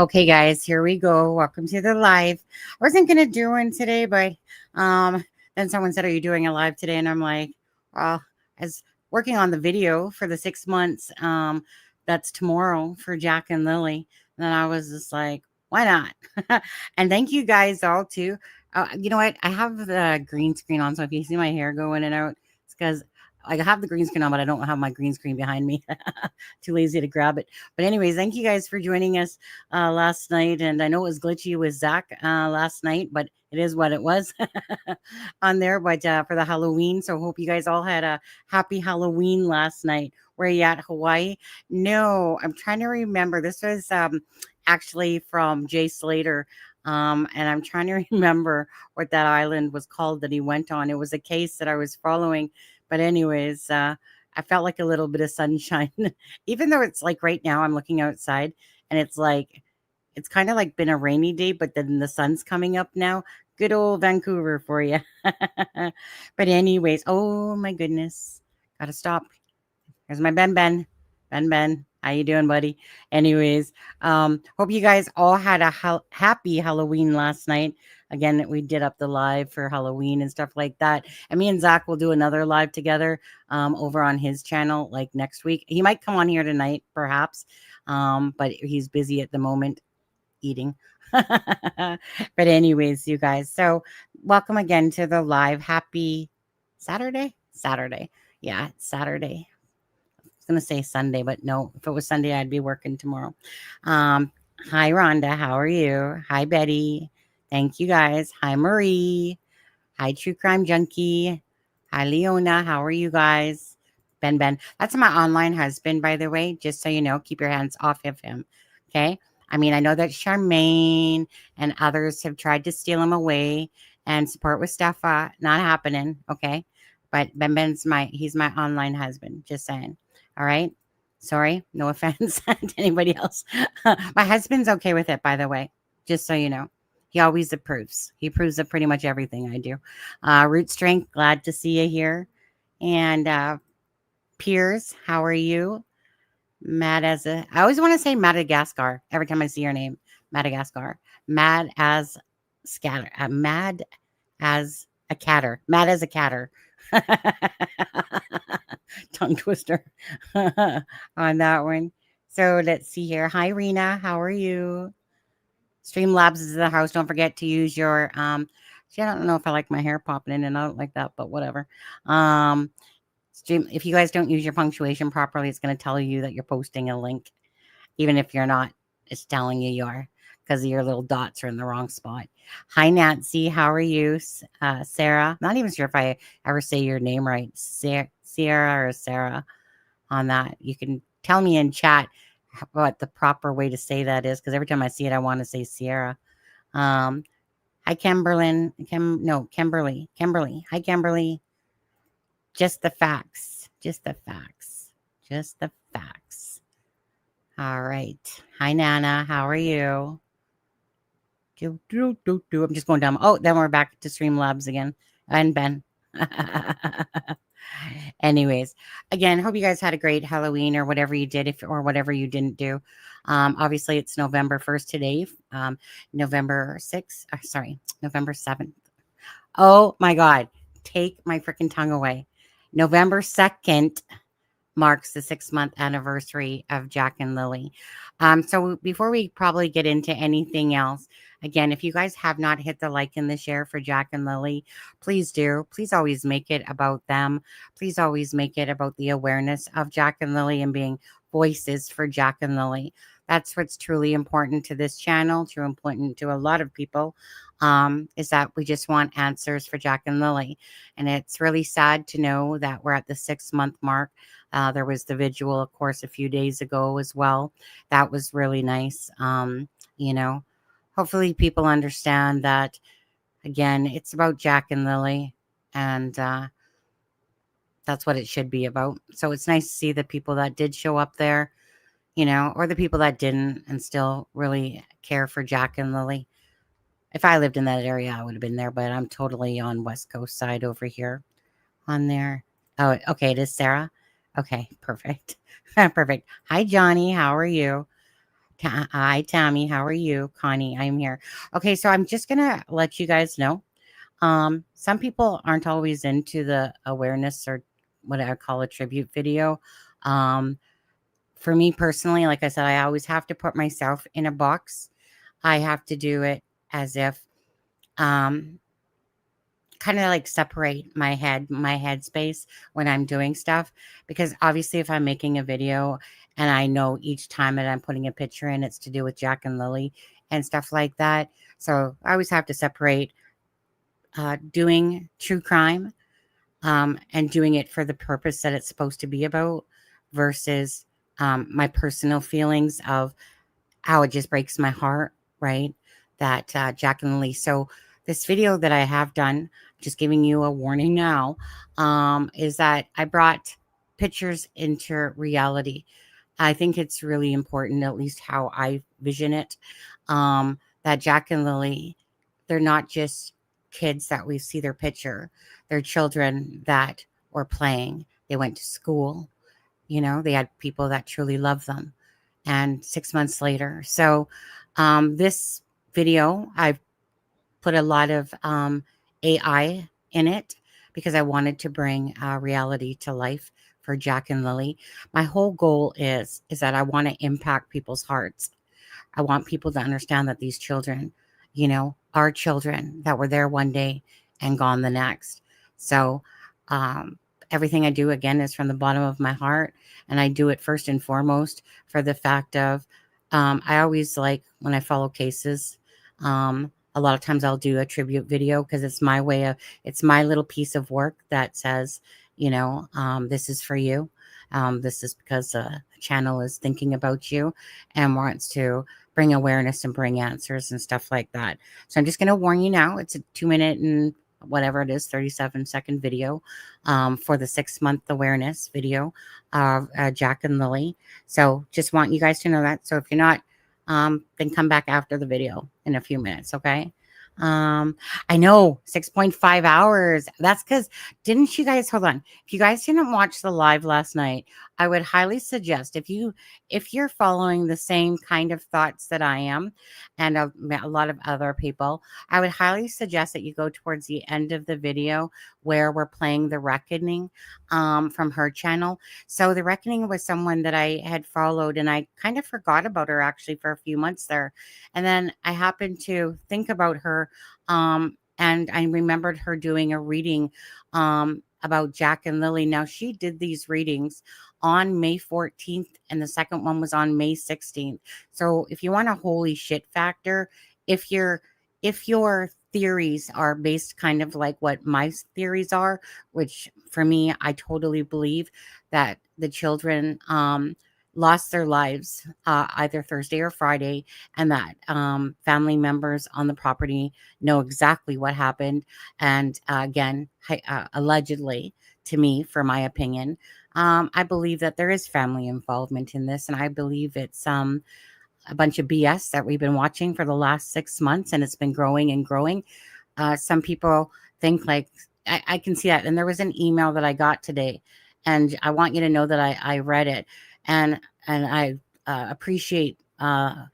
Okay, guys, here we go. Welcome to the live. I wasn't gonna do one today, but um, then someone said, "Are you doing a live today?" And I'm like, "Well, as working on the video for the 6 months, that's tomorrow for Jack and Lily." And then I was just like, "Why not?" And thank you guys all too. You know what? I have the green screen on, so if you see my hair go in and out, it's because I have the green screen on, but I don't have my green screen behind me. Too lazy to grab it. But anyways, thank you guys for joining us last night. And I know it was glitchy with Zach last night, but it is what it was on there. But for the Halloween, so hope you guys all had a happy Halloween last night. Were you at Hawaii? No, I'm trying to remember. This was actually from Jay Slater. And I'm trying to remember what that island was called that he went on. It was a case that I was following. But anyways, I felt like a little bit of sunshine, even though it's like right now I'm looking outside and it's like it's kind of like been a rainy day, but then the sun's coming up now. Good old Vancouver for you. But anyways, oh my goodness, gotta stop. Here's my Ben. How you doing, buddy? Anyways, hope you guys all had a happy Halloween last night. Again, we did up the live for Halloween and stuff like that. And me and Zach will do another live together over on his channel like next week. He might come on here tonight, perhaps, but he's busy at the moment eating. But anyways, you guys, so welcome again to the live. Happy Saturday. Yeah, it's Saturday. Going to say Sunday, but no, if it was Sunday, I'd be working tomorrow. Um, Hi, Rhonda. How are you? Hi, Betty. Thank you, guys. Hi, Marie. Hi, True Crime Junkie. Hi, Leona. How are you guys? Ben. That's my online husband, by the way. Just so you know, keep your hands off of him. Okay. I mean, I know that Charmaine and others have tried to steal him away and support with Steffa. Not happening. Okay. But he's my online husband. Just saying. All right. Sorry. No offense to anybody else. My husband's okay with it, by the way. Just so you know. He always approves. He approves of pretty much everything I do. Root Strength, glad to see you here. And Piers, how are you? I always want to say Madagascar every time I see your name. Madagascar. Mad as scatter. Mad as a catter. Mad as a catter. Tongue twister on that one. So let's see here. Hi, Rena. How are you? Streamlabs is the house. Don't forget to use your see, I don't know if I like my hair popping in and out like that, but whatever. Stream, if you guys don't use your punctuation properly, it's going to tell you that you're posting a link, even if you're not. It's telling you are because your little dots are in the wrong spot. Hi, Nancy. How are you? Sarah. Not even sure if I ever say your name right. Sierra or Sarah on that. You can tell me in chat what the proper way to say that is, because every time I see it, I want to say Sierra. Hi, Kimberly. Hi, Kimberly. Just the facts. All right. Hi, Nana. How are you? I'm just going down. Oh, then we're back to Streamlabs again. And Ben. Anyways, again, hope you guys had a great Halloween or whatever you did, or whatever you didn't do. Obviously, it's November 1st today. November 6th. November 7th. Oh my God. Take my freaking tongue away. November 2nd marks the 6-month anniversary of Jack and Lily. So before we probably get into anything else, again, if you guys have not hit the like and the share for Jack and Lily, please do. Please always make it about them. Please always make it about the awareness of Jack and Lily and being voices for Jack and Lily. That's what's truly important to this channel, too important to a lot of people, is that we just want answers for Jack and Lily. And it's really sad to know that we're at the 6-month mark. There was the vigil, of course, a few days ago as well. That was really nice. Hopefully people understand that, again, it's about Jack and Lily, and that's what it should be about. So it's nice to see the people that did show up there, or the people that didn't and still really care for Jack and Lily. If I lived in that area, I would have been there, but I'm totally on West Coast side over here on there. Oh, okay. It is Sarah. Okay, perfect. Perfect. Hi, Johnny. How are you? Hi, Tammy. How are you? Connie, I'm here. Okay, so I'm just gonna let you guys know. Some people aren't always into the awareness or what I call a tribute video. Um, for me personally, like I said, I always have to put myself in a box. I have to do it as if um kind of like separate my headspace when I'm doing stuff, because obviously if I'm making a video and I know each time that I'm putting a picture in, it's to do with Jack and Lily and stuff like that. So I always have to separate doing true crime and doing it for the purpose that it's supposed to be about versus my personal feelings of how it just breaks my heart, right? That Jack and Lily. So this video that I have done, just giving you a warning now, is that I brought pictures into reality. I think it's really important, at least how I vision it, that Jack and Lily, they're not just kids that we see their picture. They're children that were playing. They went to school. They had people that truly love them. And 6 months later. So this video, I've put a lot of AI in it because I wanted to bring reality to life for Jack and Lily. My whole goal is that I want to impact people's hearts. I want people to understand that these children, are children that were there one day and gone the next. So, everything I do again is from the bottom of my heart. And I do it first and foremost for the fact of, I always like when I follow cases. A lot of times I'll do a tribute video because it's my little piece of work that says, this is for you. This is because the channel is thinking about you and wants to bring awareness and bring answers and stuff like that. So I'm just going to warn you now. It's a 2 minute and whatever it is, 37-second video for the 6-month awareness video of Jack and Lily. So just want you guys to know that. So if you're not, then come back after the video in a few minutes, okay? I know 6.5 hours. That's because didn't you guys hold on? If you guys didn't watch the live last night, I would highly suggest if you're following the same kind of thoughts that I am and a lot of other people, I would highly suggest that you go towards the end of the video where we're playing The Reckoning from her channel. So The Reckoning was someone that I had followed and I kind of forgot about her actually for a few months there. And then I happened to think about her and I remembered her doing a reading about Jack and Lily. Now, she did these readings on May 14th, and the second one was on May 16th. So, if you want a holy shit factor, if your theories are based kind of like what my theories are, which for me, I totally believe that the children lost their lives either Thursday or Friday, and that family members on the property know exactly what happened. And again, allegedly to me, for my opinion, I believe that there is family involvement in this, and I believe it's a bunch of BS that we've been watching for the last 6 months, and it's been growing and growing. Some people think like I can see that, and there was an email that I got today, and I want you to know that I read it, and I appreciate uh,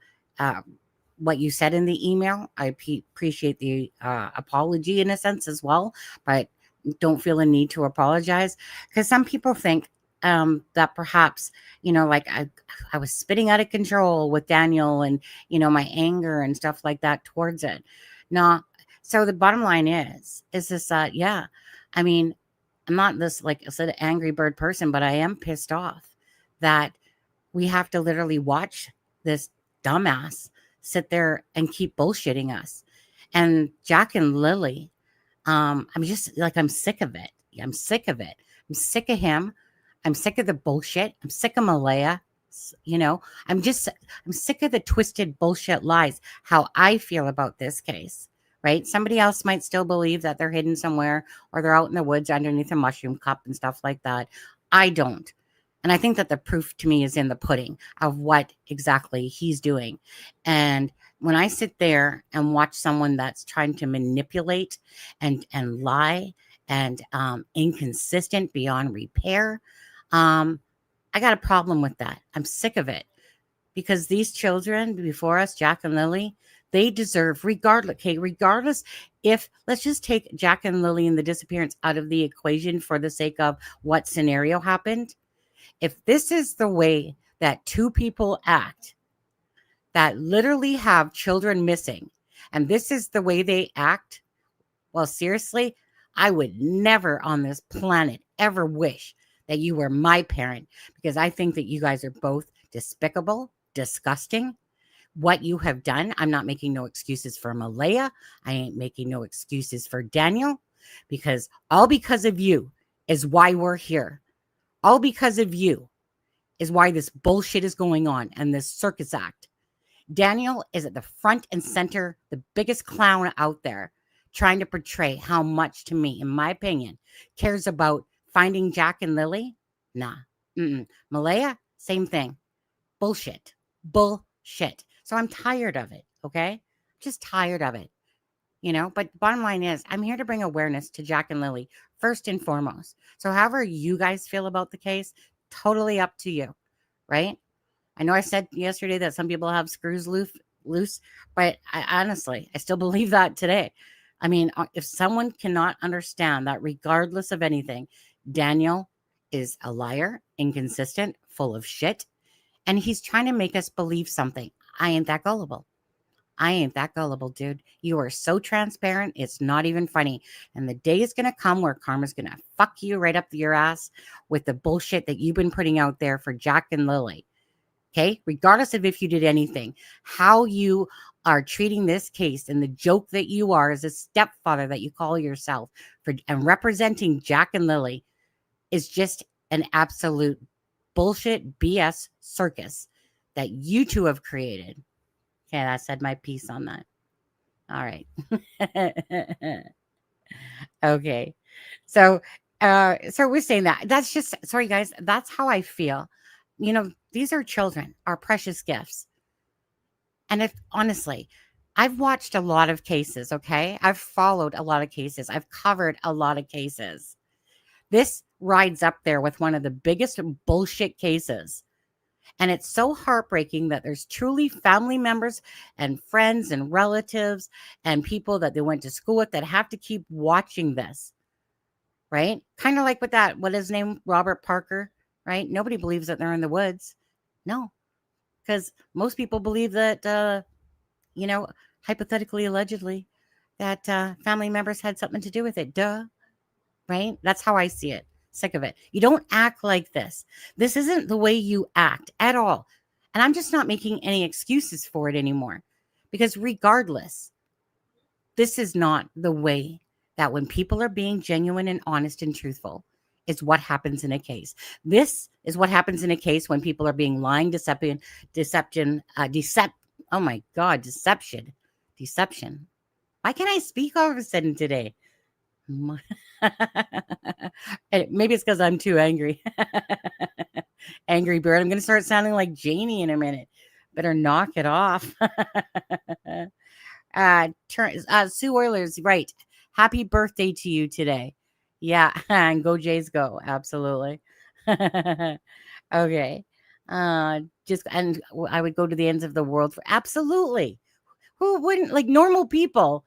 what you said in the email. I appreciate the apology in a sense as well, but don't feel a need to apologize because some people think that perhaps, like I was spitting out of control with Daniel and, my anger and stuff like that towards it. No. So the bottom line is this, yeah, I mean, I'm not this, like I said, angry bird person, but I am pissed off that we have to literally watch this dumbass sit there and keep bullshitting us. And Jack and Lily, I'm just like, I'm sick of it. I'm sick of it. I'm sick of him. I'm sick of the bullshit. I'm sick of Malaya. You know, I'm sick of the twisted bullshit lies, how I feel about this case, right? Somebody else might still believe that they're hidden somewhere or they're out in the woods underneath a mushroom cup and stuff like that. I don't. And I think that the proof to me is in the pudding of what exactly he's doing. And when I sit there and watch someone that's trying to manipulate and lie and inconsistent beyond repair, I got a problem with that. I'm sick of it. because these children before us, Jack and Lily, they deserve, regardless, okay, regardless if, let's just take Jack and Lily and the disappearance out of the equation for the sake of what scenario happened. If this is the way that two people act that literally have children missing, and this is the way they act, well, seriously, I would never on this planet ever wish that you were my parent, because I think that you guys are both despicable, disgusting. What you have done, I'm not making no excuses for Malaya. I ain't making no excuses for Daniel, because all because of you is why we're here. All because of you is why this bullshit is going on and this circus act. Daniel is at the front and center, the biggest clown out there, trying to portray how much, to me, in my opinion, cares about finding Jack and Lily. Nah. Malaya, same thing. Bullshit. Bullshit. So I'm tired of it, okay? Just tired of it, But bottom line is, I'm here to bring awareness to Jack and Lily, first and foremost. So however you guys feel about the case, totally up to you, right? I know I said yesterday that some people have screws loose, but honestly, I still believe that today. I mean, if someone cannot understand that regardless of anything, Daniel is a liar, inconsistent, full of shit, and he's trying to make us believe something. I ain't that gullible. I ain't that gullible, dude. You are so transparent, it's not even funny. And the day is going to come where karma's going to fuck you right up your ass with the bullshit that you've been putting out there for Jack and Lily. Okay, regardless of if you did anything, how you are treating this case and the joke that you are as a stepfather that you call yourself and representing Jack and Lily is just an absolute bullshit BS circus that you two have created. Okay, I said my piece on that. All right. Okay. So we're saying that. That's just, sorry guys, that's how I feel. These are children, our precious gifts. And if honestly, I've watched a lot of cases, okay? I've followed a lot of cases. I've covered a lot of cases. This rides up there with one of the biggest bullshit cases. And it's so heartbreaking that there's truly family members and friends and relatives and people that they went to school with that have to keep watching this, right? Kind of like with that, what is his name? Robert Parker, right? Nobody believes that they're in the woods. No, because most people believe that, hypothetically, allegedly, that family members had something to do with it. Duh, right? That's how I see it. Sick of it. You don't act like this. This isn't the way you act at all. And I'm just not making any excuses for it anymore. Because regardless, this is not the way that when people are being genuine and honest and truthful, is what happens in a case. This is what happens in a case when people are being lying, deception. Oh my God, deception. Why can't I speak all of a sudden today? Maybe it's because I'm too angry. Angry bird. I'm going to start sounding like Janie in a minute. Better knock it off. Sue Oilers, right. Happy birthday to you today. Yeah, and go Jays go. Absolutely. Okay. And I would go to the ends of the world for absolutely. Who wouldn't? Like normal people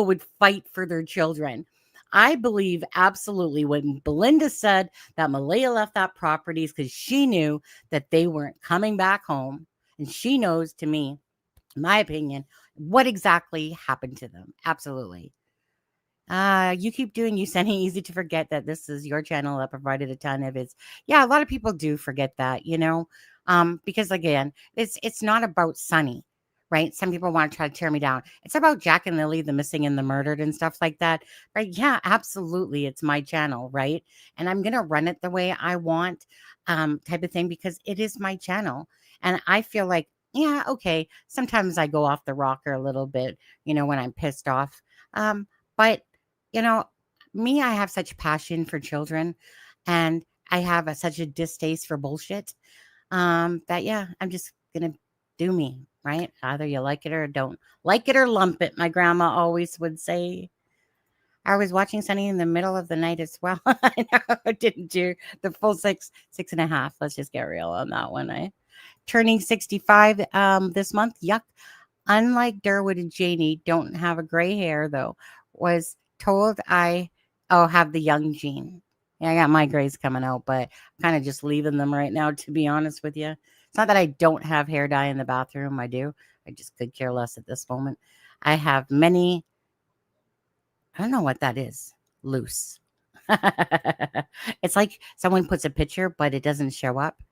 would fight for their children. I believe absolutely when Belinda said that Malaya left that property because she knew that they weren't coming back home. And she knows, to me, in my opinion, what exactly happened to them. Absolutely. You keep doing you sending easy to forget that this is your channel that provided a ton of it. Yeah, a lot of people do forget that, because again, it's not about Sunny, right? Some people want to try to tear me down. It's about Jack and Lily, the missing and the murdered and stuff like that, right? Yeah, absolutely. It's my channel, right? And I'm going to run it the way I want, type of thing, because it is my channel. And I feel like, yeah, okay, sometimes I go off the rocker a little bit, when I'm pissed off. But me, I have such passion for children and I have such a distaste for bullshit that, yeah, I'm just going to do me, right? Either you like it or don't like it or lump it. My grandma always would say. I was watching Sunny in the middle of the night as well. I know I didn't do the full 6.5. Let's just get real on that one. turning 65 this month. Yuck. Unlike Derwood and Janie, don't have a gray hair though. Was told I have the young gene. Yeah, I got my grays coming out, but I'm kind of just leaving them right now, to be honest with you. It's not that I don't have hair dye in the bathroom. I do. I just could care less at this moment. I have many, I don't know what that is, loose. It's like someone puts a picture, but it doesn't show up.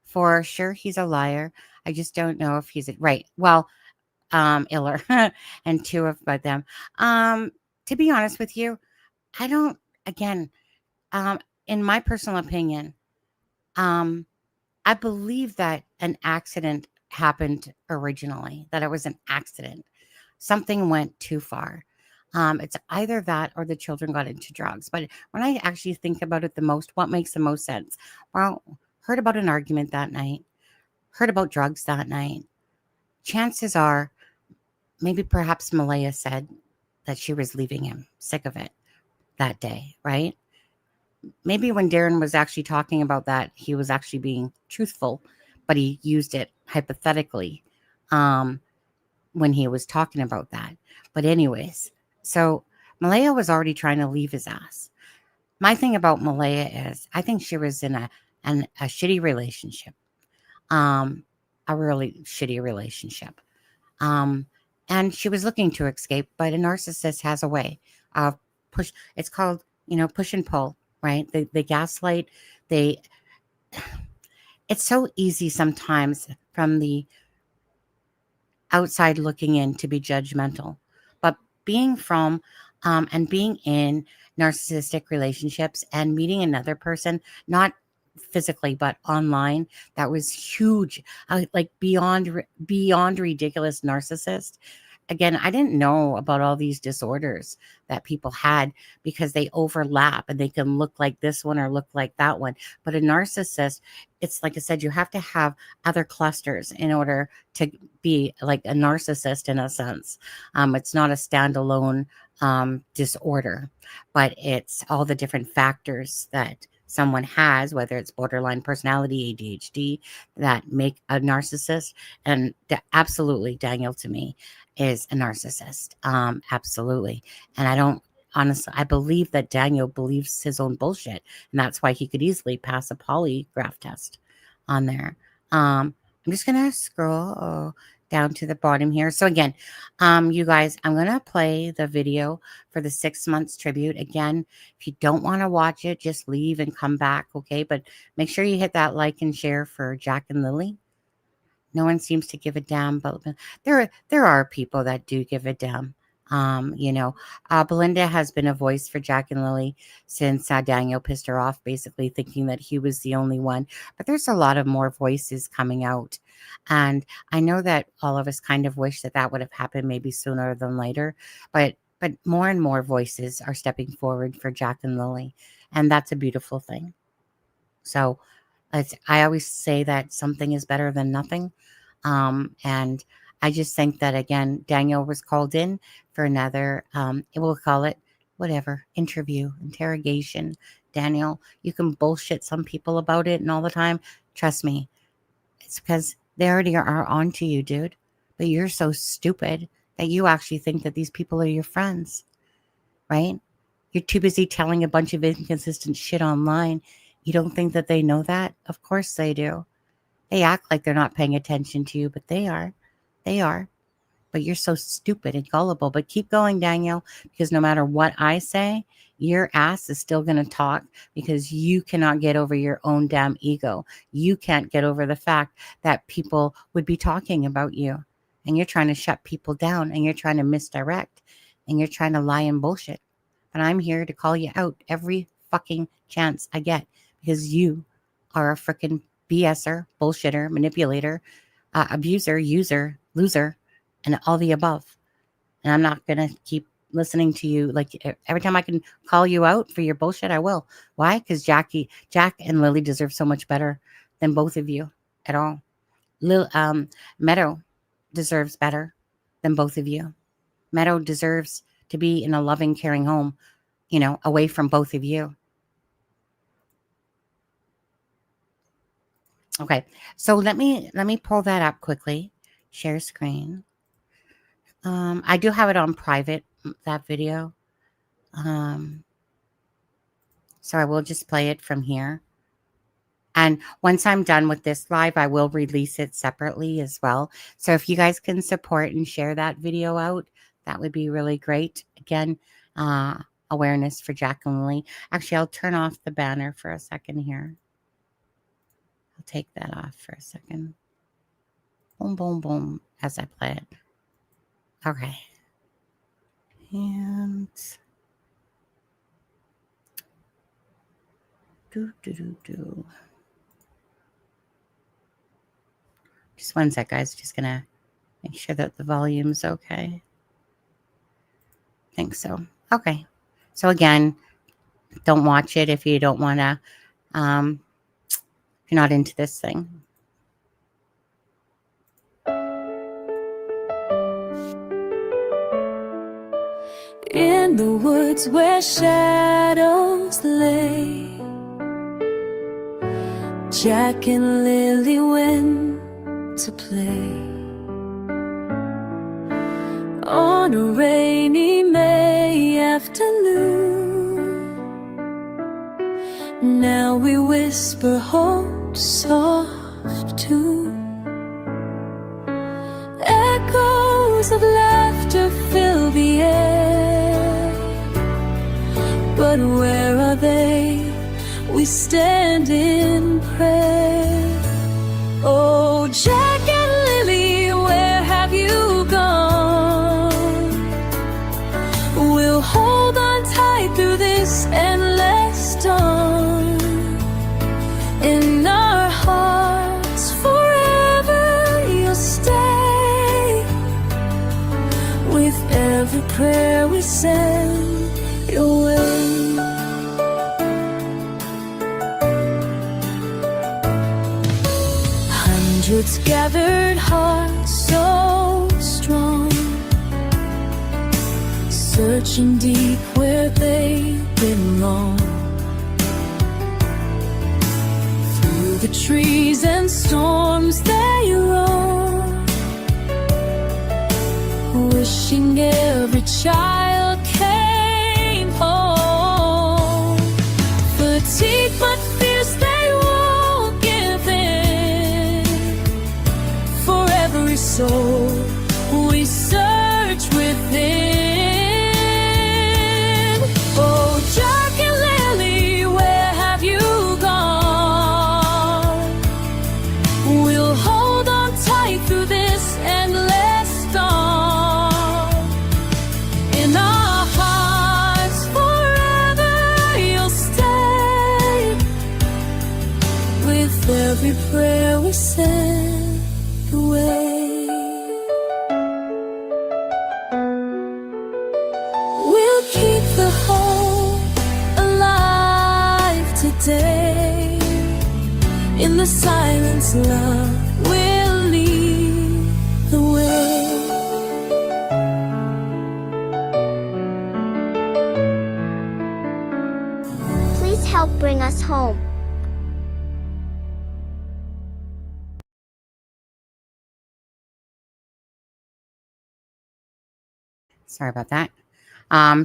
For sure, he's a liar. I just don't know if he's right. Well, Iller and two of them. Um, to be honest with you, I don't. Again, um, in my personal opinion, um, I believe that an accident happened originally. That it was an accident. Something went too far. It's either that or the children got into drugs. But when I actually think about it the most, what makes the most sense? Well, heard about an argument that night, heard about drugs that night. Chances are, maybe perhaps Malaya said that she was leaving him, sick of it that day, right? Maybe when Darren was actually talking about that, he was actually being truthful, but he used it hypothetically um, when he was talking about that. But anyways, so Malaya was already trying to leave his ass. My thing about Malaya is I think she was in a shitty relationship, um, a really shitty relationship. Um, and she was looking to escape, but a narcissist has a way of push. It's called, push and pull, right? They gaslight. They. It's so easy sometimes from the outside looking in to be judgmental, but being from and being in narcissistic relationships and meeting another person, not physically but online, that was huge, like beyond ridiculous narcissist. Again, I didn't know about all these disorders that people had because they overlap and they can look like this one or look like that one. But a narcissist, it's like I said, you have to have other clusters in order to be like a narcissist in a sense. It's not a standalone disorder, but it's all the different factors that someone has, whether it's borderline personality, ADHD, that make a narcissist. And absolutely, Daniel to me is a narcissist. Absolutely. And I don't honestly, I believe that Daniel believes his own bullshit. And that's why he could easily pass a polygraph test on there. I'm just going to scroll down to the bottom here. So again, you guys, I'm going to play the video for the 6 months tribute. Again, if you don't want to watch it, just leave and come back. Okay. But make sure you hit that like and share for Jack and Lily. No one seems to give a damn, but there are people that do give a damn. Belinda has been a voice for Jack and Lily since Daniel pissed her off, basically thinking that he was the only one. But there's a lot of more voices coming out. And I know that all of us kind of wish that that would have happened maybe sooner than later. But more and more voices are stepping forward for Jack and Lily. And that's a beautiful thing. So I always say that something is better than nothing. And I just think that, again, Daniel was called in for another, we'll call it whatever, interrogation. Daniel, you can bullshit some people about it and all the time. Trust me, it's because they already are onto you, dude. But you're so stupid that you actually think that these people are your friends, right? You're too busy telling a bunch of inconsistent shit online. You don't think that they know that? Of course they do. They act like they're not paying attention to you, but they are. They are. But you're so stupid and gullible. But keep going, Daniel, because no matter what I say, your ass is still going to talk because you cannot get over your own damn ego. You can't get over the fact that people would be talking about you. And you're trying to shut people down and you're trying to misdirect and you're trying to lie and bullshit. And I'm here to call you out every fucking chance I get because you are a freaking BSer, bullshitter, manipulator, abuser, user, loser, and all the above. And I'm not going to keep listening to you. Like every time I can call you out for your bullshit, I will. Why? Because Jack and Lily deserve so much better than both of you at all. Meadow deserves better than both of you. Meadow deserves to be in a loving, caring home, away from both of you. Okay, so let me pull that up quickly. Share screen. I do have it on private, that video. So I will just play it from here. And once I'm done with this live, I will release it separately as well. So if you guys can support and share that video out, that would be really great. Again, awareness for Jack and Lily. Actually, I'll turn off the banner for a second here. I'll take that off for a second. Boom, boom, boom, as I play it. Okay. And do. Just one sec, guys. Just gonna make sure that the volume's okay. I think so. Okay. So again, don't watch it if you don't want to, if you're not into this thing. In the woods where shadows lay, Jack and Lily went to play. On a rainy May afternoon, now we whisper hope's soft tune. Echoes of laughter fill the air, but where are they? We stand in prayer. Oh, Jack and Lily, where have you gone? We'll hold on tight through this endless storm. In our hearts forever you'll stay. With every prayer we send your way. Hundreds gathered, hearts so strong, searching deep where they belong. Through the trees and storms they roam, wishing every child came home. Fatigued but fierce they won't give in. For every soul we search within. Oh, Jack and Lily, where have you gone? We'll hold on tight through this endless storm. In our hearts forever you'll stay. With every prayer we send away. We'll keep the hope alive today. In the silence, love will lead the way. Please help bring us home. Sorry about that.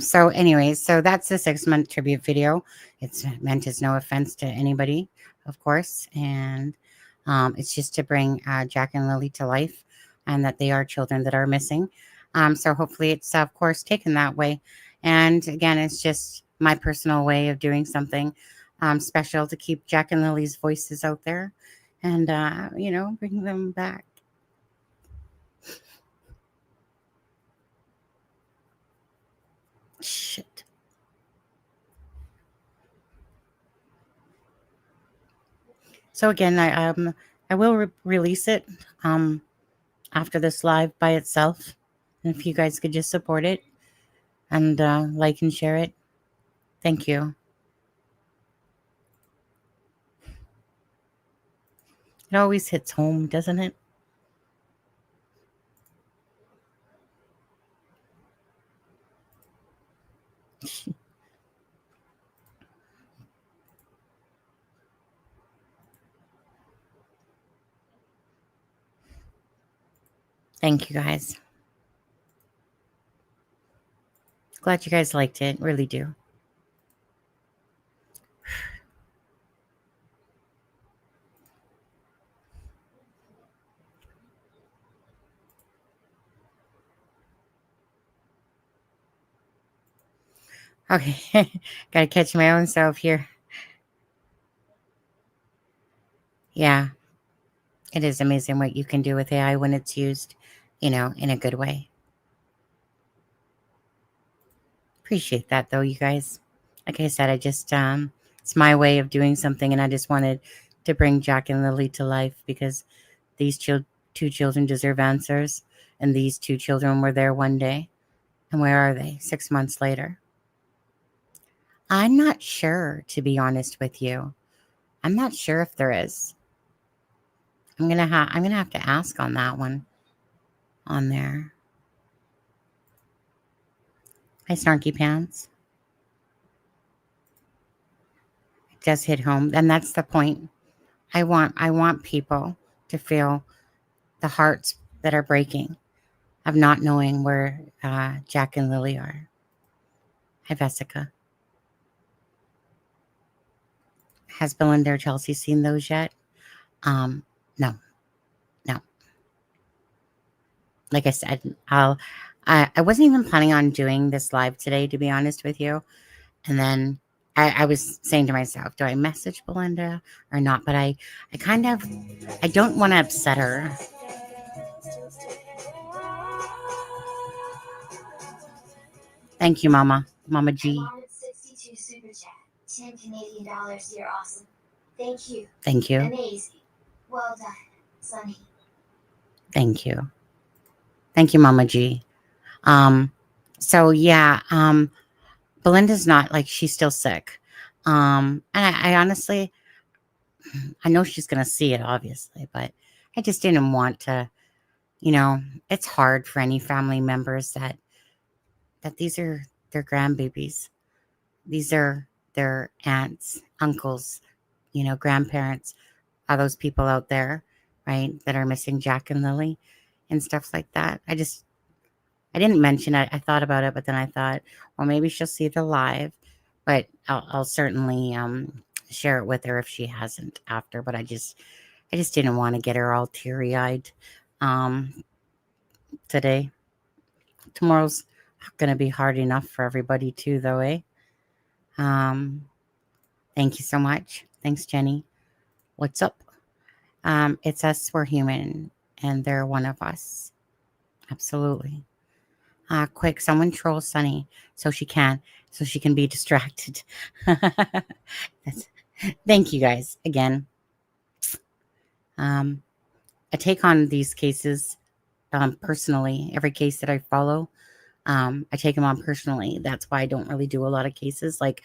So anyways, so that's the 6-month tribute video. It's meant as no offense to anybody, of course. And it's just to bring Jack and Lily to life, and that they are children that are missing. So hopefully it's, of course, taken that way. And again, it's just my personal way of doing something special to keep Jack and Lily's voices out there and, you know, bring them back. Shit. So again, I will release it after this live by itself. And if you guys could just support it and like and share it, thank you. It always hits home, doesn't it? Thank you guys. Glad you guys liked it. Really do. Okay. Gotta catch my own self here. Yeah. It is amazing what you can do with AI when it's used, in a good way. Appreciate that though, you guys. Like I said, I just it's my way of doing something, and I just wanted to bring Jack and Lily to life because these two children deserve answers, and these two children were there one day. And where are they? 6 months later. I'm not sure, to be honest with you. I'm not sure if there is. I'm gonna have to ask on that one on there. Hi, Snarky Pants. It does hit home, and that's the point. I want people to feel the hearts that are breaking of not knowing where Jack and Lily are. Hi, Vesica. Has Belinda or Chelsea seen those yet? No, no. Like I said, I wasn't even planning on doing this live today, to be honest with you. And then I was saying to myself, do I message Belinda or not? But I don't want to upset her. Thank you, Mama G. 62 super chat, 10 Canadian dollars. You're awesome. Thank you. Thank you. Amazing. Well done, Sonny. Thank you. Thank you, Mama G. So yeah, Belinda's not, like, she's still sick. And I honestly, I know she's going to see it, obviously, but I just didn't want to, it's hard for any family members that these are their grandbabies. These are their aunts, uncles, grandparents, all those people out there, right, that are missing Jack and Lily and stuff like that. I didn't mention it. I thought about it, but then I thought, well, maybe she'll see the live, but I'll certainly share it with her if she hasn't after. But I just didn't want to get her all teary-eyed today. Tomorrow's going to be hard enough for everybody too, though, eh? Thank you so much. Thanks, Jenny. What's up? It's us. We're human, and they're one of us. Absolutely. Quick, someone troll Sunny so she can be distracted. Thank you guys again. I take on these cases personally. Every case that I follow, I take them on personally. That's why I don't really do a lot of cases like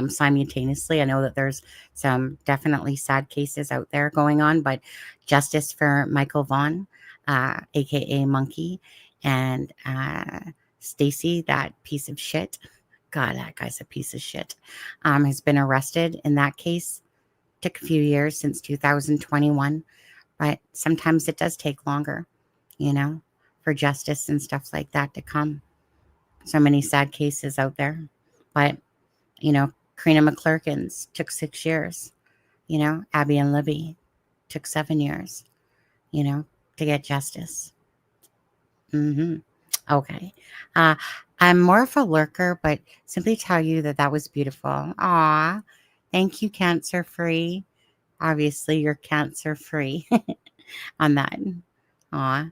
simultaneously. I know that there's some definitely sad cases out there going on, but justice for Michael Vaughn, aka Monkey, and Stacy, that piece of shit. God, that guy's a piece of shit. Has been arrested in that case. Took a few years, since 2021, but sometimes it does take longer, for justice and stuff like that to come. So many sad cases out there, but Karina McClurkin's took 6 years. Abby and Libby took 7 years. To get justice. Okay. I'm more of a lurker, but simply tell you that was beautiful. Aw, thank you, Cancer Free. Obviously, you're cancer free on that. Aw.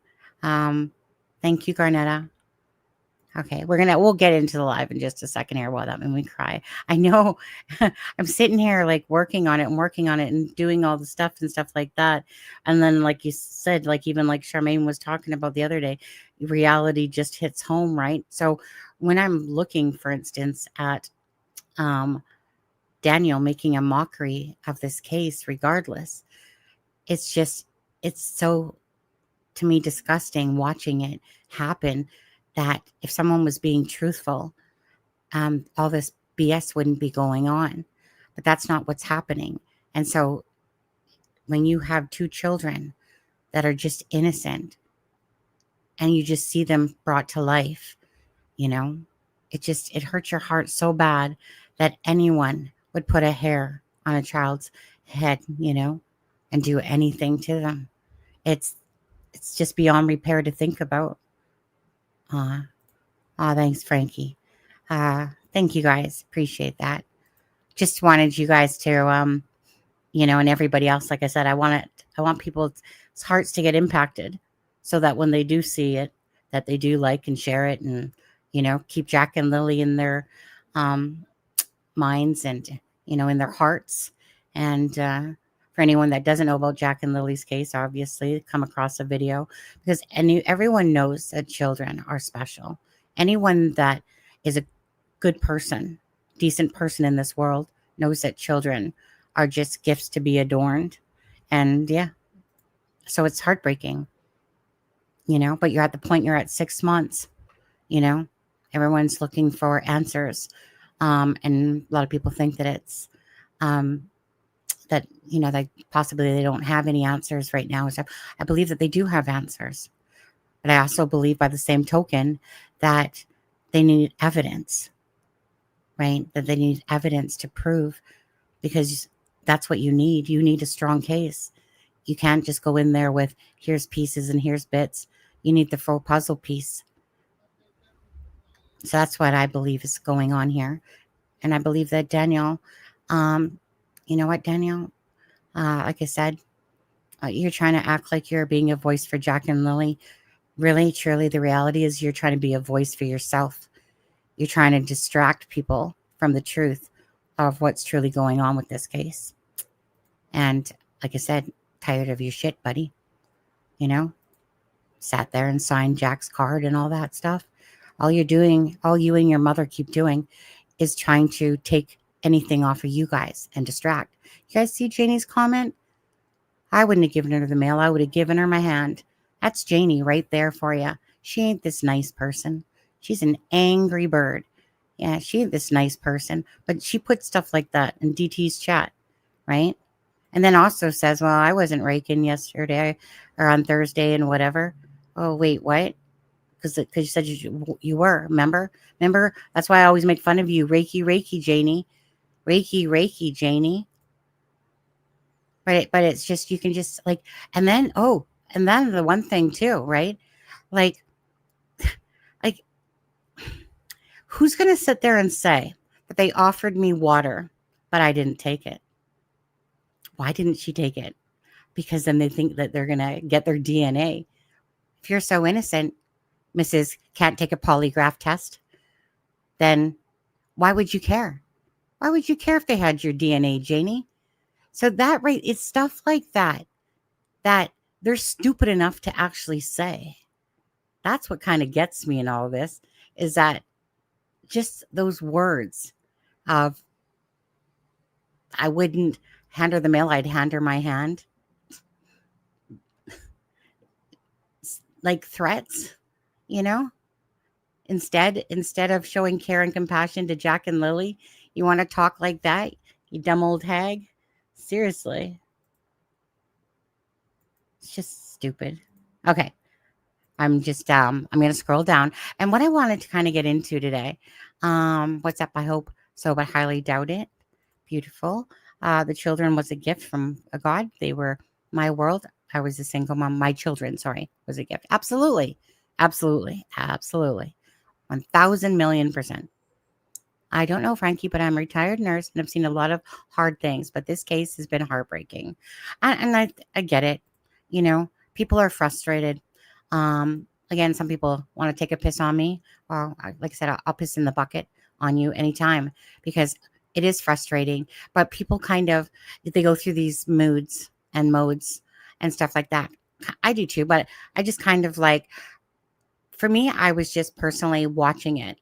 Thank you, Garnetta. Okay, we'll get into the live in just a second here. Well, that made me cry. I know. I'm sitting here like working on it and doing all the stuff and stuff like that. And then, like you said, like even like Charmaine was talking about the other day, reality just hits home, right? So when I'm looking, for instance, at Daniel making a mockery of this case, regardless, it's so, to me, disgusting watching it happen. That if someone was being truthful, all this BS wouldn't be going on. But that's not what's happening. And so when you have two children that are just innocent and you just see them brought to life, you know, it hurts your heart so bad that anyone would put a hair on a child's head, you know, and do anything to them. It's it's just beyond repair to think about. Uh, thanks, Frankie. Thank you guys. Appreciate that. Just wanted you guys to, and everybody else, like I said, I want people's hearts to get impacted so that when they do see it, that they do like and share it and, keep Jack and Lily in their um, minds and, in their hearts. And for anyone that doesn't know about Jack and Lily's case, obviously come across a video because everyone knows that children are special. Anyone that is a good person, decent person in this world knows that children are just gifts to be adorned. And yeah, so it's heartbreaking, but you're at the point you're at 6 months, everyone's looking for answers. And a lot of people think that it's, that, that possibly they don't have any answers right now. So I believe that they do have answers, but I also believe by the same token that they need evidence, right? That they need evidence to prove, because that's what you need. You need a strong case. You can't just go in there with here's pieces and here's bits. You need the full puzzle piece. So that's what I believe is going on here. And I believe that Daniel, you know what, Daniel? Like I said, you're trying to act like you're being a voice for Jack and Lily. Really, truly, the reality is you're trying to be a voice for yourself. You're trying to distract people from the truth of what's truly going on with this case. And like I said, tired of your shit, buddy. Sat there and signed Jack's card and all that stuff. All you and your mother keep doing is trying to take anything off of you guys and distract. You guys see Janie's comment? I wouldn't have given her the mail. I would have given her my hand. That's Janie right there for you. She ain't this nice person. She's an angry bird. Yeah, she ain't this nice person. But she put stuff like that in DT's chat, right? And then also says, well, I wasn't raking yesterday or on Thursday and whatever. Oh, wait, what? Because you said you were, remember? That's why I always make fun of you. Reiki, Janie. Reiki, Janie. But it's just, you can just like, and then the one thing too, right? Like, who's going to sit there and say that they offered me water, but I didn't take it? Why didn't she take it? Because then they think that they're going to get their DNA. If you're so innocent, Mrs. Can't take a polygraph test, then why would you care? Why would you care if they had your DNA, Janie? So that, right, it's stuff like that they're stupid enough to actually say. That's what kind of gets me in all of this, is that just those words of, I wouldn't hand her the mail, I'd hand her my hand. Like threats, Instead of showing care and compassion to Jack and Lily, you want to talk like that, you dumb old hag? Seriously. It's just stupid. Okay. I'm going to scroll down. And what I wanted to kind of get into today, what's up, I hope so, but highly doubt it. Beautiful. The children was a gift from a God. They were my world. I was a single mom. My children, was a gift. Absolutely. 1,000,000,000%. I don't know, Frankie, but I'm a retired nurse and I've seen a lot of hard things, but this case has been heartbreaking. And I get it. People are frustrated. Again, some people want to take a piss on me. Well, like I said, I'll piss in the bucket on you anytime, because it is frustrating. But people they go through these moods and modes and stuff like that. I do too, but I just for me, I was just personally watching it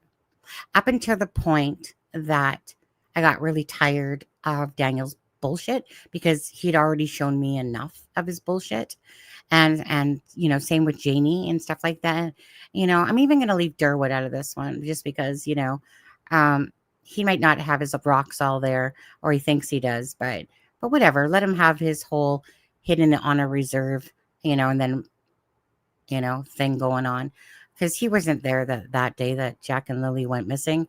up until the point that I got really tired of Daniel's bullshit, because he'd already shown me enough of his bullshit. And same with Janie and stuff like that. I'm even going to leave Durwood out of this one, just because, he might not have his rocks all there, or he thinks he does, but whatever. Let him have his whole hidden on a reserve, and then thing going on, because he wasn't there that day that Jack and Lily went missing.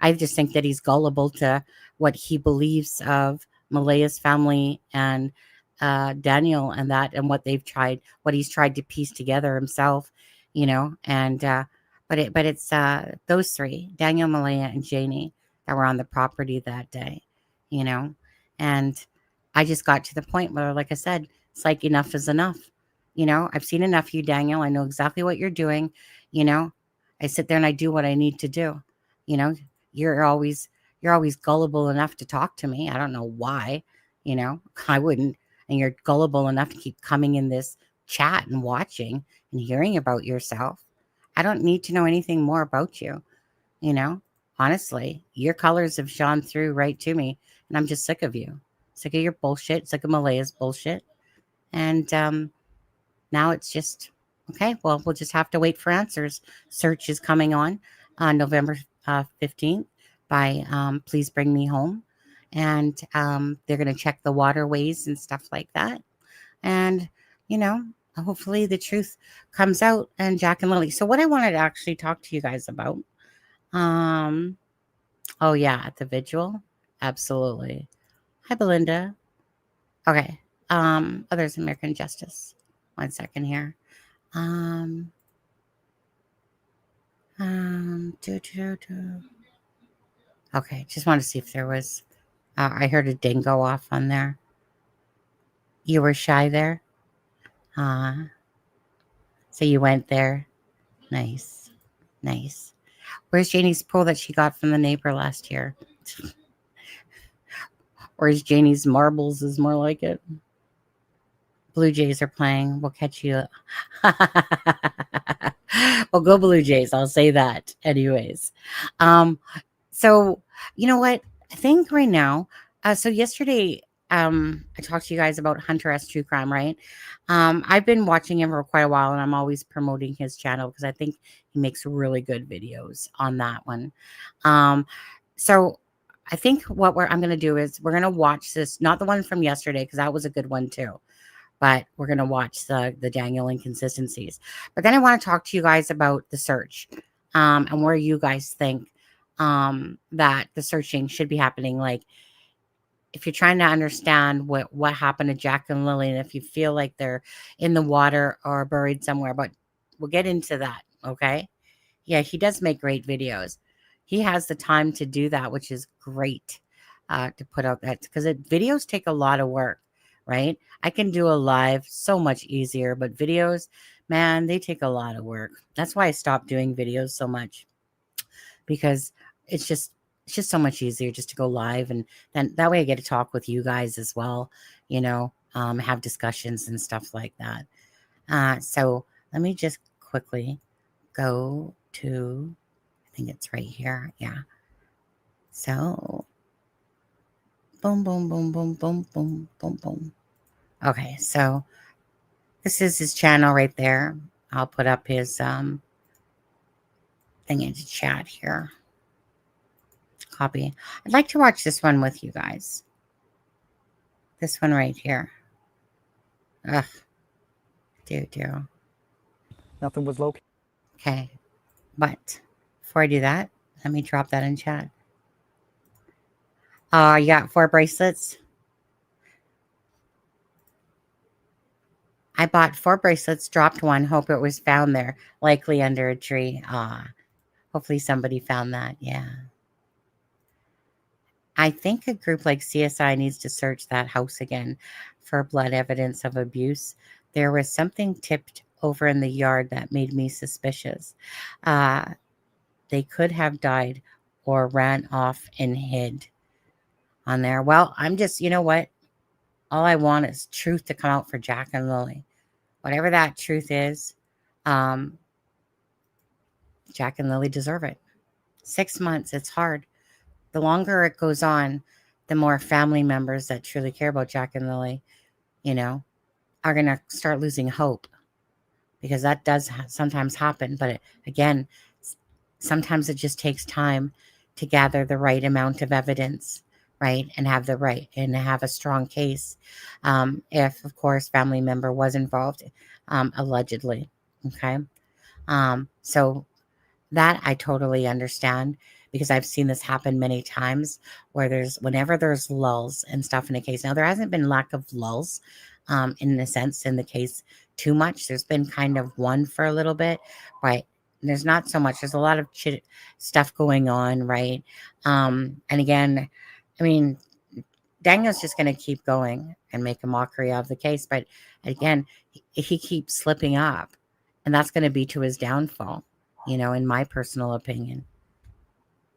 I just think that he's gullible to what he believes of Malaya's family and Daniel, and what he's tried to piece together himself, and but it's those three, Daniel, Malaya, and Janie, that were on the property that day, you know, and I just got to the point where, like I said, it's like enough is enough. I've seen enough of you, Daniel. I know exactly what you're doing. You know, I sit there and I do what I need to do. You know, you're always gullible enough to talk to me. I don't know why, I wouldn't. And you're gullible enough to keep coming in this chat and watching and hearing about yourself. I don't need to know anything more about you. Honestly, your colors have shone through right to me, and I'm just sick of you. Sick of your bullshit, sick of Malaya's bullshit. And now it's just, okay, well, we'll just have to wait for answers. Search is coming on November 15th by Please Bring Me Home. And they're going to check the waterways and stuff like that. And, hopefully the truth comes out, and Jack and Lily. So what I wanted to actually talk to you guys about, oh yeah, at the vigil. Absolutely. Hi, Belinda. Okay. Others American Justice. 1 second here. Okay, just want to see if there was, I heard a ding go off on there. You were shy there? So you went there. Nice. Nice. Where's Janie's pool that she got from the neighbor last year? Or is Janie's marbles is more like it? Blue Jays are playing. We'll catch you. Well, go Blue Jays. I'll say that. Anyways. So you know what? I think right now, so yesterday, I talked to you guys about Hunter S. True Crime, right? I've been watching him for quite a while, and I'm always promoting his channel because I think he makes really good videos on that one. So I think what I'm going to do is we're going to watch this, not the one from yesterday, because that was a good one too. But we're going to watch the Daniel inconsistencies. But then I want to talk to you guys about the search, and where you guys think that the searching should be happening. Like, if you're trying to understand what happened to Jack and Lily, and if you feel like they're in the water or buried somewhere, but we'll get into that, okay? Yeah, he does make great videos. He has the time to do that, which is great to put out that, because videos take a lot of work, right? I can do a live so much easier, but videos, man, they take a lot of work. That's why I stopped doing videos so much, because it's just so much easier just to go live, and then that way I get to talk with you guys as well, have discussions and stuff like that. So let me just quickly go to, I think it's right here. Yeah. So boom, boom, boom, boom, boom, boom, boom, boom. Okay. So this is his channel right there. I'll put up his thing into chat here. Copy. I'd like to watch this one with you guys. This one right here. Ugh. Do. Nothing was located. Okay. But before I do that, let me drop that in chat. You got 4 bracelets. I bought 4 bracelets, dropped one, hope it was found there, likely under a tree. Hopefully somebody found that. Yeah. I think a group like CSI needs to search that house again for blood evidence of abuse. There was something tipped over in the yard that made me suspicious. They could have died or ran off and hid on there. Well, I'm just, you know what? All I want is truth to come out for Jack and Lily. Whatever that truth is, Jack and Lily deserve it. 6 months, it's hard. The longer it goes on, the more family members that truly care about Jack and Lily, are going to start losing hope, because that does sometimes happen. But again, sometimes it just takes time to gather the right amount of evidence, right? And have a strong case. If, of course, family member was involved, allegedly. Okay. So that I totally understand because I've seen this happen many times where whenever there's lulls and stuff in a case. Now, there hasn't been lack of lulls in a sense in the case too much. There's been kind of one for a little bit, but there's not so much. There's a lot of stuff going on, right? And again, I mean, Daniel's just going to keep going and make a mockery of the case. But again, he keeps slipping up, and that's going to be to his downfall, in my personal opinion.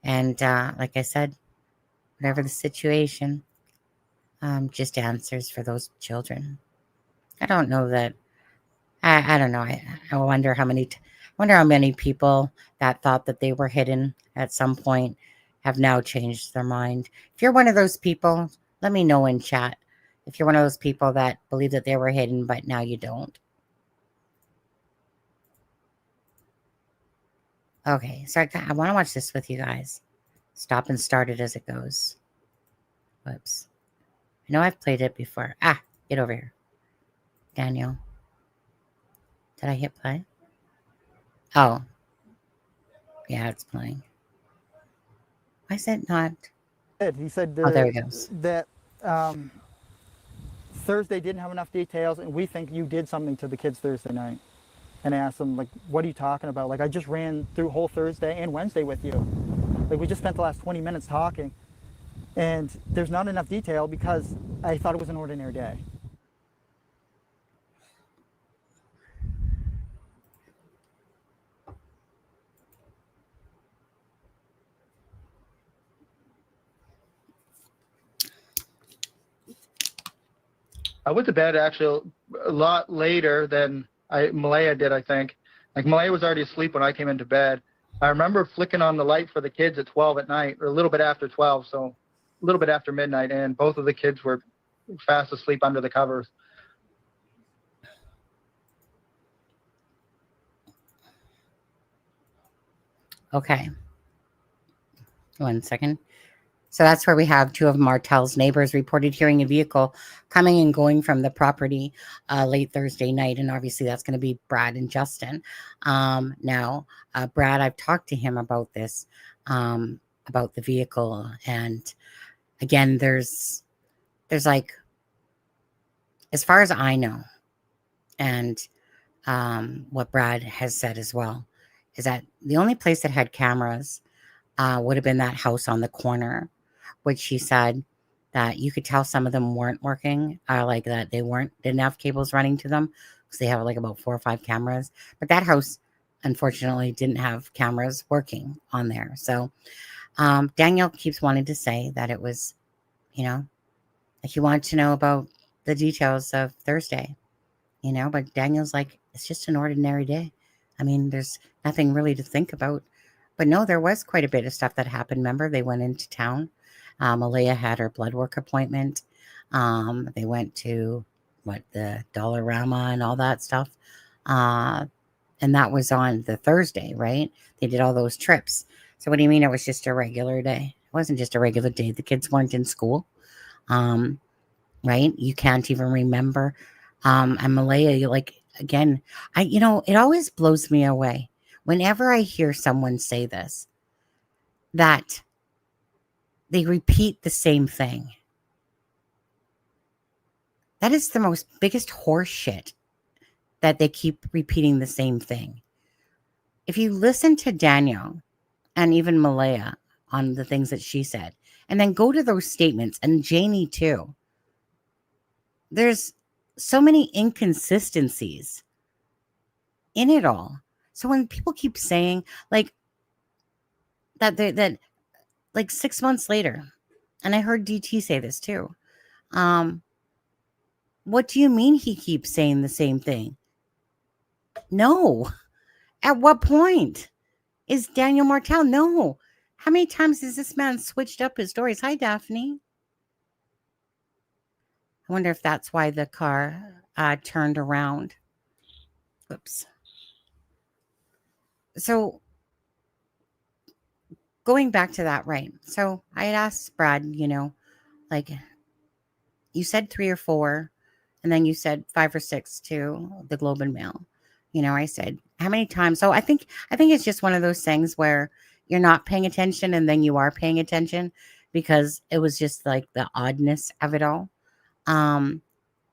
And like I said, whatever the situation, just answers for those children. I don't know that. I don't know. I wonder how many people that thought that they were hidden at some point have now changed their mind. If you're one of those people, let me know in chat. If you're one of those people that believe that they were hidden, but now you don't. Okay, so I want to watch this with you guys. Stop and start it as it goes. Whoops. I know I've played it before. Get over here. Daniel. Did I hit play? Oh. Yeah, it's playing. Why is it not? He said There he goes. that Thursday didn't have enough details, and we think you did something to the kids Thursday night. And I asked him, like, what are you talking about? Like, I just ran through whole Thursday and Wednesday with you. Like, we just spent the last 20 minutes talking. And there's not enough detail because I thought it was an ordinary day. I went to bed actually a lot later than Malaya did, I think. Like, Malaya was already asleep when I came into bed. I remember flicking on the light for the kids at 12 at night, or a little bit after 12, so a little bit after midnight, and both of the kids were fast asleep under the covers. Okay. 1 second. So that's where we have two of Martell's neighbors reported hearing a vehicle coming and going from the property late Thursday night. And obviously that's going to be Brad and Justin. Now, Brad, I've talked to him about this, about the vehicle. And again, there's like, as far as I know, and what Brad has said as well, is that the only place that had cameras would have been that house on the corner, which she said that you could tell some of them weren't working, like that they didn't have cables running to them because they have like about 4 or 5 cameras. But that house, unfortunately, didn't have cameras working on there. So Daniel keeps wanting to say that it was, like he wanted to know about the details of Thursday, but Daniel's like, it's just an ordinary day. I mean, there's nothing really to think about. But no, there was quite a bit of stuff that happened. Remember, they went into town. Malaya had her blood work appointment. They went to the Dollarama and all that stuff. And that was on the Thursday, right? They did all those trips. So what do you mean it was just a regular day? It wasn't just a regular day. The kids weren't in school. Right? You can't even remember. And Malaya, again, it always blows me away. Whenever I hear someone say this, that they repeat the same thing. That is the biggest horse shit, that they keep repeating the same thing. If you listen to Daniel and even Malaya on the things that she said, and then go to those statements, and Janie too, there's so many inconsistencies in it all. So when people keep saying that like 6 months later, and I heard DT say this too, what do you mean he keeps saying the same thing? No. At what point is Daniel Martell? No. How many times has this man switched up his stories? Hi, Daphne. I wonder if that's why the car turned around. Oops. So going back to that, right? So I had asked Brad, you said 3 or 4, And then you said 5 or 6 to the Globe and Mail. I said, how many times? So I think it's just one of those things where you're not paying attention and then you are paying attention, because it was just like the oddness of it all.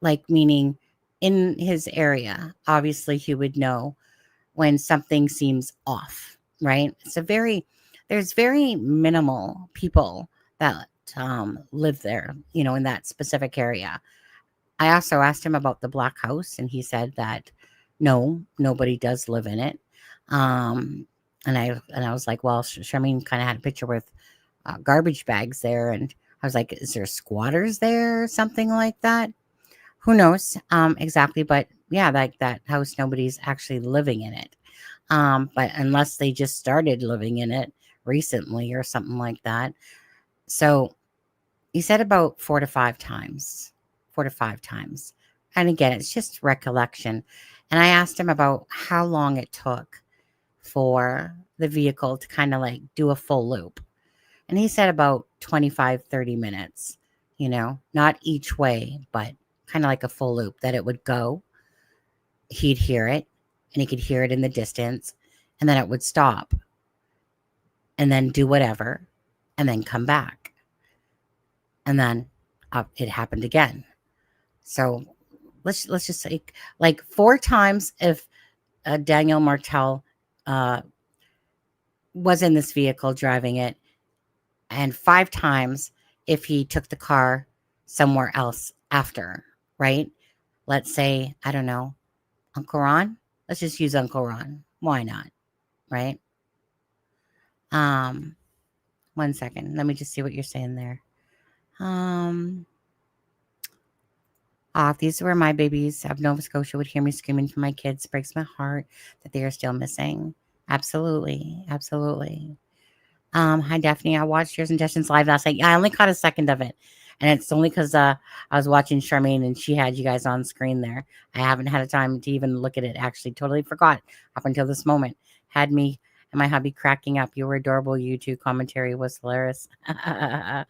Like, meaning in his area, obviously he would know when something seems off, right? There's very minimal people that live there, in that specific area. I also asked him about the black house, and he said that no, nobody does live in it. And I was like, well, Charmaine kind of had a picture with garbage bags there, and I was like, is there squatters there or something like that? Who knows exactly, but yeah, like that house, nobody's actually living in it. But unless they just started living in it recently or something like that. So he said about 4 to 5 times. 4 to 5 times. And again, it's just recollection. And I asked him about how long it took for the vehicle to kind of like do a full loop. And he said about 25, 30 minutes, not each way, but kind of like a full loop, that it would go. He'd hear it, and he could hear it in the distance, and then it would stop and then do whatever and then come back. And then it happened again. So let's just say like 4 times if Daniel Martell was in this vehicle driving it, and 5 times if he took the car somewhere else after, right? Let's say, I don't know, Uncle Ron. Let's just use Uncle Ron. Why not? Right? 1 second. Let me just see what you're saying there. If these were my babies of Nova Scotia would hear me screaming for my kids. Breaks my heart that they are still missing. Absolutely. Absolutely. Hi, Daphne. I watched yours and Justin's live last night. Yeah, I only caught a second of it. And it's only because I was watching Charmaine and she had you guys on screen there. I haven't had a time to even look at it. Actually, totally forgot up until this moment. Had me and my hubby cracking up. You were adorable. You two commentary was hilarious. Yeah,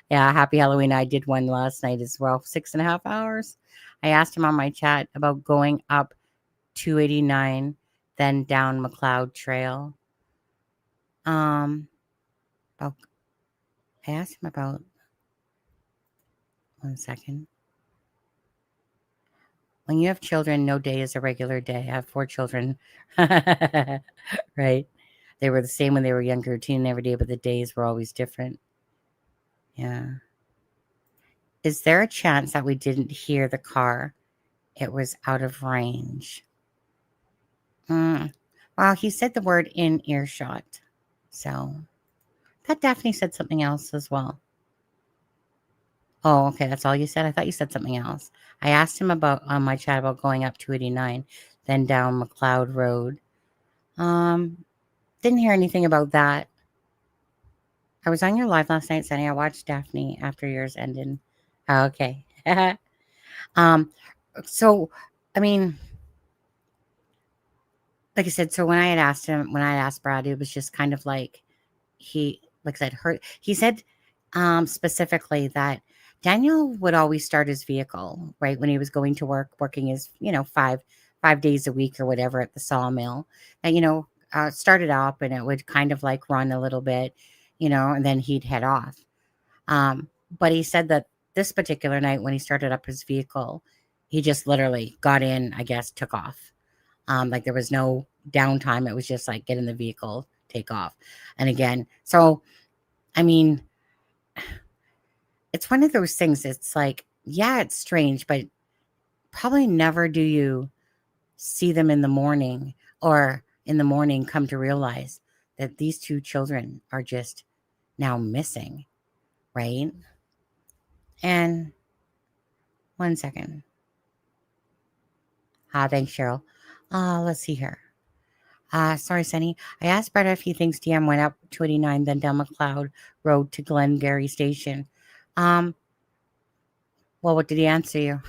happy Halloween. I did one last night as well. 6.5 hours. I asked him on my chat about going up 289, then down McLeod Trail. I asked him about 1 second. When you have children, no day is a regular day. I have 4 children. Right? They were the same when they were younger, routine every day, but the days were always different. Yeah. Is there a chance that we didn't hear the car? It was out of range. Well, he said the word in earshot. So that Daphne said something else as well. Oh, okay. That's all you said? I thought you said something else. I asked him about on my chat about going up 289, then down McLeod Road. Didn't hear anything about that. I was on your live last night, Sunny. I watched Daphne after yours ended. Oh, okay. So, I mean, like I said, so when I asked Brad, it was just kind of like like I said, he said specifically that Daniel would always start his vehicle, right, when he was going to work, working his, 5 days a week or whatever at the sawmill. And, started up and it would kind of like run a little bit, and then he'd head off. But he said that this particular night when he started up his vehicle, he just literally got in, I guess, took off. Like there was no downtime. It was just like get in the vehicle, take off. And again, so, I mean, it's one of those things. It's like, yeah, it's strange, but probably never do you see them in the morning or in the morning come to realize that these 2 children are just now missing, right? And 1 second. Thanks, Cheryl. Let's see here. Sorry, Sunny. I asked Brett if he thinks DM went up 289, then down McLeod Road to Glengarry Station. Well, what did he answer you?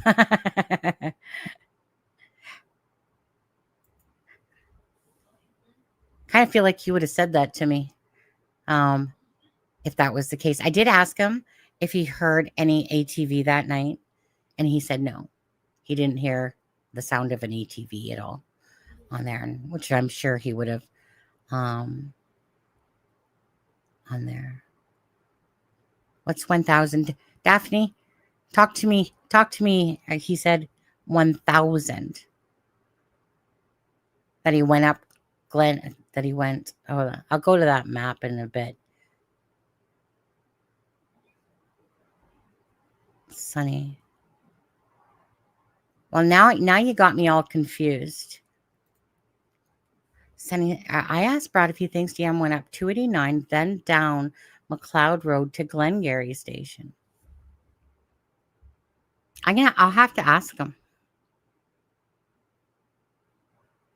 Kind of feel like he would have said that to me, if that was the case. I did ask him if he heard any ATV that night, and he said no. he didn't hear the sound of an ATV at all on there, which I'm sure he would have on there. What's 1,000? Daphne, talk to me. Talk to me. He said 1,000. That he went up, Glen. That he went. Oh, I'll go to that map in a bit. Sunny. Well, now you got me all confused. Sunny, I asked Brad if he thinks DM went up 289, then down McLeod Road to Glengarry Station. I'll have to ask him.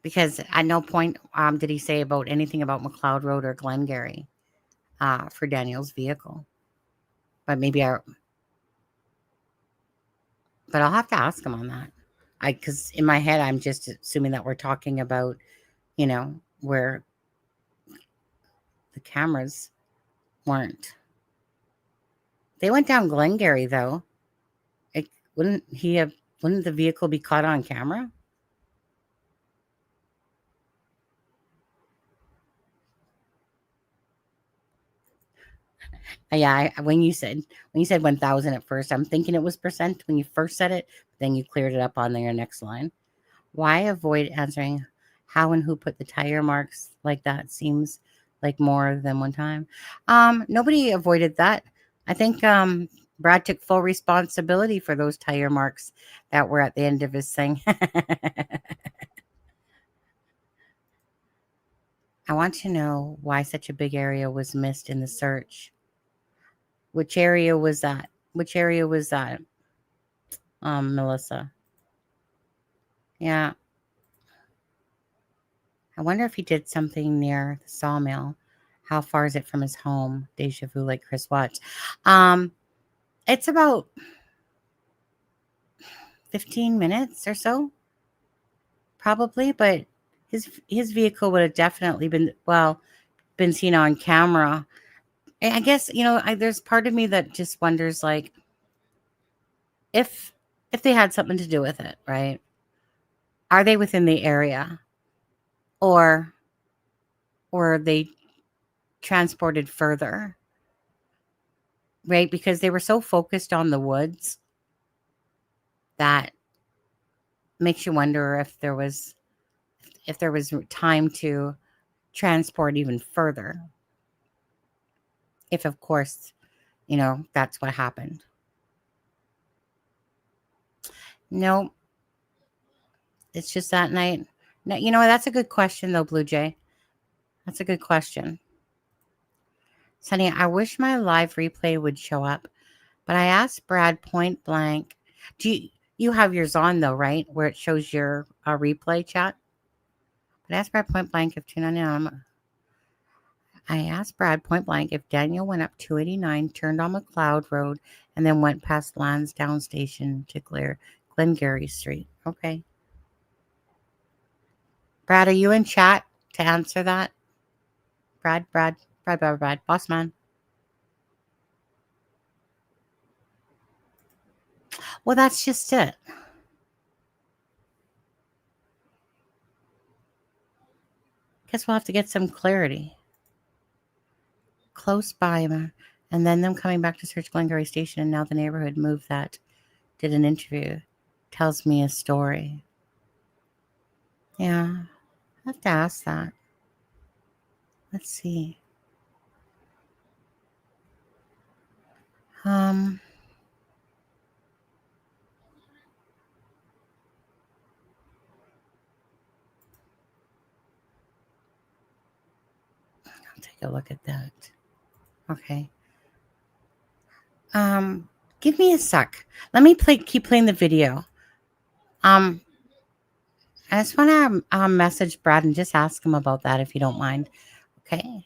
Because at no point did he say about anything about McLeod Road or Glengarry for Daniel's vehicle. But but I'll have to ask him on that. Because in my head, I'm just assuming that we're talking about, where the cameras weren't. They went down Glengarry, though. Wouldn't the vehicle be caught on camera? Yeah, when you said 1,000 at first, I'm thinking it was percent when you first said it. Then you cleared it up on your next line. Why avoid answering how and who put the tire marks like that? Seems like more than one time. Nobody avoided that. I think Brad took full responsibility for those tire marks that were at the end of his thing. I want to know why such a big area was missed in the search. Which area was that? Melissa? Yeah. I wonder if he did something near the sawmill. How far is it from his home? Deja vu, like Chris Watts. It's about 15 minutes or so, probably. But his vehicle would have definitely been seen on camera. I guess there's part of me that just wonders, like, if they had something to do with it, right? Are they within the area, or are they transported further, right? Because they were so focused on the woods that makes you wonder if there was time to transport even further. If, of course, that's what happened. No, it's just that night. No, that's a good question, though, Blue Jay. That's a good question. Sunny, I wish my live replay would show up, but I asked Brad point blank. Do you have yours on, though, right? Where it shows your replay chat? But I asked Brad point blank if 299. I asked Brad point blank if Daniel went up 289, turned on McLeod Road, and then went past Lansdowne Station to Glengarry Street. Okay. Brad, are you in chat to answer that? Brad, boss man. Well, that's just it. Guess we'll have to get some clarity. Close by, and then them coming back to search Glengarry Station, and now the neighborhood moved that did an interview. Tells me a story. Yeah, I have to ask that. Let's see. I'll take a look at that. Okay. Give me a sec. Let me keep playing the video. I just want to message Brad and just ask him about that, if you don't mind. Okay.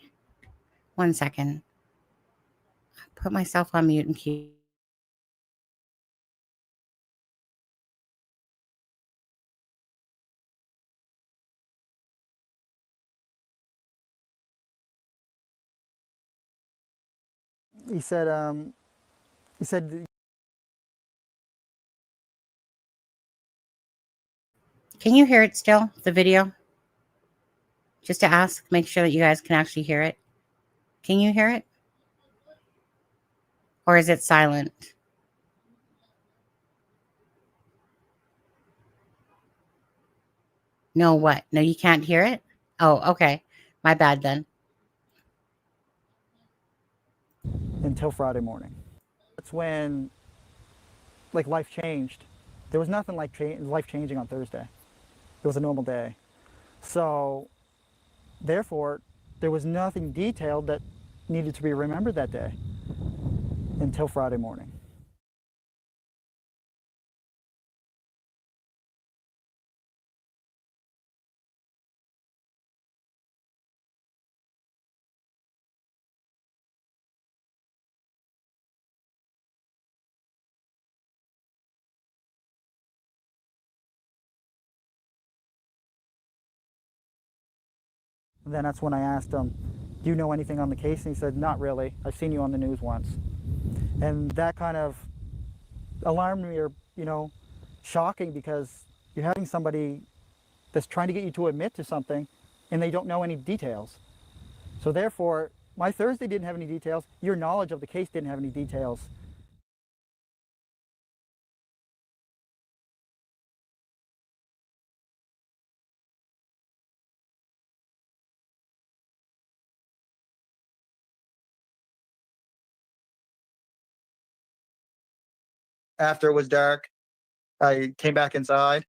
1 second. Put myself on mute and keep. He said Can you hear it still, the video? Just to ask, make sure that you guys can actually hear it. Can you hear it? Or is it silent? No, what? No, you can't hear it? Oh, okay. My bad then. Until Friday morning. That's when, like, life changed. There was nothing like life changing on Thursday. It was a normal day. So, therefore, there was nothing detailed that needed to be remembered that day until Friday morning. And then that's when I asked him, do you know anything on the case? And he said, not really. I've seen you on the news once. And that kind of alarmed me, or, you know, shocking, because you're having somebody that's trying to get you to admit to something and they don't know any details. So therefore, my Thursday didn't have any details. Your knowledge of the case didn't have any details. After it was dark, I came back inside.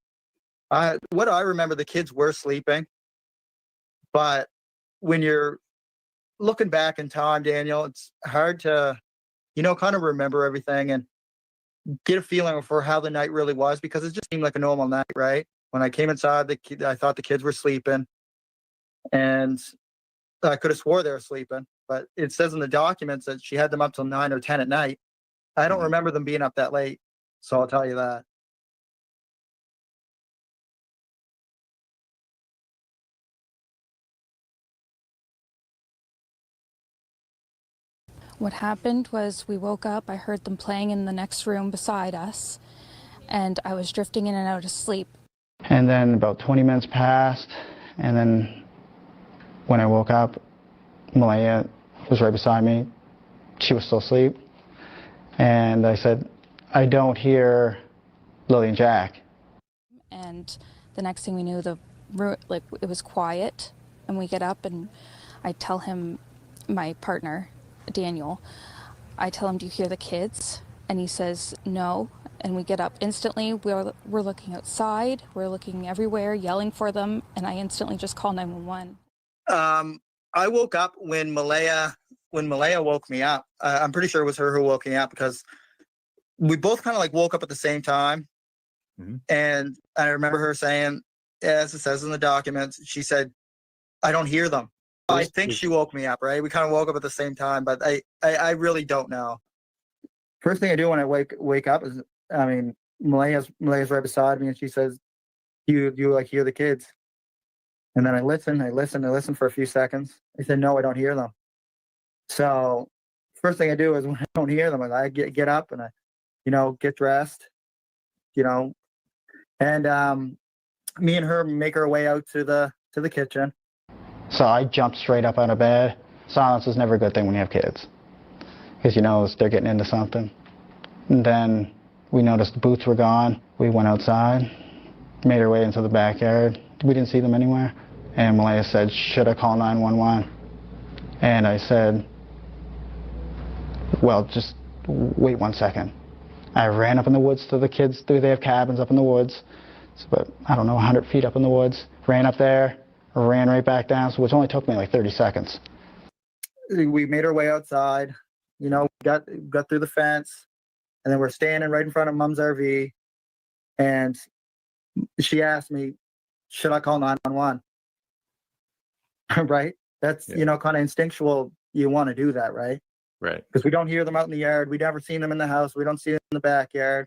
What I remember, the kids were sleeping, but when you're looking back in time, Daniel, it's hard to, you know, kind of remember everything and get a feeling for how the night really was, because it just seemed like a normal night, right? When I came inside, I thought the kids were sleeping, and I could have swore they were sleeping, but it says in the documents that she had them up till 9 or 10 at night. I don't remember them being up that late, so I'll tell you that. What happened was we woke up, I heard them playing in the next room beside us, and I was drifting in and out of sleep. And then about 20 minutes passed, and then when I woke up, Malaya was right beside me. She was still asleep. And I said, I don't hear Lily and Jack. And the next thing we knew, it was quiet, and we get up and I tell him, my partner, Daniel, I tell him, do you hear the kids? And he says, no. And we get up instantly. We're looking outside. We're looking everywhere, yelling for them. And I instantly just call 911. I woke up when Malaya woke me up. I'm pretty sure it was her who woke me up, because we both kind of like woke up at the same time. Mm-hmm. And I remember her saying, as it says in the documents, she said, I don't hear them. I think she woke me up, right? We kind of woke up at the same time, but I really don't know. First thing I do when I wake up is, I mean, Malaya's right beside me, and she says, you like hear the kids? And then I listen for a few seconds. I said, no, I don't hear them. So first thing I do is, when I don't hear them, I get up and I, you know, get dressed, you know, and me and her make our way out to the kitchen. So I jumped straight up out of bed. Silence is never a good thing when you have kids, because you know they're getting into something. And then we noticed the boots were gone. We went outside, made our way into the backyard. We didn't see them anywhere. And Malaya said, should I call 911? And I said, well, just wait 1 second. I ran up in the woods to the kids. They have cabins up in the woods. It's about, I don't know, 100 feet up in the woods. Ran up there, ran right back down, so which only took me like 30 seconds. We made our way outside, you know, got through the fence, and then we're standing right in front of Mom's RV, and she asked me, should I call 911? Right? That's, you know, kind of instinctual. You want to do that, right? Right. Because we don't hear them out in the yard. We never seen them in the house. We don't see them in the backyard.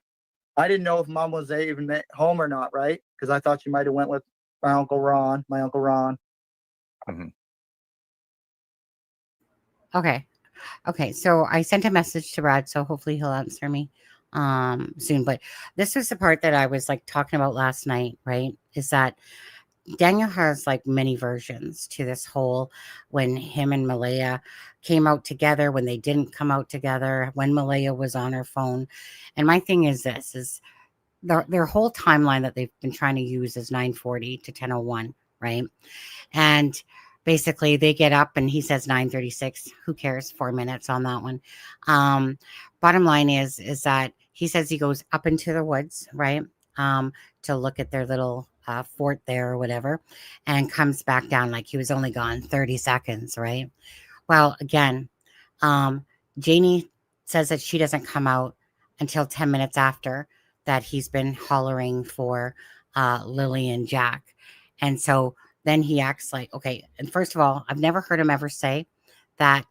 I didn't know if Mom was even at home or not, right? Because I thought she might have went with my Uncle Ron. Mm-hmm. Okay. So I sent a message to Brad, so hopefully he'll answer me. soon. But this was the part that I was like talking about last night, right? Is that Daniel has like many versions to this whole when him and Malaya came out together, when they didn't come out together, when Malaya was on her phone. And my thing is this is their whole timeline that they've been trying to use is 9:40 to 10:01, right? And basically they get up and he says 9:36. Who cares? 4 minutes on that one. Um, Bottom line is that he says he goes up into the woods, right? To look at their little fort there or whatever, and comes back down like he was only gone 30 seconds, right? Well, again, um, Janie says that she doesn't come out until 10 minutes after that he's been hollering for Lily and Jack. And so then he acts like, okay, and first of all, I've never heard him ever say that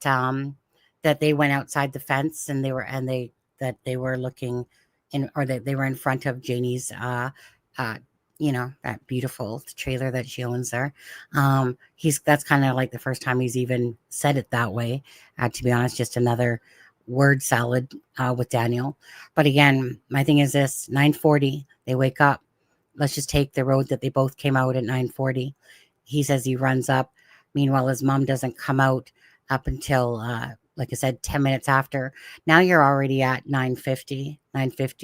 that they went outside the fence and they were looking in, or that they were in front of Janie's uh that beautiful trailer that she owns there. That's kind of like the first time he's even said it that way. To be honest, just another word salad with Daniel. But again, my thing is this: 9:40, they wake up. Let's just take the road that they both came out at 9:40. He says he runs up. Meanwhile, his mom doesn't come out up until like I said, 10 minutes after. Now you're already at 9:50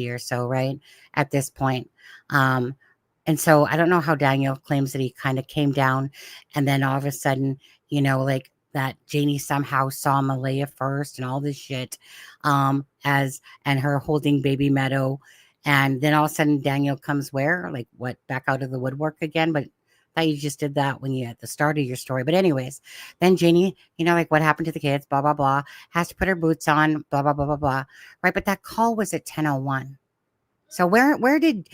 or so, right? At this point. And so I don't know how Daniel claims that he kind of came down and then all of a sudden, like that Janie somehow saw Malaya first and all this shit, and her holding baby Meadow. And then all of a sudden Daniel comes where? Like what, back out of the woodwork again? But I thought you just did that when you at the start of your story. But anyways, then Janie, like what happened to the kids, blah, blah, blah, has to put her boots on, blah, blah, blah, blah, blah. Right. But that call was at 10:01. So where did,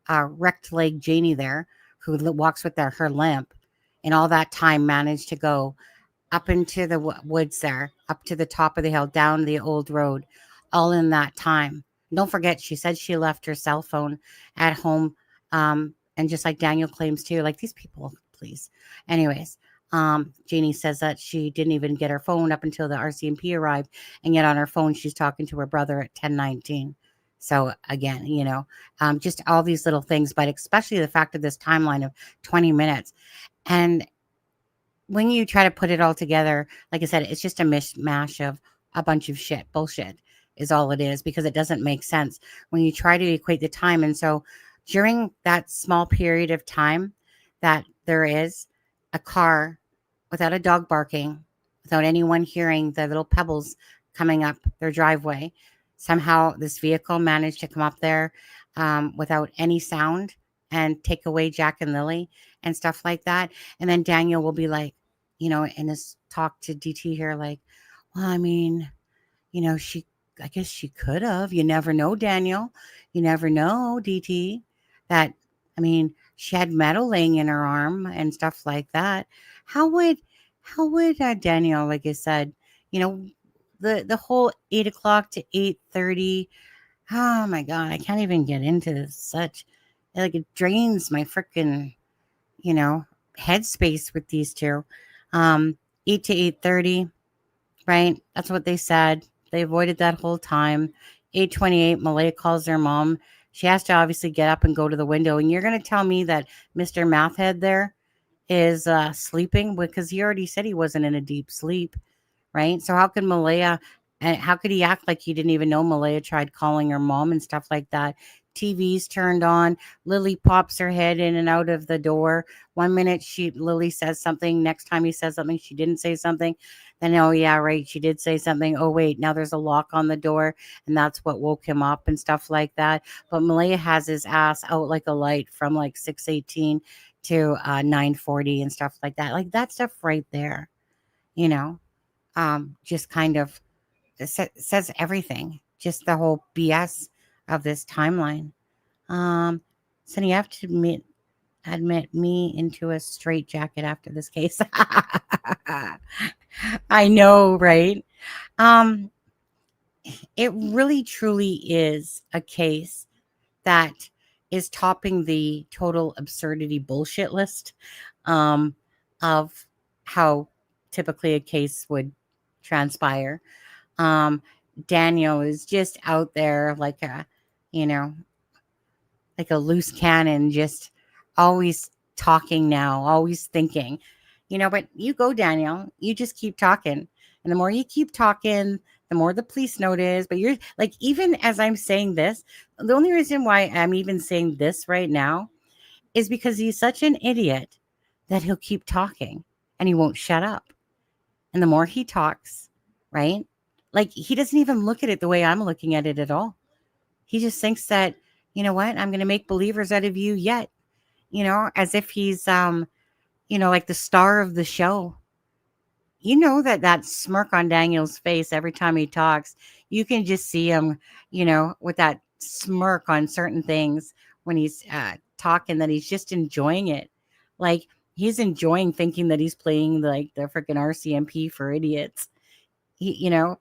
wrecked leg Janie there, who walks with her limp, and all that time managed to go up into the woods there, up to the top of the hill, down the old road, all in that time. Don't forget, she said she left her cell phone at home, and just like Daniel claims too, like these people, please. Anyways, Janie says that she didn't even get her phone up until the RCMP arrived, and yet on her phone she's talking to her brother at 10:19. So again, just all these little things, but especially the fact of this timeline of 20 minutes. And when you try to put it all together, like I said, it's just a mishmash of a bunch of shit. Bullshit is all it is, because it doesn't make sense when you try to equate the time. And so during that small period of time that there is a car without a dog barking, without anyone hearing the little pebbles coming up their driveway, somehow this vehicle managed to come up there without any sound and take away Jack and Lily and stuff like that. And then Daniel will be like, in his talk to DT here, like, well, I mean, I guess she could have. You never know, Daniel. You never know, DT. That, I mean, she had metal laying in her arm and stuff like that. How would Daniel, like I said, the whole 8 o'clock to 8:30. Oh my God, I can't even get into such, like, it drains my freaking, headspace with these two. 8 to 8:30, right? That's what they said. They avoided that whole time. 8:28, Malaya calls their mom. She has to obviously get up and go to the window. And you're going to tell me that Mr. Mathhead there is sleeping, because he already said he wasn't in a deep sleep, right? So how could he act like he didn't even know Malaya tried calling her mom and stuff like that? TV's turned on. Lily pops her head in and out of the door. 1 minute Lily says something. Next time he says something, she didn't say something. Then, oh yeah, right, she did say something. Oh wait, now there's a lock on the door, and that's what woke him up and stuff like that. But Malaya has his ass out like a light from like 6:18 to 9:40 and stuff like that. Like that stuff right there, just kind of says everything. Just the whole BS of this timeline. Sonny, you have to admit me into a straitjacket after this case. I know, right? It really truly is a case that is topping the total absurdity bullshit list of how typically a case would transpire. Daniel is just out there like a, you know, like a loose cannon, just always talking now, always thinking, but you go, Daniel, you just keep talking. And the more you keep talking, the more the police notice. But you're like, even as I'm saying this, the only reason why I'm even saying this right now is because he's such an idiot that he'll keep talking and he won't shut up. And the more he talks, right? Like he doesn't even look at it the way I'm looking at it at all. He just thinks that, you know what, I'm going to make believers out of you yet, as if he's, like the star of the show. That smirk on Daniel's face every time he talks, you can just see him, with that smirk on certain things when he's talking, that he's just enjoying it. Like he's enjoying thinking that he's playing like the freaking RCMP for idiots.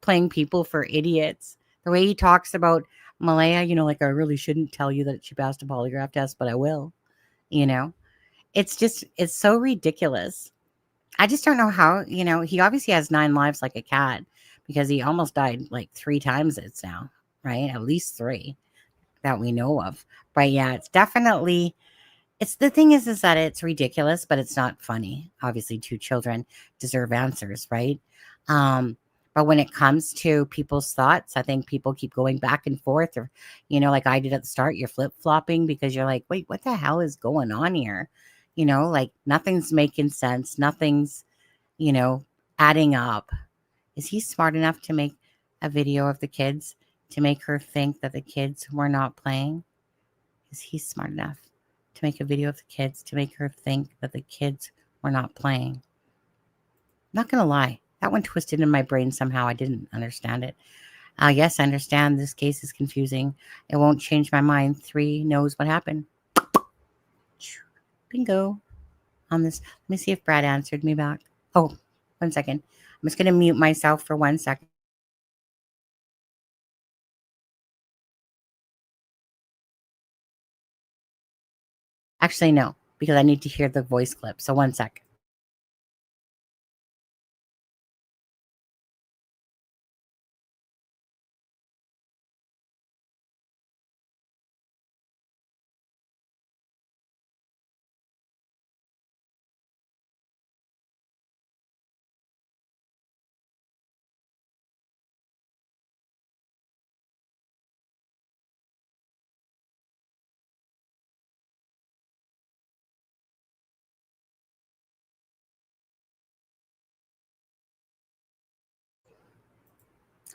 Playing people for idiots. The way he talks about Malaya, like I really shouldn't tell you that she passed a polygraph test, but I will. It's so ridiculous. I just don't know how, he obviously has 9 lives like a cat because he almost died like 3 times it's now, right? At least 3 that we know of. But yeah, it's definitely, the thing is that it's ridiculous, but it's not funny. Obviously, 2 children deserve answers, right? But when it comes to people's thoughts, I think people keep going back and forth, or, like I did at the start, you're flip-flopping because you're like, wait, what the hell is going on here? Like nothing's making sense. Nothing's, adding up. Is he smart enough to make a video of the kids to make her think that the kids were not playing? Is he smart enough to make a video of the kids to make her think that the kids were not playing? Not going to lie. That one twisted in my brain somehow. I didn't understand it. Yes, I understand this case is confusing. It won't change my mind. 3 knows what happened. Bingo on this. Let me see if Brad answered me back. Oh, 1 second. I'm just going to mute myself for 1 second. Actually, no, because I need to hear the voice clip. So 1 sec.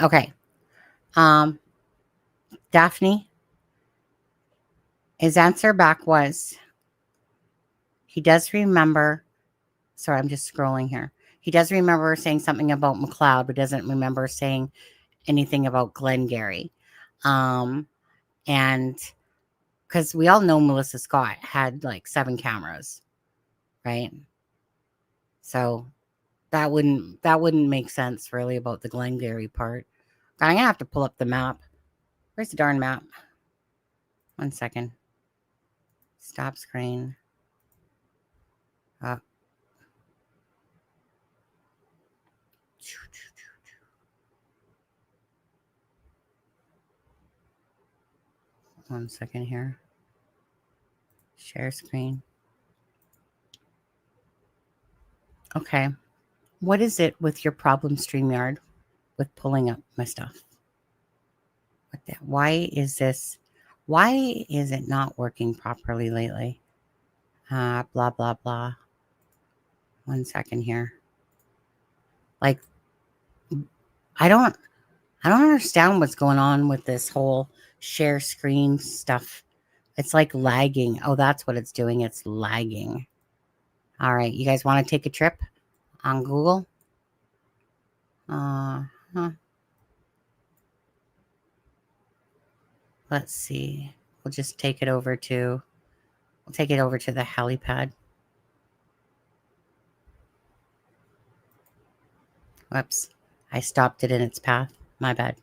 Okay. Daphne, his answer back was, he does remember. Sorry, I'm just scrolling here. He does remember saying something about McLeod, but doesn't remember saying anything about Glengarry. And because we all know Melissa Scott had like 7 cameras, right? So that wouldn't make sense really about the Glengarry part. I'm gonna have to pull up the map. Where's the darn map? 1 second. Stop screen. 1 second here. Share screen. Okay. What is it with your problem, StreamYard, with pulling up my stuff? Why is it not working properly lately? Blah, blah, blah. 1 second here. Like, I don't understand what's going on with this whole share screen stuff. It's like lagging. Oh, that's what it's doing. It's lagging. All right. You guys want to take a trip on Google? Let's see. We'll take it over to the helipad. Whoops. I stopped it in its path. My bad.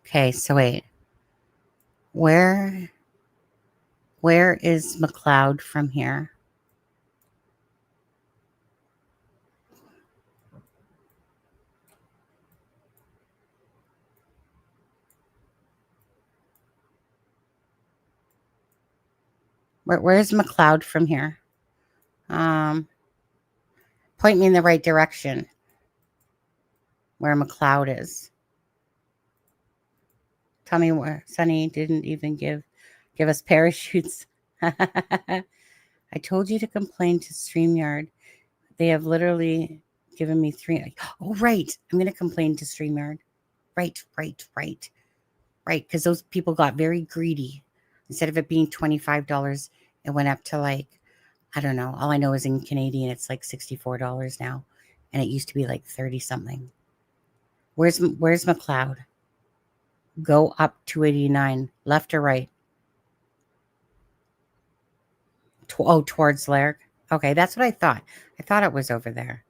Okay, so wait. Where Where is McLeod from here? Where's McLeod from here? Point me in the right direction where McLeod is. Tell me where Sunny didn't even give us parachutes. I told you to complain to StreamYard. They have literally given me 3. Oh, right. I'm going to complain to StreamYard. Right. Because those people got very greedy. Instead of it being $25, it went up to like, I don't know. All I know is in Canadian, it's like $64 now. And it used to be like 30 something. Where's McLeod? Go up 289, left or right? Towards Lairg. Okay, that's what I thought. I thought it was over there.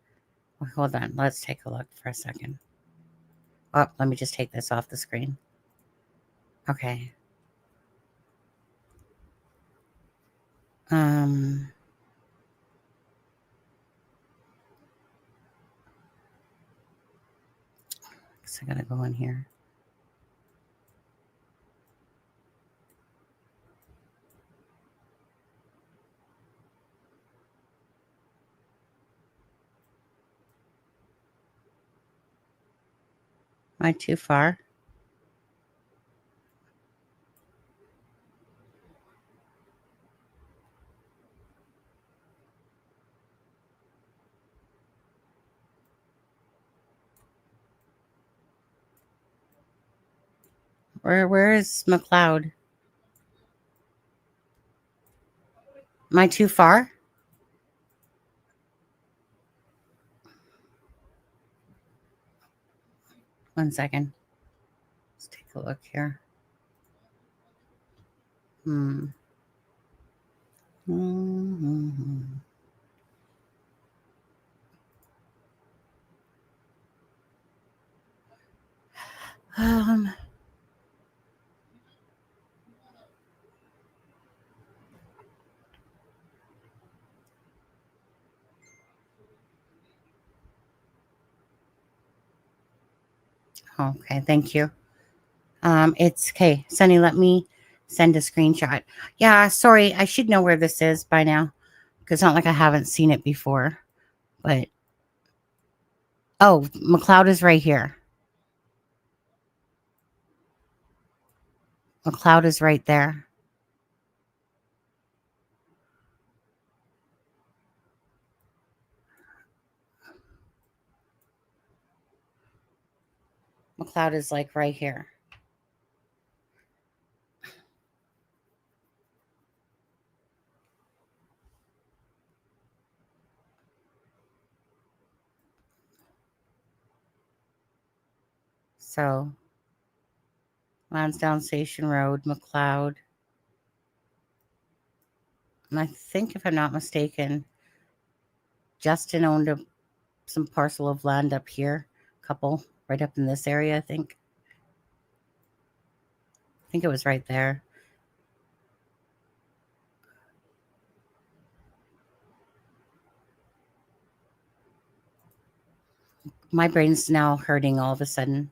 Well, hold on. Let's take a look for a second. Oh, let me just take this off the screen. Okay. So I gotta go in here. Am I too far? Where is McLeod? Am I too far? One second. Let's take a look here. Mm-hmm. Okay, thank you. It's okay. Sunny, let me send a screenshot. Yeah, sorry. I should know where this is by now. Because it's not like I haven't seen it before. But oh, McLeod is right here. McLeod is right there. McLeod is like right here. So Lansdowne Station Road, McLeod. And I think, if I'm not mistaken, Justin owned some parcel of land up here, couple right up in this area. I think it was right there. My brain's now hurting all of a sudden.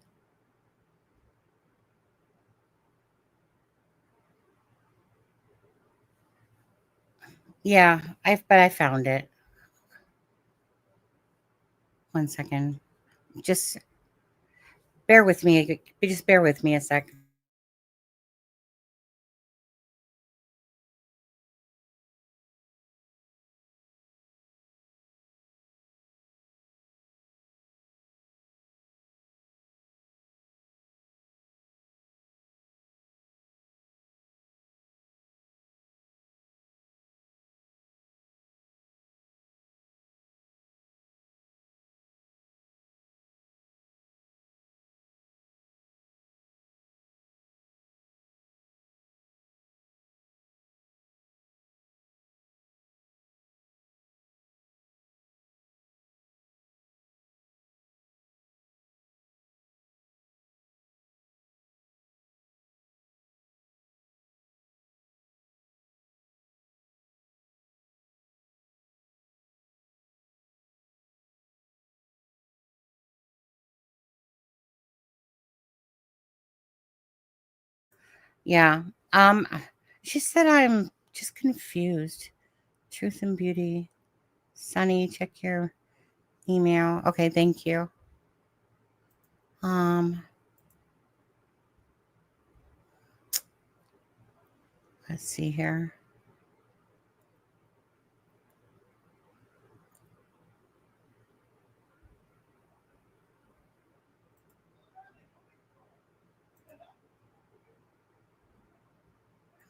Yeah, but I found it. One second. Just bear with me. Just bear with me a sec. Yeah. She said I'm just confused. Truth and Beauty. Sunny, check your email. Okay, thank you. Let's see here.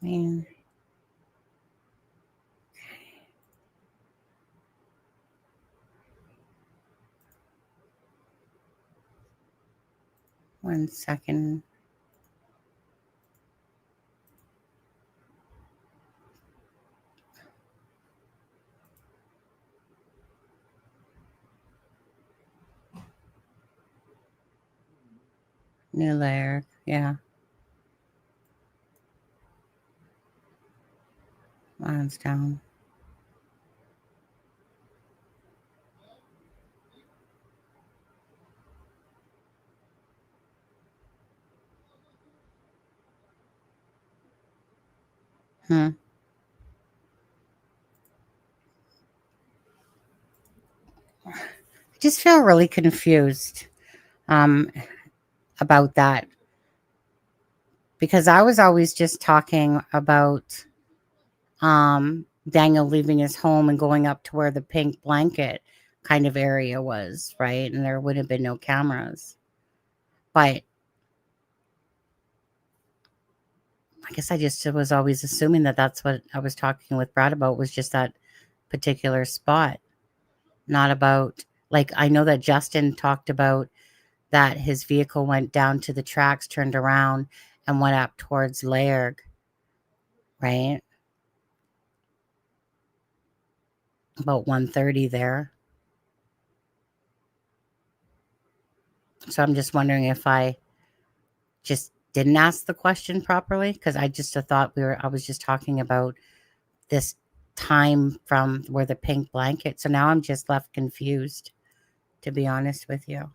I mean, 1 second. New layer. Yeah. Lansdowne. I just feel really confused um, about that because I was always just talking about Daniel leaving his home and going up to where the pink blanket kind of area was, right? And there would have been no cameras. But I guess I just was always assuming that that's what I was talking with Brad about, was just that particular spot, not about, like, I know that Justin talked about that his vehicle went down to the tracks, turned around, and went up towards Lairg, right? About 1:30 there. So I'm just wondering if I just didn't ask the question properly, because I just thought I was just talking about this time from where the pink blanket. So now I'm just left confused, to be honest with you.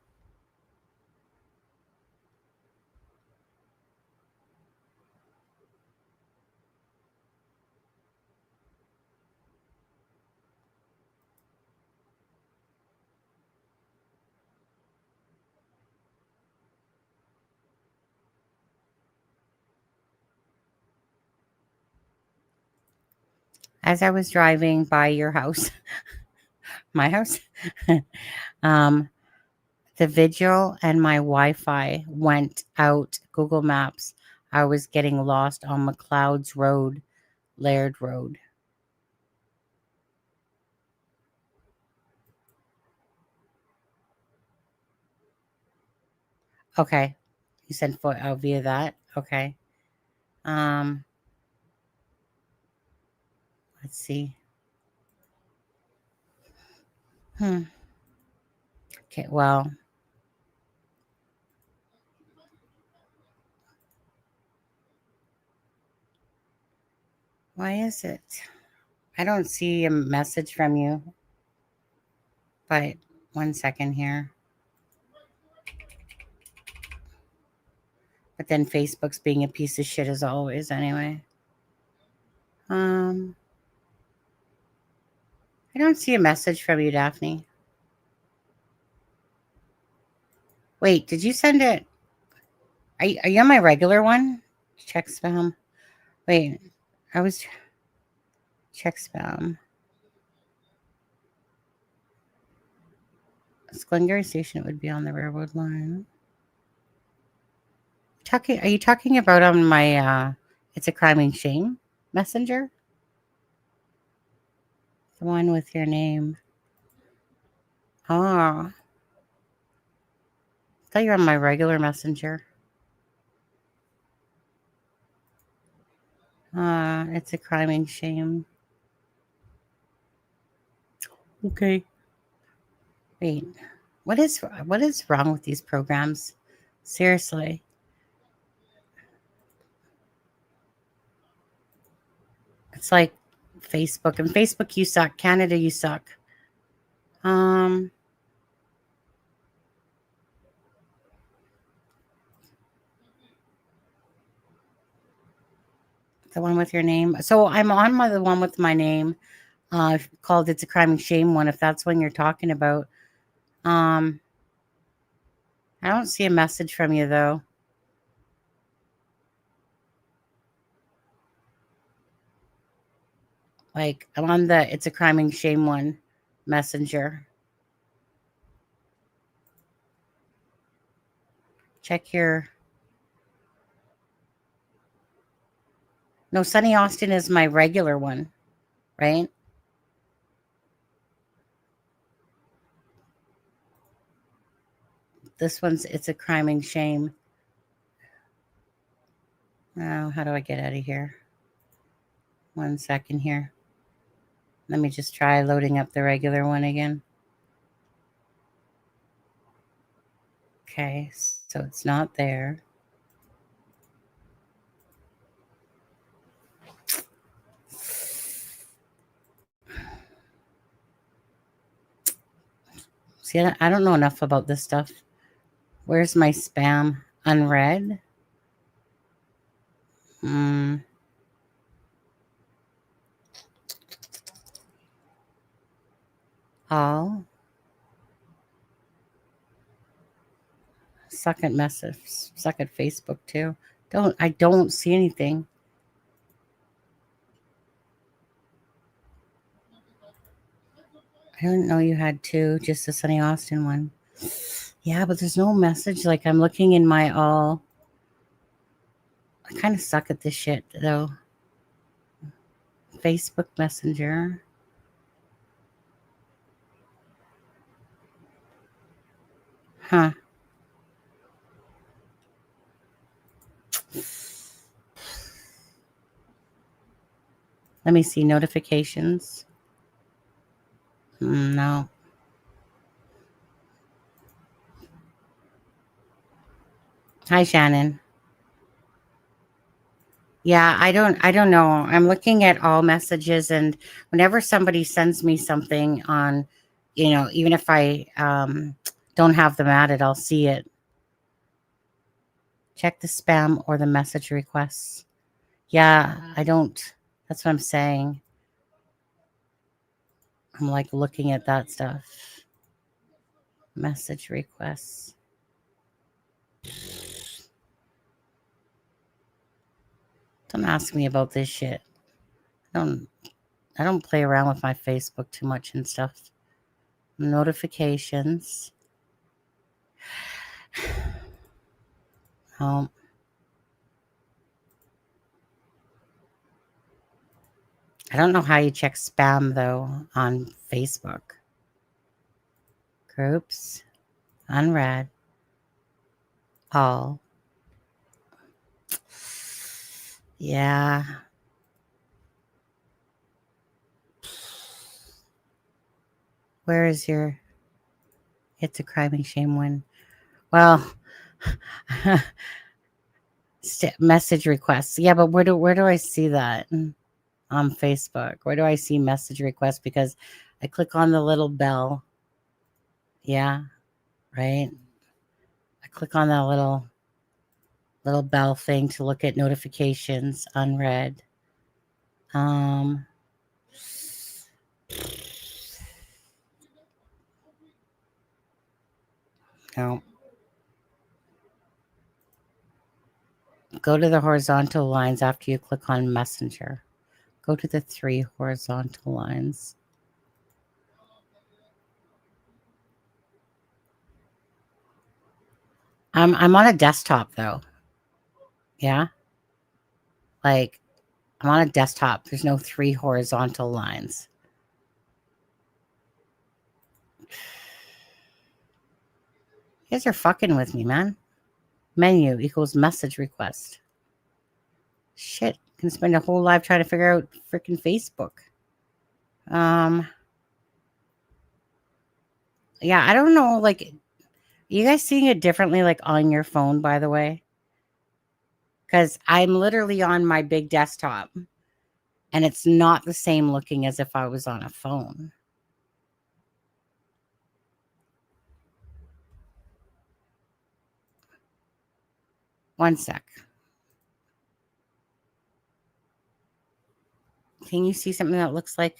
As I was driving by your house, my house, um, the vigil and my Wi-Fi went out. Google Maps. I was getting lost on McLeod's Road, Laird Road. Okay. You said via that. Okay. Um, let's see. Okay, well, why is it? I don't see a message from you. But 1 second here. But then Facebook's being a piece of shit as always anyway. I don't see a message from you, Daphne. Wait, did you send it? Are you on my regular one? Check spam. Wait, I was check spam. Glengarry Station would be on the railroad line. Are you talking about on my It's a Crime and Shame messenger? The one with your name. Oh. I thought you were on my regular messenger. It's a Crime and Shame. Okay. Wait. What is wrong with these programs? Seriously. It's like Facebook. And Facebook, you suck. Canada, you suck. The one with your name. So I'm on the one with my name, called It's a Crime and Shame one, if that's one you're talking about. I don't see a message from you, though. Like, I'm on the It's a Crime and Shame one, Messenger. Check your... No, Sunny Austin is my regular one, right? This one's It's a Crime and Shame. Oh, how do I get out of here? 1 second here. Let me just try loading up the regular one again. Okay, so it's not there. See, I don't know enough about this stuff. Where's my spam? Unread? All. Suck at message. Suck at Facebook too. I don't see anything. I didn't know you had two, just the Sunny Austin one. Yeah, but there's no message. Like, I'm looking in my all. I kind of suck at this shit, though. Facebook Messenger. Huh. Let me see notifications. No. Hi, Shannon. Yeah, I don't know. I'm looking at all messages, and whenever somebody sends me something on, even if I don't have them added, I'll see it. Check the spam or the message requests. Yeah, I don't. That's what I'm saying. I'm like looking at that stuff. Message requests. Don't ask me about this shit. I don't play around with my Facebook too much and stuff. Notifications. I don't know how you check spam, though, on Facebook. Groups. Unread. All. Yeah. Where is your It's a Crime and Shame one? Well, message requests. Yeah, but where do I see that on Facebook? Where do I see message requests? Because I click on the little bell. Yeah, right. I click on that little bell thing to look at notifications. Unread. No. Go to the horizontal lines after you click on Messenger. Go to the 3 horizontal lines. I'm on a desktop, though. Yeah. Like, I'm on a desktop. There's no 3 horizontal lines. You guys are fucking with me, man. Menu equals message request. Shit. Can spend a whole life trying to figure out freaking Facebook. Yeah, I don't know. Like, you guys seeing it differently, like on your phone, by the way? Because I'm literally on my big desktop, and it's not the same looking as if I was on a phone. One sec. Can you see something that looks like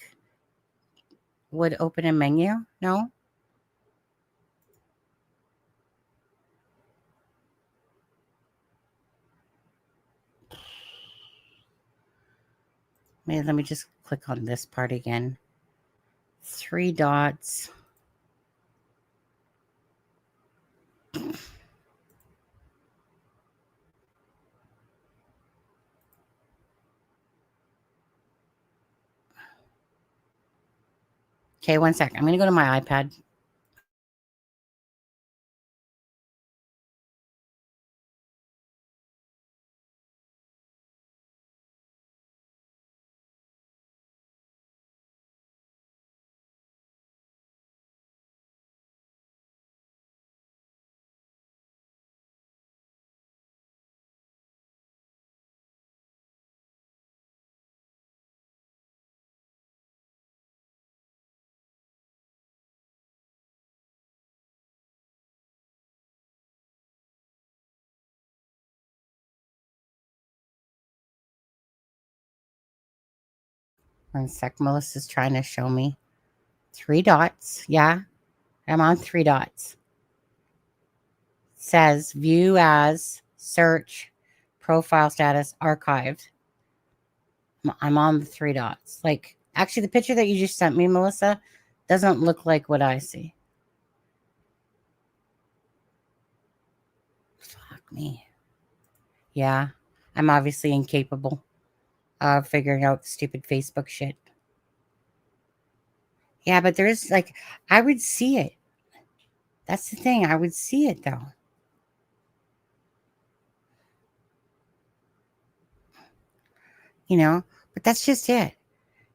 would open a menu? No? Maybe let me just click on this part again. 3 dots. Okay, 1 sec. I'm going to go to my iPad. One sec. Melissa's trying to show me. 3 dots. Yeah, I'm on 3 dots. Says view as, search, profile status, archived. I'm on the 3 dots. Like, actually, the picture that you just sent me, Melissa, doesn't look like what I see. Fuck me. Yeah, I'm obviously incapable of figuring out the stupid Facebook shit. Yeah, but there's like, I would see it. That's the thing. I would see it though. You know, but that's just it.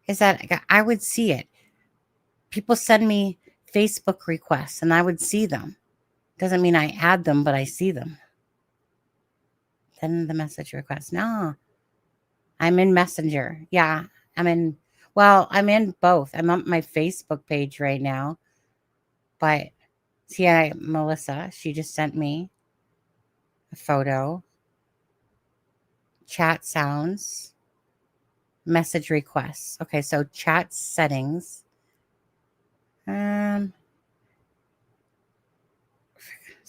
Is that I would see it. People send me Facebook requests and I would see them. Doesn't mean I add them, but I see them. Send the message request. No, I'm in Messenger. Yeah, I'm in. Well, I'm in both. I'm on my Facebook page right now. But see, Melissa, she just sent me a photo. Chat sounds. Message requests. Okay, so chat settings. Is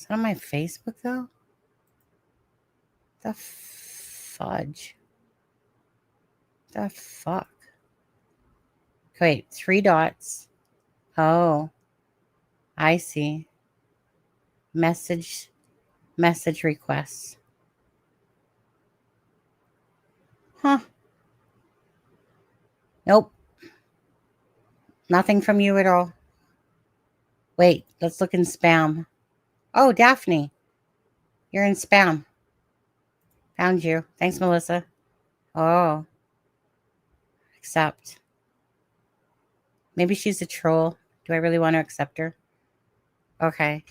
that on my Facebook though? The fudge. The fuck. Wait, 3 dots. Oh, I see. Message requests. Huh. Nope. Nothing from you at all. Wait, let's look in spam. Oh, Daphne. You're in spam. Found you. Thanks, Melissa. Oh. Accept. Maybe she's a troll. Do I really want to accept her? Okay.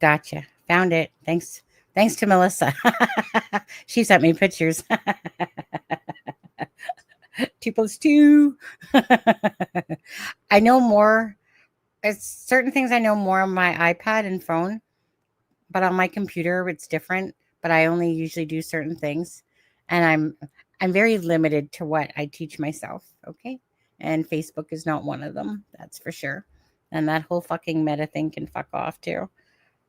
Gotcha. Found it. Thanks. Thanks to Melissa. She sent me pictures. 2 + 2. I know more. It's certain things I know more on my iPad and phone, but on my computer it's different. But I only usually do certain things, and I'm very limited to what I teach myself. Okay, and Facebook is not one of them. That's for sure. And that whole fucking meta thing can fuck off too.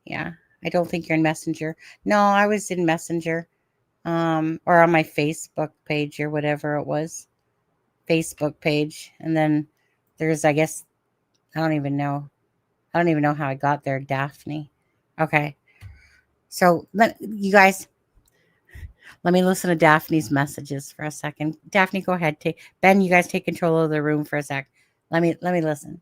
Yeah, I don't think you're in Messenger. No, I was in Messenger, or on my Facebook page or whatever it was. Facebook page, and then there's, I guess, I don't even know. I don't even know how I got there, Daphne. Okay, so you guys, let me listen to Daphne's messages for a second. Daphne, go ahead. Ben, you guys take control of the room for a sec. Let me listen.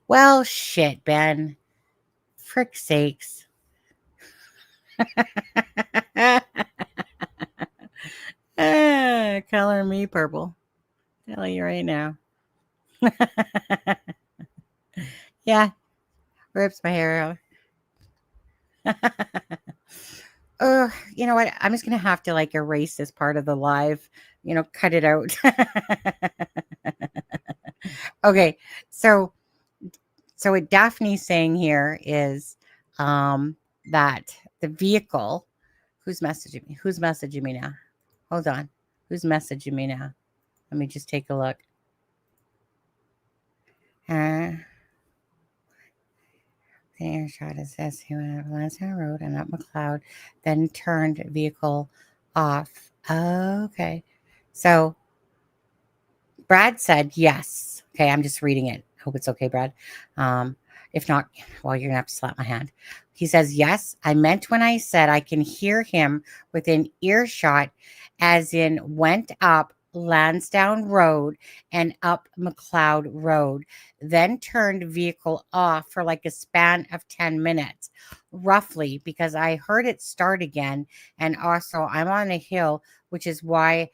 Well, shit, Ben. Frick's sakes. Color me purple. Tell you right now. Yeah, rips my hair out. You know what? I'm just gonna have to like erase this part of the live. Cut it out. Okay, so what Daphne's saying here is that the vehicle. Who's messaging me? Who's messaging me now? Hold on. Who's messaging me now? Let me just take a look. The air shot is this. He went up Lansdowne Road and up McLeod, then turned vehicle off. Okay. So Brad said yes. Okay, I'm just reading it. Hope it's okay, Brad. If not, well, you're gonna have to slap my hand. He says, yes, I meant when I said I can hear him within earshot, as in went up Lansdowne Road and up McLeod Road, then turned vehicle off for like a span of 10 minutes, roughly, because I heard it start again. And also, I'm on a hill, which is why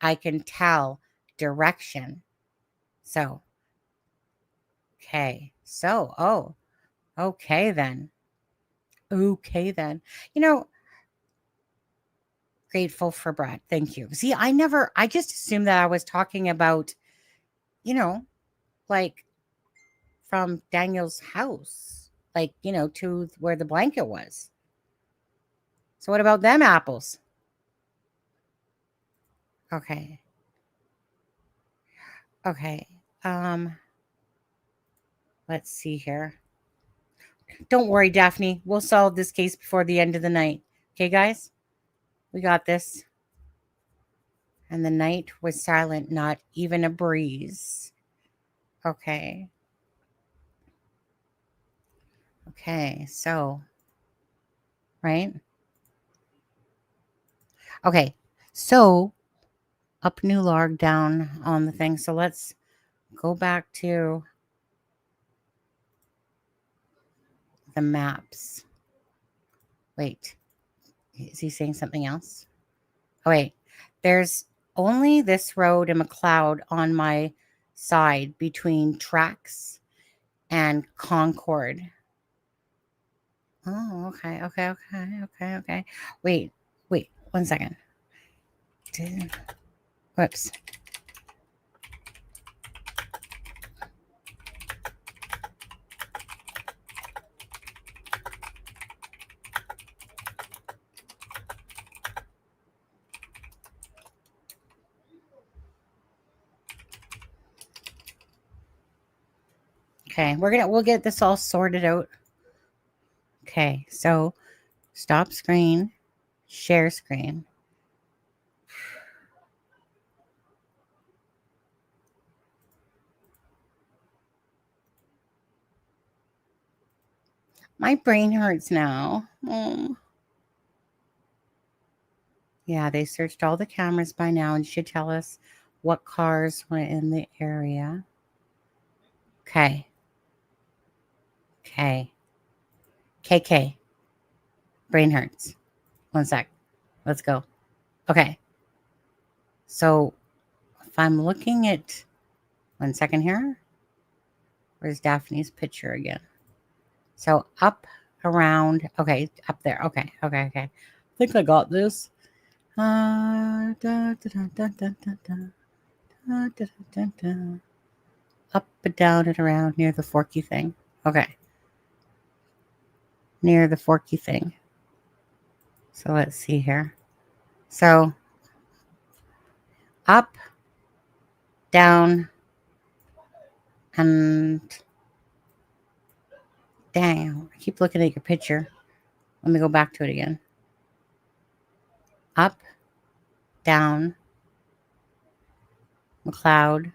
I can tell direction. So, okay. So, okay then. Okay then. Grateful for Brad. Thank you. See, I just assumed that I was talking about, like from Daniel's house, like, to where the blanket was. So what about them apples? Okay. Okay. Let's see here. Don't worry, Daphne. We'll solve this case before the end of the night. Okay, guys? We got this. And the night was silent, not even a breeze. Okay. Okay, so, right? Okay, so up New Larg, down on the thing. So let's go back to the maps. Wait, is he saying something else? Oh, wait, there's only this road in McLeod on my side between Tracks and Concord. Oh, okay. Wait, 1 second. Whoops. Okay, we'll get this all sorted out. Okay, so stop screen, share screen. My brain hurts now. Yeah, they searched all the cameras by now and should tell us what cars were in the area. Okay. KK. Brain hurts. 1 sec. Let's go. Okay. So if I'm looking at 1 second here, where's Daphne's picture again? So up around, okay, up there. Okay. I think I got this. Up and down and around near the forky thing. Okay. Near the forky thing. So let's see here. So up, down, and dang, I keep looking at your picture. Let me go back to it again. Up, down, McLeod.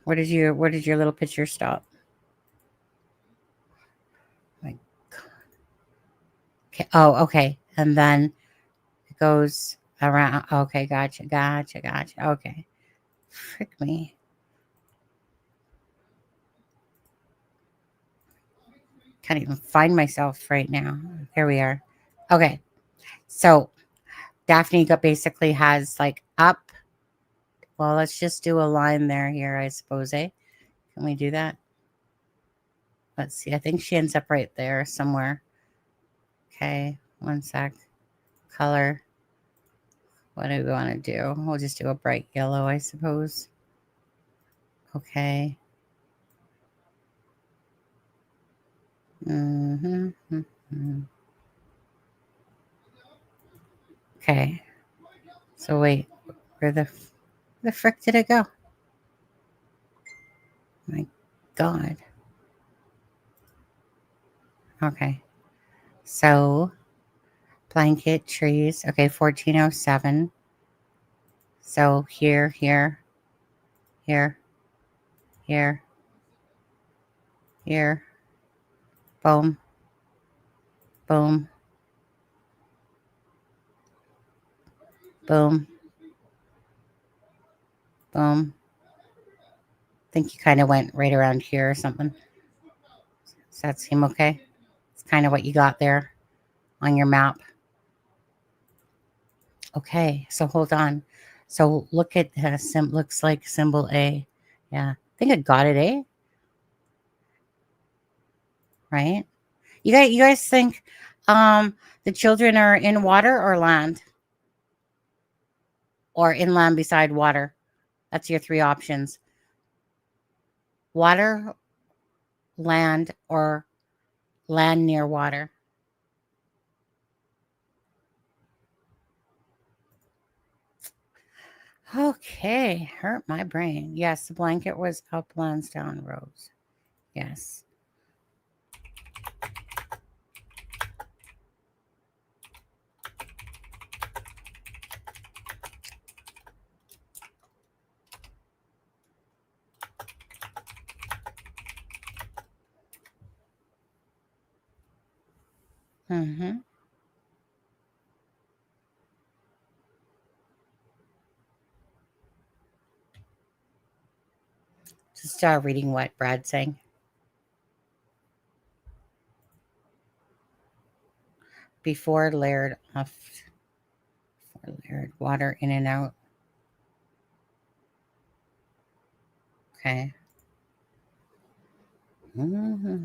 Where did your little picture stop? My God. Okay. Oh, okay. And then it goes around. Okay, gotcha. Okay. Frick me. Can't even find myself right now. Here we are. Okay. So Daphne got basically has like up. Well, let's just do a line there here, I suppose, eh? Can we do that? Let's see. I think she ends up right there somewhere. Okay. One sec. Color. What do we want to do? We'll just do a bright yellow, I suppose. Okay. Okay. So wait, where the frick did it go? My God. Okay. So blanket trees. Okay, 1407. So here, here, here, here, here. Boom. Boom. Boom. Boom. I think you kind of went right around here or something. Does that seem okay? It's kind of what you got there on your map. Okay, so hold on. So look at the looks like symbol A. Yeah, I think I got it, eh? Right? You guys think the children are in water or land? Or inland beside water? That's your three options. Water, land, or land near water. Okay, hurt my brain. Yes, the blanket was up Lansdowne Road. Yes. Mm-hmm. Just start reading what Brad's saying. Before layered off, layered water in and out. Okay. Mm-hmm.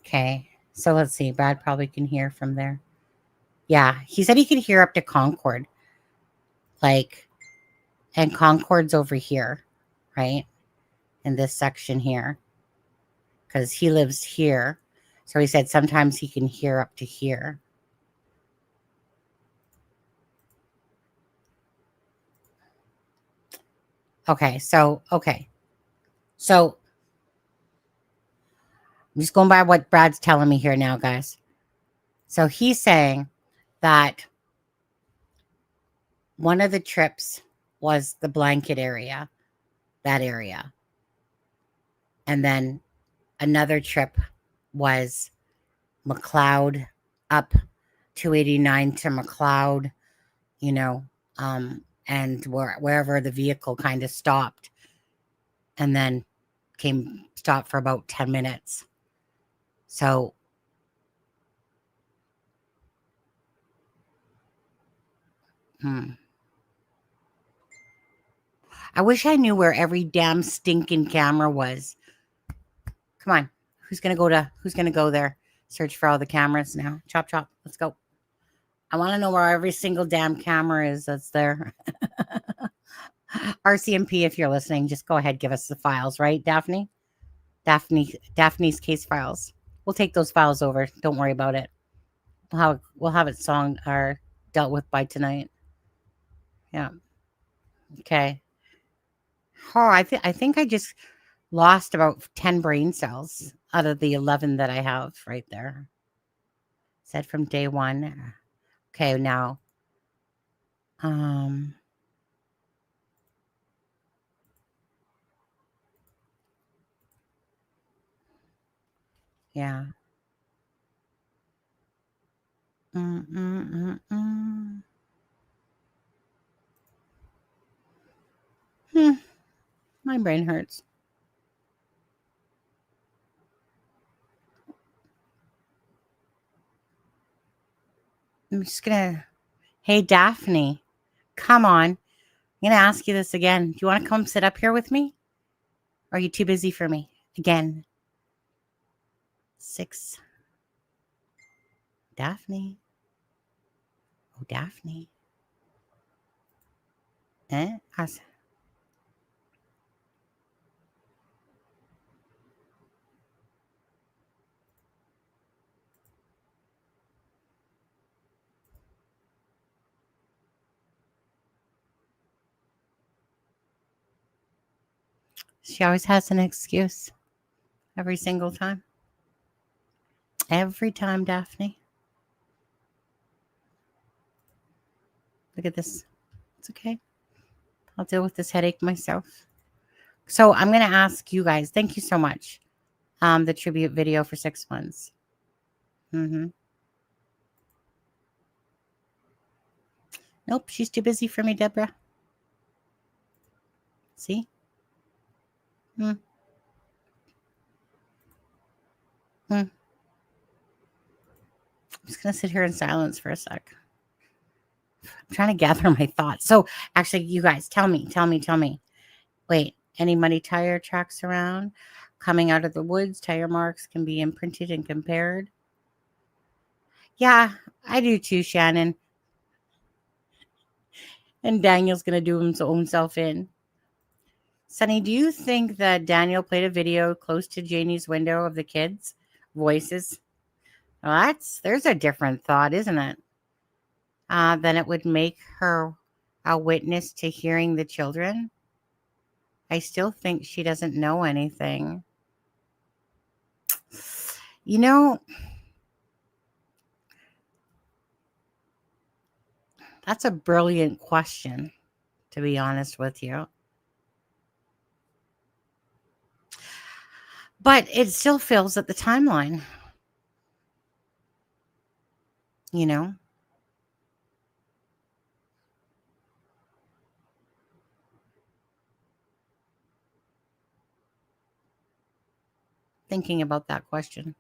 Okay. So let's see. Brad probably can hear from there. Yeah. He said he could hear up to Concord. Like, and Concord's over here, right? In this section here. Because he lives here. So he said sometimes he can hear up to here. Okay. So I'm just going by what Brad's telling me here now, guys. So he's saying that one of the trips was the blanket area, that area. And then another trip was McLeod up 289 to McLeod, you know, and wherever the vehicle kind of stopped and then stopped for about 10 minutes. So I wish I knew where every damn stinking camera was. Come on. Who's going to go there? Search for all the cameras now. Chop, chop. Let's go. I want to know where every single damn camera is that's there. RCMP, if you're listening, just go ahead, give us the files, right, Daphne? Daphne's case files. We'll take those files over. Don't worry about it. We'll have it song or dealt with by tonight. Yeah. Okay. Oh, I think I just lost about 10 brain cells out of the 11 that I have right there. Said from day one. Okay, now. Yeah. Mm-mm-mm-mm. My brain hurts. I'm just gonna. Hey, Daphne, come on. I'm gonna ask you this again. Do you want to come sit up here with me? Or are you too busy for me? Again. 6. Daphne. Oh, Daphne. Us. She always has an excuse. Every single time. Every time, Daphne. Look at this. It's okay. I'll deal with this headache myself. So I'm going to ask you guys. Thank you so much. The tribute video for 6 months. Nope, she's too busy for me, Deborah. See? I'm just going to sit here in silence for a sec. I'm trying to gather my thoughts. So actually, you guys, tell me. Wait, any muddy tire tracks around? Coming out of the woods, tire marks can be imprinted and compared. Yeah, I do too, Shannon. And Daniel's going to do his own self in. Sonny, do you think that Daniel played a video close to Janie's window of the kids' voices? Well, there's a different thought, isn't it? Then it would make her a witness to hearing the children. I still think she doesn't know anything. You know, that's a brilliant question, to be honest with you. But it still fails at the timeline. You know? Thinking about that question.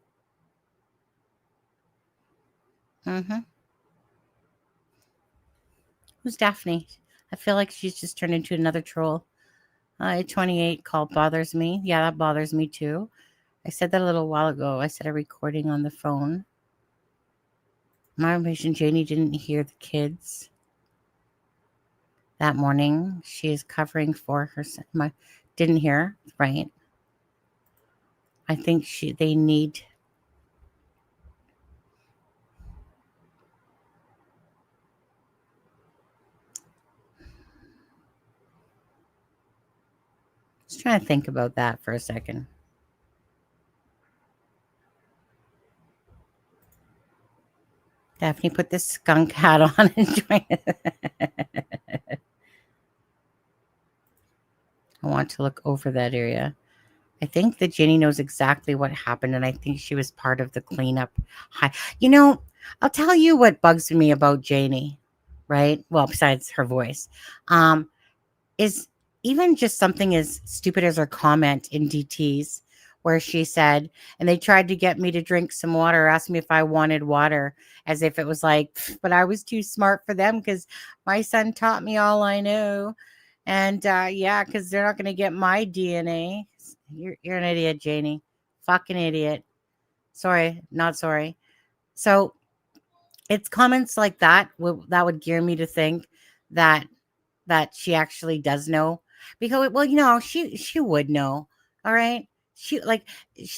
Who's Daphne? I feel like she's just turned into another troll. 28 call bothers me. Yeah, that bothers me too. I said that a little while ago. I said a recording on the phone. My information, Janie didn't hear the kids that morning. She is covering for her. Didn't hear, right? I think they need. Just trying to think about that for a second. Daphne, put this skunk hat on and join it. I want to look over that area. I think that Jenny knows exactly what happened, and I think she was part of the cleanup. You know, I'll tell you what bugs me about Janie, right? Well, besides her voice, is even just something as stupid as her comment in DTs where she said, and they tried to get me to drink some water, asked me if I wanted water, as if it was like, but I was too smart for them because my son taught me all I know. And yeah, because they're not going to get my DNA. You're an idiot, Janie. Fucking idiot. Sorry, not sorry. So it's comments like that that would gear me to think that she actually does know, because well, you know, she would know. All right, she like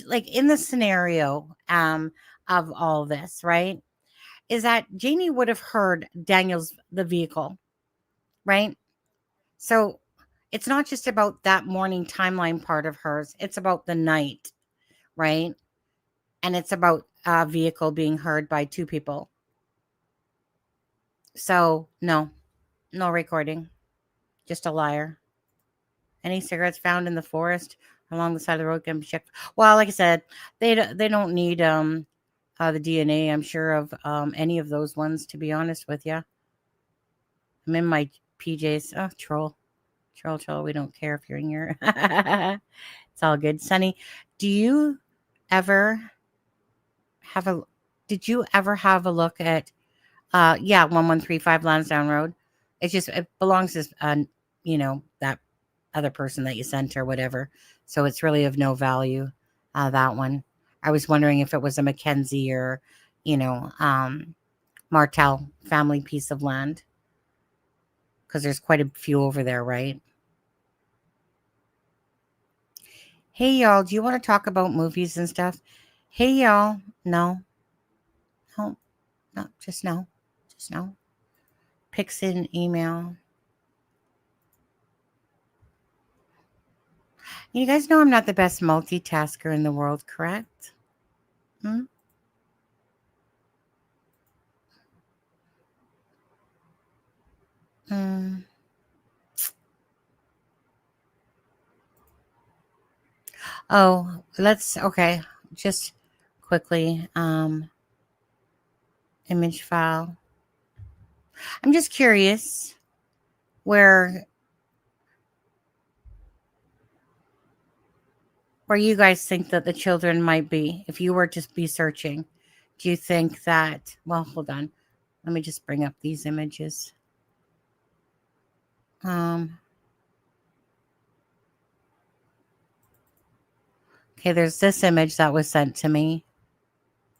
in the scenario of all this, right, is that Janie would have heard the vehicle, right? So it's not just about that morning timeline part of hers, it's about the night, right? And it's about a vehicle being heard by 2 people. So no recording. Just a liar. Any cigarettes found in the forest? along the side of the road can be checked. Well, like I said, they don't need the DNA. I'm sure of any of those ones. To be honest with you, I'm in my PJs. Oh, troll. We don't care if you're in your. It's all good, Sunny. Do you ever have a? Did you ever have a look at? Yeah, 1135 Lansdowne Road. It belongs to that other person that you sent or whatever. So it's really of no value. That one. I was wondering if it was a Mackenzie or, Martell family piece of land. Because there's quite a few over there, right? Hey, y'all, do you want to talk about movies and stuff? Hey, y'all. No. No. No. Just no. Just no. Pixin email. You guys know I'm not the best multitasker in the world, correct? Hmm? Mm. Oh, okay. Just quickly, image file. I'm just curious where you guys think that the children might be if you were to be searching. Do you think that, well, hold on. Let me just bring up these images. Okay, there's this image that was sent to me.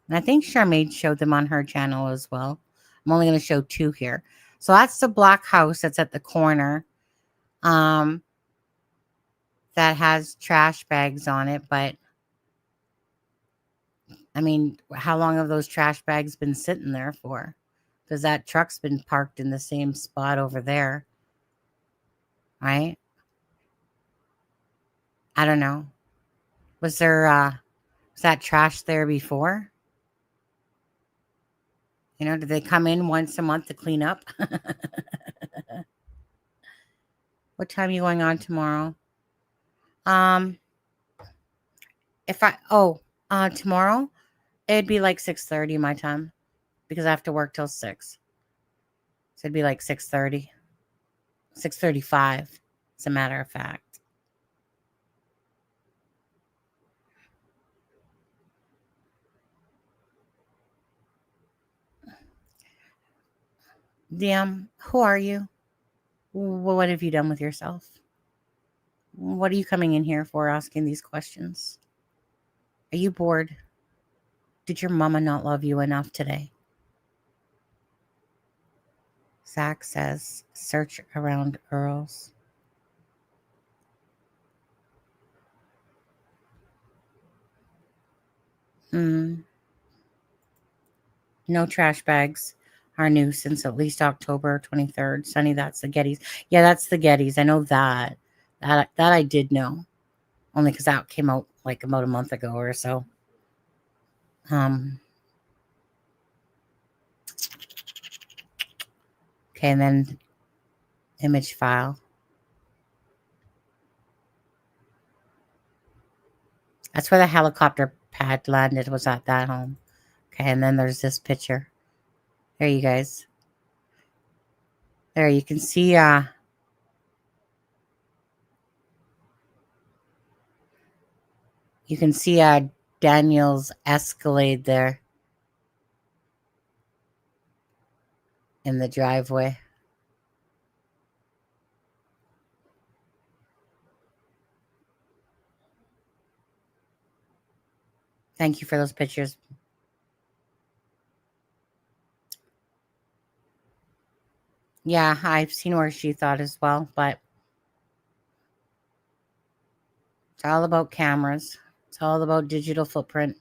And I think Charmaine showed them on her channel as well. I'm only going to show two here. So that's the black house that's at the corner. That has trash bags on it. But, I mean, how long have those trash bags been sitting there for? Because that truck's been parked in the same spot over there. Right? I don't know. Was that trash there before? Did they come in once a month to clean up? What time are you going on tomorrow? Tomorrow, it'd be like 6:30 my time because I have to work till 6. So it'd be like 6:30, 6:35, as a matter of fact. Damn, who are you? What have you done with yourself? What are you coming in here for asking these questions? Are you bored? Did your mama not love you enough today? Zach says, search around Earl's. No trash bags are new since at least October 23rd. Sunny, that's the Gettys. Yeah, that's the Gettys. I know that. That I did know. Only because that came out like about a month ago or so. Okay, and then image file. That's where the helicopter pad landed, was at that home. Okay, and then there's this picture. There you guys. There you can see Daniel's Escalade there in the driveway. Thank you for those pictures. Yeah, I've seen where she thought as well, but it's all about cameras. It's all about digital footprint.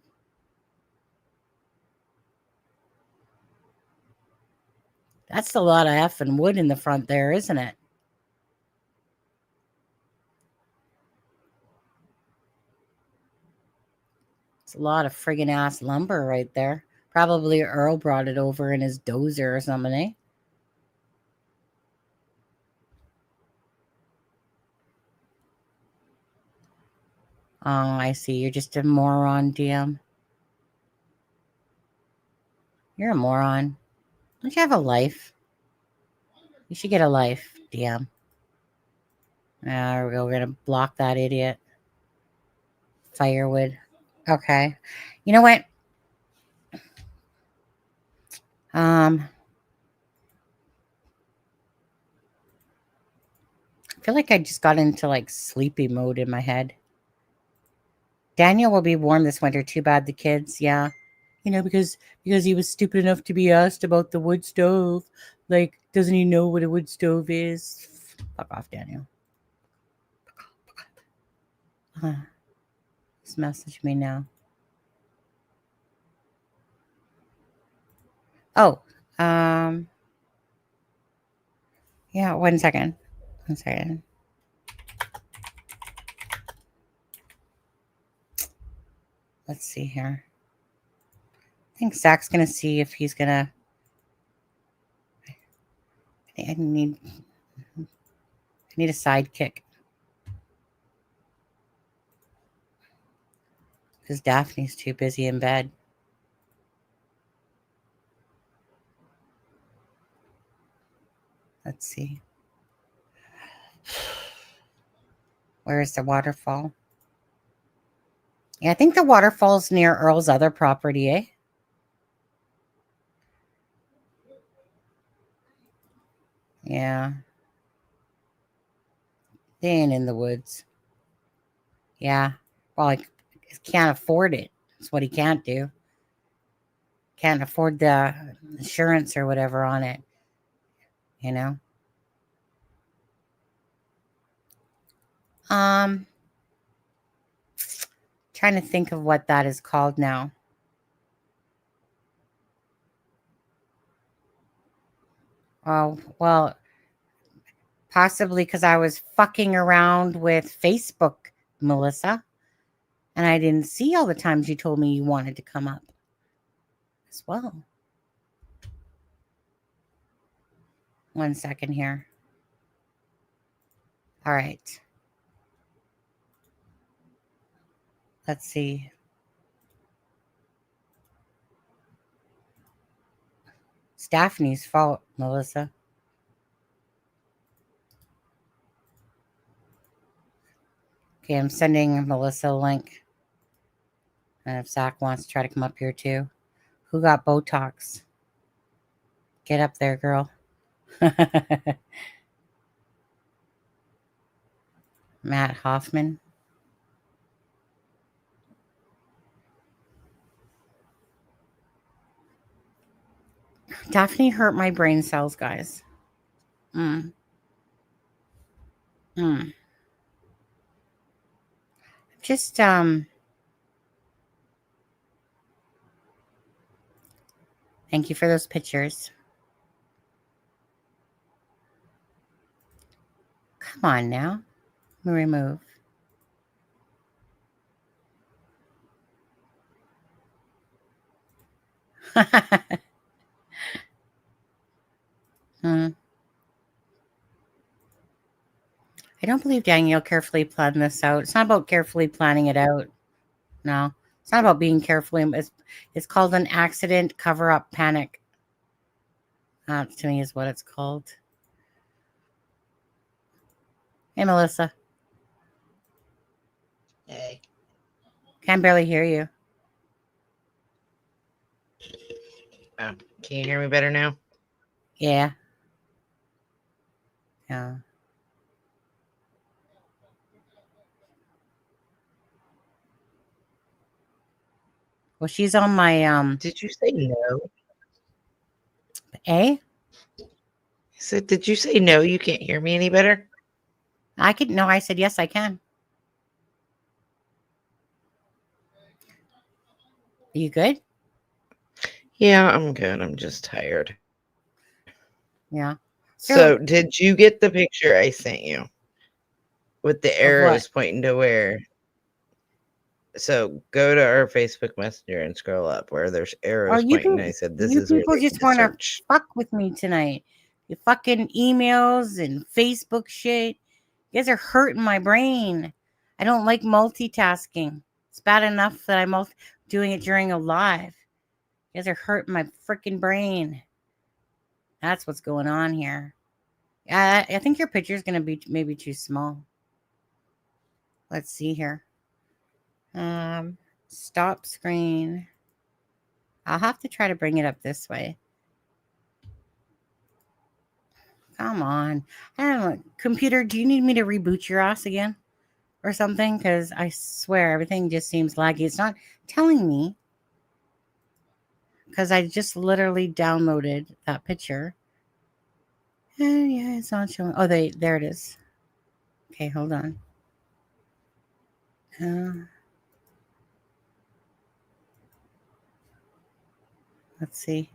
That's a lot of effing wood in the front there, isn't it? It's a lot of friggin' ass lumber right there. Probably Earl brought it over in his dozer or something, eh? Oh, I see. You're just a moron, DM. You're a moron. Don't you have a life? You should get a life, DM. There we go. We're going to block that idiot. Firewood. Okay. You know what? I feel like I just got into like sleepy mode in my head. Daniel will be warm this winter. Too bad the kids. Yeah. You know, because he was stupid enough to be asked about the wood stove. Like, doesn't he know what a wood stove is? Fuck off, Daniel. Just message me now. Oh, yeah, 1 second. 1 second. Let's see here. I think Zach's gonna see if he's gonna. I need a sidekick. Because Daphne's too busy in bed. Let's see. Where is the waterfall? Yeah, I think the waterfall's near Earl's other property, eh? Yeah. They ain't in the woods. Yeah. Well, I can't afford it. That's what he can't do. Can't afford the insurance or whatever on it. You know? Trying to think of what that is called now. Oh, well, possibly because I was fucking around with Facebook, Melissa, and I didn't see all the times you told me you wanted to come up as well. 1 second here. All right. Let's see. It's Daphne's fault, Melissa. Okay, I'm sending Melissa a link. And if Zach wants to try to come up here too. Who got Botox? Get up there, girl. Matt Hoffman. Daphne hurt my brain cells, guys. Just thank you for those pictures. Come on now. Remove. I don't believe Daniel carefully planned this out. It's not about carefully planning it out. No, it's not about being carefully. It's called an accident, cover up, panic. That to me is what it's called. Hey, Melissa. Hey. Can barely hear you. Oh, can you hear me better now? Yeah. Yeah. Well, she's on my Did you say no? Eh? So did you say no? You can't hear me any better? I could no, I said yes, I can. Are you good? Yeah, I'm good. I'm just tired. Yeah. So did you get the picture I sent you with the arrows pointing to where? So go to our Facebook Messenger and scroll up where there's arrows pointing. I said this is where people they just want to search. fuck with me tonight. You fucking emails and Facebook shit. You guys are hurting my brain. I don't like multitasking. It's bad enough that I'm doing it during a live. You guys are hurting my freaking brain. That's what's going on here. I think your picture is going to be maybe too small. Let's see here. Stop screen. I'll have to try to bring it up this way. Come on. I don't know. Computer, do you need me to reboot your ass again or something? Because I swear everything just seems laggy. It's not telling me. Because I just literally downloaded that picture. And yeah, it's not showing. Oh, there it is. Okay, hold on. Let's see.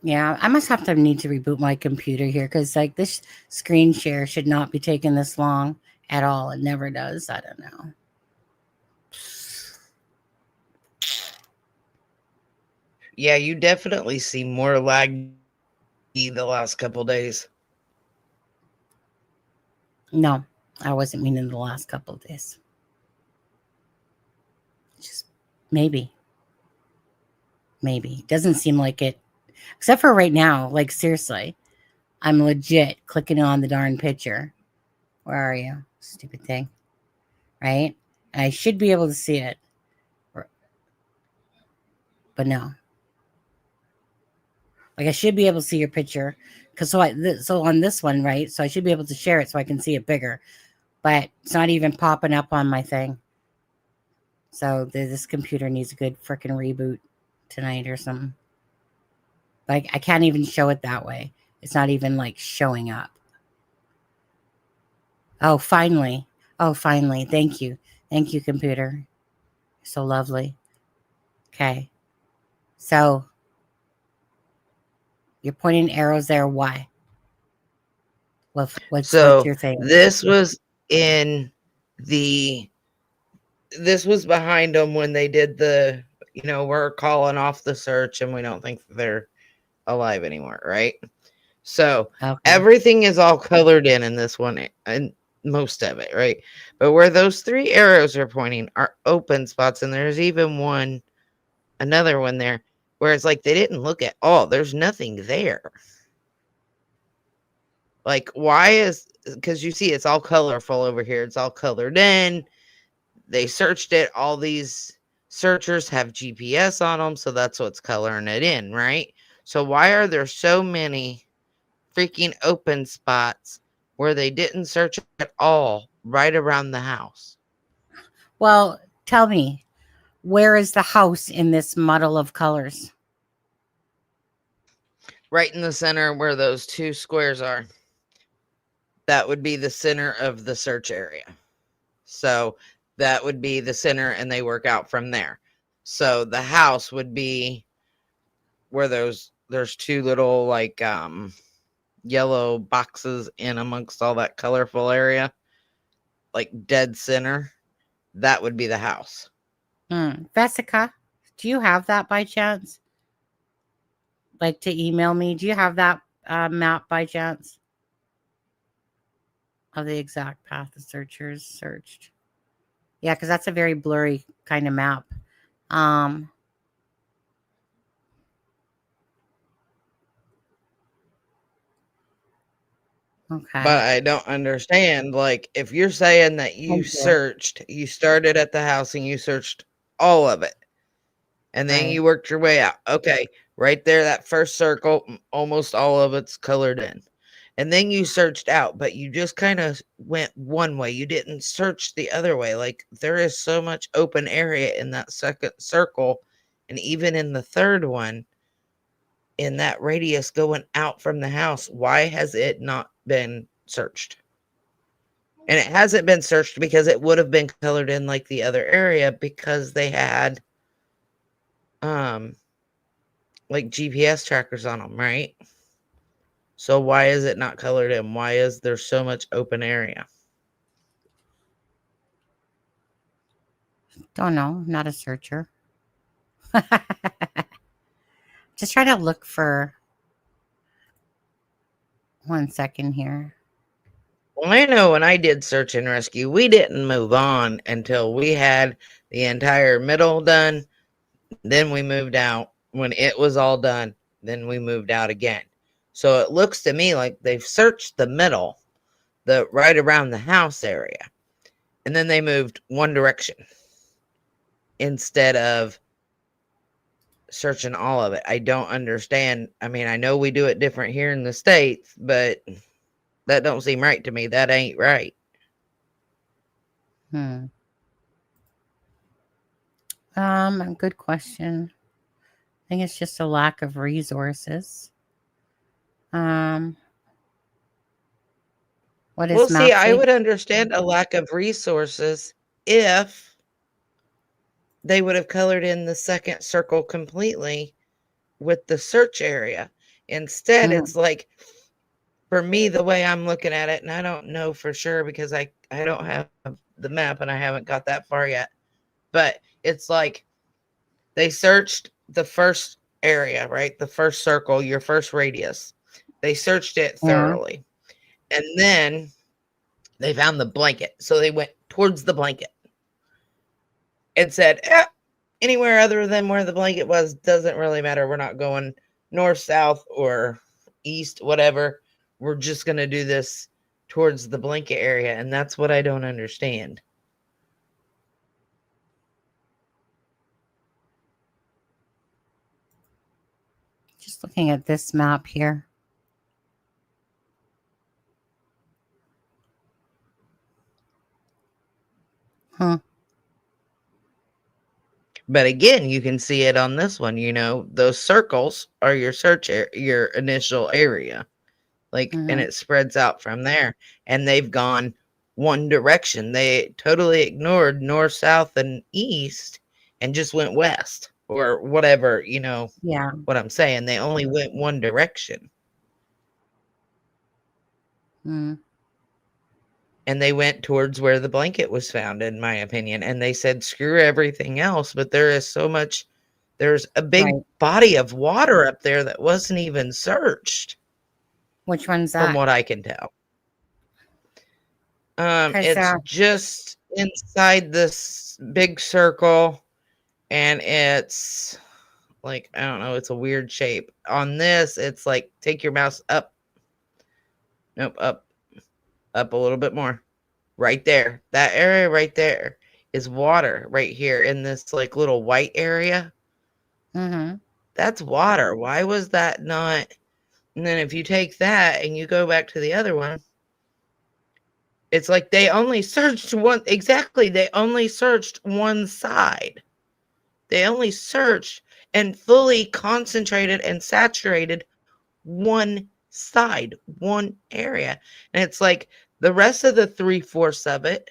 Yeah, I must have to need to reboot my computer here because like this screen share should not be taking this long at all. It never does. I don't know. Yeah, you definitely see more lag the last couple days. No, I wasn't meaning the last couple of days. Just maybe. Maybe. Doesn't seem like it. Except for right now. Like, seriously. I'm legit clicking on the darn picture. Where are you? Stupid thing. Right? I should be able to see it. But no. Like, I should be able to see your picture. Because so on this one, right? So I should be able to share it so I can see it bigger. But it's not even popping up on my thing. So this computer needs a good freaking reboot tonight or something. Like, I can't even show it that way. It's not even like showing up. Oh, finally. Oh, finally. Thank you. Thank you, computer. You're so lovely. Okay. So you're pointing arrows there. Why? What's your thing? This was this was behind them when they did the, we're calling off the search and we don't think they're alive anymore, right? So everything is all colored in this one, and most of it, right? But where those 3 arrows are pointing are open spots, and there's even another one there where it's like they didn't look at all. There's nothing there. Like, why is, because you see it's all colorful over here. It's all colored in. They searched it. All these searchers have GPS on them, so that's what's coloring it in, right? So why are there so many freaking open spots where they didn't search at all right around the house? Well, tell me, where is the house in this muddle of colors? Right in the center where those 2 squares are. That would be the center of the search area. So that would be the center, and they work out from there. So the house would be where there's 2 little like yellow boxes in amongst all that colorful area, like dead center. That would be the house. Vesica, do you have that by chance? Like, to email me? Do you have that map by chance? Of the exact path the searchers searched. Yeah, because that's a very blurry kind of map. Okay. But I don't understand. Like, if you're saying that you started at the house and you searched all of it, and then you worked your way out. Okay, right there, that first circle, almost all of it's colored in. And then you searched out, but you just kind of went one way. You didn't search the other way. Like, there is so much open area in that second circle, and even in the third one, in that radius going out from the house. Why has it not been searched? And it hasn't been searched because it would have been colored in like the other area, because they had like GPS trackers on them, right? So why is it not colored in? Why is there so much open area? Don't know. Not a searcher. Just try to look for 1 second here. Well, I know when I did search and rescue, we didn't move on until we had the entire middle done. Then we moved out. When it was all done, then we moved out again. So it looks to me like they've searched the middle, the right around the house area, and then they moved one direction instead of searching all of it. I don't understand. I mean, I know we do it different here in the States, but that don't seem right to me. That ain't right. Good question. I think it's just a lack of resources. What is Well, see, map I say? would understand a lack of resources if they would have colored in the second circle completely with the search area. Instead, it's like, for me, the way I'm looking at it, and I don't know for sure because I don't have the map and I haven't got that far yet, but it's like they searched the first area, right? The first circle, your first radius. They searched it thoroughly. And then they found the blanket. So they went towards the blanket and said, anywhere other than where the blanket was doesn't really matter. We're not going north, south, or east, whatever. We're just going to do this towards the blanket area. And that's what I don't understand. Just looking at this map here. But again, you can see it on this one. Those circles are your your initial area. And it spreads out from there. And they've gone one direction. They totally ignored north, south, and east and just went west or whatever, Yeah. what I'm saying. They only went one direction. And they went towards where the blanket was found, in my opinion. And they said, screw everything else. But there's a big body of water up there that wasn't even searched. Which one's that? From what I can tell. It's just inside this big circle. And it's like, I don't know, it's a weird shape. On this, it's like, take your mouse up. Nope, up a little bit more. Right there. That area right there is water right here in this like little white area. That's water. Why was that not? And then if you take that and you go back to the other one, it's like they only searched one. Exactly. They only searched one side. They only searched and fully concentrated and saturated one side, one area. And it's like the rest of the 3/4 of it,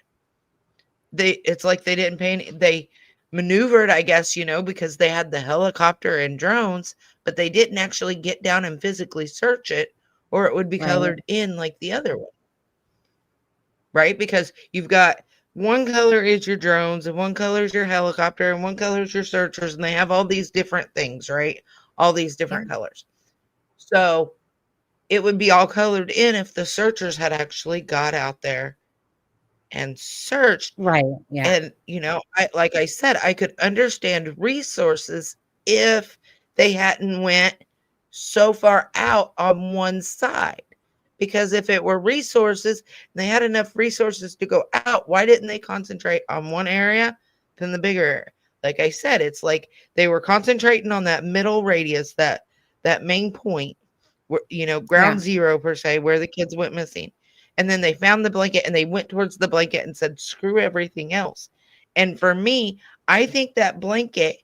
it's like they didn't pay any, they maneuvered, I guess, because they had the helicopter and drones, but they didn't actually get down and physically search it, or it would be colored in like the other one. Right? Because you've got one color is your drones, and one color is your helicopter, and one color is your searchers, and they have all these different things, right? All these different colors. So it would be all colored in if the searchers had actually got out there and searched. Right. Yeah. And, like I said, I could understand resources if they hadn't went so far out on one side. Because if it were resources, they had enough resources to go out, why didn't they concentrate on one area than the bigger area? Like I said, it's like they were concentrating on that middle radius, that main point, where, ground zero per se, where the kids went missing. And then they found the blanket and they went towards the blanket and said, screw everything else. And for me, I think that blanket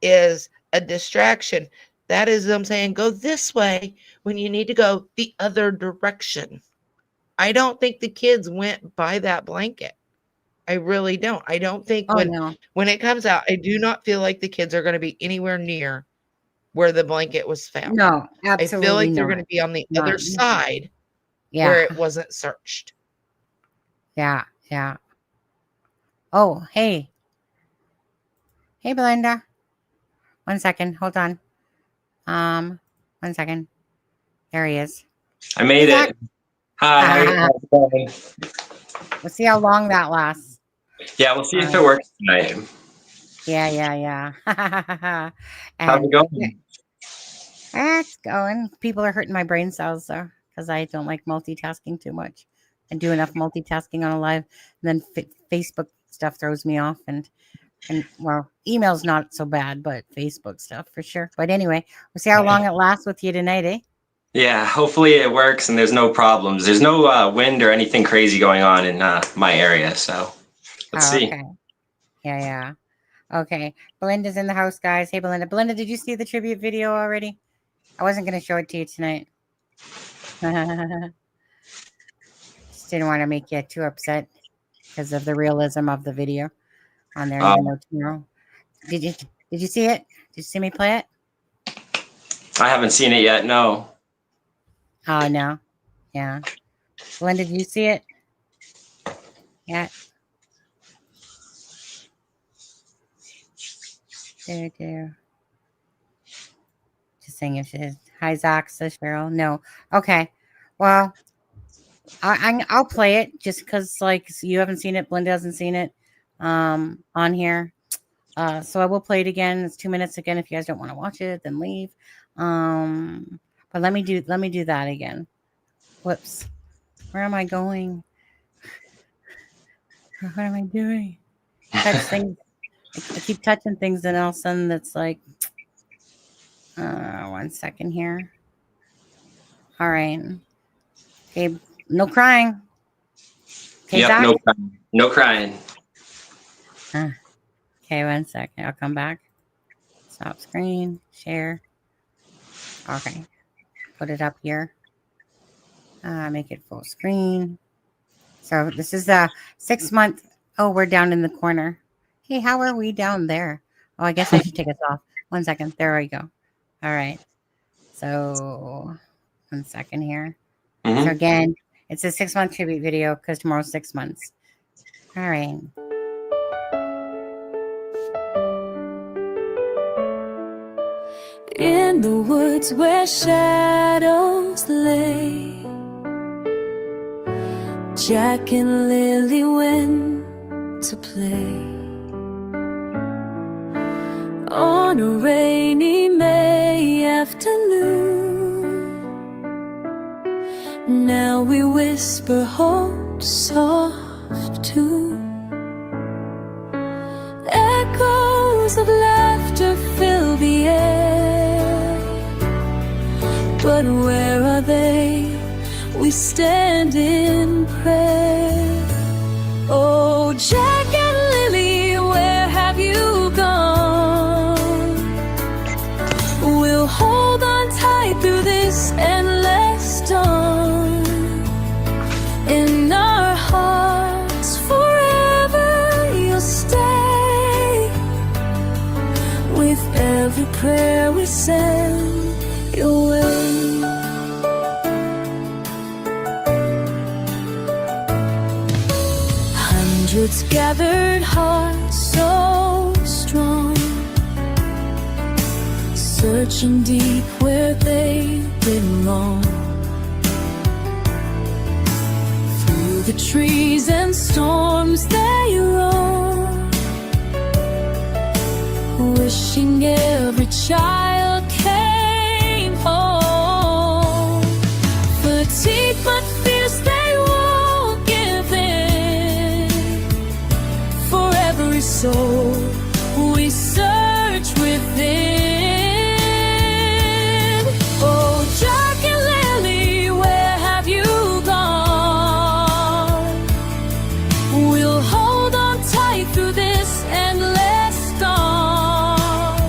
is a distraction. That is them saying, go this way when you need to go the other direction. I don't think the kids went by that blanket. I really don't. I don't think when it comes out, I do not feel like the kids are going to be anywhere near where the blanket was found. No, absolutely. I feel like they're going to be on the other side where it wasn't searched. Yeah. Yeah. Oh, hey. Hey, Belinda. 1 second. Hold on. One second. There he is. I made Zach. it. Hi, how's it going? We'll see how long that lasts. Yeah, we'll see if it works tonight. Yeah. How's it going? It's going. People are hurting my brain cells though, because I don't like multitasking too much. I do enough multitasking on a live, and then Facebook stuff throws me off, and well, email's not so bad, but Facebook stuff for sure. But anyway, we'll see how long it lasts with you tonight, eh? Yeah, hopefully it works and there's no problems. There's no wind or anything crazy going on in my area, so let's see. Okay. Yeah. Okay. Belinda's in the house, guys. Hey, Belinda. Belinda, did you see the tribute video already? I wasn't going to show it to you tonight. Just didn't want to make you too upset because of the realism of the video on there. Tomorrow. Did you see it? Did you see me play it? I haven't seen it yet, no. Oh, no. Yeah. Belinda, did you see it? Yeah. There. Just saying if she is. Hi, Zach, says Cheryl. No. Okay. Well, I'll play it just because, like, you haven't seen it. Belinda hasn't seen it on here. So I will play it again. It's 2 minutes again. If you guys don't want to watch it, then leave. But let me do that again. Whoops. Where am I going? What am I doing? Touch things. I keep touching things, and all of a sudden it's like, 1 second here. All right. Okay. No crying. Okay, yep, Zach? no crying. Okay, 1 second. I'll come back. Stop screen. Share. Okay. Put it up here. Make it full screen. So this is a 6 month. Oh, we're down in the corner. Hey, how are we down there? Oh, I guess I should take us off. 1 second. There we go. All right. So 1 second here. So again, it's a 6 month tribute video because tomorrow's 6 months. All right. In the woods where shadows lay, Jack and Lily went to play. On a rainy May afternoon, now we whisper hope soft too. Echoes of laughter fill the air, but where are they? We stand in prayer. Oh, Jack and Lily, where have you gone? We'll hold on tight through this endless dawn. In our hearts forever you'll stay. With every prayer we send your way. Hundreds gathered, hearts so strong, searching deep where they belong. Through the trees and storms they roam, wishing every child came home. Fatigued but fierce they won't give in. For every soul we search within. Oh, Jack and Lily, where have you gone? We'll hold on tight through this endless dawn.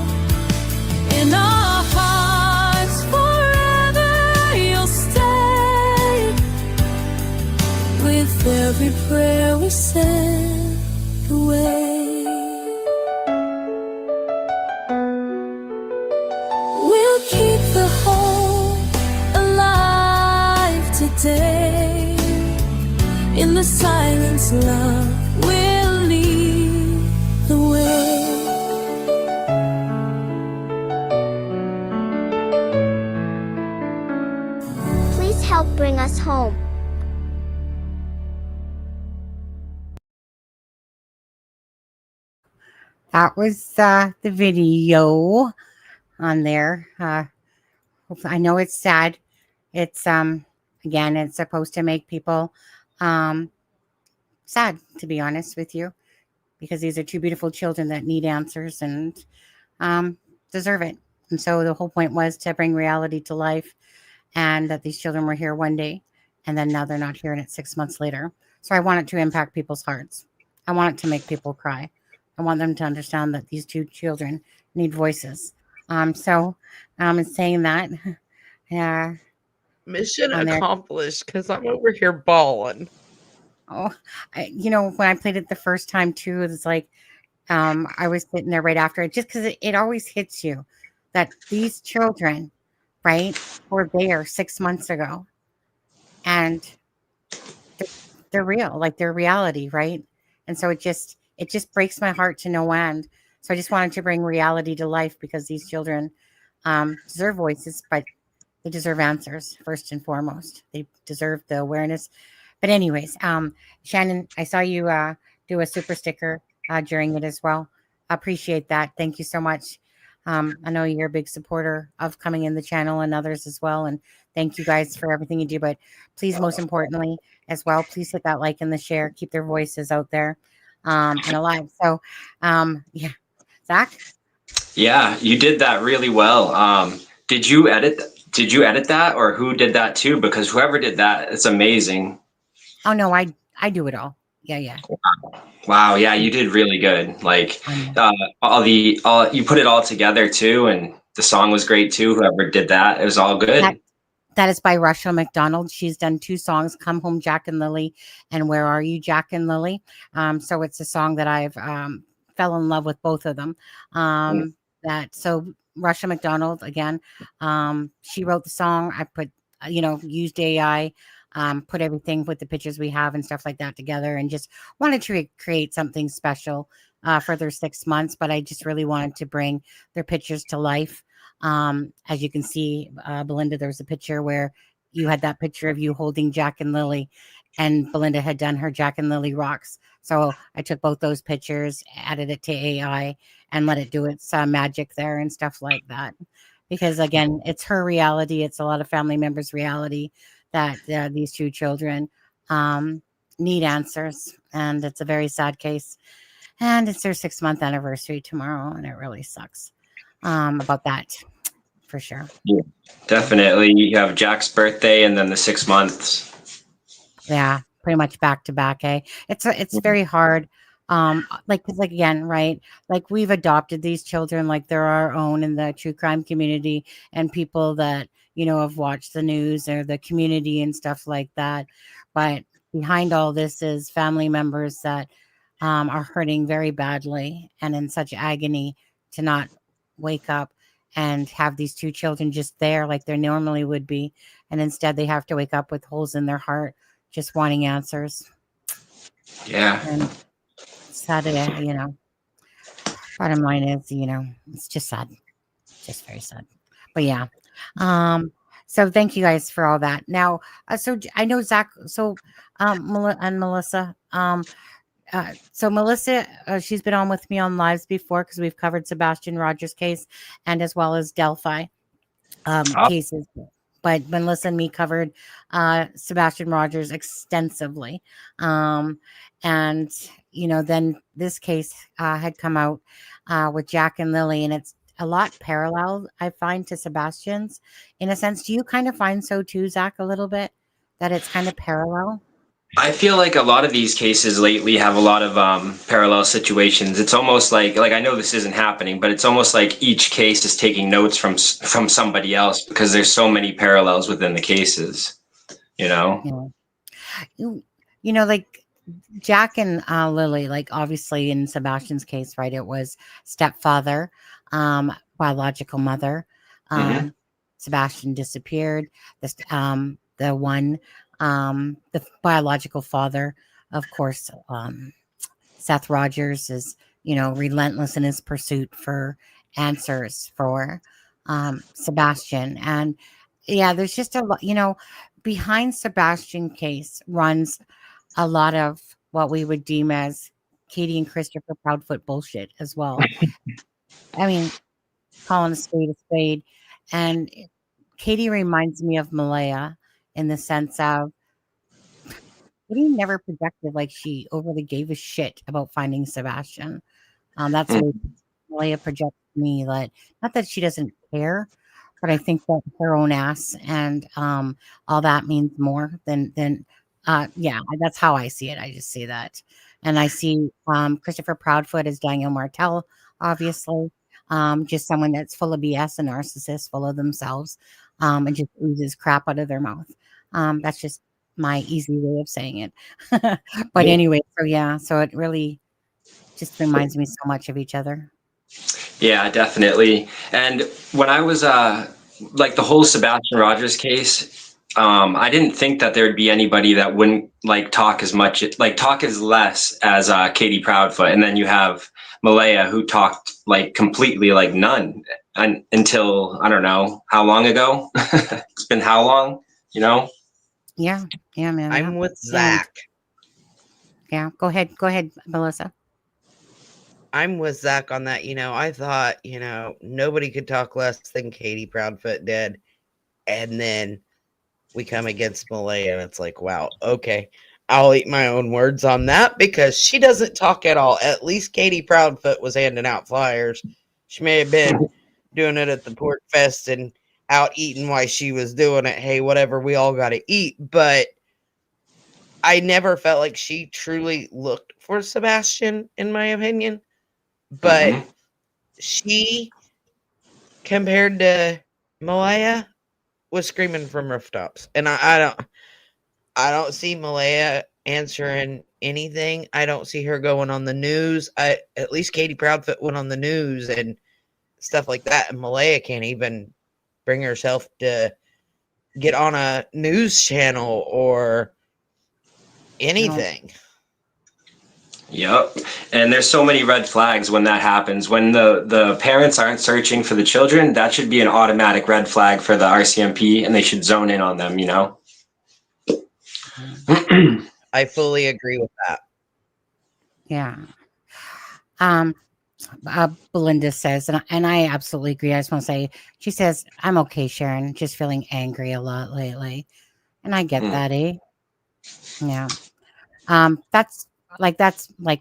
In our hearts forever you'll stay. With every prayer we send away. We'll keep the hope alive today. In the silence, love will lead the way. help bring us home. That was the video on there. I know it's sad. It's again, it's supposed to make people sad, to be honest with you, because these are two beautiful children that need answers and deserve it. And so the whole point was to bring reality to life, and that these children were here one day, and then now they're not here, and it's 6 months later. So I want it to impact people's hearts. I want it to make people cry. I want them to understand that these two children need voices. So in saying that, yeah. Mission On there. accomplished, because I'm over here bawling. Oh, when I played it the first time too, it's like I was sitting there right after it, just because it always hits you that these children, right, were there 6 months ago, and they're real, like they're reality, right? And so it just breaks my heart to no end. So I just wanted to bring reality to life, because these children deserve voices, but they deserve answers first and foremost. They deserve the awareness. But anyways, Shannon, I saw you do a super sticker during it as well. I appreciate that. Thank you so much. I know you're a big supporter of coming in the channel and others as well. And thank you guys for everything you do. But please, most importantly as well, please hit that like and the share. Keep their voices out there and alive. So, yeah. Zach? Yeah, you did that really well. Did you edit that, or who did that too? Because whoever did that, it's amazing. Oh no, I do it all. Yeah. Wow, yeah, you did really good. Like you put it all together too, and the song was great too. Whoever did that, it was all good. That is by Russia McDonald. She's done 2 songs, Come Home Jack and Lily and Where Are You Jack and Lily. So it's a song that I've fell in love with both of them. So Russia McDonald, again, she wrote the song. I put, used AI, put everything with the pictures we have and stuff like that together, and just wanted to create something special for their 6 months. But I just really wanted to bring their pictures to life. As you can see, Belinda, there was a picture where you had that picture of you holding Jack and Lily, and Belinda had done her Jack and Lily rocks. So I took both those pictures, added it to AI, and let it do its magic there and stuff like that. Because again, it's her reality. It's a lot of family members' reality that these 2 children need answers. And it's a very sad case. And it's their 6-month anniversary tomorrow, and it really sucks about that, for sure. Yeah, definitely. You have Jack's birthday and then the 6 months. Yeah, pretty much back to back. It's very hard. Like again, right? Like, we've adopted these children like they're our own in the true crime community, and people that have watched the news or the community and stuff like that. But behind all this is family members that are hurting very badly and in such agony to not wake up and have these 2 children just there like they normally would be, and instead they have to wake up with holes in their heart, just wanting answers. Yeah. And sad, bottom line is, it's just sad, just very sad. But yeah, so thank you guys for all that. Now, so I know Zach, so and Melissa, so Melissa, she's been on with me on lives before, because we've covered Sebastian Rogers' case and as well as Delphi cases. But Melissa and me covered Sebastian Rogers extensively. And, then this case had come out with Jack and Lily, and it's a lot parallel, I find, to Sebastian's in a sense. Do you kind of find so too, Zach, a little bit, that it's kind of parallel? I feel like a lot of these cases lately have a lot of parallel situations. It's almost like I know this isn't happening, but it's almost like each case is taking notes from somebody else, because there's so many parallels within the cases. Yeah. Like Jack and Lily, like obviously in Sebastian's case, right? It was stepfather, biological mother. Sebastian disappeared. The biological father, of course, Seth Rogers, is, relentless in his pursuit for answers for Sebastian. And yeah, there's just a lot, behind Sebastian case runs a lot of what we would deem as Katie and Christopher Proudfoot bullshit as well. I mean, calling a spade a spade. And Katie reminds me of Malaya in the sense of Katie never projected like she overly gave a shit about finding Sebastian. That's the way Malaya projects me. Like, not that she doesn't care, but I think that her own ass and all that means more than yeah, that's how I see it. I just see that. And I see Christopher Proudfoot as Daniel Martell, obviously. Just someone that's full of BS and narcissist, full of themselves, and just oozes crap out of their mouth. That's just my easy way of saying it. But anyway, so yeah, so it really just reminds me so much of each other. Yeah, definitely. And when I was like the whole Sebastian Rogers case, I didn't think that there'd be anybody that wouldn't like talk as much, like talk as less as Katie Proudfoot. And then you have Malaya, who talked like completely like none until I don't know how long ago. It's been how long, you know? Yeah, man. I'm with Zach. Yeah, go ahead, Melissa. I'm with Zach on that. I thought, nobody could talk less than Katie Proudfoot did. And then we come against Malaya, and it's like, wow, okay. I'll eat my own words on that because she doesn't talk at all. At least Katie Proudfoot was handing out flyers. She may have been doing it at the Pork Fest and out eating while she was doing it. Hey, whatever, we all got to eat. But I never felt like she truly looked for Sebastian, in my opinion. But she, compared to Malaya, was screaming from rooftops. And I don't see Malaya answering anything. I don't see her going on the news. At least Katie Proudfoot went on the news and stuff like that. And Malaya can't even bring herself to get on a news channel or anything. Yep. And there's so many red flags when that happens. When the parents aren't searching for the children, that should be an automatic red flag for the RCMP, and they should zone in on them, I fully agree with that. Yeah. Belinda says, and I absolutely agree. I just want to say, she says, I'm okay, Sharon, just feeling angry a lot lately. And I get that, eh? Yeah. That's like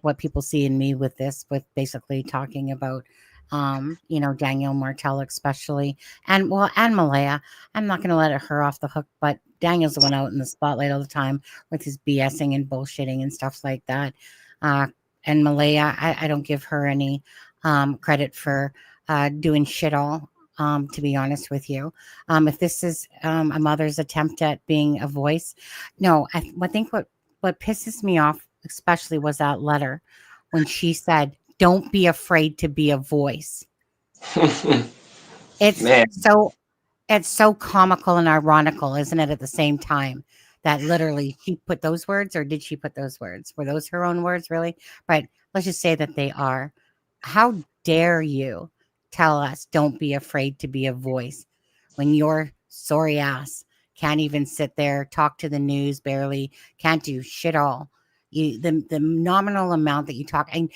what people see in me with this, with basically talking about, Daniel Martell, especially, and Malaya. I'm not going to let her off the hook, but Daniel's the one out in the spotlight all the time with his BSing and bullshitting and stuff like that. And Malaya, I don't give her any credit for doing shit all. To be honest with you, if this is a mother's attempt at being a voice, no, I think what pisses me off especially was that letter when she said, "Don't be afraid to be a voice." It's so comical and ironical, isn't it? At the same time, that literally she put those words, or did she put those words? Were those her own words, really? But let's just say that they are. How dare you tell us don't be afraid to be a voice when your sorry ass can't even sit there, talk to the news, barely, can't do shit all. The nominal amount that you talk, and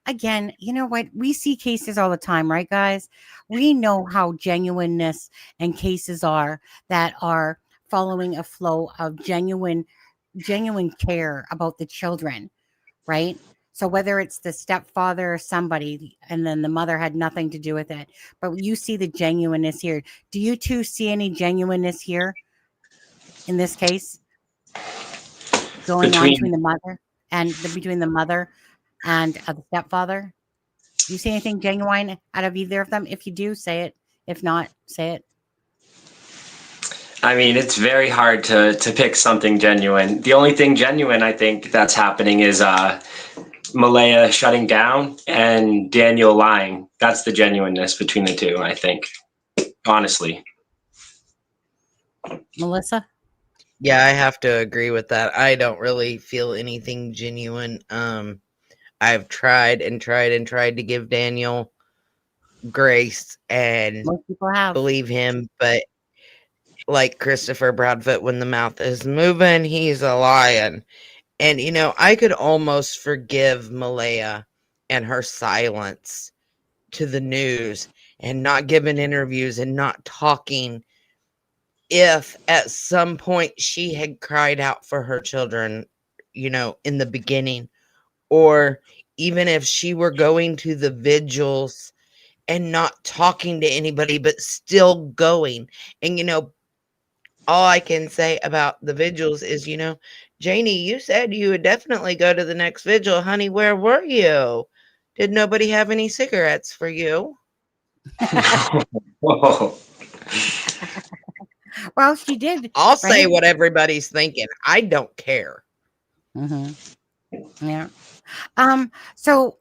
again, you know what? We see cases all the time, right, guys? We know how genuineness and cases are that are following a flow of genuine care about the children, right? So whether it's the stepfather or somebody, and then the mother had nothing to do with it, but you see the genuineness here. Do you two see any genuineness here in this case going on between the mother and the stepfather? Do you see anything genuine out of either of them? If you do, say it. If not, say it. I mean, it's very hard to pick something genuine. The only thing genuine I think that's happening is Malaya shutting down and Daniel lying. That's the genuineness between the two, I think. Honestly. Melissa? Yeah, I have to agree with that. I don't really feel anything genuine. I've tried to give Daniel grace and most people have believe him, but like Christopher Broadfoot, when the mouth is moving, he's a lion. And, you know, I could almost forgive Malaya and her silence to the news and not giving interviews and not talking if at some point she had cried out for her children, you know, in the beginning, or even if she were going to the vigils and not talking to anybody, but still going. And, you know, all I can say about the vigils is, you know, Janie, you said you would definitely go to the next vigil. Honey, where were you? Did nobody have any cigarettes for you? Whoa. Well, she did, I'll say right? what everybody's thinking. I don't care. Yeah. So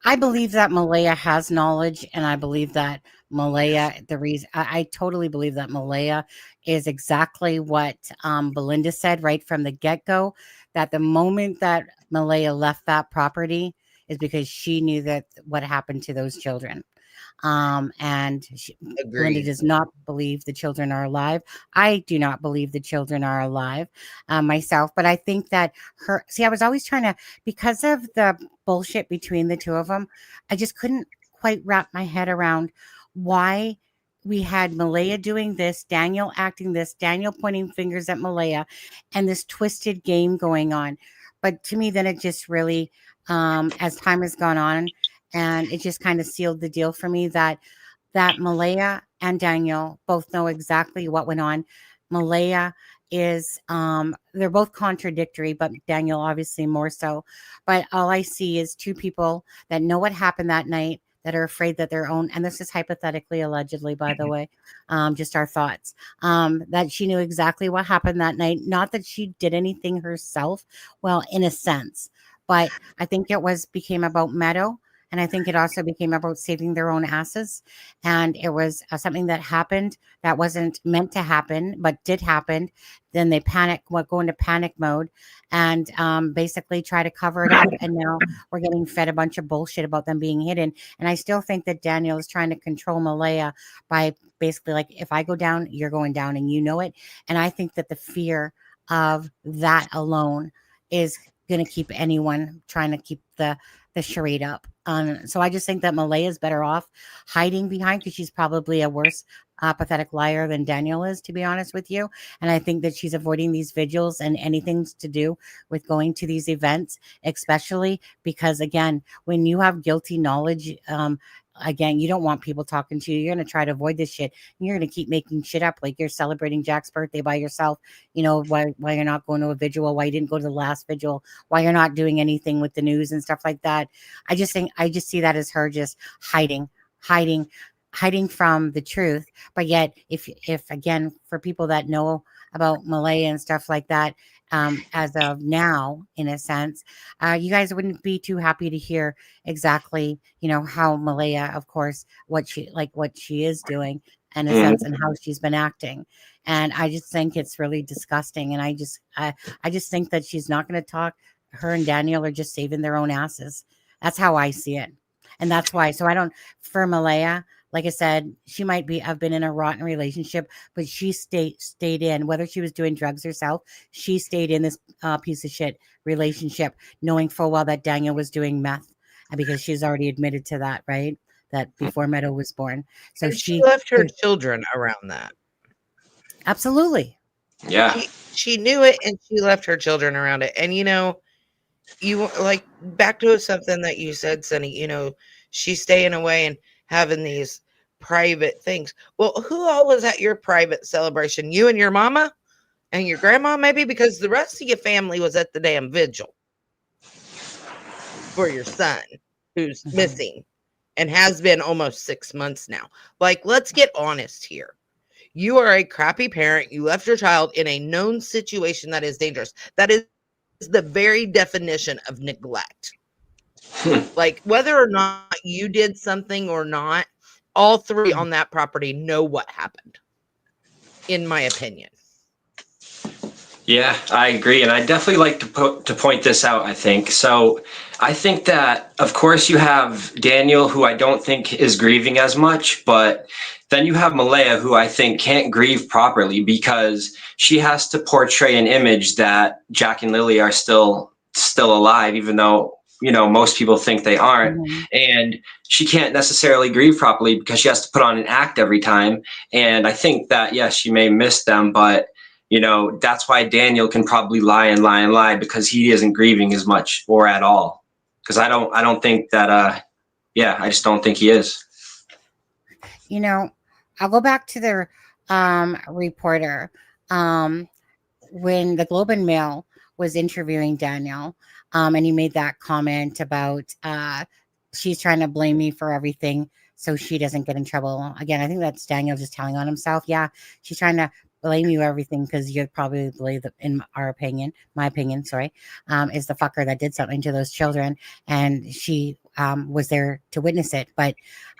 I believe that Malaya has knowledge, and I believe that I totally believe that Malaya is exactly what Belinda said right from the get-go, that the moment that Malaya left that property is because she knew that what happened to those children. And Belinda Agreed. does not believe the children are alive. I do not believe the children are alive myself, but I think that I was always trying to, because of the bullshit between the two of them, I just couldn't quite wrap my head around why we had Malaya doing this, Daniel acting this, Daniel pointing fingers at Malaya, and this twisted game going on. But to me, then it just really, as time has gone on, and it just kind of sealed the deal for me that Malaya and Daniel both know exactly what went on. Malaya is they're both contradictory, but Daniel obviously more so. But all I see is two people that know what happened that night, that are afraid that their own, and this is hypothetically, allegedly, by the way, just our thoughts, that she knew exactly what happened that night. Not that she did anything herself, well, in a sense, but I think became about Meadow. And I think it also became about saving their own asses. And it was something that happened that wasn't meant to happen, but did happen. Then they go into panic mode, and basically try to cover it up. And now we're getting fed a bunch of bullshit about them being hidden. And I still think that Daniel is trying to control Malaya by basically like, if I go down, you're going down, and you know it. And I think that the fear of that alone is going to keep anyone trying to keep the charade up. So I just think that Malaya is better off hiding behind, because she's probably a worse pathetic liar than Daniel is, to be honest with you. And I think that she's avoiding these vigils and anything to do with going to these events, especially because, again, when you have guilty knowledge, again, you don't want people talking to you. You're going to try to avoid this shit. And you're going to keep making shit up. Like you're celebrating Jack's birthday by yourself. You know, why you're not going to a vigil, why you didn't go to the last vigil, why you're not doing anything with the news and stuff like that. I just see that as her just hiding from the truth. But yet, if again, for people that know about Malaya and stuff like that, as of now, in a sense, you guys wouldn't be too happy to hear exactly, you know, how Malaya, of course, what she is doing, in a sense, and how she's been acting. And I just think it's really disgusting. And I just think that she's not going to talk. Her and Daniel are just saving their own asses. That's how I see it. And that's why. So for Malaya, like I said, she might have been in a rotten relationship, but she stayed in, whether she was doing drugs herself, she stayed in this piece of shit relationship, knowing full well that Daniel was doing meth, because she's already admitted to that, right? That before Meadow was born. So And she left her children around that. Absolutely. Yeah. She knew it, and she left her children around it. And, you know, you like back to something that you said, Sunny, you know, she's staying away and having these private things. Well, who all was at your private celebration? You and your mama and your grandma, maybe, because the rest of your family was at the damn vigil for your son, who's missing and has been almost 6 months now. Like, let's get honest here. You are a crappy parent. You left your child in a known situation that is dangerous. That is the very definition of neglect. Like, whether or not you did something or not, all three on that property know what happened, in my opinion. Yeah, I agree, and I definitely like to point this out. I think so. I think that, of course, you have Daniel, who I don't think is grieving as much, but then you have Malaya, who I think can't grieve properly because she has to portray an image that Jack and Lily are still alive, even though most people think they aren't, Mhm. and she can't necessarily grieve properly because she has to put on an act every time. And I think that yes, she may miss them, but that's why Daniel can probably lie and lie and lie because he isn't grieving as much or at all. Because I don't think that, I just don't think he is. You know, I'll go back to the reporter. Um, when the Globe and Mail was interviewing Daniel, and he made that comment about she's trying to blame me for everything so she doesn't get in trouble. Again, I think that's Daniel just telling on himself. Yeah, she's trying to blame you everything because you're probably in my opinion, sorry, is the fucker that did something to those children, and she was there to witness it. But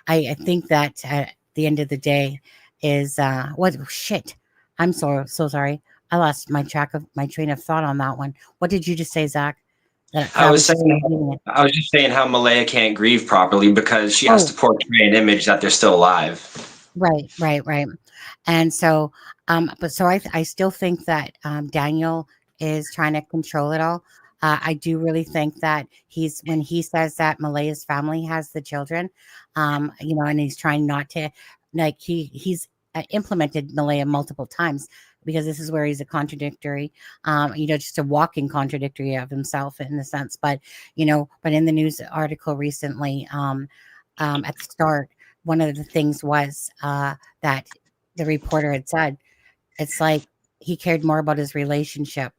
I think that at the end of the day is what shit. I'm so sorry. I lost my train of thought on that one. What did you just say, Zach? That I was just saying, repeating it. I was just saying how Malaya can't grieve properly because she has to Oh, portray an image that they're still alive. right. And so, but so I still think that Daniel is trying to control it all. I do really think that when he says that Malaya's family has the children, and he's trying not to, like he's implemented Malaya multiple times because this is where he's a contradictory, just a walking contradictory of himself in a sense. But but in the news article recently, at the start, one of the things was that the reporter had said it's like he cared more about his relationship,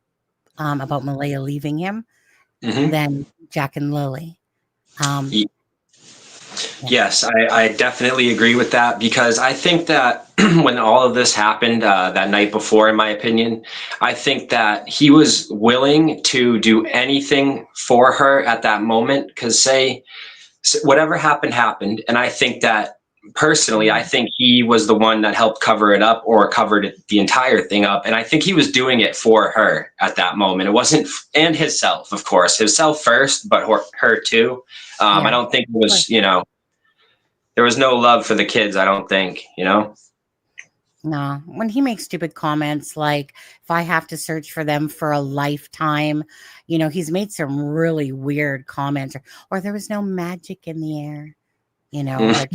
about Malaya leaving him Hmm. than Jack and Lily. Um, yeah. Yes, I definitely agree with that because I think that when all of this happened that night before, in my opinion, I think that he was willing to do anything for her at that moment because whatever happened. And I think that personally, I think he was the one that helped cover it up or covered the entire thing up. And I think he was doing it for her at that moment. It wasn't, and himself, of course, himself first, but her too. I Yeah. don't think it was, there was no love for the kids, I don't think. No, when he makes stupid comments like, if I have to search for them for a lifetime, he's made some really weird comments, or there was no magic in the air, like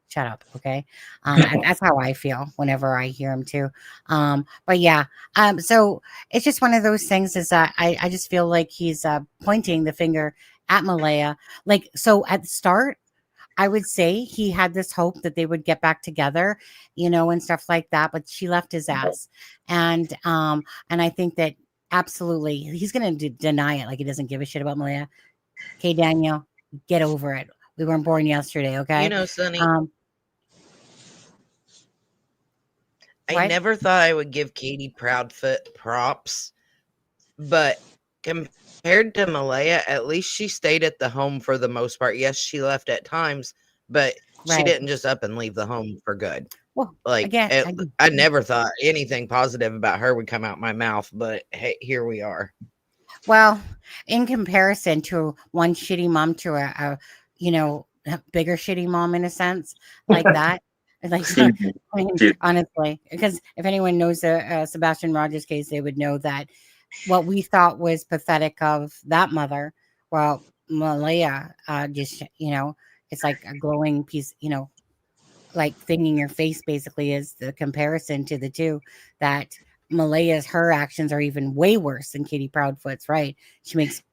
shut up. Okay. That's how I feel whenever I hear him too. But yeah. So it's just one of those things is that I just feel like he's pointing the finger at Malaya. Like, so at the start, I would say he had this hope that they would get back together, and stuff like that, but she left his ass. And I think that absolutely he's going to deny it. Like he doesn't give a shit about Malaya. Okay, Daniel, get over it. We weren't born yesterday. Okay. Sonny, I What? never thought I would give Katie Proudfoot props, but compared to Malaya, at least she stayed at the home for the most part. Yes, she left at times, but she Right. didn't just up and leave the home for good. Well, Like, again, I never thought anything positive about her would come out my mouth, but hey, here we are. well, in comparison to one shitty mom to a bigger shitty mom in a sense like that. Like, Excuse me. I mean, Excuse- honestly, because if anyone knows the Sebastian Rogers case, they would know that what we thought was pathetic of that mother, well, Malaya, just it's like a glowing piece, like thing in your face. Basically, is the comparison to the two. That her actions are even way worse than Katie Proudfoot's. Right? She makes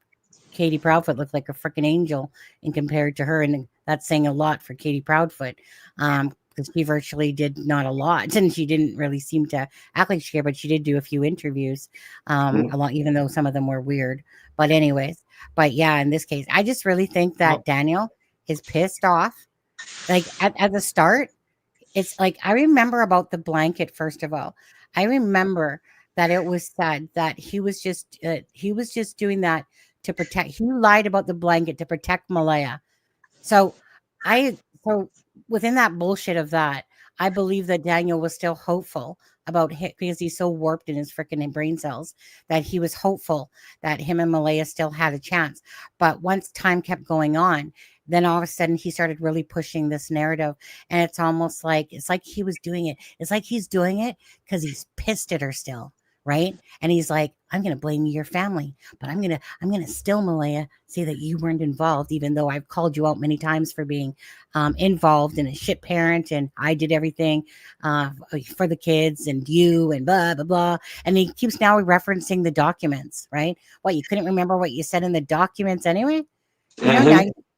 Katie Proudfoot look like a freaking angel, and compared to her, and that's saying a lot for Katie Proudfoot. Because she virtually did not a lot, and she didn't really seem to act like she cared, but she did do a few interviews, a lot, even though some of them were weird. But anyways, but yeah, in this case, I just really think that Daniel is pissed off. Like at the start, it's like I remember about the blanket. First of all, I remember that it was said that he was just doing that to protect. He lied about the blanket to protect Malaya. So so within that bullshit of that, I believe that Daniel was still hopeful about him because he's so warped in his freaking brain cells that he was hopeful that him and Malaya still had a chance. But once time kept going on, then all of a sudden he started really pushing this narrative. And it's almost like it's like he was doing it. It's like he's doing it because he's pissed at her still. Right. And he's like, I'm going to blame your family, but I'm going to still, Malaya, say that you weren't involved, even though I've called you out many times for being involved and a shit parent. And I did everything for the kids and you and blah, blah, blah. And he keeps now referencing the documents, right? What, you couldn't remember what you said in the documents anyway? You know,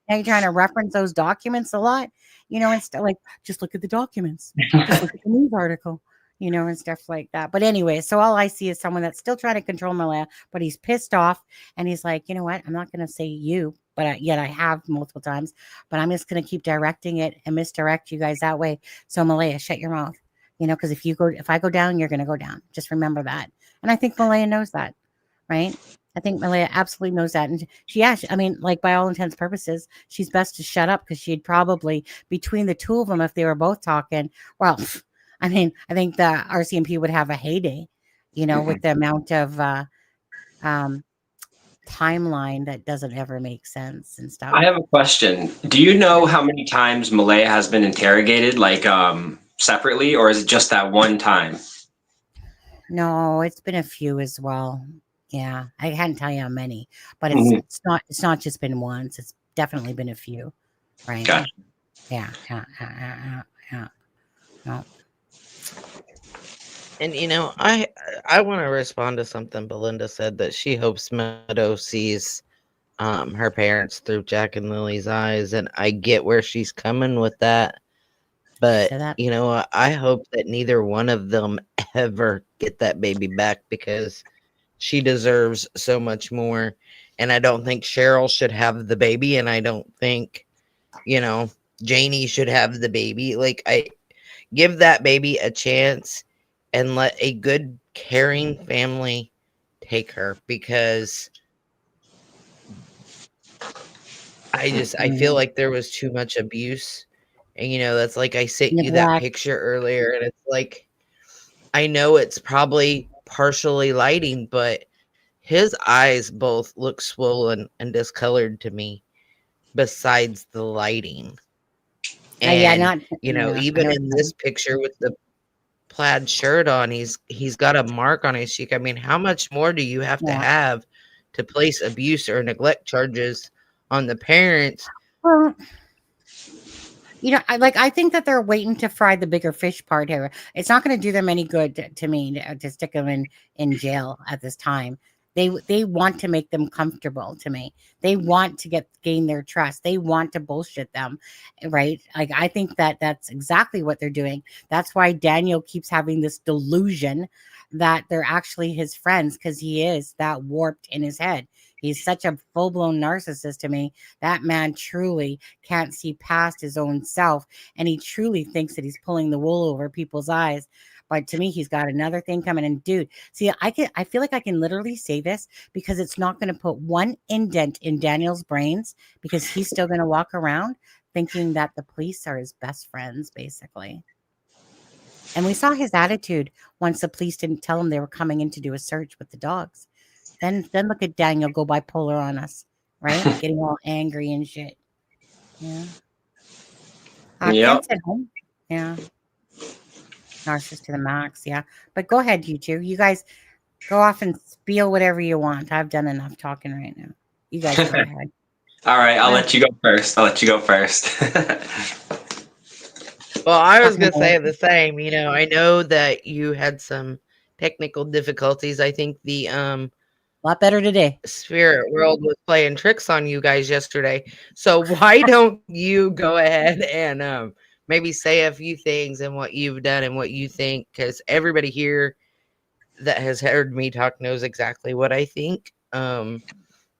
now you're trying to reference those documents a lot, you know, instead like, just look at the documents, just look at the news article. You know, and stuff like that. But anyway, so all I see is someone that's still trying to control Malaya, but he's pissed off and he's like, you know what? I'm not going to say you, but yet I have multiple times, but I'm just going to keep directing it and misdirect you guys that way. So Malaya, shut your mouth, you know, because if I go down, you're going to go down. Just remember that. And I think Malaya knows that, right? I think Malaya absolutely knows that. And I mean, like by all intents and purposes, she's best to shut up because she'd probably, between the two of them, if they were both talking, well, I mean, I think the RCMP would have a heyday, you know, with the amount of timeline that doesn't ever make sense and stuff. I have a question. Do you know how many times Malaya has been interrogated, like separately, or is it just that one time? No, it's been a few as well. Yeah, I can't tell you how many, but it's not just been once. It's definitely been a few, right? Gotcha. Yeah. No. And you know, I want to respond to something Belinda said, that she hopes Meadow sees her parents through Jack and Lily's eyes, and I get where she's coming with that. But you know, I hope that neither one of them ever get that baby back, because she deserves so much more. And I don't think Cheryl should have the baby, and I don't think, you know, Janie should have the baby. Like, I give that baby a chance and let a good, caring family take her, because I feel like there was too much abuse. And, you know, that's like I sent you that picture earlier, and it's like, I know it's probably partially lighting, but his eyes both look swollen and discolored to me, besides the lighting. And, you know, even in this picture with the plaid shirt on, he's got a mark on his cheek. I mean, how much more do you have to place abuse or neglect charges on the parents? Well, you know, I think that they're waiting to fry the bigger fish part here. It's not going to do them any good to me to stick them in jail at this time. They want to make them comfortable to me. They want to gain their trust. They want to bullshit them, right? Like, I think that's exactly what they're doing. That's why Daniel keeps having this delusion that they're actually his friends, because he is that warped in his head. He's such a full-blown narcissist to me. That man truly can't see past his own self, and he truly thinks that he's pulling the wool over people's eyes. But to me, he's got another thing coming. And dude, see, I feel like I can literally say this because it's not going to put one indent in Daniel's brains, because he's still going to walk around thinking that the police are his best friends, basically. And we saw his attitude once the police didn't tell him they were coming in to do a search with the dogs. Then look at Daniel go bipolar on us, right? Getting all angry and shit. Yeah. Kent's at home. Yeah. Narcissist to the max, yeah. But go ahead, you two. You guys go off and spiel whatever you want. I've done enough talking right now. You guys go ahead. All right, I'll let you go first. Well, I was going to say the same. You know, I know that you had some technical difficulties. I think the a lot better today. Spirit World was playing tricks on you guys yesterday. So why don't you go ahead and maybe say a few things and what you've done and what you think, because everybody here that has heard me talk knows exactly what I think,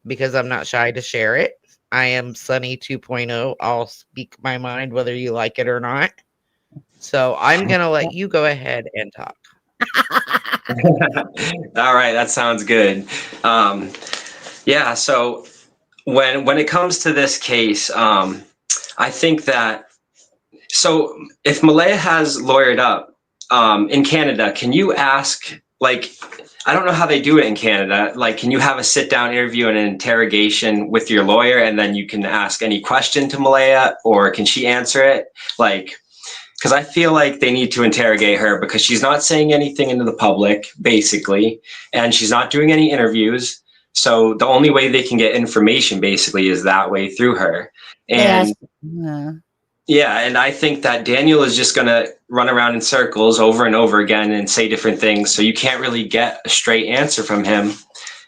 because I'm not shy to share it. I am Sunny 2.0. I'll speak my mind whether you like it or not. So I'm going to let you go ahead and talk. All right, that sounds good. Yeah, so when it comes to this case, I think that, so if Malaya has lawyered up, in Canada, can you ask, like, I don't know how they do it in Canada. Like, can you have a sit-down interview and an interrogation with your lawyer, and then you can ask any question to Malaya, or can she answer it? Like, because I feel like they need to interrogate her because she's not saying anything into the public, basically, and she's not doing any interviews. So the only way they can get information, basically, is that way through her. And yeah, and I think that Daniel is just going to run around in circles over and over again and say different things. So you can't really get a straight answer from him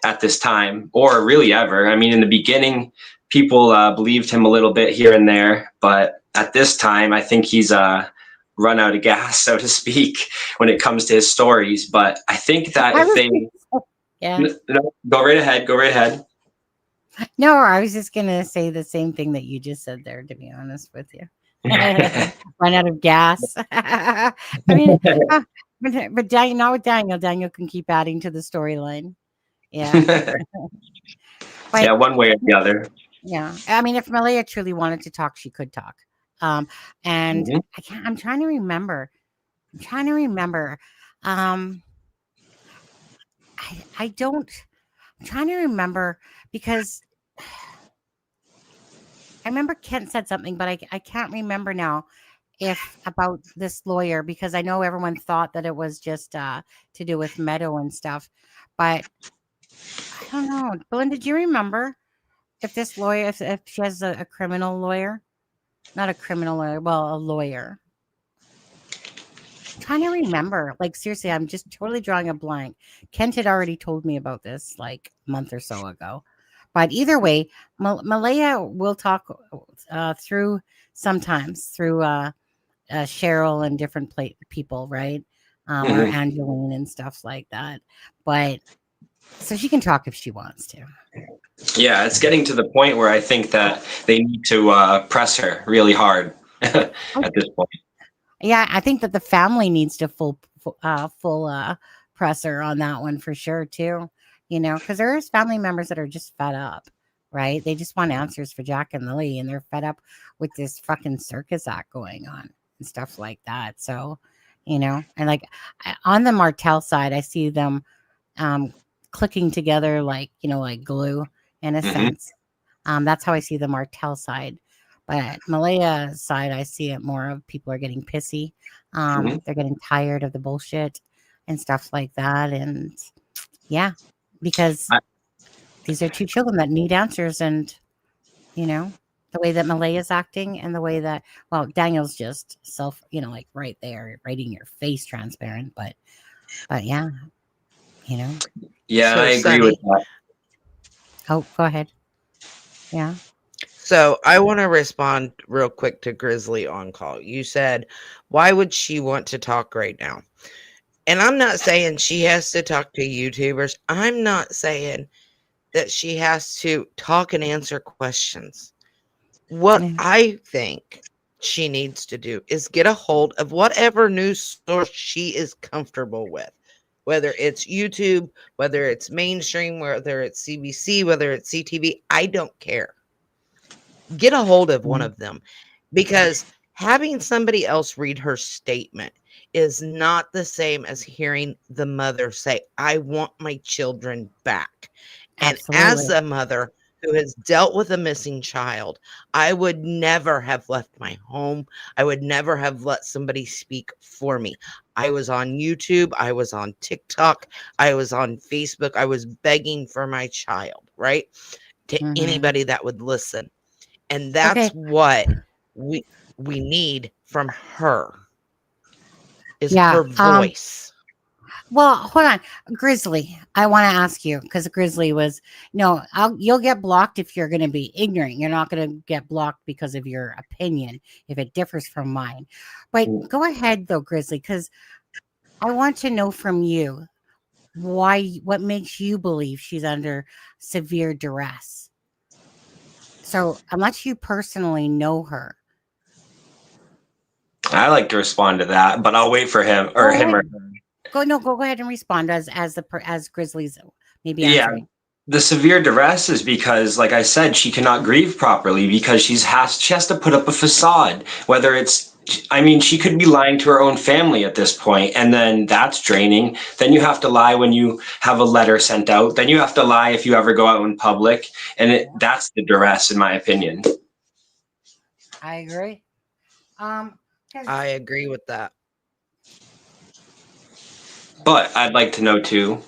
at this time, or really ever. I mean, in the beginning, people believed him a little bit here and there, but at this time, I think he's run out of gas, so to speak, when it comes to his stories. But I think that if they... Yeah. No, go right ahead. Go right ahead. No, I was just going to say the same thing that you just said there, to be honest with you. Run out of gas. I mean, but Daniel, not with Daniel. Daniel can keep adding to the storyline. Yeah. But, yeah, one way or the other. Yeah. I mean, if Malaya truly wanted to talk, she could talk. And I'm trying to remember. I'm trying to remember because I remember Kent said something, but I can't remember now if about this lawyer, because I know everyone thought that it was just to do with Meadow and stuff. But I don't know. Belinda, do you remember if this lawyer, if she has a criminal lawyer? Not a criminal lawyer, well, a lawyer. I'm trying to remember. Like, seriously, I'm just totally drawing a blank. Kent had already told me about this like a month or so ago. But either way, Malaya will talk through sometimes through Cheryl and different people, right? Or Angeline and stuff like that. But so she can talk if she wants to. Yeah, it's getting to the point where I think that they need to press her really hard at this point. Yeah, I think that the family needs to full press her on that one for sure too. You know, because there's family members that are just fed up, right? They just want answers for Jack and Lily, and they're fed up with this fucking circus act going on and stuff like that. So, you know, and like on the Martell side, I see them clicking together like, you know, like glue in a sense. That's how I see the Martell side. But Malaya's side, I see it more of people are getting pissy. They're getting tired of the bullshit and stuff like that. And yeah, because these are two children that need answers. And, you know, the way that Malaya's acting and the way that, well, Daniel's just you know, like right there, right in your face, transparent. But yeah, you know. Yeah, So, I agree Sunny, with that. Oh, go ahead. Yeah. So I want to respond real quick to Grizzly on call. You said, why would she want to talk right now? And I'm not saying she has to talk to YouTubers. I'm not saying that she has to talk and answer questions. What I think she needs to do is get a hold of whatever news source she is comfortable with. Whether it's YouTube, whether it's mainstream, whether it's CBC, whether it's CTV, I don't care. Get a hold of one of them, because having somebody else read her statement is not the same as hearing the mother say, I want my children back. And as a mother who has dealt with a missing child, I would never have left my home. I would never have let somebody speak for me. I was on YouTube. I was on TikTok. I was on Facebook. I was begging for my child, right? To anybody that would listen. And that's what we need from her, is her voice. Well, hold on, Grizzly. I want to ask you, because Grizzly was you'll get blocked if you're going to be ignorant. You're not going to get blocked because of your opinion if it differs from mine. But go ahead though, Grizzly, because I want to know from you what makes you believe she's under severe duress. So unless you personally know her. I like to respond to that, but I'll wait for him or him or her. Go ahead and respond as Grizzly's maybe answering. Yeah. The severe duress is because, like I said, she cannot grieve properly because she has to put up a facade, whether it's I mean, she could be lying to her own family at this point, and then that's draining. Then you have to lie when you have a letter sent out. Then you have to lie if you ever go out in public, and that's the duress, in my opinion. I agree. 'Cause I agree with that. But I'd like to know too.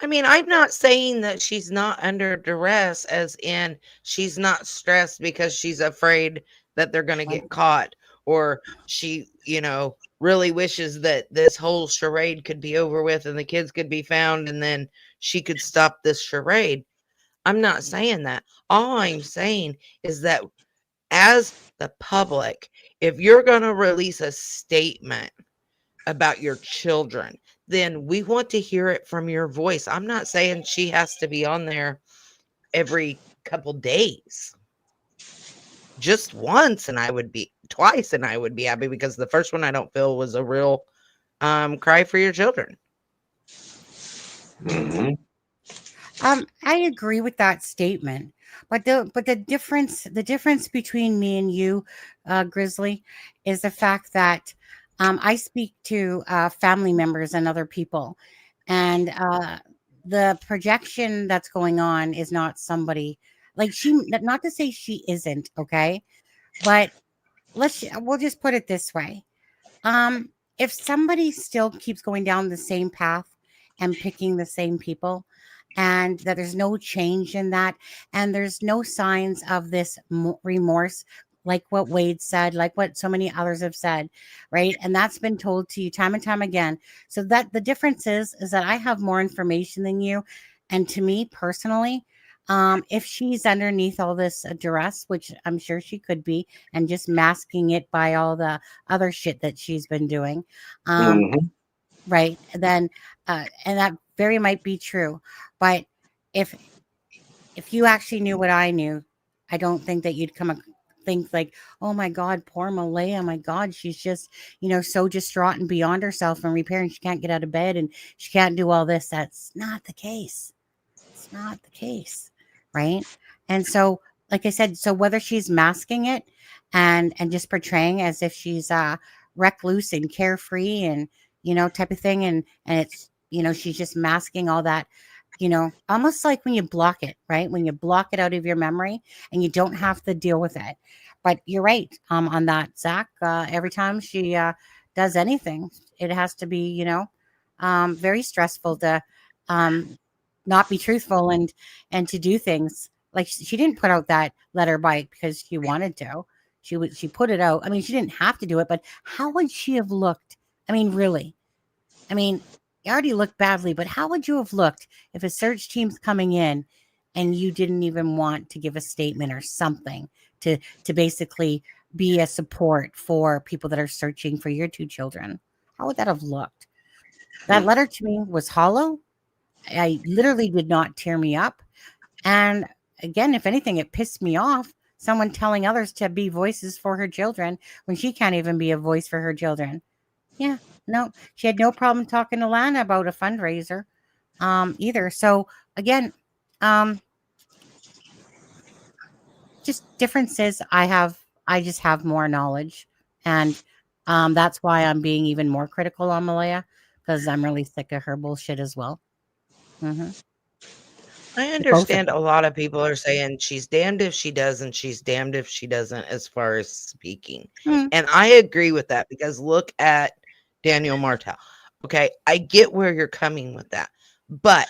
I mean, I'm not saying that she's not under duress, as in she's not stressed because she's afraid that they're going to get caught, or she, really wishes that this whole charade could be over with and the kids could be found and then she could stop this charade. I'm not saying that. All I'm saying is that as the public, if you're going to release a statement about your children, then we want to hear it from your voice. I'm not saying she has to be on there every couple days. Just once, and I would be twice, and I would be happy, because the first one I don't feel was a real cry for your children. Mm-hmm. I agree with that statement, but the difference between me and you, Grizzly, is the fact that I speak to family members and other people, and the projection that's going on is not somebody like she. Not to say she isn't okay, but we'll just put it this way: if somebody still keeps going down the same path and picking the same people, and that there's no change in that, and there's no signs of this remorse, like what Wade said, like what so many others have said, right? And that's been told to you time and time again. So that the difference is that I have more information than you. And to me personally, if she's underneath all this duress, which I'm sure she could be, and just masking it by all the other shit that she's been doing, Mm-hmm. right, then and that very might be true. But if you actually knew what I knew, I don't think that you'd think like, oh my God, poor Malaya, my God, she's just, so distraught and beyond herself and repairing. She can't get out of bed and she can't do all this. That's not the case. It's not the case, right? And so, like I said, so whether she's masking it and just portraying as if she's recluse and carefree and type of thing, and it's she's just masking all that, almost like when you block it, right? When you block it out of your memory and you don't have to deal with it. But you're right on that, Zach. Every time she does anything, it has to be, very stressful to not be truthful and to do things. Like she didn't put out that letter because she wanted to. She put it out. I mean, she didn't have to do it, but how would she have looked? I mean, really? I mean, you already looked badly, but how would you have looked if a search team's coming in and you didn't even want to give a statement or something to basically be a support for people that are searching for your two children? How would that have looked? That letter to me was hollow. I literally did not tear me up. And again, if anything, it pissed me off. Someone telling others to be voices for her children when she can't even be a voice for her children. Yeah, no, she had no problem talking to Lana about a fundraiser either. So again, just differences. I just have more knowledge, and that's why I'm being even more critical on Malaya, because I'm really sick of her bullshit as well. Mm-hmm. I understand a lot of people are saying she's damned if she does and she's damned if she doesn't, as far as speaking. And I agree with that, because look at Daniel Martell. Okay, I get where you're coming with that. But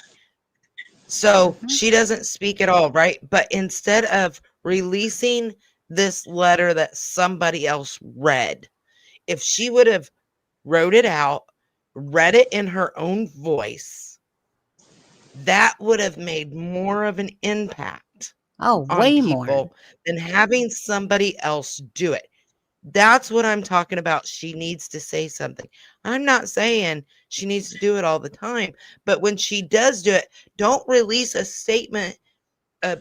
so she doesn't speak at all, right? But instead of releasing this letter that somebody else read, if she would have wrote it out, read it in her own voice, that would have made more of an impact way on people more than having somebody else do it. That's what I'm talking about. She needs to say something. I'm not saying she needs to do it all the time, but when she does do it, don't release a statement, a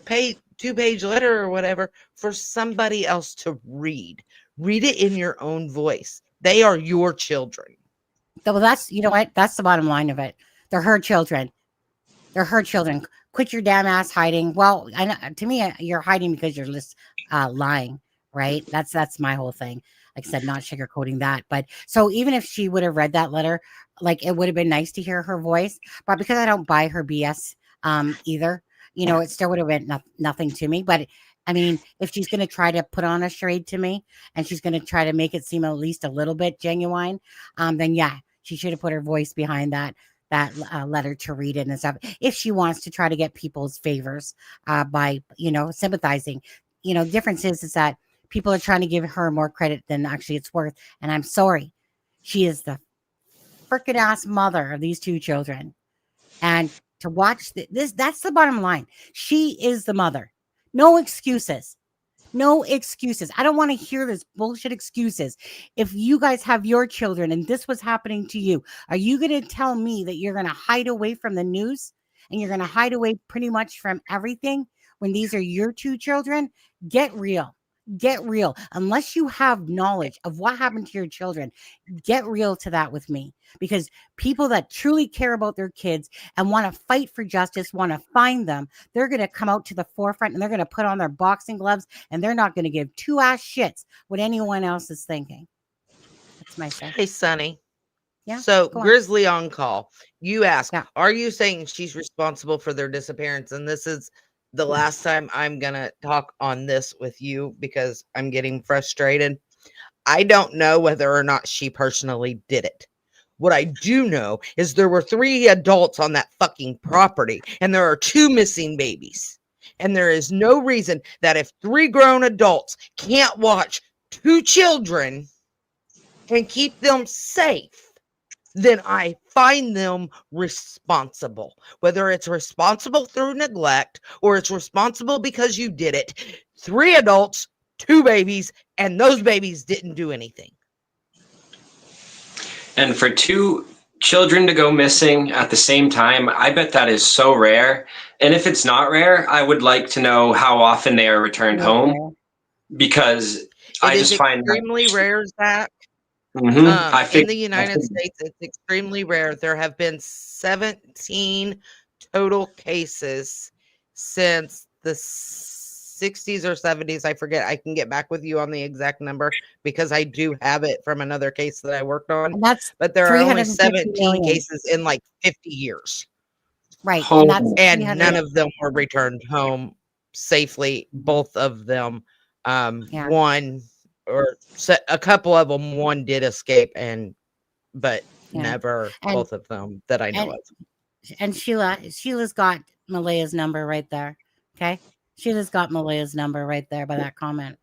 two-page letter or whatever for somebody else to read. Read it in your own voice. They are your children. Well, that's, you know what? That's the bottom line of it. They're her children. They're her children. Quit your damn ass hiding. Well, to me, you're hiding because you're just lying, right? That's my whole thing. Like I said, not sugarcoating that. But so even if she would have read that letter, like it would have been nice to hear her voice. But because I don't buy her BS either, it still would have been nothing to me. But I mean, if she's going to try to put on a charade to me and she's going to try to make it seem at least a little bit genuine, then yeah, she should have put her voice behind that letter to read it and stuff. If she wants to try to get people's favors by, sympathizing, difference is that people are trying to give her more credit than actually it's worth. And I'm sorry, she is the freaking ass mother of these 2 children. And to watch this, that's the bottom line. She is the mother. No excuses. No excuses. I don't want to hear this bullshit excuses. If you guys have your children and this was happening to you, are you going to tell me that you're going to hide away from the news and you're going to hide away pretty much from everything when these are your 2 children? Get real. Get real. Unless you have knowledge of what happened to your children, get real to that with me. Because people that truly care about their kids and want to fight for justice, want to find them, they're going to come out to the forefront and they're going to put on their boxing gloves and they're not going to give 2 ass shits what anyone else is thinking. That's my say. Hey, Sonny. Yeah. So go on. Grizzly on call. You ask, Yeah. are you saying she's responsible for their disappearance? And this is the last time I'm going to talk on this with you because I'm getting frustrated. I don't know whether or not she personally did it. What I do know is there were 3 adults on that fucking property and there are 2 missing babies. And there is no reason that if 3 grown adults can't watch 2 children and keep them safe, then I find them responsible. Whether it's responsible through neglect or it's responsible because you did it. 3 adults, 2 babies, and those babies didn't do anything. And for 2 children to go missing at the same time, I bet that is so rare. And if it's not rare, I would like to know how often they are returned home, because I just find extremely rare, Zach. Mm-hmm. In the United States, it's extremely rare. There have been 17 total cases since the 60s or 70s. I forget. I can get back with you on the exact number because I do have it from another case that I worked on. And that's but there are only 350 17 million. cases in like 50 years. Right. And none of them were returned home safely. Both of them. One or a couple of them, one did escape, but never both of them that I know of. And Sheila's got Malaya's number right there. Okay. Sheila's got Malaya's number right there by that comment.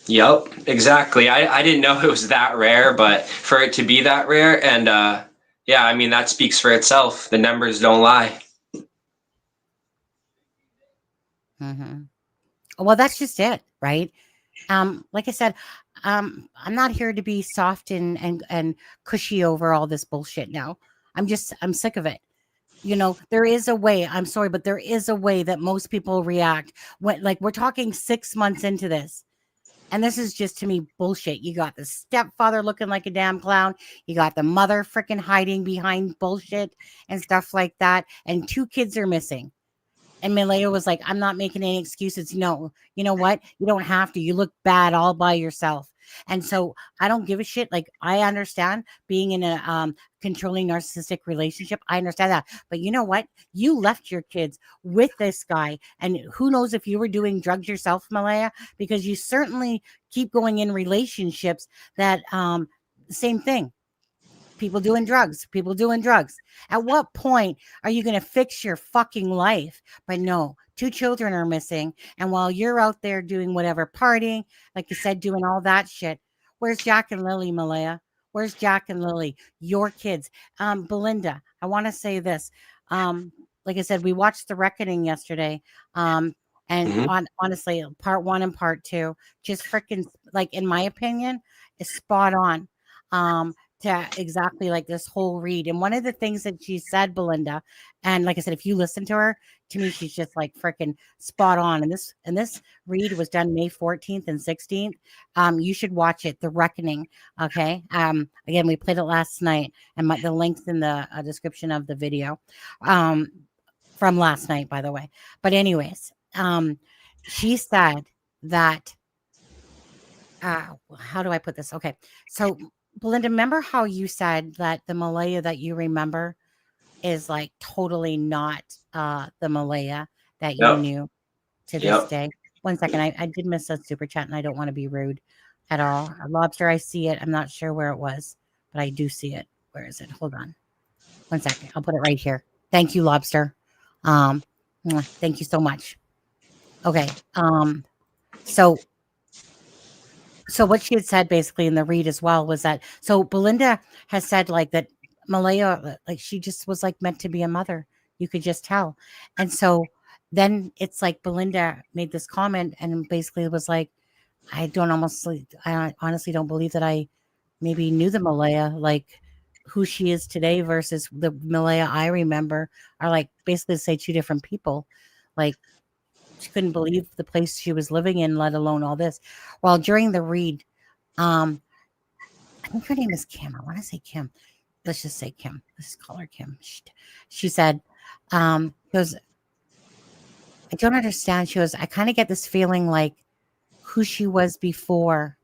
Yep, exactly. I didn't know it was that rare, but for it to be that rare, and yeah, I mean, that speaks for itself. The numbers don't lie. Mm-hmm. Well, that's just it, right? Like I said, I'm not here to be soft and cushy over all this bullshit now. I'm sick of it. There is a way, I'm sorry, but there is a way that most people react when, like, we're talking 6 months into this. And this is just, to me, bullshit. You got the stepfather looking like a damn clown. You got the mother freaking hiding behind bullshit and stuff like that. And 2 kids are missing. And Malaya was like, I'm not making any excuses. No, you know what? You don't have to. You look bad all by yourself. And so I don't give a shit. Like, I understand being in a controlling narcissistic relationship. I understand that. But you know what? You left your kids with this guy. And who knows if you were doing drugs yourself, Malaya, because you certainly keep going in relationships that same thing. People doing drugs. At what point are you going to fix your fucking life? But no, 2 children are missing. And while you're out there doing whatever, partying, like you said, doing all that shit, where's Jack and Lily, Malaya? Where's Jack and Lily? Your kids. Belinda, I want to say this. Like I said, we watched The Reckoning yesterday. And honestly, part 1 and part 2, just freaking, like, in my opinion, is spot on. To exactly like this whole read. And one of the things that she said, Belinda, and like I said, if you listen to her, to me, she's just like freaking spot on. And this read was done May 14th and 16th. You should watch it, The Reckoning. Okay. Again, we played it last night, and the link's in the description of the video from last night, by the way. But anyways, she said that how do I put this? Okay. So, Belinda, remember how you said that the Malaya that you remember is like totally not the Malaya that you Yep. knew to this Yep. day? One second. I did miss a super chat and I don't want to be rude at all. Lobster, I see it. I'm not sure where it was, but I do see it. Where is it? Hold on. One second. I'll put it right here. Thank you, Lobster. Thank you so much. Okay. So so what she had said basically in the read as well was that so Belinda has said like that Malaya like she just was like meant to be a mother. You could just tell. And so then it's like Belinda made this comment and basically was like, I honestly don't believe that I maybe knew the Malaya like who she is today versus the Malaya I remember are like basically say two different people. Like she couldn't believe the place she was living in, let alone all this. Well, during the read, um, I think her name is Kim. I want to say Kim. Let's just say Kim. Let's just call her Kim. She said, goes, I don't understand. She goes, I kind of get this feeling like who she was before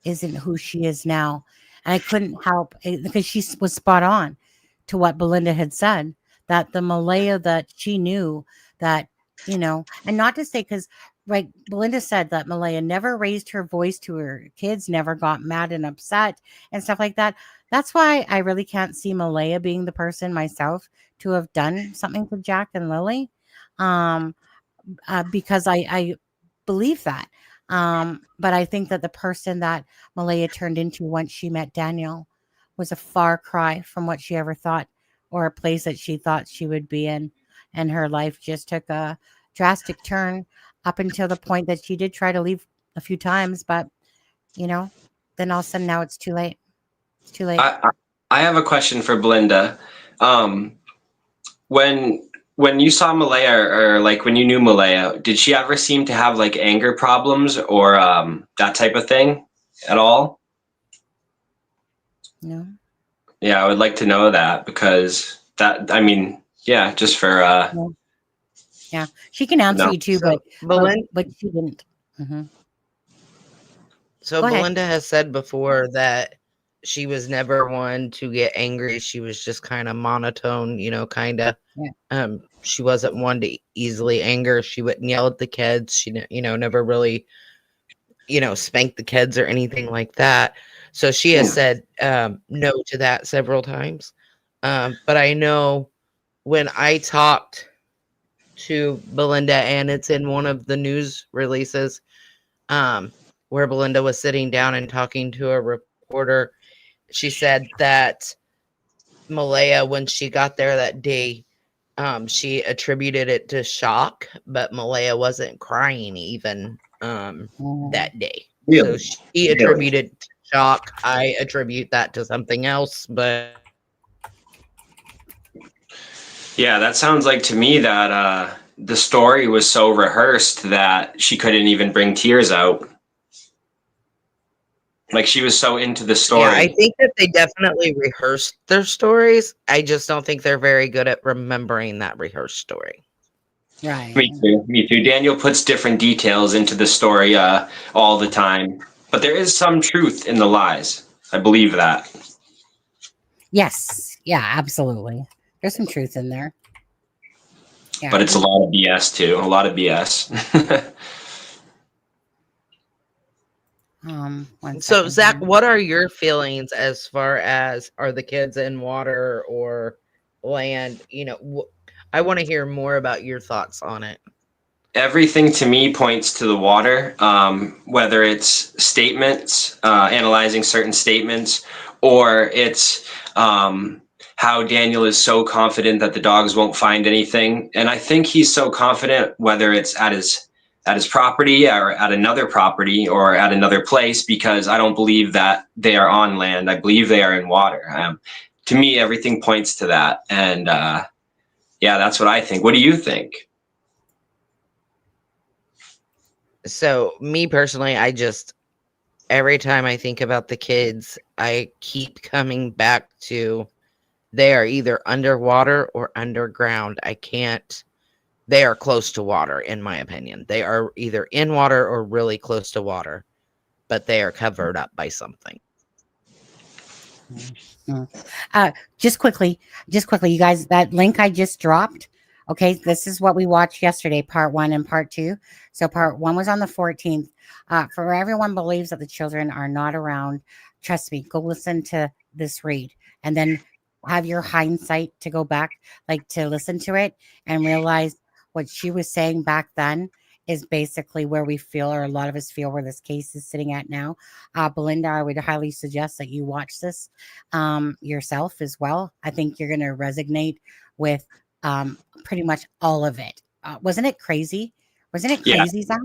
isn't who she is now. And I couldn't help because she was spot on to what Belinda had said that the Malaya that she knew that, and not to say because like Belinda said that Malaya never raised her voice to her kids, never got mad and upset and stuff like that. That's why I really can't see Malaya being the person myself to have done something to Jack and Lily. Um, because I believe that. But I think that the person that Malaya turned into once she met Daniel was a far cry from what she ever thought or a place that she thought she would be in. And her life just took a drastic turn up until the point that she did try to leave a few times. But, then all of a sudden now it's too late. It's too late. I have a question for Belinda. Um, when you saw Malaya or like when you knew Malaya, did she ever seem to have like anger problems or that type of thing at all? No. Yeah, I would like to know that because yeah, just for No. Yeah. She can answer no. you too, So but she didn't. Mhm. So Go ahead. Belinda has said before that she was never one to get angry. She was just kind of monotone, kind of. Yeah. She wasn't one to easily anger. She wouldn't yell at the kids. She, never really, spanked the kids or anything like that. So she has said no to that several times. But I know when I talked to Belinda, and it's in one of the news releases, where Belinda was sitting down and talking to a reporter. She said that Malaya, when she got there that day, she attributed it to shock, but Malaya wasn't crying even that day. So Really? she attributed to shock. I attribute that to something else, but Yeah, that sounds like to me that the story was so rehearsed that she couldn't even bring tears out. Like she was so into the yeah, I story. think that they definitely rehearsed their stories. I just don't think they're very good at remembering that rehearsed story. Right. Me too. Me too. Daniel puts different details into the story all the time, but there is some truth in the lies. I believe that. Yes. Yeah, absolutely. There's some truth in there. Yeah. But it's a lot of BS too. A lot of BS. One So, second Zach, here. what are your feelings as far as are the kids in water or land? I want to hear more about your thoughts on it. Everything to me points to the water, whether it's statements, analyzing certain statements, or it's how Daniel is so confident that the dogs won't find anything. And I think he's so confident, whether it's at his property or at another property or at another place, because I don't believe that they are on land. I believe they are in water. To me, everything points to that. And yeah, that's what I think. What do you think? So, me personally, every time I think about the kids, I keep coming back to they are either underwater or underground. They are close to water, in my opinion. They are either in water or really close to water. but they are covered up by something. Just quickly, you guys, that link I just dropped. Okay, this is what we watched yesterday, part 1 and part 2. So part 1 was on the 14th. For everyone believes that the children are not around, trust me, go listen to this read and then have your hindsight to go back, like to listen to it and realize what she was saying back then is basically where we feel, or a lot of us feel, where this case is sitting at now. Belinda, I would highly suggest that you watch this yourself as well. I think you're going to resonate with pretty much all of it. Wasn't it crazy? Wasn't it crazy, Zach?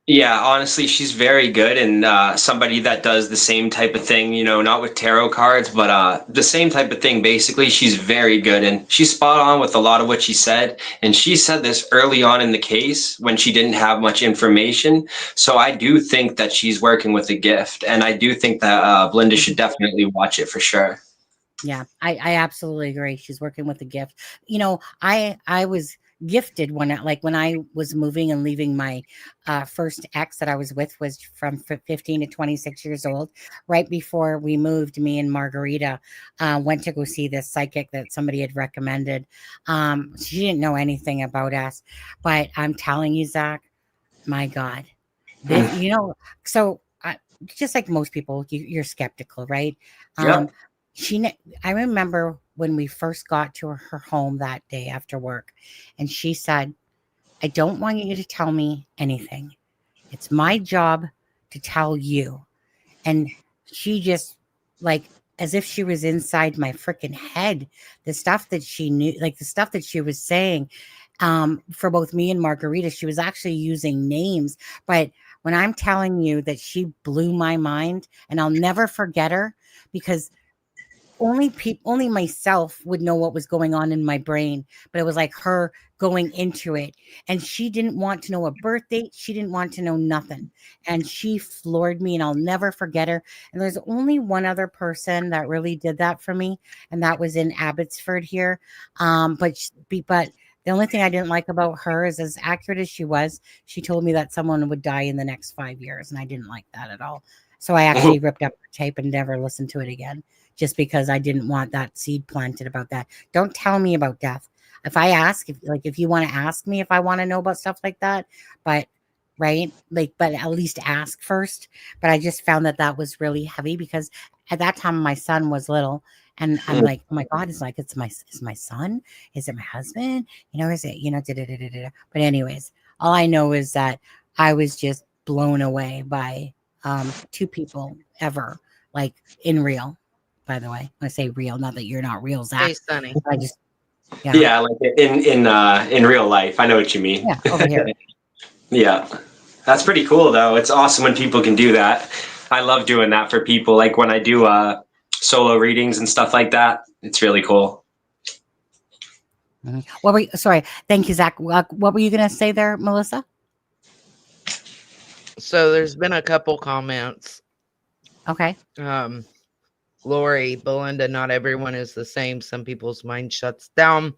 Yeah, honestly, she's very good, and somebody that does the same type of thing, you know, not with tarot cards, but the same type of thing. Basically, she's very good, and she's spot on with a lot of what she said. And she said this early on in the case when she didn't have much information. So I do think that she's working with a gift, and I do think that Belinda should definitely watch it for sure. Yeah, I absolutely agree. She's working with a gift. You know, I was gifted when I was moving and leaving my first ex that I was with was from 15 to 26 years old. Right before we moved, me and Margarita went to go see this psychic that somebody had recommended. She didn't know anything about us, but I'm telling you, Zach, my God, you know, so just like most people, you're skeptical, right? Yeah. I remember when we first got to her home that day after work, and she said, I don't want you to tell me anything. It's my job to tell you. And she just, like, as if she was inside my freaking head, the stuff that she knew, like the stuff that she was saying, for both me and Margarita, she was actually using names. But when I'm telling you that she blew my mind, and I'll never forget her, because only myself would know what was going on in my brain, but it was like her going into it, and she didn't want to know a birth date. She didn't want to know nothing, and she floored me, and I'll never forget her. And there's only one other person that really did that for me, and that was in Abbotsford here. But the only thing I didn't like about her is, as accurate as she was, she told me that someone would die in the next 5 years, and I didn't like that at all. So I actually ripped up her tape and never listened to it again, just because I didn't want that seed planted about that. Don't tell me about death. If I ask, if you want to ask me if I want to know about stuff like that, but right, but at least ask first. But I just found that was really heavy, because at that time my son was little, and I'm like, oh my God, it's my son, is it my husband? You know, is it, you know, But anyways, all I know is that I was just blown away by two people ever, like in real. By the way, when I say real, not that you're not real, Zach. Hey, Sonny. I just Yeah, like in real life. I know what you mean. Yeah, over here. Yeah. That's pretty cool though. It's awesome when people can do that. I love doing that for people. Like when I do solo readings and stuff like that. It's really cool. Sorry. Thank you, Zach. What were you going to say there, Melissa? So there's been a couple comments. Okay. Lori, Belinda, not everyone is the same. Some people's mind shuts down.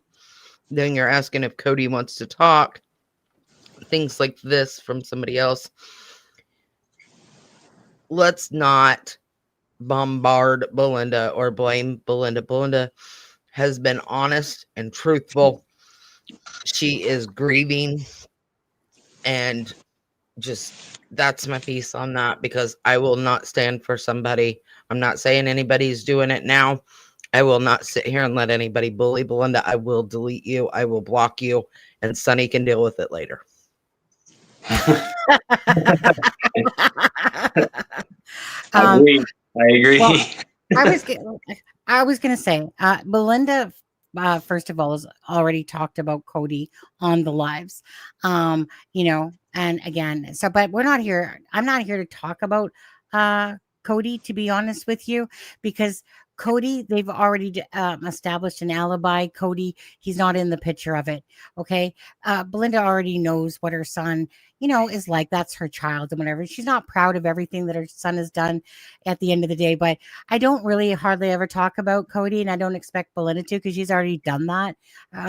Then you're asking if Cody wants to talk. Things like this from somebody else. Let's not bombard Belinda or blame Belinda. Belinda has been honest and truthful. She is grieving, and just that's my piece on that, because I will not stand for somebody. I'm not saying anybody's doing it now. I will not sit here and let anybody bully Belinda. I will delete you. I will block you, and Sonny can deal with it later. I agree. Well, I was going to say, Belinda, first of all, has already talked about Cody on the lives, you know, and again, but we're not here. I'm not here to talk about Cody, to be honest with you, because Cody, they've already established an alibi. Cody, he's not in the picture of it. Okay. Belinda already knows what her son, you know, is like. That's her child and whatever. She's not proud of everything that her son has done at the end of the day, but I don't really hardly ever talk about Cody, and I don't expect Belinda to, because she's already done that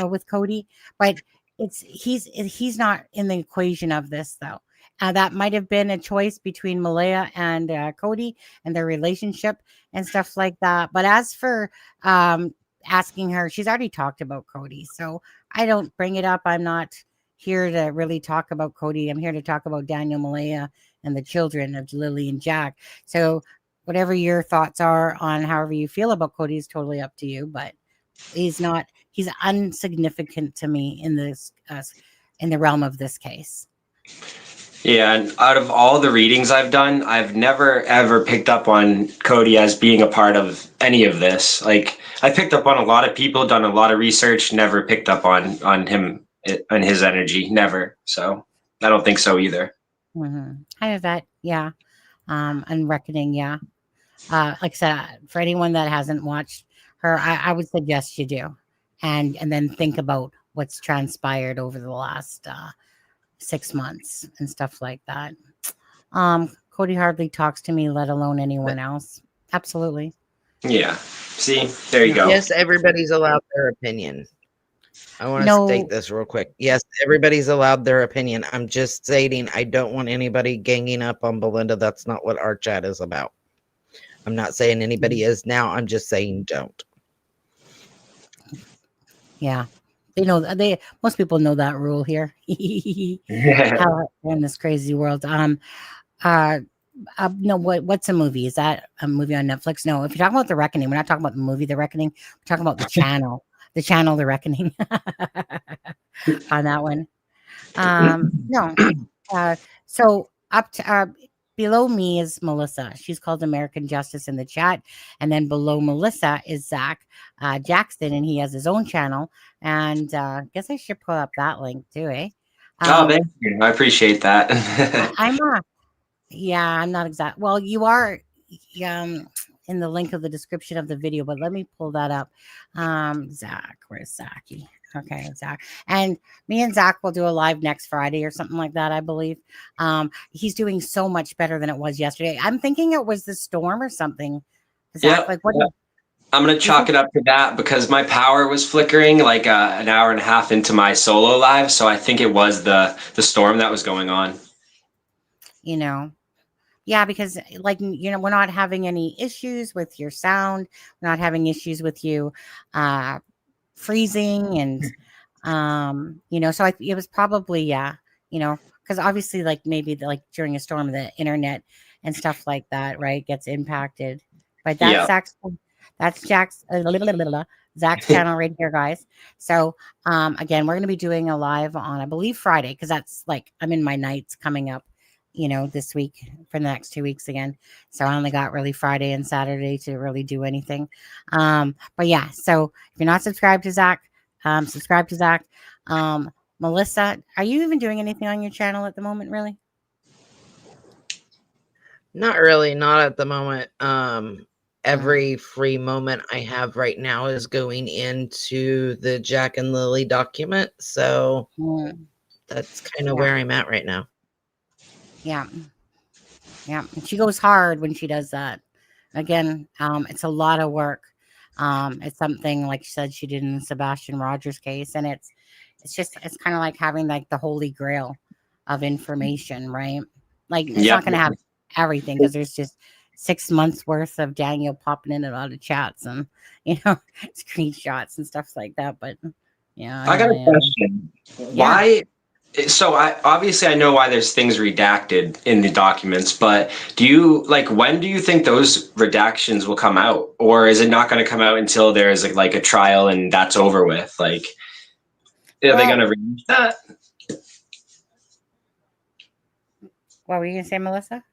with Cody. But he's not in the equation of this though. that might have been a choice between Malaya and Cody and their relationship and stuff like that. But as for asking her, she's already talked about Cody. So I don't bring it up. I'm not here to really talk about Cody. I'm here to talk about Daniel, Malaya, and the children of Lily and Jack. So whatever your thoughts are on however you feel about Cody is totally up to you. But he's unsignificant to me in this in the realm of this case. Yeah, and out of all the readings I've done, I've never ever picked up on Cody as being a part of any of this. Like, I picked up on a lot of people, done a lot of research, never picked up on him and his energy, never. So I don't think so either. Mm-hmm. Hi, Yvette. Yeah. And Reckoning. Yeah. Like I said, for anyone that hasn't watched her, I would suggest you do, and then think about what's transpired over the last 6 months and stuff like that. Cody hardly talks to me, let alone anyone else. Absolutely. Yeah. See, there you go. Yes, everybody's allowed their opinion. I want to state this real quick. Yes, everybody's allowed their opinion. I'm just stating I don't want anybody ganging up on Belinda. That's not what our chat is about. I'm not saying anybody is now. I'm just saying don't. Yeah. Most people know that rule here. How in this crazy world. No, what's a movie? Is that a movie on Netflix? No, if you're talking about The Reckoning, we're not talking about the movie The Reckoning. We're talking about the channel. The channel The Reckoning. On that one. No. So up to below me is Melissa. She's called American Justice in the chat. And then below Melissa is Zach Jackson, and he has his own channel. And guess I should pull up that link too, eh? Thank you. I appreciate that. I'm not exact. Well, you are in the link of the description of the video, but let me pull that up. Zach, where's Zachy? Okay, Zach. And me and Zach will do a live next Friday or something like that, I believe. He's doing so much better than it was yesterday. I'm thinking it was the storm or something. Zach, Yeah. what? I'm going to chalk it up to that because my power was flickering like an hour and a half into my solo live. So I think it was the storm that was going on. Yeah, because we're not having any issues with your sound. We're not having issues with you freezing and, so it was probably, because obviously maybe during a storm, the internet and stuff like that, right, gets impacted. But that's Jack's channel right here, guys. So again, we're going to be doing a live on, I believe, Friday, because that's I'm in my nights coming up, this week for the next 2 weeks again. So I only got really Friday and Saturday to really do anything. But yeah, so if you're not subscribed to Zach, subscribe to Zach. Melissa, are you even doing anything on your channel at the moment, really? Not really, not at the moment. Every free moment I have right now is going into the Jack and Lily document. So that's kind of where I'm at right now. Yeah. She goes hard when she does that. Again, it's a lot of work. It's something like she said she did in the Sebastian Rogers case, and it's kind of like having the holy grail of information, right? It's not going to have everything because there's just 6 months worth of Daniel popping in and out of chats and screenshots and stuff like that. But yeah, I got a question. Why? So I know why there's things redacted in the documents, but do you when do you think those redactions will come out, or is it not going to come out until there's a trial and that's over with? Are they going to release that? What were you going to say, Melissa?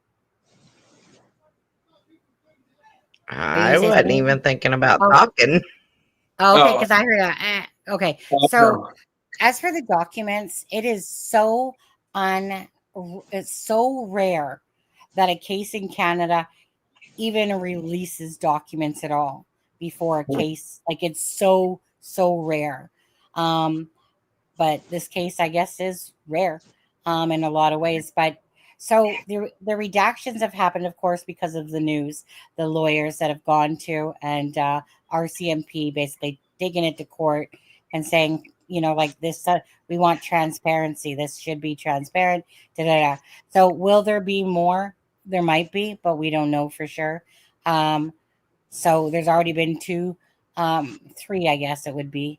I wasn't even thinking about talking. Oh, okay, because I heard that. Okay, so as for the documents, it is it's so rare that a case in Canada even releases documents at all before a case. It's so rare. But this case, I guess, is rare in a lot of ways. But so the redactions have happened, of course, because of the news, the lawyers that have gone to and RCMP basically taking it to court and saying, like this. We want transparency. This should be transparent. Da, da, da. So will there be more? There might be, but we don't know for sure. So there's already been three, I guess it would be.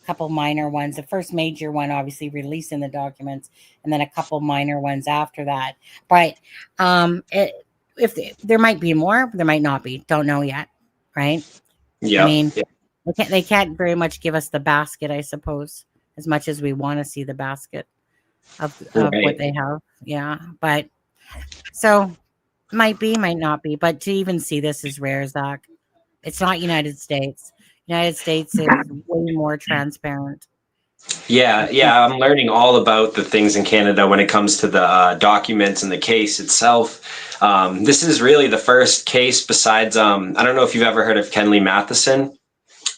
Couple minor ones. The first major one, obviously, releasing the documents, and then a couple minor ones after that. But there might be more, there might not be. Don't know yet, right? Yeah. I mean, they can't very much give us the basket, I suppose, as much as we want to see the basket of what they have. Yeah, but so might be, might not be. But to even see this is rare, Zach. It's not United States. United States is way more transparent. Yeah, I'm learning all about the things in Canada when it comes to the documents and the case itself. This is really the first case besides, I don't know if you've ever heard of Kenley Matheson,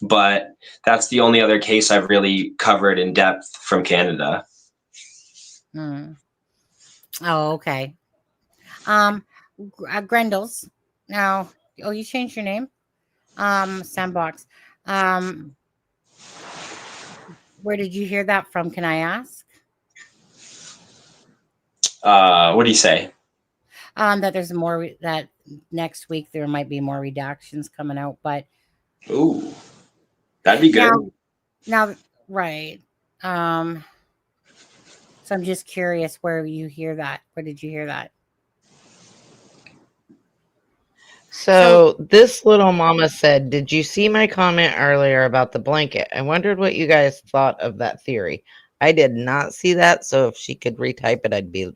but that's the only other case I've really covered in depth from Canada. Oh, okay. Grendel's. Now, you changed your name? Sandbox. Where did you hear that from? Can I ask? What do you say? That there's more, that next week there might be more redactions coming out, but ooh, that'd be good. Now, right. So I'm just curious where you hear that. Where did you hear that? So this little mama said, did you see my comment earlier about the blanket? I wondered what you guys thought of that theory. I did not see that, so if she could retype it, I'd be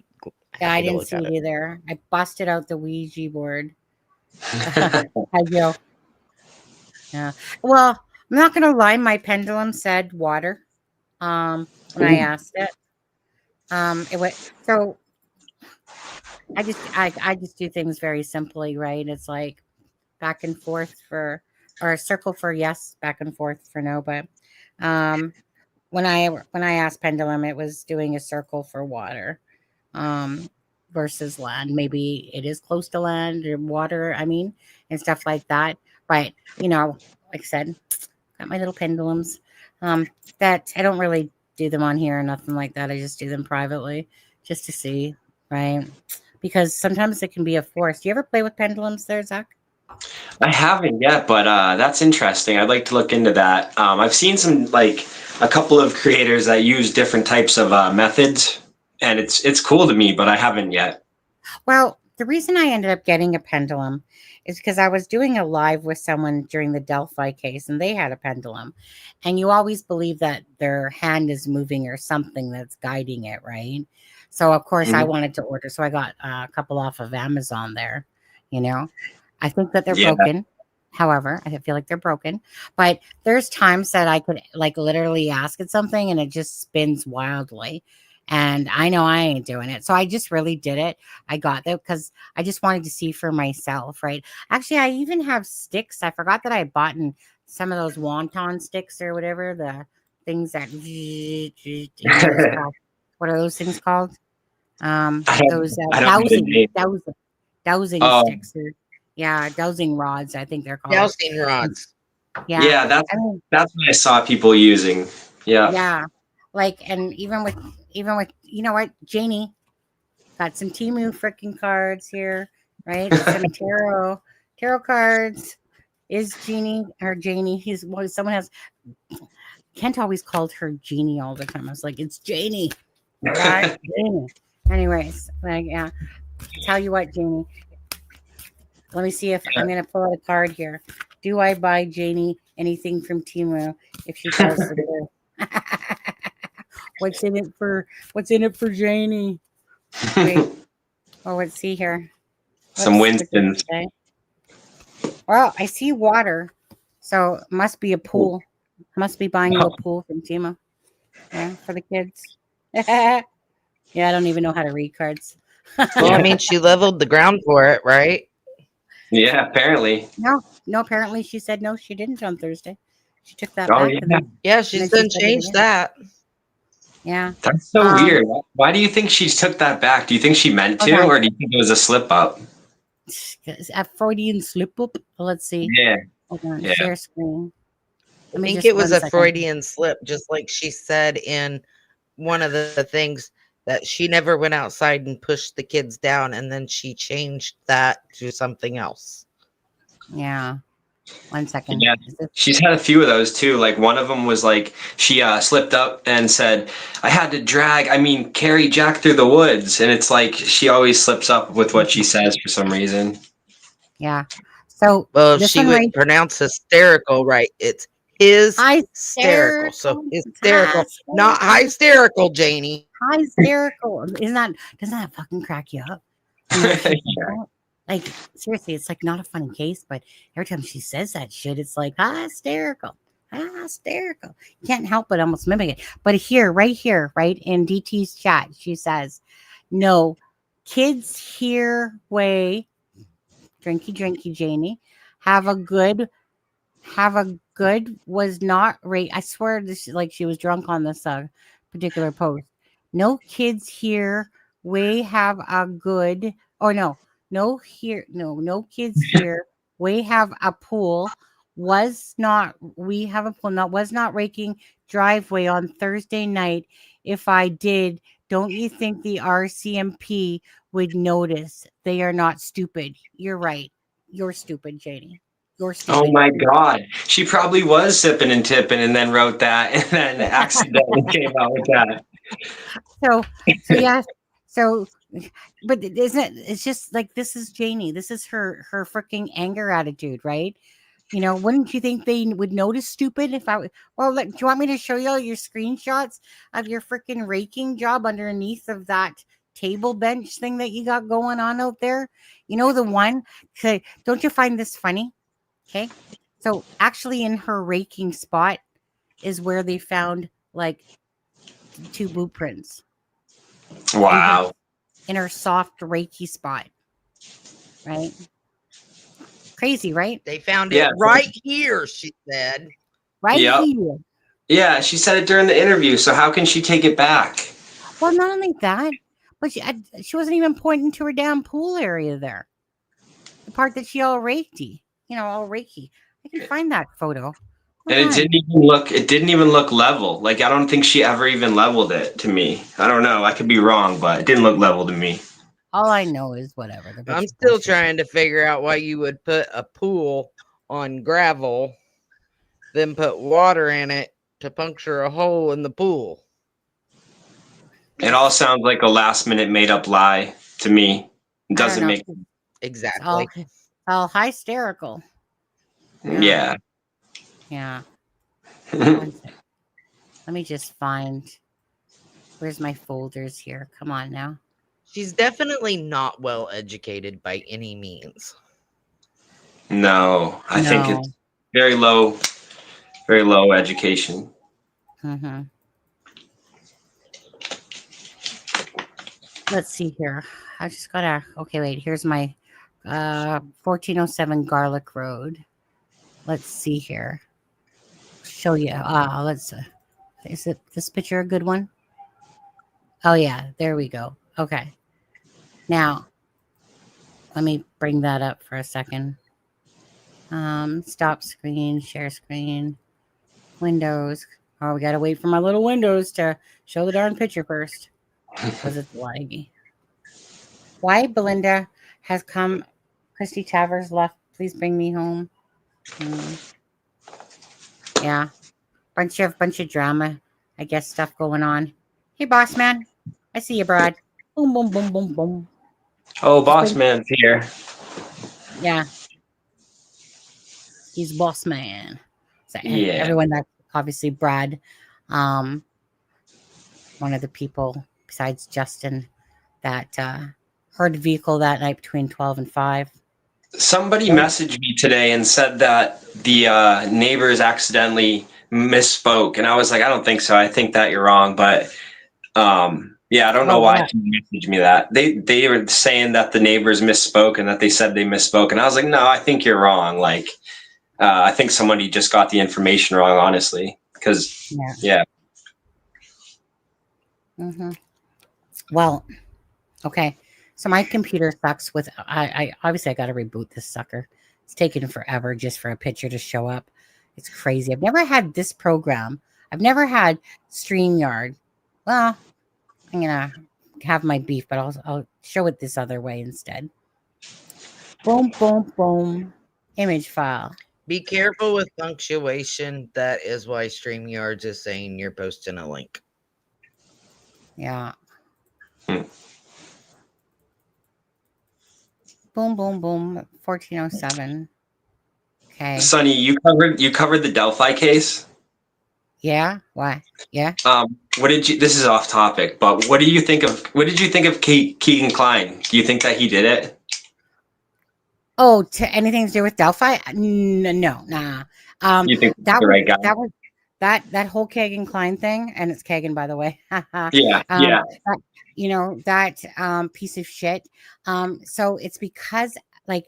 Yeah, I didn't see it either. I busted out the Ouija board. I go. Yeah. Well, I'm not gonna lie, my pendulum said water. When I asked it. It was so I just do things very simply, right? It's like back and forth or a circle for yes, back and forth for no. But when I asked pendulum, it was doing a circle for water versus land. Maybe it is close to land or water. I mean, and stuff like that. But like I said, got my little pendulums. That I don't really do them on here or nothing like that. I just do them privately, just to see, right? Because sometimes it can be a force. Do you ever play with pendulums there, Zach? I haven't yet, but that's interesting. I'd like to look into that. I've seen a couple of creators that use different types of methods, and it's cool to me, but I haven't yet. Well, the reason I ended up getting a pendulum is because I was doing a live with someone during the Delphi case, and they had a pendulum. And you always believe that their hand is moving or something that's guiding it, right? So, of course, I wanted to order. So I got a couple off of Amazon there, I think that they're broken. However, I feel like they're broken. But there's times that I could literally ask it something and it just spins wildly. And I know I ain't doing it. So I just really did it. I got that because I just wanted to see for myself, right? Actually, I even have sticks. I forgot that I bought some of those wonton sticks or whatever, the things that what are those things called? Those dowsing sticks. Dowsing rods, I think they're called. Dowsing rods. Yeah, that's what I saw people using. Yeah. Yeah. And even with Janie got some Temu freaking cards here, right? Some tarot cards. Is Janie. Someone has Kent always called her Jeannie all the time. I was like, it's Janie. Right? Janie. Anyways, tell you what, Janie. Let me see if I'm going to pull out a card here. Do I buy Janie anything from Temu if she tells the truth? What's in it for Janie? Wait. Let's see here. Some Winston's. Well, I see water. So it must be a pool. I must be buying a pool from Temu. Yeah, for the kids. Yeah, I don't even know how to read cards. Well, I mean, she leveled the ground for it, right? Yeah, apparently. No, apparently she said no, she didn't on Thursday. She took that back. Yeah, she's done changed that. Yeah. That's so weird. Why do you think she took that back? Do you think she meant to, or do you think it was a slip up? A Freudian slip up. Let's see. Yeah. Hold on. Share screen. I think just it was 1 a second. Freudian slip, just like she said in one of the things that she never went outside and pushed the kids down, and then she changed that to something else. Yeah. 1 second. Yeah, Is this- she's had a few of those too. Like one of them was like she slipped up and said, "I had to carry Jack through the woods," and it's like she always slips up with what she says for some reason. Yeah. So Well, if this she one would right, pronounce hysterical right, it's hysterical. So hysterical, not hysterical, Janie. hysterical. Doesn't that fucking crack you up? Whenever she says that? Like, seriously, it's like not a funny case, but every time she says that shit, it's like hysterical. Hysterical. You can't help but almost mimic it. But right here, in DT's chat, she says, no, kids here way, drinky, Janie, have a good was not rate. I swear this like she was drunk on this particular post. No kids here way have a good or no kids here way have a pool was not we have a pool not was not raking driveway on Thursday night. If I did, don't you think the RCMP would notice? They are not stupid. You're right. You're stupid, Janie. You're stupid. Oh my God. She probably was sipping and tipping and then wrote that and then accidentally came out with that. So yeah. So, but isn't it? It's just like this is Janie. This is her freaking anger attitude, right? You know, wouldn't you think they would notice stupid if I? Well, look, do you want me to show you all your screenshots of your freaking raking job underneath of that table bench thing that you got going on out there? You know the one. Okay, don't you find this funny? Okay, so actually, in her raking spot is where they found like 2 boot prints. Wow. In her soft reiki spot, right? Crazy, right? They found it right here, she said. Right Yep. here. Yeah, she said it during the interview. So how can she take it back? Well, not only that, but she wasn't even pointing to her damn pool area there. The part that she all reiki, all reiki. I can find that photo. And it didn't even look level. Like I don't think she ever even leveled it to me. I don't know. I could be wrong, but it didn't look level to me. All I know is whatever. I'm still trying to figure out why you would put a pool on gravel, then put water in it to puncture a hole in the pool. It all sounds like a last minute made up lie to me. It doesn't make exactly. All hysterical. Yeah. Yeah. Let me just find. Where's my folders here? Come on now. She's definitely not well educated by any means. No, I think it's very low education. Mm-hmm. Let's see here. I just gotta. Okay, wait. Here's my 1407 Gairloch Road. Let's see here. Show you. Let's. Is it this picture a good one? Oh yeah, there we go. Okay. Now, let me bring that up for a second. Stop screen, share screen, Windows. Oh, we gotta wait for my little Windows to show the darn picture first, because it's laggy. Why Belinda has come? Christy Tavers left. Please bring me home. Yeah, bunch of drama, I guess, stuff going on. Hey, boss man, I see you, Brad. Boom, boom, boom, boom, boom. Oh, boss man's here. Yeah, he's boss man. So Yeah. Everyone, that's obviously Brad, one of the people besides Justin that heard the vehicle that night between 12 and 5. Somebody messaged me today and said that the neighbors accidentally misspoke, and I was like, I don't think so. I think that you're wrong, but yeah, I don't know why she messaged me that. They were saying that the neighbors misspoke and that they said they misspoke, and I was like, no, I think you're wrong. Like, I think somebody just got the information wrong, honestly, because yeah. Mm-hmm. Well, okay. So my computer sucks with I obviously I got to reboot this sucker. It's taking forever just for a picture to show up. It's crazy. I've never had this program. I've never had StreamYard. Well, I'm gonna have my beef, but I'll show it this other way instead. Boom, boom, boom. Image file. Be careful with punctuation. That is why StreamYards is saying you're posting a link. Yeah. Boom, boom, boom. 1407. Okay. Sonny, you covered the Delphi case. Yeah. Why? Yeah. What did you? This is off topic, but what did you think of Keegan Klein? Do you think that he did it? Oh, to anything to do with Delphi? No, nah. You think that the was right guy? that was that whole Kagan Klein thing, and it's Kagan, by the way. Yeah, yeah. That piece of shit. So it's because, like,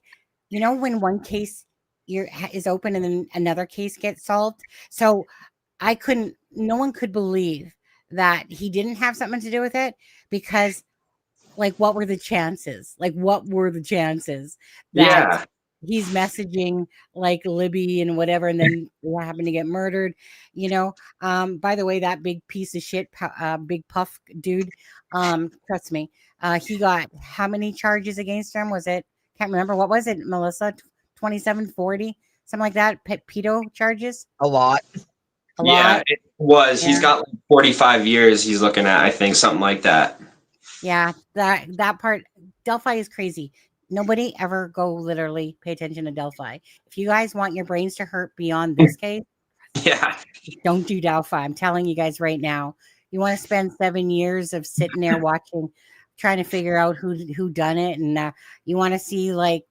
when one case is open and then another case gets solved. So no one could believe that he didn't have something to do with it, because, like, what were the chances? Like, what were the chances that he's messaging like Libby and whatever, and then they happen to get murdered? By the way, that big piece of shit, big puff dude, trust me, he got how many charges against him? Was it, can't remember, what was it, Melissa? 27, 40, something like that. Pedo charges. A lot. Yeah, it was. Yeah. He's got like 45 years he's looking at, I think, something like that. Yeah, that part. Delphi is crazy. Nobody ever go literally pay attention to Delphi. If you guys want your brains to hurt beyond this case, don't do Delphi. I'm telling you guys right now. You want to spend 7 years of sitting there watching, trying to figure out who done it, and you want to see, like,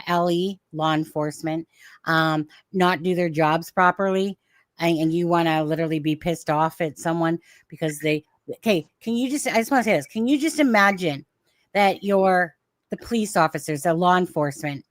LE, law enforcement, not do their jobs properly, and you want to literally be pissed off at someone because they. Okay, I just want to say this. Can you just imagine that you're the police officers, the law enforcement,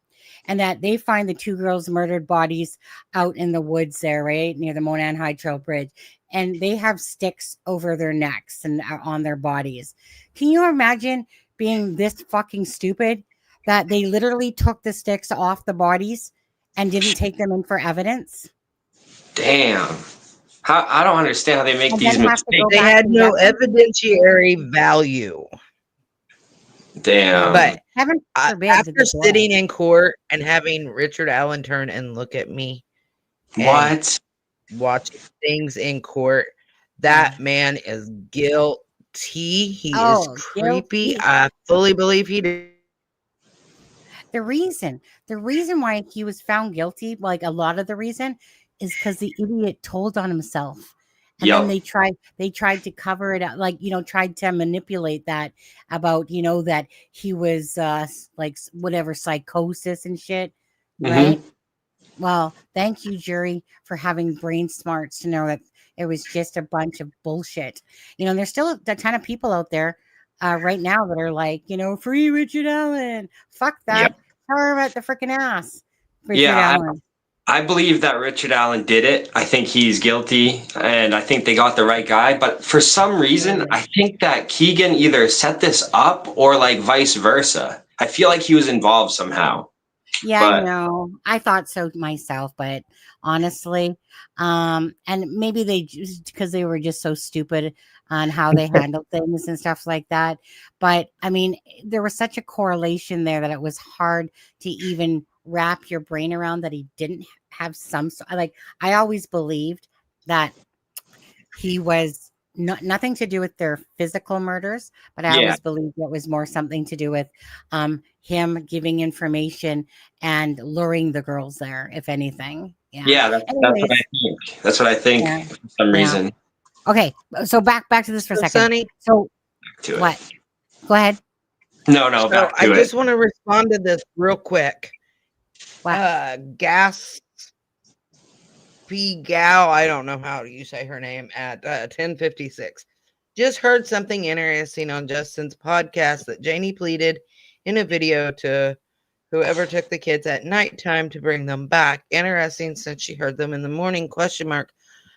and that they find the 2 girls' murdered bodies out in the woods there, right, near the Monan High Trail Bridge, and they have sticks over their necks and on their bodies? Can you imagine being this fucking stupid that they literally took the sticks off the bodies and didn't take them in for evidence? Damn. I don't understand how they make these mistakes. They had no evidentiary value. Damn. But after sitting in court and having Richard Allen turn and look at me, watching things in court, that man is guilty. He is creepy. Guilty. I fully believe he did. The reason why he was found guilty, like a lot of the reason, is because the idiot told on himself, and then they tried to cover it up, like, tried to manipulate that about, that he was like whatever, psychosis and shit, right? Well, thank you, jury, for having brain smarts to know that it was just a bunch of bullshit. There's still a ton of people out there right now that are like, free Richard Allen. Fuck that. Tell her about the freaking ass. Richard Allen. I believe that Richard Allen did it. I think he's guilty, and I think they got the right guy. But for some reason, I think that Keegan either set this up or, like, vice versa. I feel like he was involved somehow. Yeah, I know. I thought so myself, but honestly, and maybe they just, because they were just so stupid on how they handled things and stuff like that. But I mean, there was such a correlation there that it was hard to even wrap your brain around that he didn't have some, like, I always believed that he was nothing to do with their physical murders, but I always believed it was more something to do with him giving information and luring the girls there, if anything. That's what I think. That's what I think for some reason. Okay, so back to this for a second. Sonny, so what? Go ahead. No, I just want to respond to this real quick. Gas P. Gal, I don't know how you say her name, at 10:56. Just heard something interesting on Justin's podcast that Janie pleaded in a video to whoever took the kids at nighttime to bring them back. Interesting, since she heard them in the morning, ?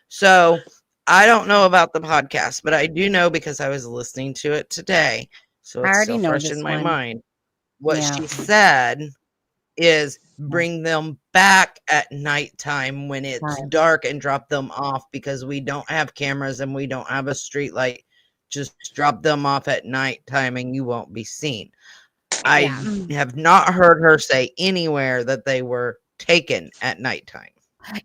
So I don't know about the podcast, but I do know because I was listening to it today. So it's still fresh in my mind. What she said is bring them back at nighttime when it's Right. dark and drop them off because we don't have cameras and we don't have a street light. Just drop them off at nighttime and you won't be seen. I Yeah. have not heard her say anywhere that they were taken at nighttime.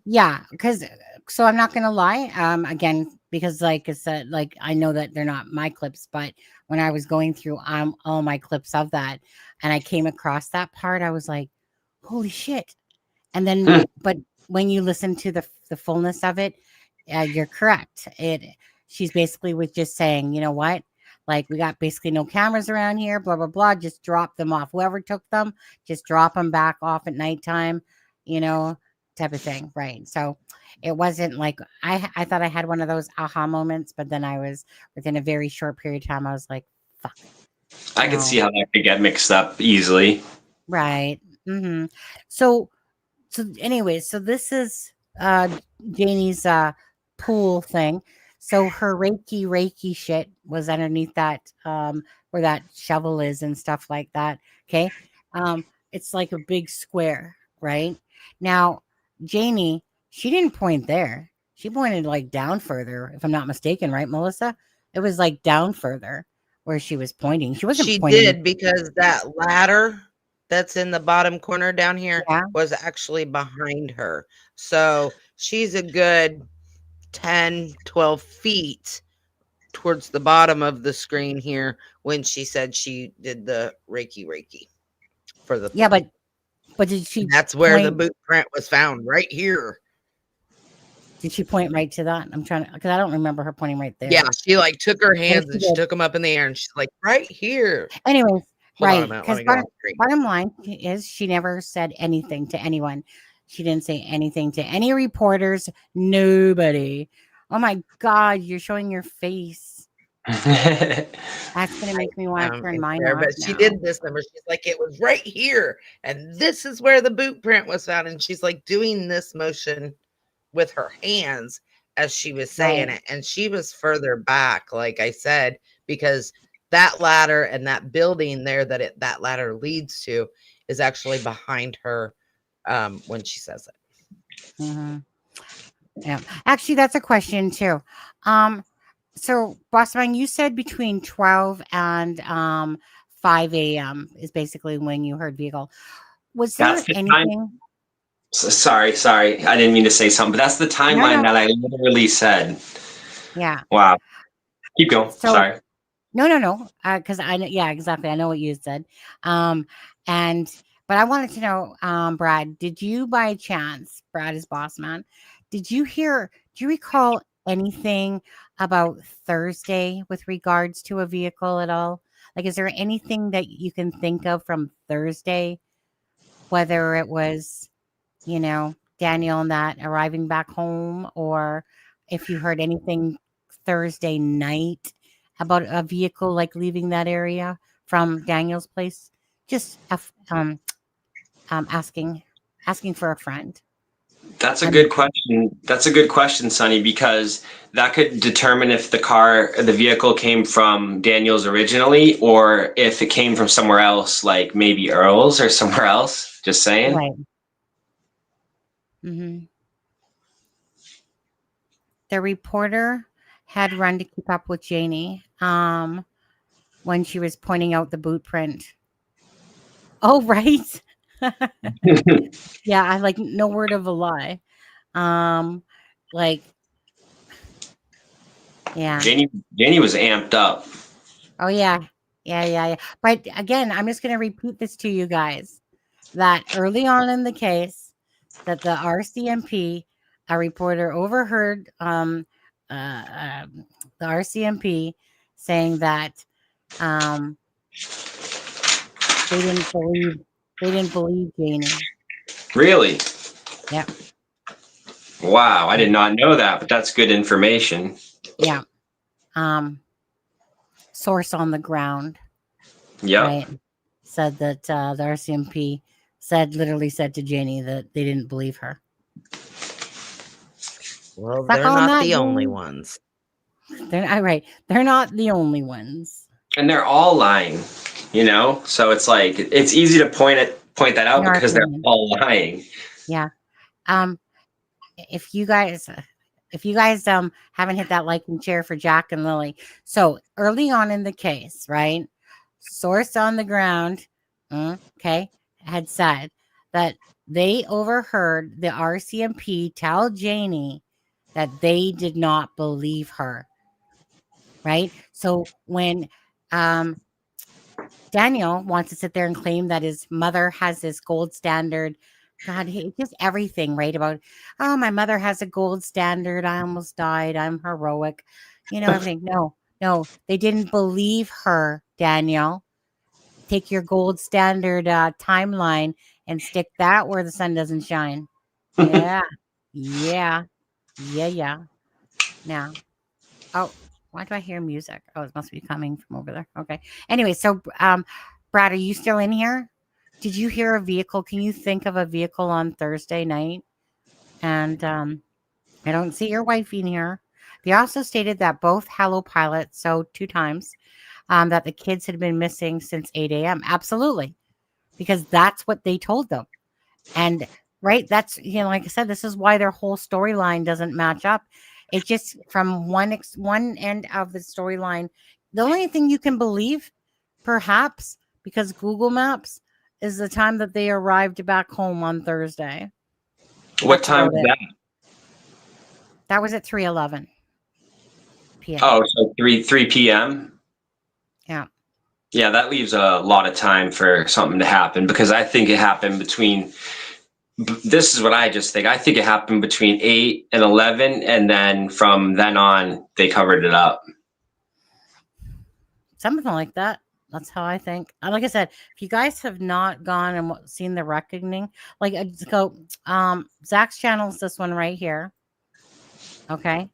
Yeah, because so I'm not gonna lie. Again, because like I said, like I know that they're not my clips, but when I was going through all my clips of that, and I came across that part, I was like, "Holy shit!" And then, but when you listen to the fullness of it, you're correct. She's basically was just saying, you know what? Like we got basically no cameras around here, blah blah blah. Just drop them off. Whoever took them, just drop them back off at nighttime. You know, type of thing, right? So it wasn't like I thought I had one of those aha moments, but then I was within a very short period of time, I was like, fuck. I could see how that could get mixed up easily. Right. Mm-hmm. So anyways, so this is Janie's pool thing. So her Reiki shit was underneath that where that shovel is and stuff like that. Okay. It's like a big square, right? Now Janie, she didn't point there. She pointed like down further, if I'm not mistaken, right, Melissa? It was like down further where she was pointing. She wasn't She pointing. did, because that ladder that's in the bottom corner down here was actually behind her. So she's a good 10, 12 feet towards the bottom of the screen here when she said she did the Reiki for the Yeah, but did she And that's where the point, boot print was found, right here. did she point right to that? I'm trying to, because I don't remember her pointing right there. Yeah, she like took her hands she and she did. took them up in the air and she's like, right here. Anyways, Hold on a right. minute, let Because me go off screen. bottom line is she never said anything to anyone. She didn't say anything to any reporters, nobody. Oh my God, you're showing your face. That's gonna make me want to turn mine off. But she did this number. She's like, it was right here, and this is where the boot print was found. And she's like doing this motion with her hands as she was saying it. And she was further back, like I said, because that ladder and that building there that ladder leads to is actually behind her when she says it. Mm-hmm. Yeah, actually, that's a question too. So, Bossman, you said between 12 and 5 a.m. is basically when you heard vehicle. Was there That's the anything? time. Sorry. I didn't mean to say something, but that's the timeline that I literally said. Yeah. Wow. Keep going. So, Sorry. No. Because I know, yeah, exactly. I know what you said. But I wanted to know, Brad, did you by chance, Brad is boss man, do you recall anything about Thursday with regards to a vehicle at all? Like, is there anything that you can think of from Thursday, whether it was, Daniel and that arriving back home, or if you heard anything Thursday night about a vehicle like leaving that area from Daniel's place? Just asking for a friend. That's a good question. That's a good question, Sonny, because that could determine if the vehicle came from Daniel's originally, or if it came from somewhere else, like maybe Earl's or somewhere else. Just saying. Right. Mm-hmm. The reporter had run to keep up with Janie when she was pointing out the boot print. Oh, right. Yeah, I like no word of a lie. Yeah. Janie was amped up. Oh yeah. But again, I'm just gonna repeat this to you guys that early on in the case that the RCMP, a reporter overheard the RCMP saying that they didn't believe Janie. Really? Yeah. Wow, I did not know that, but that's good information. Yeah. Source on the ground. Yeah. Right. Said that the RCMP literally said to Janie that they didn't believe her. Well, they're not the only ones. They're right. They're not the only ones. And they're all lying, so it's like, it's easy to point at point that out In our because they're opinion. all lying. Yeah. If you guys haven't hit that like and share for Jack and Lily. So early on in the case, right? Source on the ground, okay, had said that they overheard the RCMP tell Janie that they did not believe her. Right? So when Daniel wants to sit there and claim that his mother has this gold standard. God, he just everything, right? About, oh, my mother has a gold standard. I almost died. I'm heroic. Everything. No, they didn't believe her, Daniel. Take your gold standard timeline and stick that where the sun doesn't shine. Yeah. Yeah. Yeah. Now, oh, why do I hear music? Oh, it must be coming from over there. Okay. Anyway, so Brad, are you still in here? Did you hear a vehicle? Can you think of a vehicle on Thursday night? And I don't see your wife in here. They also stated that both Hello pilots, so 2 times, that the kids had been missing since 8 a.m. Absolutely. Because that's what they told them. And right, that's, like I said, this is why their whole storyline doesn't match up. It just from one end of the storyline, the only thing you can believe, perhaps, because Google Maps is the time that they arrived back home on Thursday. What time was that? That was at 3:11 p.m. Oh, so 3 p.m. Yeah. Yeah, that leaves a lot of time for something to happen because I think it happened between. This is what I just think. I think it happened between 8 and 11, and then from then on, they covered it up. Something like that. That's how I think. Like I said, if you guys have not gone and seen the reckoning, like go, Zach's channel is this one right here. Okay.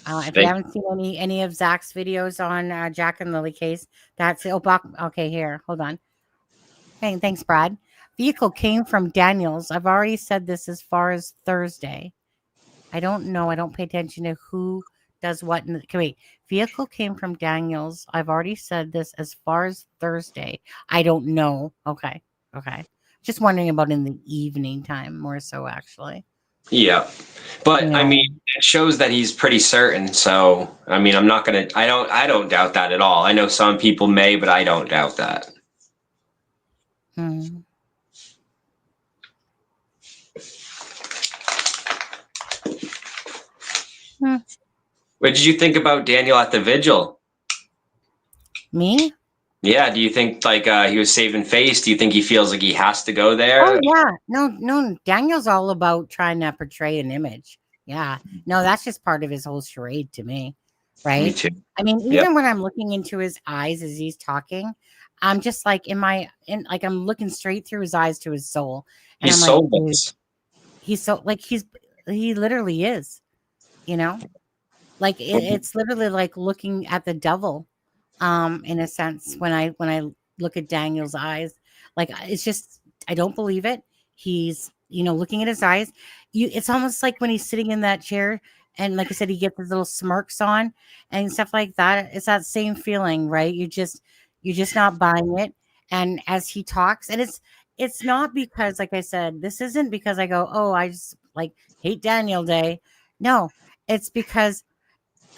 If you haven't seen any of Zach's videos on Jack and Lily case, that's okay. Here, hold on. Hey, thanks, Brad. Vehicle came from Daniels. I've already said this as far as Thursday. I don't know. I don't pay attention to who does what. Wait, vehicle came from Daniels. I've already said this as far as Thursday. I don't know. Okay. Just wondering about in the evening time more so, actually. Yeah. But I mean, it shows that he's pretty certain. So, I mean, I don't doubt that at all. I know some people may, but I don't doubt that. What did you think about Daniel at the vigil? Me? Yeah. Do you think he was saving face? Do you think he feels like he has to go there? Oh yeah. No. Daniel's all about trying to portray an image. Yeah. No, that's just part of his whole charade to me. Right? Me too. I mean, even when I'm looking into his eyes as he's talking, I'm just like I'm looking straight through his eyes to his soul. And He's I'm soulless. He's so he literally is, like it's literally like looking at the devil, in a sense, when I look at Daniel's eyes. Like, it's just, I don't believe it. He's, looking at his eyes. It's almost like when he's sitting in that chair and, like I said, he gets his little smirks on and stuff like that. It's that same feeling, right? You're just not buying it. And as he talks, and it's not because, like I said, this isn't because I go, oh, I just hate Daniel Day. No, it's because,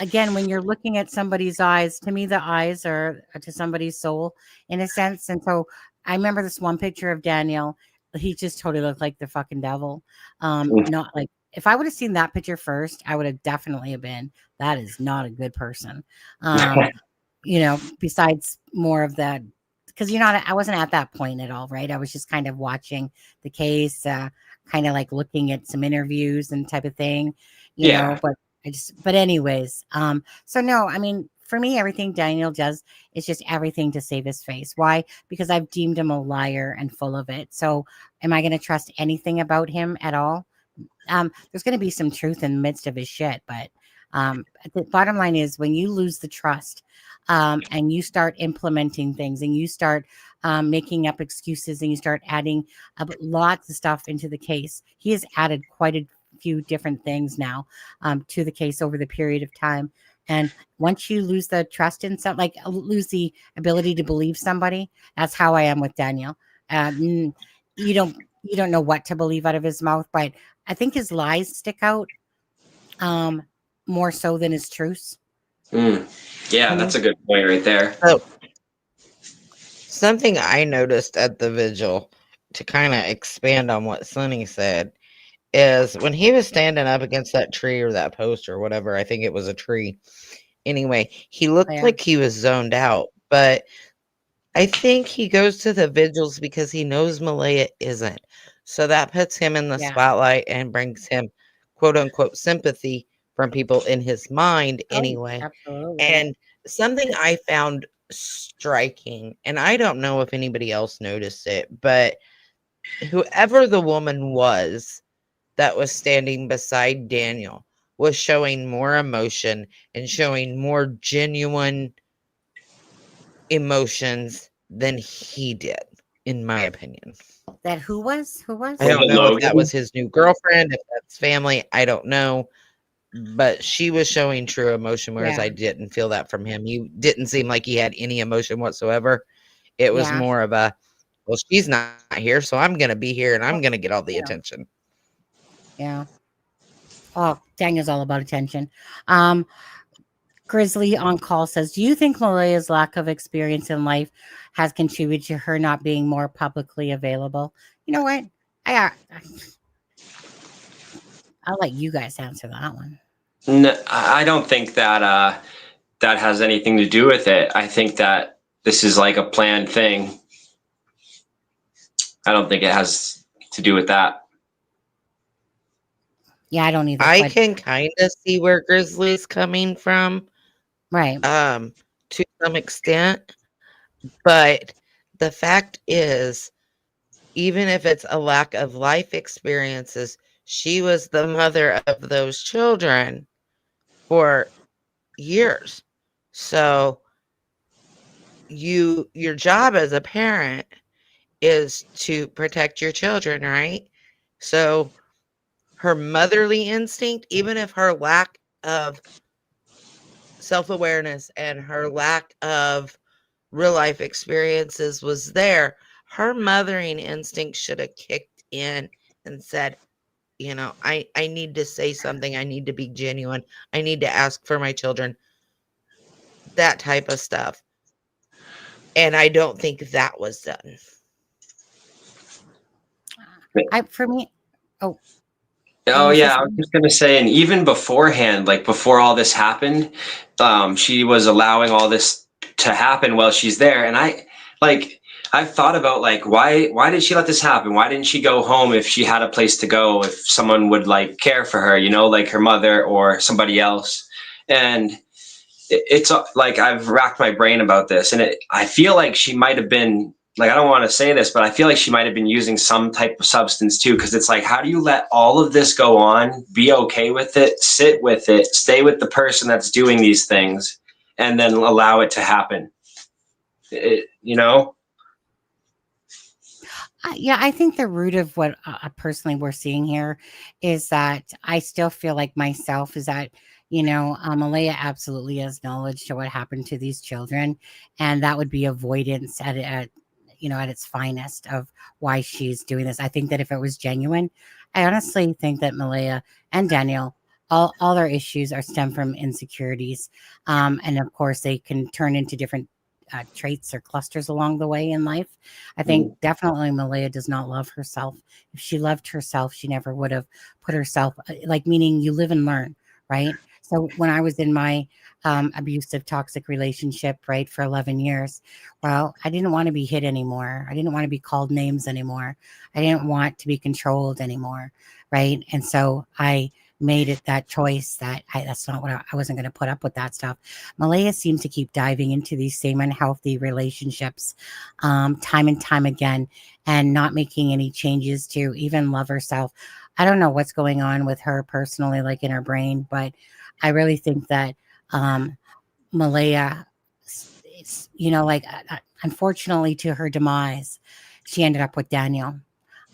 again, when you're looking at somebody's eyes, to me, the eyes are to somebody's soul in a sense. And so I remember this one picture of Daniel. He just totally looked like the fucking devil. Not like, if I would have seen that picture first, I would have definitely been, that is not a good person. Besides more of that, because I wasn't at that point at all, right? I was just kind of watching the case, kind of like looking at some interviews and type of thing, you know, but anyways, so no, I mean, for me, everything Daniel does is just everything to save his face. Why? Because I've deemed him a liar and full of it. So am I going to trust anything about him at all? There's going to be some truth in the midst of his shit, but the bottom line is, when you lose the trust, and you start implementing things, and you start making up excuses, and you start adding lots of stuff into the case. He has added quite a few different things now to the case over the period of time And once you lose the trust in some, like lose the ability to believe somebody, that's how I am with Daniel. Um, you don't know what to believe out of his mouth, but I think his lies stick out um, more so than his truths. Mm. Yeah, To that's me. a good point right there. So something I noticed at the vigil, to kind of expand on what Sonny said, is when he was standing up against that tree or that post or whatever, I think it was a tree. Anyway, he looked Yeah. like he was zoned out, but I think he goes to the vigils because he knows Malaya isn't. So that puts him in the Yeah. spotlight and brings him quote unquote sympathy from people in his mind Oh, anyway. absolutely. And something I found striking, and I don't know if anybody else noticed it, but whoever the woman was that was standing beside Daniel was showing more emotion and showing more genuine emotions than he did, in my opinion. That who was? Who was? I don't Was it know if that was Logan? his new girlfriend, if that's family, I don't know. But she was showing true emotion, whereas Yeah. I didn't feel that from him. He didn't seem like he had any emotion whatsoever. It was Yeah. more of a, well, she's not here, so I'm going to be here and I'm Oh, going to get all the yeah. attention. Yeah. Oh, Daniel's all about attention. Um, Grizzly on call says, "Do you think Malaya's lack of experience in life has contributed to her not being more publicly available?" You know what? I I'll let you guys answer that one. No, I don't think that that has anything to do with it. I think that this is like a planned thing. I don't think it has to do with that. Yeah, I don't either. I But can kind of see where Grizzly's coming from, right. to some extent. But the fact is, even if it's a lack of life experiences, she was the mother of those children for years. So your job as a parent is to protect your children, right? So her motherly instinct, even if her lack of self-awareness and her lack of real life experiences was there, her mothering instinct should have kicked in and said, I need to say something. I need to be genuine. I need to ask for my children, that type of stuff. And I don't think that was done. For me, oh, Oh yeah, I was just gonna say, and even beforehand, like before all this happened, she was allowing all this to happen while she's there. And I've thought about like why did she let this happen? Why didn't she go home if she had a place to go, if someone would like care for her, like her mother or somebody else? And it's like I've racked my brain about this, and I feel like she might have been like, I don't want to say this, but I feel like she might have been using some type of substance too, because it's like, how do you let all of this go on, be okay with it, sit with it, stay with the person that's doing these things, and then allow it to happen? Yeah, I think the root of what personally we're seeing here is that I still feel like myself is that, Malaya absolutely has knowledge to what happened to these children, and that would be avoidance at its finest of why she's doing this. I think that if it was genuine, I honestly think that Malaya and Daniel, all their issues are stem from insecurities, and of course they can turn into different traits or clusters along the way in life. I think definitely Malaya does not love herself. If she loved herself, she never would have put herself, meaning you live and learn, right? So when I was in my abusive, toxic relationship, right, for 11 years, well, I didn't want to be hit anymore. I didn't want to be called names anymore. I didn't want to be controlled anymore, right? And so I made it that choice that that's not what I wasn't going to put up with that stuff. Malaya seems to keep diving into these same unhealthy relationships time and time again and not making any changes to even love herself. I don't know what's going on with her personally, like in her brain, but I really think that Malaya, unfortunately to her demise, she ended up with Daniel.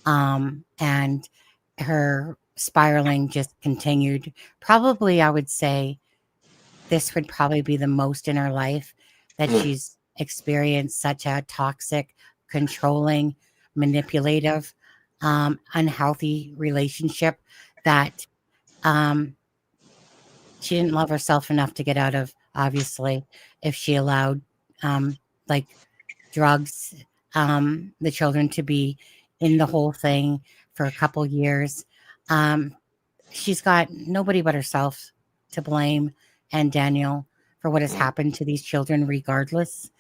And her spiraling just continued. Probably, I would say this would probably be the most in her life that Mm. she's experienced such a toxic, controlling, manipulative, unhealthy relationship that she didn't love herself enough to get out of, obviously, if she allowed like drugs, the children to be in the whole thing for a couple years. She's got nobody but herself to blame and Daniel for what has happened to these children, regardless.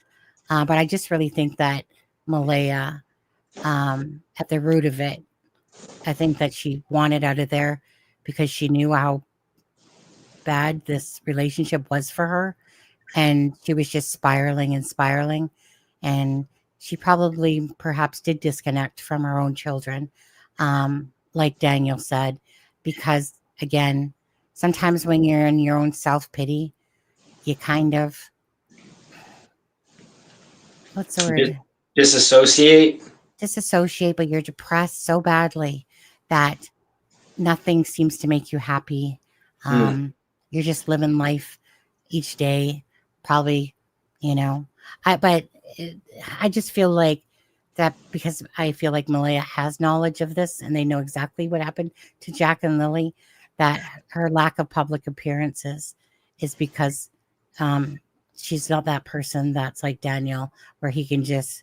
But I just really think that Malaya, at the root of it, I think that she wanted out of there because she knew how bad this relationship was for her. And she was just spiraling and spiraling. And she probably perhaps did disconnect from her own children, like Daniel said, because again, sometimes when you're in your own self-pity, you kind of, what's the word? Disassociate. Disassociate, but you're depressed so badly that nothing seems to make you happy. You're just living life each day, probably, but I just feel like that because I feel like Malaya has knowledge of this and they know exactly what happened to Jack and Lily, that her lack of public appearances is because she's not that person that's like Daniel, where he can just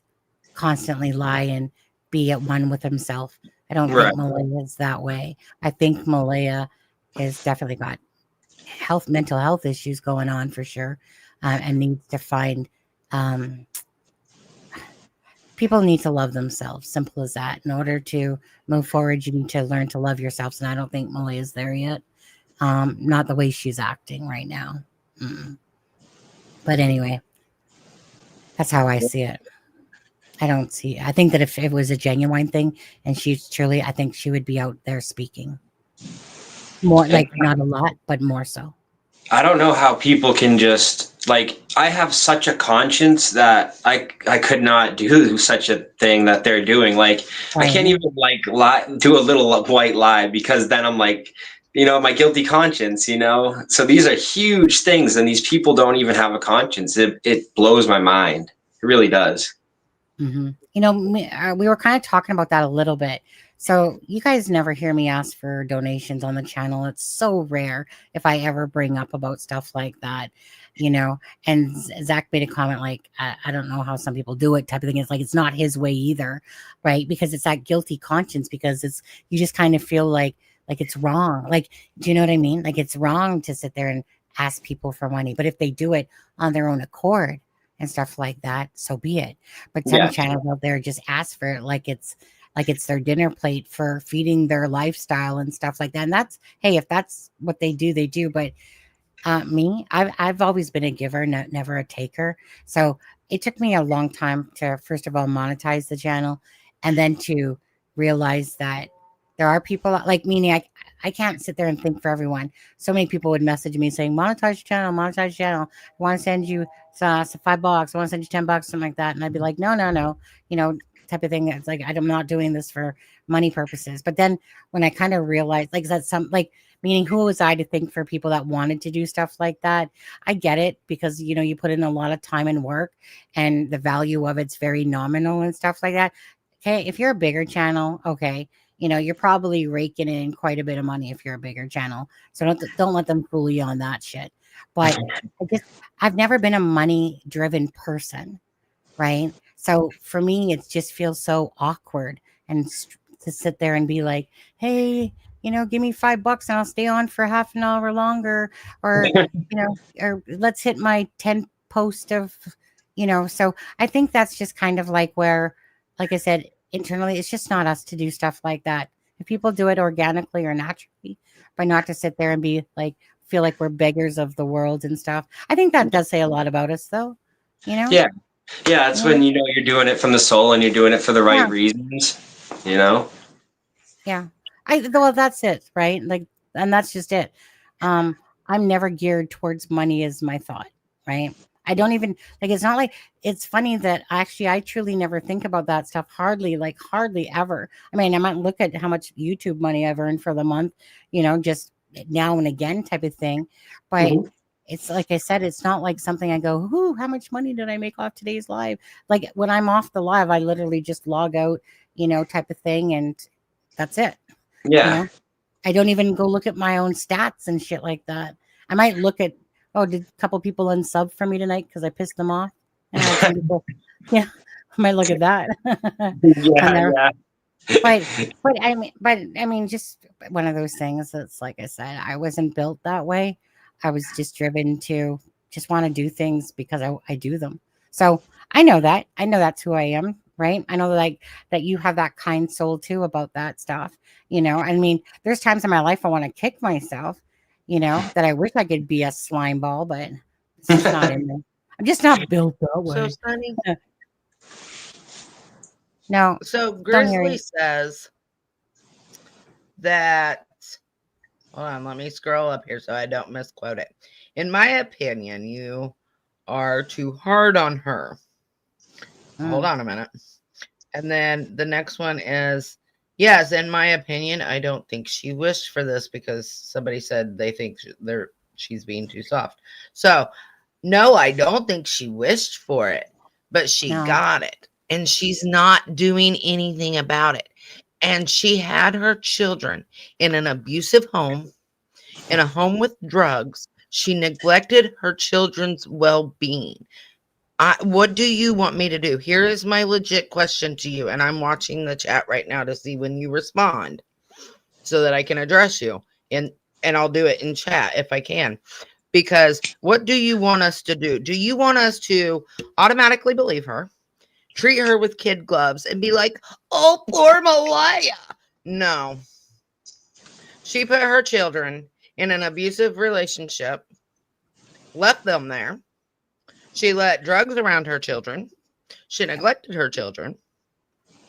constantly lie and be at one with himself. I don't Right. think Malaya is that way. I think Malaya has definitely got mental health issues going on for sure, and needs to find people need to love themselves. Simple as that. In order to move forward, you need to learn to love yourselves. And I don't think Malaya is there yet. Not the way she's acting right now. But anyway, that's how I see it. I think that if it was a genuine thing and she's truly, I think she would be out there speaking more, like not a lot, but more so. I don't know how people can just like, I have such a conscience that I could not do such a thing that they're doing. Like, I can't even like do a little white lie because then I'm like, my guilty conscience, So these are huge things and these people don't even have a conscience. It blows my mind. It really does. Mm-hmm. We were kind of talking about that a little bit. So you guys never hear me ask for donations on the channel. It's so rare if I ever bring up about stuff like that, and Zach made a comment like, I don't know how some people do it type of thing. It's like, it's not his way either. Right. Because it's that guilty conscience, because you just kind of feel like it's wrong. Like, do you know what I mean? Like, it's wrong to sit there and ask people for money, but if they do it on their own accord and stuff like that, so be it. But some channels out there just ask for it like it's their dinner plate for feeding their lifestyle and stuff like that. And that's, hey, if that's what they do, they do. But me, I've always been a giver, never a taker. So it took me a long time to, first of all, monetize the channel, and then to realize that there are people like, meaning I can't sit there and think for everyone. So many people would message me saying, monetize your channel. I want to send you $5. I want to send you $10, something like that. And I'd be like, no, type of thing. It's like, I'm not doing this for money purposes. But then when I kind of realized, like, that's meaning who was I to think for people that wanted to do stuff like that? I get it, because, you put in a lot of time and work and the value of it's very nominal and stuff like that. Okay. If you're a bigger channel, okay, you're probably raking in quite a bit of money if you're a bigger channel. So don't let them fool you on that shit. But I've never been a money driven person. Right. So for me, it just feels so awkward and to sit there and be like, hey, give me $5 and I'll stay on for half an hour longer, or, or let's hit my 10 post of, so I think that's just kind of like where, like I said, internally, it's just not us to do stuff like that. If people do it organically or naturally, but not to sit there and be like, feel like we're beggars of the world and stuff. I think that does say a lot about us though, Yeah. Yeah, it's when you're doing it from the soul and you're doing it for the right reasons, Yeah. Well, that's it, right? Like, and that's just it. I'm never geared towards money as my thought, right? I don't even it's not like, it's funny that I truly never think about that stuff. Hardly ever. I mean, I might look at how much YouTube money I've earned for the month, just now and again type of thing. But it's like I said, it's not like something I go, "Ooh, how much money did I make off today's live?" Like when I'm off the live, I literally just log out, type of thing, and that's it. Yeah. I don't even go look at my own stats and shit like that. I might look at, did a couple people unsub for me tonight because I pissed them off? And I had some people, yeah, I might look at that. Yeah. But I mean, just one of those things that's like I said, I wasn't built that way. I was just driven to just want to do things because I do them. So I know that. I know that's who I am, right? I know that you have that kind soul too about that stuff. I mean, there's times in my life I want to kick myself, that I wish I could be a slime ball, but it's just not in me. I'm just not built that way. So, Sunny, No. so Don't hear Grizzly you. says that, hold on, let me scroll up here so I don't misquote it. In my opinion, you are too hard on her. Hold on a minute. And then the next one is, yes, in my opinion, I don't think she wished for this because somebody said they think she's being too soft. So, no, I don't think she wished for it, but she got it. And she's not doing anything about it. And she had her children in an abusive home, in a home with drugs. She neglected her children's well-being. What do you want me to do? Here is my legit question to you. And I'm watching the chat right now to see when you respond so that I can address you. And I'll do it in chat if I can. Because what do you want us to do? Do you want us to automatically believe her, treat her with kid gloves, and be like, oh, poor Malaya? No. She put her children in an abusive relationship, left them there. She let drugs around her children. She neglected her children.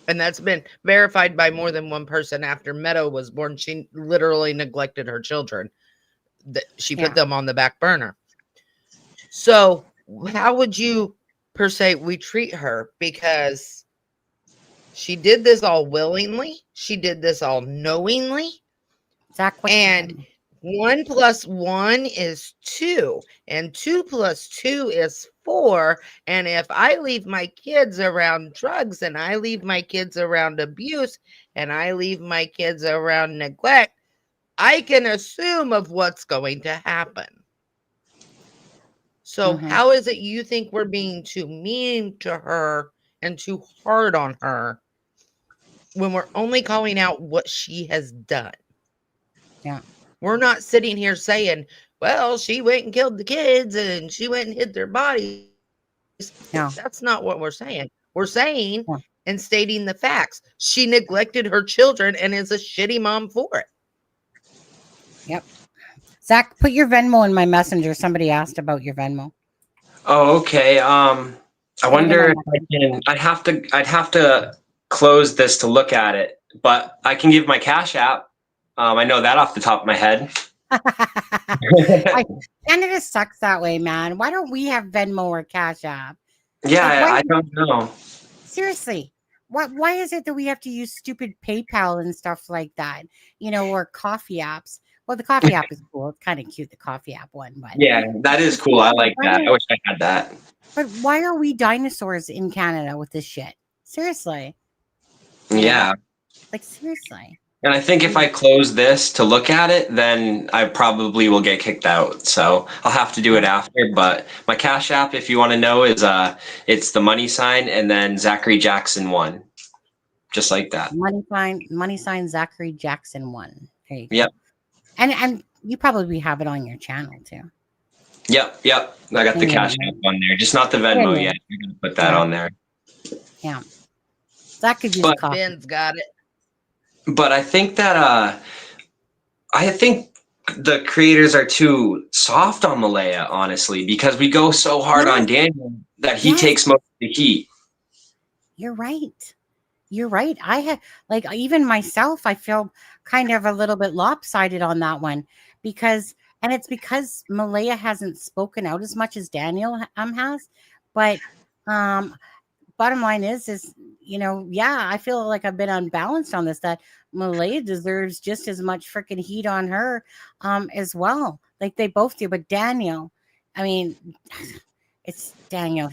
And that's been verified by more than one person. After Meadow was born, she literally neglected her children. She put them on the back burner. So how would you, per se, we treat her? Because she did this all willingly. She did this all knowingly. Exactly. And 1 + 1 is 2, and 2 + 2 is 4. And if I leave my kids around drugs, and I leave my kids around abuse, and I leave my kids around neglect, I can assume of what's going to happen. So how is it you think we're being too mean to her and too hard on her when we're only calling out what she has done? Yeah. We're not sitting here saying, well, she went and killed the kids and she went and hid their bodies. No. That's not what we're saying. We're saying and stating the facts. She neglected her children and is a shitty mom for it. Yep. Zach, put your Venmo in my messenger. Somebody asked about your Venmo. Oh, okay. I wonder if I can. I'd have to close this to look at it, but I can give my Cash App. I know that off the top of my head. Canada sucks that way, man. Why don't we have Venmo or Cash App? Yeah, I don't know. Seriously. Why is it that we have to use stupid PayPal and stuff like that? Or coffee apps. Well, the coffee app is cool. It's kind of cute, the coffee app one. But yeah, that is cool. I like that. I wish I had that. But why are we dinosaurs in Canada with this shit? Seriously. Yeah. Like, seriously. And I think if I close this to look at it, then I probably will get kicked out. So I'll have to do it after. But my Cash App, if you want to know, is it's the money sign and then Zachary Jackson 1. Just like that. Money sign Zachary Jackson 1. There you go. Yep. And you probably have it on your channel too. Yep. I got the Cash App on there. Just not the Venmo yet. You're gonna put that on there. Yeah. Zach could use a coffee. Ben's got it. But I think that I think the creators are too soft on Malaya, honestly, because we go so hard on Daniel that he takes most of the heat. You're right. I had even myself, I feel kind of a little bit lopsided on that one because Malaya hasn't spoken out as much as Daniel has. But bottom line is I feel like I've been unbalanced on this, that Malaya deserves just as much freaking heat on her as well. Like they both do. But Daniel, I mean, it's Daniel.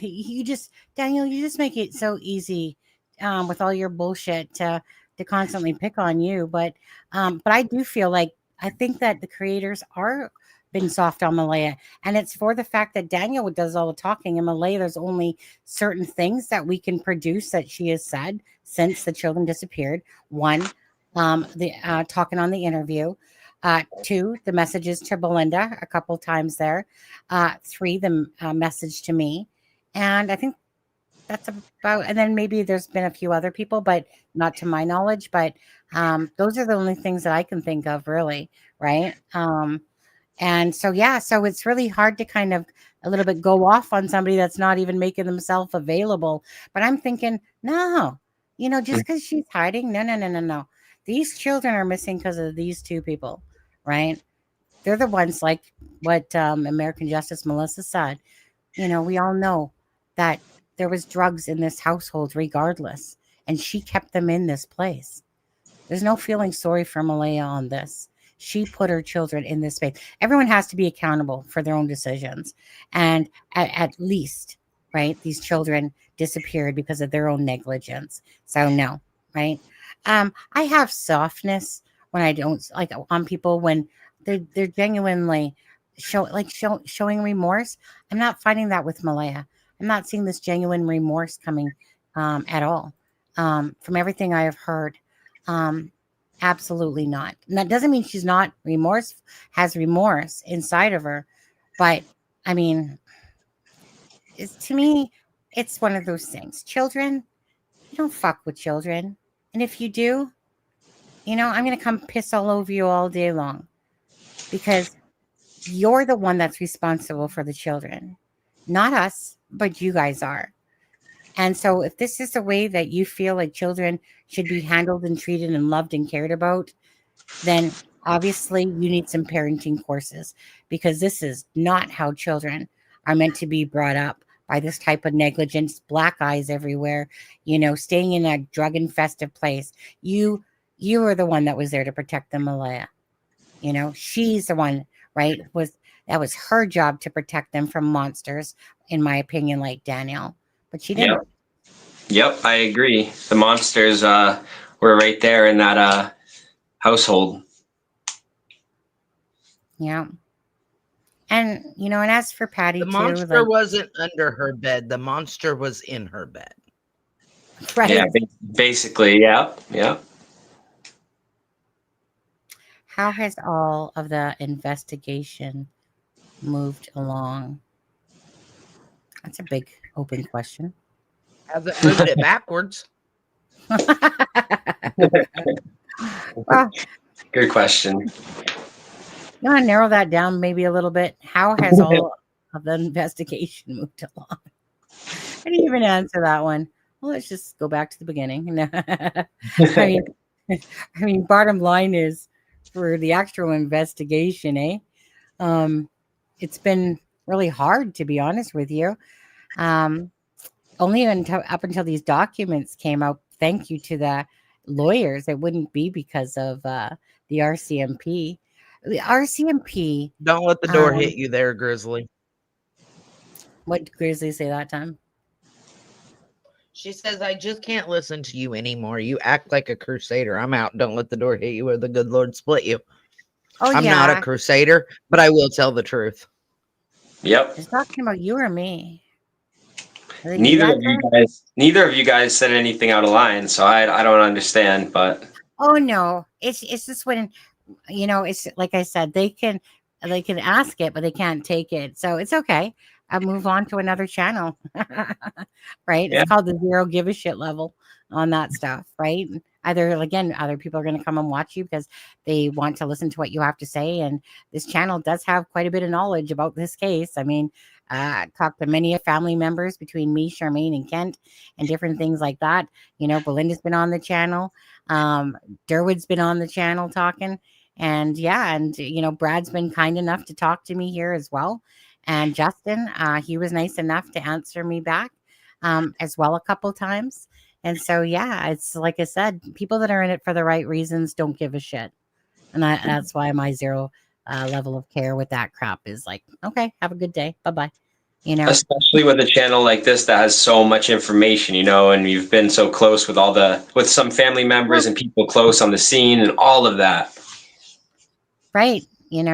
Daniel, you just make it so easy with all your bullshit to constantly pick on you. But I do feel like I think that the creators are been soft on Malaya, and it's for the fact that Daniel does all the talking, and Malaya, there's only certain things that we can produce that she has said since the children disappeared. One, the talking on the interview. Two, the messages to Belinda a couple times there. Three, the message to me. And I think that's about, and then maybe there's been a few other people, but not to my knowledge. But those are the only things that I can think of, really. Right. And so, yeah, so it's really hard to kind of a little bit go off on somebody that's not even making themselves available. But I'm thinking, no, just because she's hiding, no. These children are missing because of these two people, right? They're the ones, like what American Justice Melissa said. We all know that there was drugs in this household regardless, and she kept them in this place. There's no feeling sorry for Malaya on this. She put her children in this space. Everyone has to be accountable for their own decisions. And at least, right, these children disappeared because of their own negligence. So no, right? I have softness when I don't like on people when they're genuinely showing remorse. I'm not finding that with Malaya. I'm not seeing this genuine remorse coming at all. From everything I have heard. Absolutely not. And that doesn't mean she's not has remorse inside of her. But I mean, to me, it's one of those things. Children, you don't fuck with children. And if you do, I'm going to come piss all over you all day long because you're the one that's responsible for the children, not us, but you guys are. And so if this is the way that you feel like children should be handled and treated and loved and cared about, then obviously you need some parenting courses because this is not how children are meant to be brought up by this type of negligence, black eyes everywhere, staying in a drug infested place. You were the one that was there to protect them, Malaya. She's the one, right? That was her job to protect them from monsters, in my opinion, like Danielle. But she didn't. Yep, I agree. The monsters were right there in that household. Yeah. And, and as for Patty, the monster wasn't under her bed. The monster was in her bed. Right. Yeah, basically, yeah. How has all of the investigation moved along? That's a big open question. Hasn't moved it backwards. Well, good question. You want to narrow that down maybe a little bit? How has all of the investigation moved along? I didn't even answer that one. Well, let's just go back to the beginning. I mean, bottom line is for the actual investigation, it's been really hard, to be honest with you. Only up until these documents came out, thank you to the lawyers, it wouldn't be because of the RCMP. The RCMP. Don't let the door hit you there, Grizzly. What did Grizzly say that time? She says, I just can't listen to you anymore. You act like a crusader. I'm out. Don't let the door hit you or the good Lord split you. Oh, I'm not a crusader, but I will tell the truth. Yep. It's talking about you or me. Neither of you guys said anything out of line, so I don't understand. But oh no, it's just when it's like I said, they can ask it, but they can't take it, so it's okay. I'll move on to another channel, right? Yeah. It's called the zero give a shit level on that stuff, right? Other people are going to come and watch you because they want to listen to what you have to say, and this channel does have quite a bit of knowledge about this case. I mean, talked to many family members between me, Charmaine, and Kent, and different things like that. Belinda's been on the channel, Durwood's been on the channel talking, and Brad's been kind enough to talk to me here as well. And Justin, he was nice enough to answer me back as well a couple times. And so, yeah, it's like I said, people that are in it for the right reasons don't give a shit. And that's why my zero level of care with that crap is like, okay, have a good day, bye bye. You know, Especially with a channel like this that has so much information, and you've been so close with some family members and people close on the scene and all of that. right?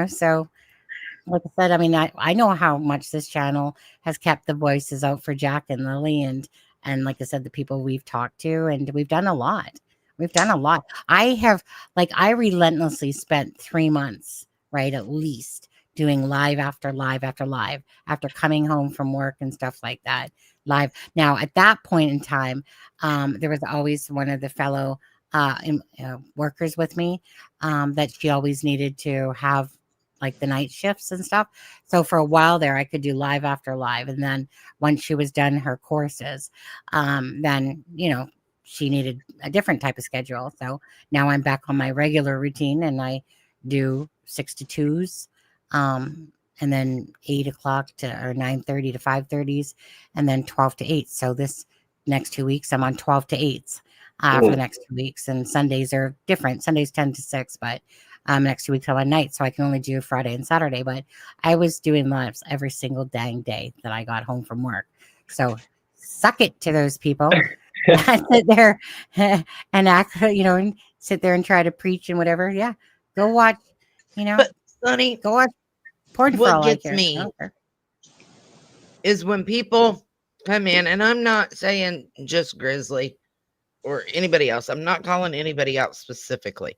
So like I said, I mean, I know how much this channel has kept the voices out for Jack and Lily, and like I said, the people we've talked to, and we've done a lot. We've done a lot. I relentlessly spent 3 months, right, at least doing live after live after live after coming home from work and stuff like that. Live. Now, at that point in time, there was always one of the fellow workers with me that she always needed to have like the night shifts and stuff. So for a while there, I could do live after live. And then once she was done her courses, then, she needed a different type of schedule. So now I'm back on my regular routine and I do 6 to 2s, and then 8 o'clock or 9:30 to 5:30s, and then 12 to 8. So this next 2 weeks, I'm on 12 to 8s for the next 2 weeks. And Sundays are different. Sundays 10 to 6, but next 2 weeks I'm on night, so I can only do Friday and Saturday. But I was doing lives every single dang day that I got home from work. So suck it to those people. I sit there and act, and sit there and try to preach and whatever. Yeah, go watch, But Sonny, go watch porn for all what I gets care. me is when people come in, and I'm not saying just Grizzly or anybody else. I'm not calling anybody out specifically.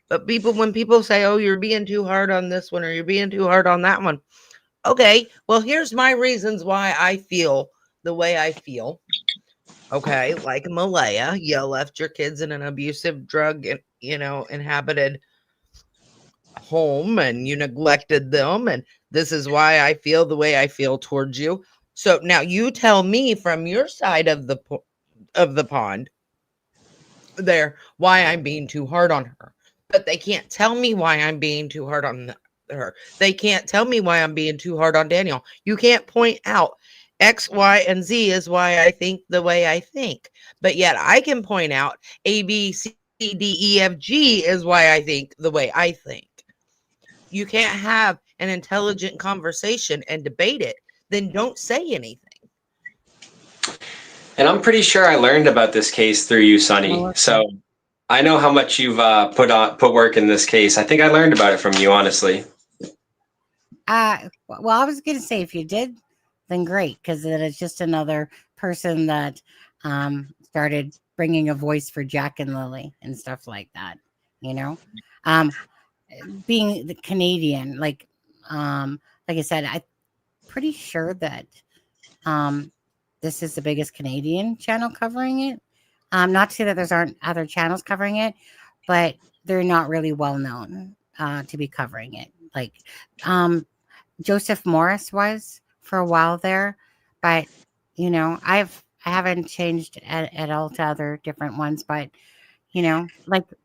But when people say, oh, you're being too hard on this one or you're being too hard on that one. Okay, well, here's my reasons why I feel the way I feel. Okay, like Malaya, you left your kids in an abusive drug, inhabited home, and you neglected them. And this is why I feel the way I feel towards you. So now you tell me from your side of the pond there why I'm being too hard on her. But they can't tell me why I'm being too hard on her. They can't tell me why I'm being too hard on Daniel. You can't point out X, Y, and Z is why I think the way I think. But yet I can point out A, B, C, D, E, F, G is why I think the way I think. You can't have an intelligent conversation and debate it. Then don't say anything. And I'm pretty sure I learned about this case through you, Sonny. Oh, okay. So I know how much you've put work in this case. I think I learned about it from you, honestly. Well, I was going to say, if you did, then great, because then it's just another person that started bringing a voice for Jack and Lily and stuff like that. Being the Canadian, like I said, I'm pretty sure that this is the biggest Canadian channel covering it. Not to say that there aren't other channels covering it, but they're not really well known to be covering it. Like Joseph Morris was for a while there, but I haven't changed at all to other different ones. But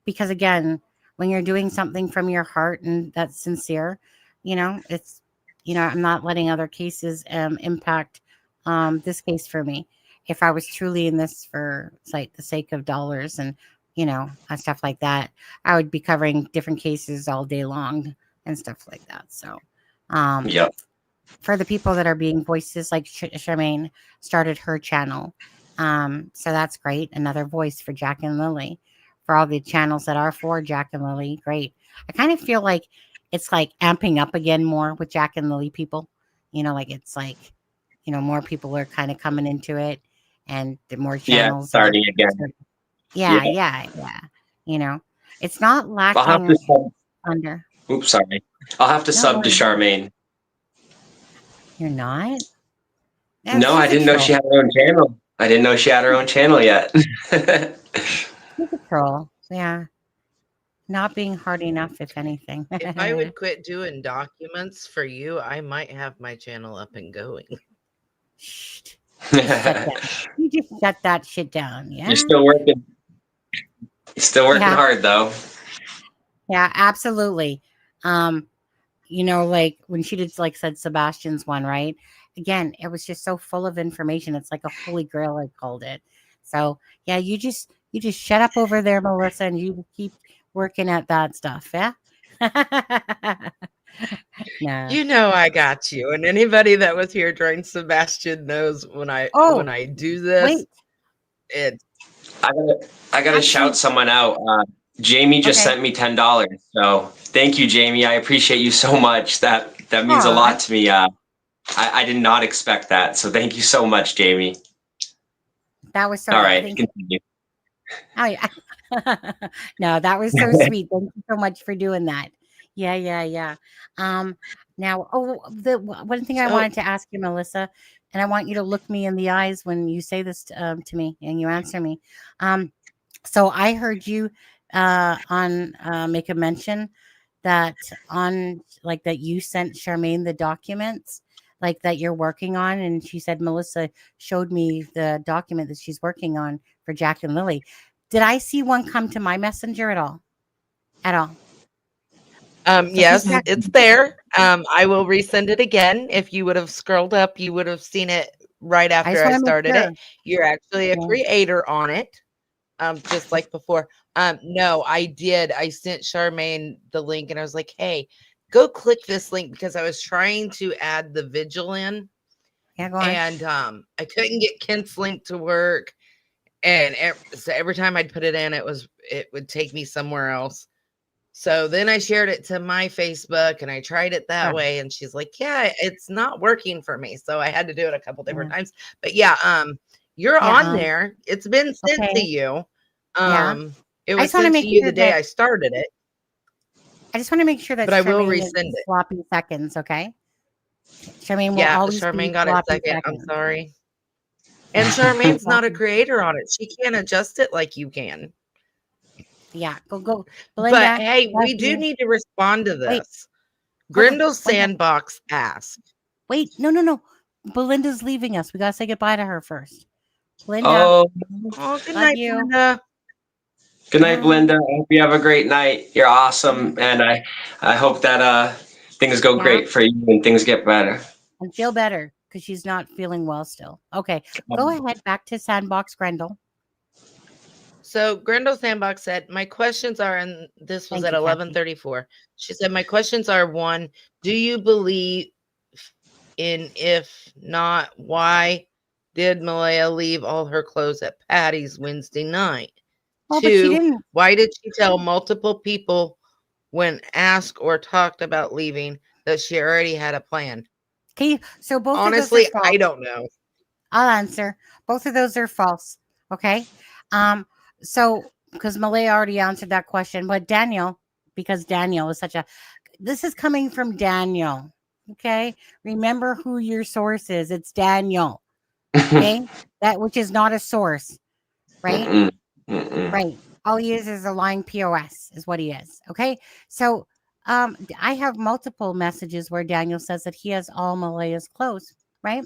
because again, when you're doing something from your heart and that's sincere, it's I'm not letting other cases impact this case for me. If I was truly in this for like the sake of dollars and and stuff like that, I would be covering different cases all day long and stuff like that. So Yep. for the people that are being voices, like Charmaine started her channel, so that's great. Another voice for Jack and Lily. For all the channels that are for Jack and Lily, great. I kind of feel like it's like amping up again more with Jack and Lily people. Like it's like more people are kind of coming into it, and the more channels. Starting again. Yeah. It's not lacking I'll have to sub. under. Oops, sorry. I'll have to sub to Charmaine. You're not? No, I didn't know she had her own channel. I didn't know she had her own channel yet. She's a troll. Yeah. Not being hard enough, if anything. If I would quit doing documents for you, I might have my channel up and going. Shh. You just shut that shit down. Yeah. You're still working. Hard though. Yeah, absolutely. Like when she did, like said Sebastian's one, right? Again, it was just so full of information. It's like a holy grail, I called it. So yeah, you just shut up over there, Melissa, and you keep working at that stuff. Yeah. Nah. You know I got you. And anybody that was here during Sebastian knows when I do this, Wait. it's I gotta Actually- shout someone out. Jamie just Okay. sent me $10. So thank you, Jamie. I appreciate you so much. That means a lot to me. I did not expect that. So thank you so much, Jamie. That was so. All right, Thank you. continue. Oh, yeah. No, that was so sweet. Thank you so much for doing that. Yeah. Now, the one thing I So- wanted to ask you, Melissa, and I want you to look me in the eyes when you say this to me and you answer me. So I heard you on make a mention that on like that you sent Charmaine the documents like that you're working on, and she said Melissa showed me the document that she's working on for Jack and Lily. Did I see one come to my messenger at all? At all? Yes, feedback- it's there. I will resend it again. If you would have scrolled up, you would have seen it right just after I wanna make started sure. it. You're actually a Okay. creator on it. Just like before. No, I did. I sent Charmaine the link and I was like, hey, go click this link because I was trying to add the vigil in. Yeah, go on. And I couldn't get Kent's link to work. And so every time I'd put it in, it would take me somewhere else. So then I shared it to my Facebook and I tried it that way. And she's like, yeah, it's not working for me. So I had to do it a couple different times. But yeah, you're on there. It's been sent to you. It was sent to you the day I started it. I just want to make sure that But I will Charmaine resend is it. sloppy seconds, okay? Charmaine will Yeah, always Charmaine be got a sloppy second. I'm seconds. sorry. And Charmaine's not a creator on it. She can't adjust it like you can. Yeah, go. Belinda, But hey, we love do you. need to respond to Wait. this. Grindle Sandbox asked. Wait, no. Belinda's leaving us. We gotta say goodbye to her first. Belinda, Oh, good love night, you. Belinda. Good night, Belinda. I hope you have a great night. You're awesome, and I hope that things go great for you and things get better. And feel better because she's not feeling well still. Okay, go ahead. Back to Sandbox Grendel. So Grindle Sandbox said, my questions are, and this was Thank at you, Kathy. 11:34. She said, my questions are: one, do you believe in? If not, why did Malaya leave all her clothes at Patty's Wednesday night? Well, but she Two, didn't. why did she tell multiple people when asked or talked about leaving that she already had a plan? Okay, so both Honestly, of those are I false. don't know. I'll answer. Both of those are false. Okay. So because Malaya already answered that question, but Daniel, because Daniel is such a this is coming from Daniel. Okay. Remember who your source is. It's Daniel. Okay. That which is not a source. Right? Right. All he is a lying POS, is what he is. Okay. So I have multiple messages where Daniel says that he has all Malaya's clothes, right?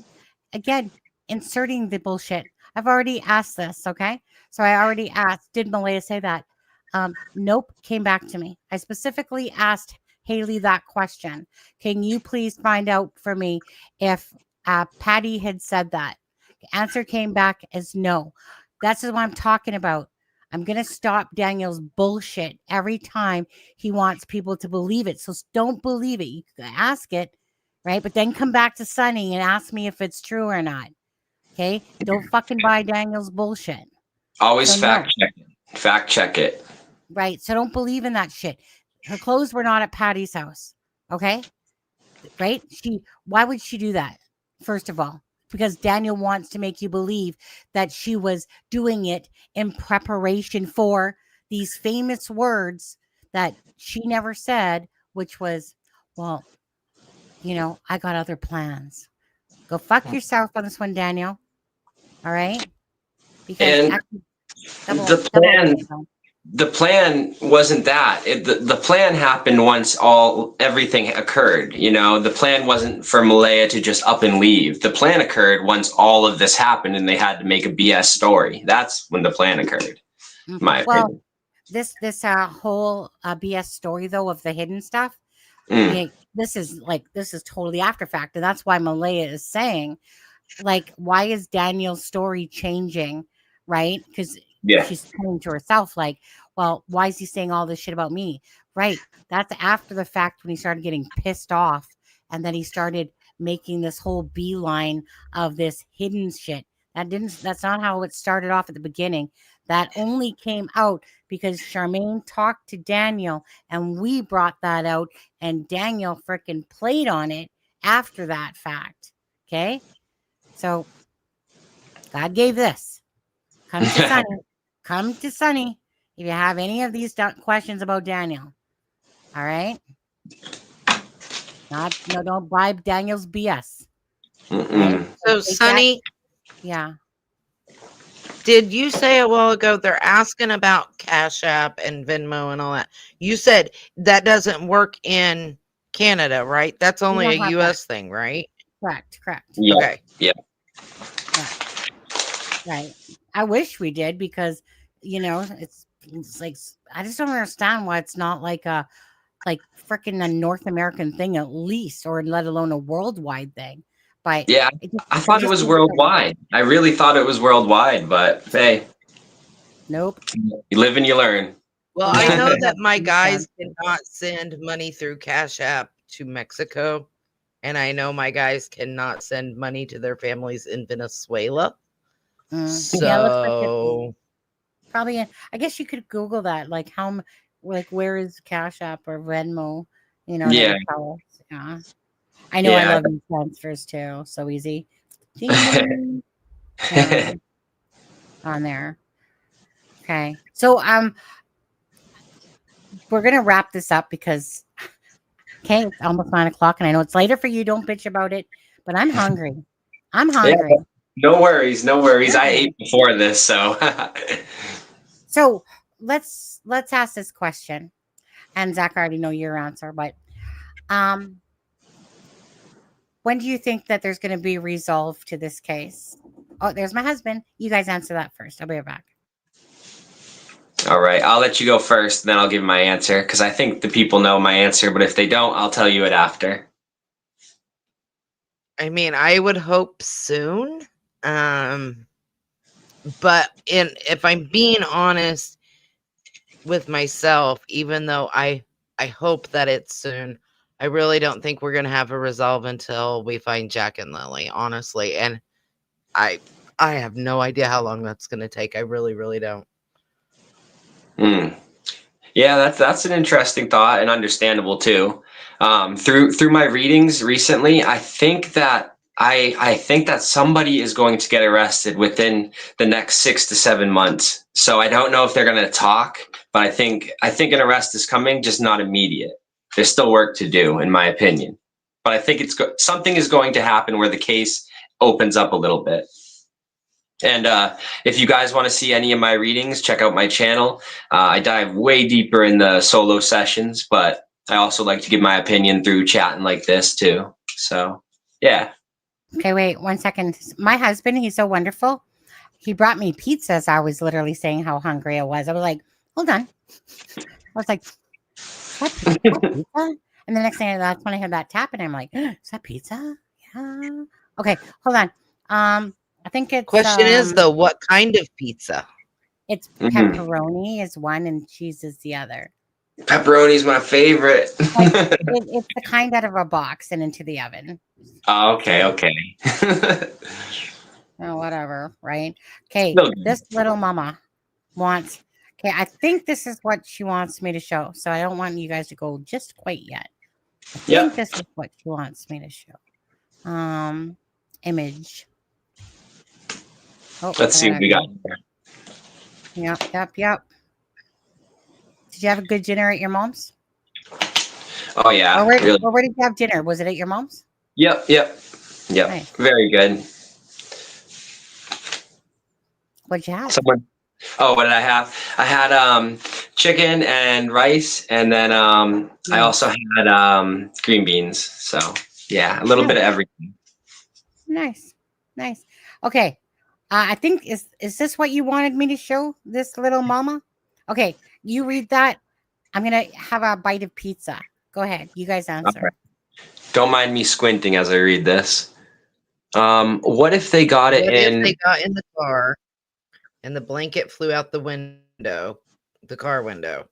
Again, inserting the bullshit. I've already asked this, okay? So I already asked, did Malaya say that? Nope, came back to me. I specifically asked Haley that question. Can you please find out for me if Patty had said that? The answer came back as no. That's what I'm talking about. I'm going to stop Daniel's bullshit every time he wants people to believe it. So don't believe it. You can ask it, right? But then come back to Sunny and ask me if it's true or not. Okay? Don't fucking buy Daniel's bullshit. Always fact check it. Fact check it. Right. So don't believe in that shit. Her clothes were not at Patty's house. Okay? Right? Why would she do that? First of all, because Daniel wants to make you believe that she was doing it in preparation for these famous words that she never said, which was, well, I got other plans. Go fuck yourself on this one, Daniel. All right? Because And the plan wasn't that. The plan happened once everything occurred. The plan wasn't for Malaya to just up and leave. The plan occurred once all of this happened and they had to make a BS story. That's when the plan occurred. My opinion. This whole BS story though of the hidden stuff, this is totally after fact, and that's why Malaya is saying, like, why is Daniel's story changing, right? Because she's coming to herself, like, well, why is he saying all this shit about me? Right. That's after the fact when he started getting pissed off, and then he started making this whole beeline of this hidden shit. That's not how it started off at the beginning. That only came out because Charmaine talked to Daniel and we brought that out, and Daniel freaking played on it after that fact. Okay? So God gave this. Come to Sunny. Come to Sunny if you have any of these questions about Daniel. All right? Don't buy Daniel's BS. Right? So, Sunny, yeah. Did you say a while ago they're asking about Cash App and Venmo and all that? You said that doesn't work in Canada, right? That's only a US thing, right? Correct. Yeah. Okay. Yeah. Right. I wish we did, because it's like, I just don't understand why it's not like a freaking a North American thing at least, or let alone a worldwide thing. But yeah, I thought it was worldwide. I really thought it was worldwide, but hey, nope. You live and you learn. Well, I know that my guys cannot send money through Cash App to Mexico, and I know my guys cannot send money to their families in Venezuela. So probably, I guess you could Google that, like where is Cash App or Venmo? Yeah. Tell us. Yeah. I know. I love these transfers too. So easy. On there. Okay. So we're gonna wrap this up because it's almost 9 o'clock, and I know it's later for you. Don't bitch about it, but I'm hungry. I'm hungry. Yeah, no worries. I ate before this, so. So let's ask this question, and Zach, I already know your answer, but when do you think that there's going to be resolve to this case? Oh, there's my husband. You guys answer that first. I'll be right back. All right, I'll let you go first, then I'll give my answer, because I think the people know my answer, but if they don't, I'll tell you it after. I mean, I would hope soon. But if I'm being honest with myself, even though I hope that it's soon, I really don't think we're going to have a resolve until we find Jack and Lily, honestly. And I have no idea how long that's going to take. I really, really don't. Yeah, that's an interesting thought, and understandable too. Through my readings recently, I think that somebody is going to get arrested within the next 6 to 7 months. So I don't know if they're going to talk, but I think an arrest is coming, just not immediate. There's still work to do, in my opinion. But I think something is going to happen where the case opens up a little bit. And if you guys want to see any of my readings, check out my channel. I dive way deeper in the solo sessions, but I also like to give my opinion through chatting like this too. So, yeah. Okay, wait 1 second. My husband, he's so wonderful. He brought me pizza as I was literally saying how hungry I was. I was like, hold on. I was like, what pizza? And the next thing, that's when I heard that tap, and I'm like, is that pizza? Yeah. Okay, hold on. I think it's question is though, what kind of pizza? It's pepperoni is one and cheese is the other. Pepperoni's my favorite. It's the kind out of a box and into the oven. Oh, okay. Oh, whatever, right? Okay, this little mama wants. Okay, I think this is what she wants me to show. So I don't want you guys to go just quite yet. I think this is what she wants me to show. Image. Oh, let's see what we got. Yep. Did you have a good dinner at your mom's? Oh yeah. Or where did you have dinner? Was it at your mom's? Yep. Nice. Very good. What'd you have? What did I have? I had chicken and rice, and then I also had green beans. So yeah, a little bit of everything. Nice. Okay. I think is this what you wanted me to show, this little mama? Okay, you read that. I'm gonna have a bite of pizza. Go ahead, you guys answer. Right. Don't mind me squinting as I read this. What if they got it in? If they got in the car, and the blanket flew out the window, the car window,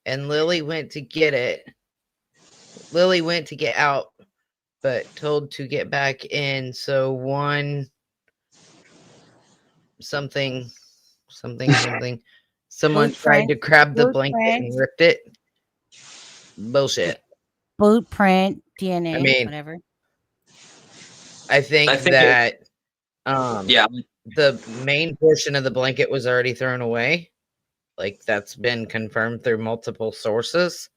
and Lily went to get it. Lily went to get out, but told to get back in. So something, someone tried to grab the blanket and ripped it. Bullshit. Boot print, DNA, I mean, whatever. I think that yeah, the main portion of the blanket was already thrown away. Like, that's been confirmed through multiple sources,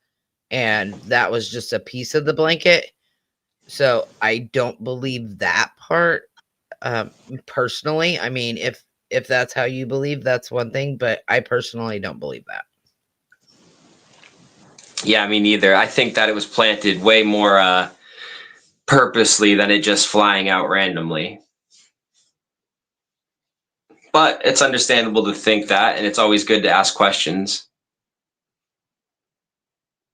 and that was just a piece of the blanket. So I don't believe that part. Personally, I mean, if that's how you believe, that's one thing, but I personally don't believe that. Yeah, me neither. I think that it was planted way more purposely than it just flying out randomly. But it's understandable to think that, and it's always good to ask questions.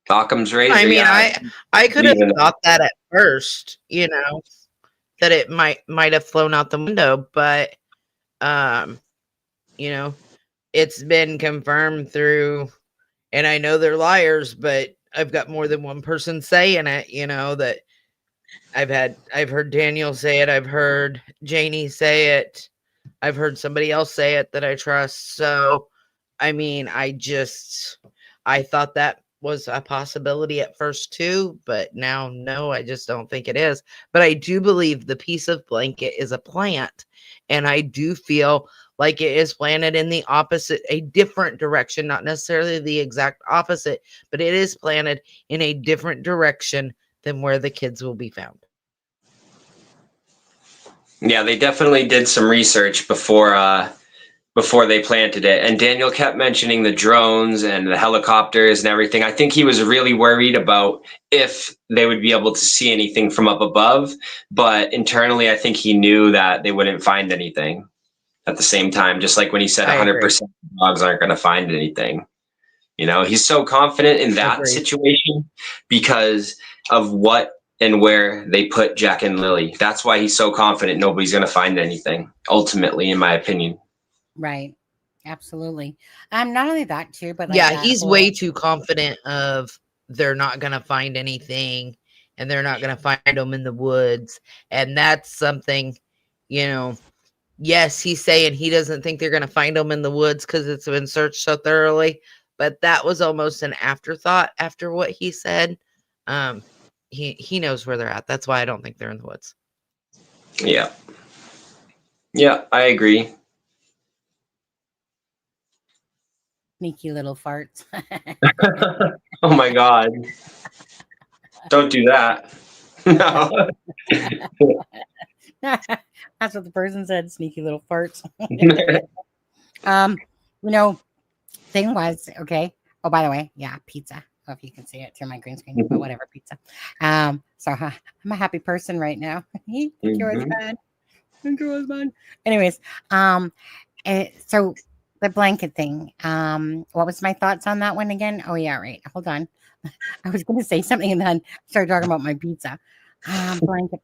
Occam's razor. I mean, yeah. I could have thought that at first, you know, that it might have flown out the window, but you know, it's been confirmed through, and I know they're liars, but I've got more than one person saying it, you know, that I've heard Daniel say it, I've heard Janie say it, I've heard somebody else say it that I trust. So I mean, I thought that was a possibility at first too, but now no, I just don't think it is. But I do believe the piece of blanket is a plant, and I do feel like it is planted in the opposite, a different direction, not necessarily the exact opposite, but it is planted in a different direction than where the kids will be found. Yeah, they definitely did some research before they planted it. And Daniel kept mentioning the drones and the helicopters and everything. I think he was really worried about if they would be able to see anything from up above. But internally, I think he knew that they wouldn't find anything at the same time. Just like when he said 100% dogs aren't going to find anything. You know, he's so confident in that situation because of what and where they put Jack and Lily. That's why he's so confident nobody's going to find anything, ultimately, in my opinion. Right. Absolutely. Not only that too, but like yeah, that he's whole... way too confident of they're not going to find anything and they're not going to find them in the woods. And that's something, you know, yes, he's saying he doesn't think they're going to find them in the woods because it's been searched so thoroughly, but that was almost an afterthought after what he said. He knows where they're at. That's why I don't think they're in the woods. Yeah. Yeah, I agree. Sneaky little farts. Oh my God. Don't do that. No. That's what the person said, sneaky little farts. You know, thing was, okay. Oh, by the way, yeah, pizza. I don't know if you can see it through my green screen, but whatever, pizza. So I'm a happy person right now. Thank you, husband. Thank you, husband. Anyways, so the blanket thing. What was my thoughts on that one again? Oh yeah, right. Hold on. I was going to say something and then started talking about my pizza. Blanket.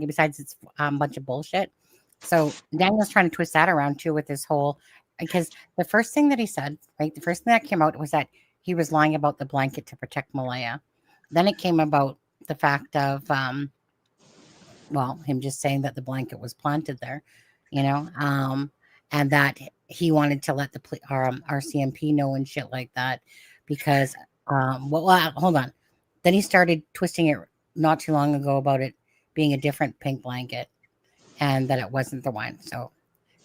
Besides, it's a bunch of bullshit. So Daniel's trying to twist that around too with this whole, because the first thing that he said, right, the first thing that came out was that he was lying about the blanket to protect Malaya. Then it came about the fact of, him just saying that the blanket was planted there, you know, and that he wanted to let the RCMP know and shit like that because, hold on. Then he started twisting it not too long ago about it being a different pink blanket and that it wasn't the one. So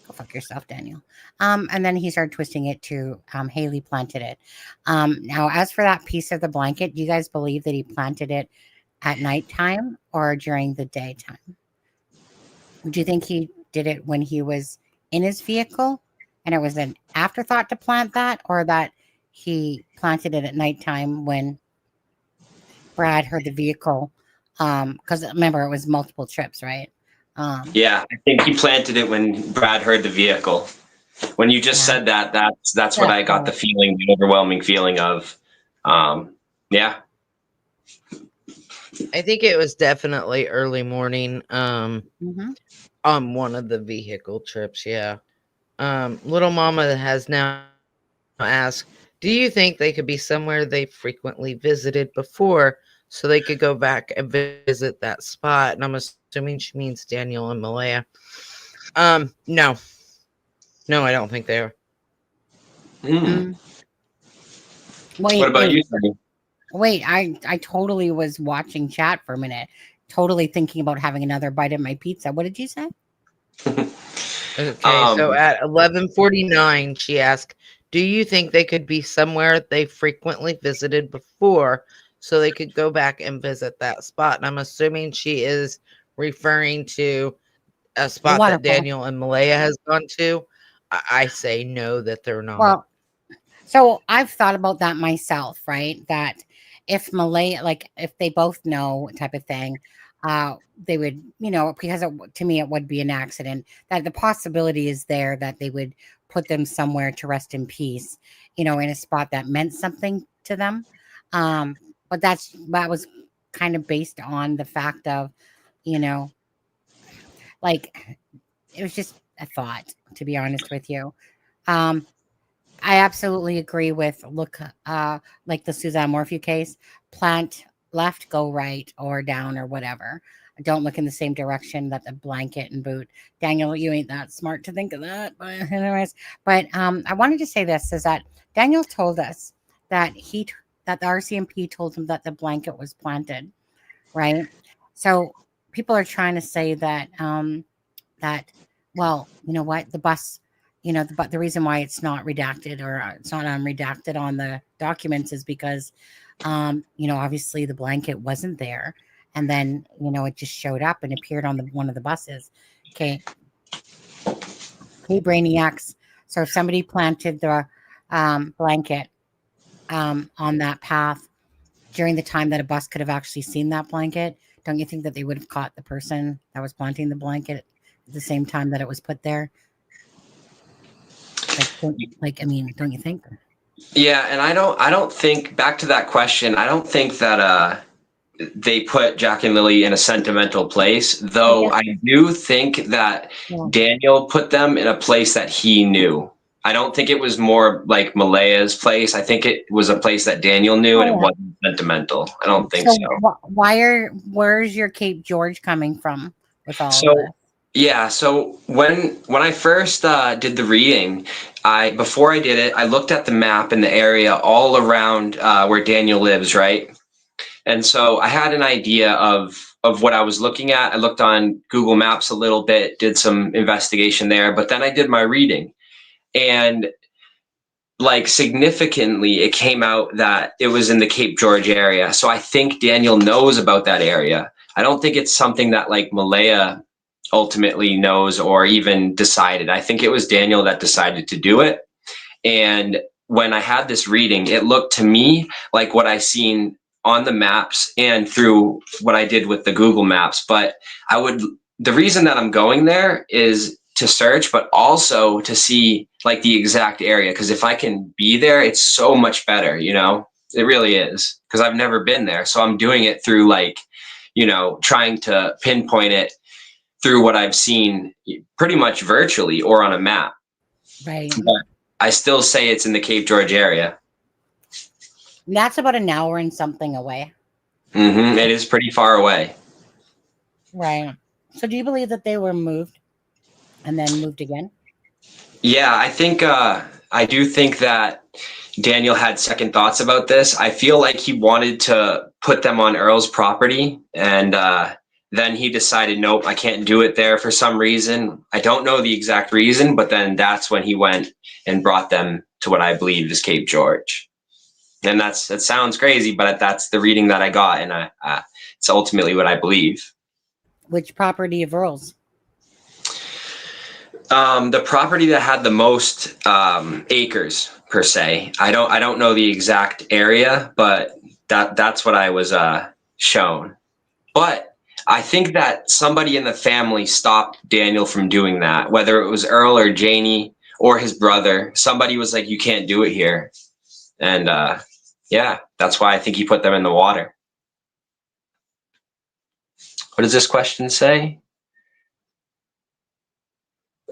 go fuck yourself, Daniel. And then he started twisting it to Haley planted it. Now, as for that piece of the blanket, do you guys believe that he planted it at nighttime or during the daytime? Do you think he did it when he was in his vehicle and it was an afterthought to plant that, or that he planted it at nighttime when Brad heard the vehicle? Because remember, it was multiple trips, right? Yeah, I think he planted it when Brad heard the vehicle. When you just said that, that's what I got the feeling, the overwhelming feeling of. Yeah. I think it was definitely early morning on one of the vehicle trips. Yeah. Little Mama has now asked, Do you think they could be somewhere they frequently visited before so they could go back and visit that spot? And I'm assuming she means Daniel and Malaya. No. No, I don't think they are. Mm. What Wait, about wait, you, Sunny? wait. I totally was watching chat for a minute, totally thinking about having another bite of my pizza. What did you say? Okay, so at 11:49, she asked, "Do you think they could be somewhere they frequently visited before, so they could go back and visit that spot?" And I'm assuming she is referring to a spot that Waterfall. Daniel and Malaya has gone to. I say no, that they're not. Well, so I've thought about that myself, right? That if Malay, like if they both know type of thing, they would, because to me it would be an accident. That the possibility is there that they would put them somewhere to rest in peace, in a spot that meant something to them. But that was kind of based on the fact of, you know, like it was just a thought, to be honest with you. Um, I absolutely agree with like the Suzanne Morphew case, plant left, go right or down or whatever. Don't look in the same direction that the blanket and boot. Daniel, you ain't that smart to think of that. But anyways, I wanted to say this is that Daniel told us that that the RCMP told him that the blanket was planted, right? So people are trying to say that that well, you know what, the bus, but the reason why it's not redacted or it's not unredacted on the documents is because obviously the blanket wasn't there, and then it just showed up and appeared on one of the buses. Okay, brainiacs. So if somebody planted the blanket on that path during the time that a bus could have actually seen that blanket, don't you think that they would have caught the person that was planting the blanket at the same time that it was put there? I mean, don't you think? Yeah, and I don't think, back to that question, I don't think that they put Jack and Lily in a sentimental place, though I do think that Daniel put them in a place that he knew. I don't think it was more like Malaya's place. I think it was a place that Daniel knew, and it wasn't sentimental. I don't think so. Where's your Cape George coming from with all of So this? yeah, so when I first did the reading, before I did it, I looked at the map in the area all around where Daniel lives, right? And so I had an idea of what I was looking at. I looked on Google Maps a little bit, did some investigation there, but then I did my reading, and like significantly, it came out that it was in the Cape George area. So I think Daniel knows about that area. I don't think it's something that like Malaya ultimately knows or even decided. I think it was Daniel that decided to do it. And when I had this reading, it looked to me like what I seen on the maps and through what I did with the Google Maps. But the reason that I'm going there is to search, but also to see like the exact area. Because if I can be there, it's so much better, it really is. Because I've never been there. So I'm doing it through like, trying to pinpoint it through what I've seen pretty much virtually or on a map. Right. But I still say it's in the Cape George area. That's about an hour and something away. It is pretty far away. Right. So do you believe that they were moved and then moved again? Yeah, I do think that Daniel had second thoughts about this. I feel like he wanted to put them on Earl's property, and then he decided, nope, I can't do it there for some reason. I don't know the exact reason, but then that's when he went and brought them to what I believe is Cape George. And that sounds crazy, but that's the reading that I got, and it's ultimately what I believe. Which property of Earl's? The property that had the most acres per se. I don't know the exact area, but that's what I was shown. But I think that somebody in the family stopped Daniel from doing that, whether it was Earl or Janie or his brother. Somebody was like, you can't do it here. And yeah, that's why I think he put them in the water. What does this question say?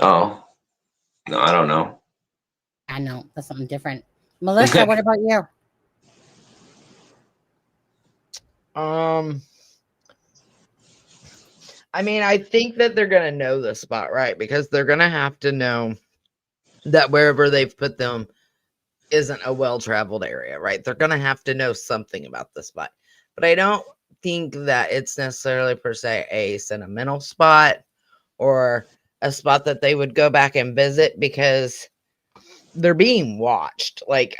Oh, no, I don't know. I know, that's something different. Melissa, what about you? I mean, I think that they're gonna know the spot, right? Because they're gonna have to know that wherever they've put them isn't a well-traveled area, right? They're gonna have to know something about the spot. But I don't think that it's necessarily per se a sentimental spot or a spot that they would go back and visit because they're being watched. Like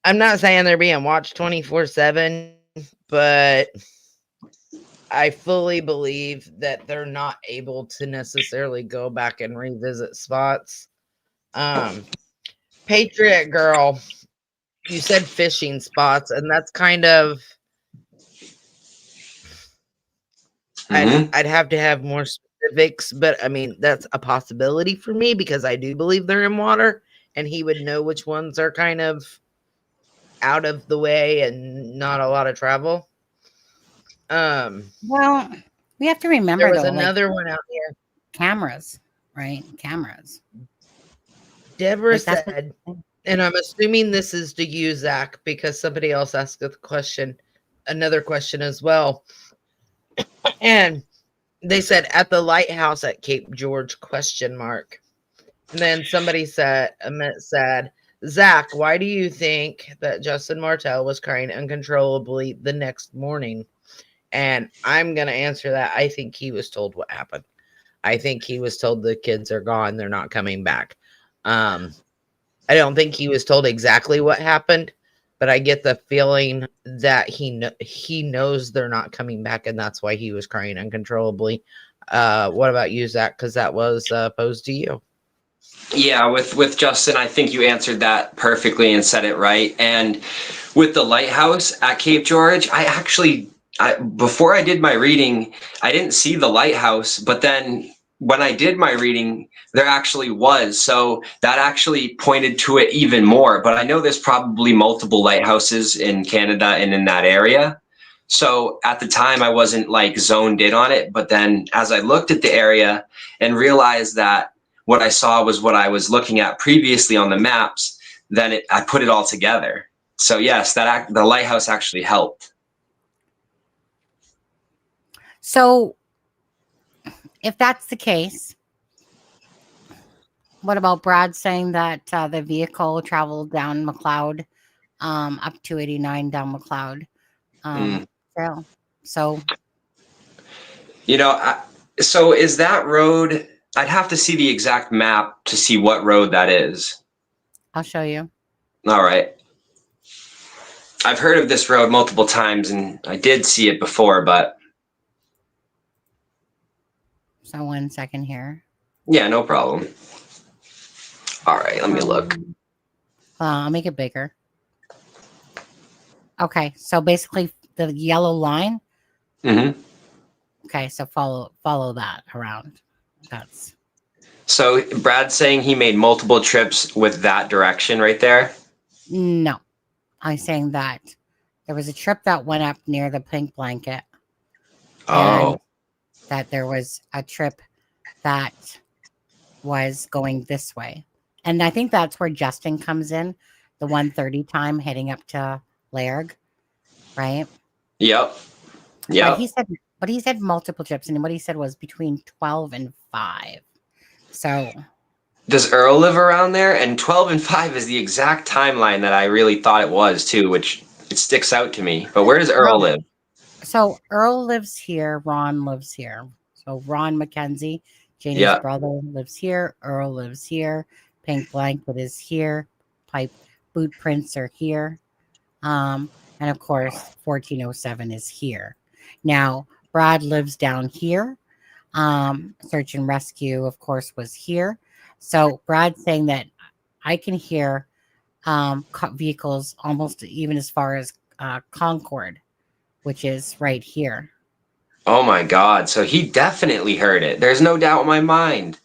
I'm not saying they're being watched 24/7, but I fully believe that they're not able to necessarily go back and revisit spots. Patriot Girl, you said fishing spots, and that's kind of I'd have to have more specifics, but I mean that's a possibility for me because I do believe they're in water, and he would know which ones are kind of out of the way and not a lot of travel. Well, we have to remember there was though, another one out here. Cameras, right? Cameras. Deborah Like, that's said, and I'm assuming this is to you, Zach, because somebody else asked the question, another question as well. And they said at the lighthouse at Cape George ? And then somebody said, Zach, why do you think that Justin Martell was crying uncontrollably the next morning? And I'm going to answer that. I think he was told what happened. I think he was told the kids are gone. They're not coming back. I don't think he was told exactly what happened, but I get the feeling that he knows they're not coming back, and that's why he was crying uncontrollably. What about you, Zach? Because that was posed to you. Yeah, with Justin, I think you answered that perfectly and said it right. And with the lighthouse at Cape George, before I did my reading, I didn't see the lighthouse, but then when I did my reading, there actually was. So that actually pointed to it even more. But I know there's probably multiple lighthouses in Canada and in that area. So at the time, I wasn't like zoned in on it. But then as I looked at the area and realized that what I saw was what I was looking at previously on the maps, then I put it all together. So yes, the lighthouse actually helped. So if that's the case, what about Brad saying that the vehicle traveled down McLeod, up 289 down McLeod Trail? So, so is that road? I'd have to see the exact map to see what road that is. I'll show you. All right. I've heard of this road multiple times, and I did see it before, but. So 1 second here. Yeah, no problem. All right, let me look. I'll make it bigger. Okay, so basically the yellow line. Mm-hmm. Okay, so follow that around. That's. So Brad's saying he made multiple trips with that direction right there? No, I'm saying that there was a trip that went up near the pink blanket. Oh. And that there was a trip that was going this way. And I think that's where Justin comes in, the 1:30 time heading up to Lairg, right? Yep. Yeah. But he said multiple trips, and what he said was between 12 and 5. So does Earl live around there? And 12 and 5 is the exact timeline that I really thought it was too, which it sticks out to me. But where does Earl live? So Earl lives here. Ron lives here. So Ron McKenzie, Janie's brother, lives here. Earl lives here. Pink blanket is here. Pipe boot prints are here. And of course, 1407 is here. Now, Brad lives down here. Search and rescue, of course, was here. So Brad's saying that I can hear vehicles almost even as far as Concord, which is right here. Oh my God. So he definitely heard it. There's no doubt in my mind.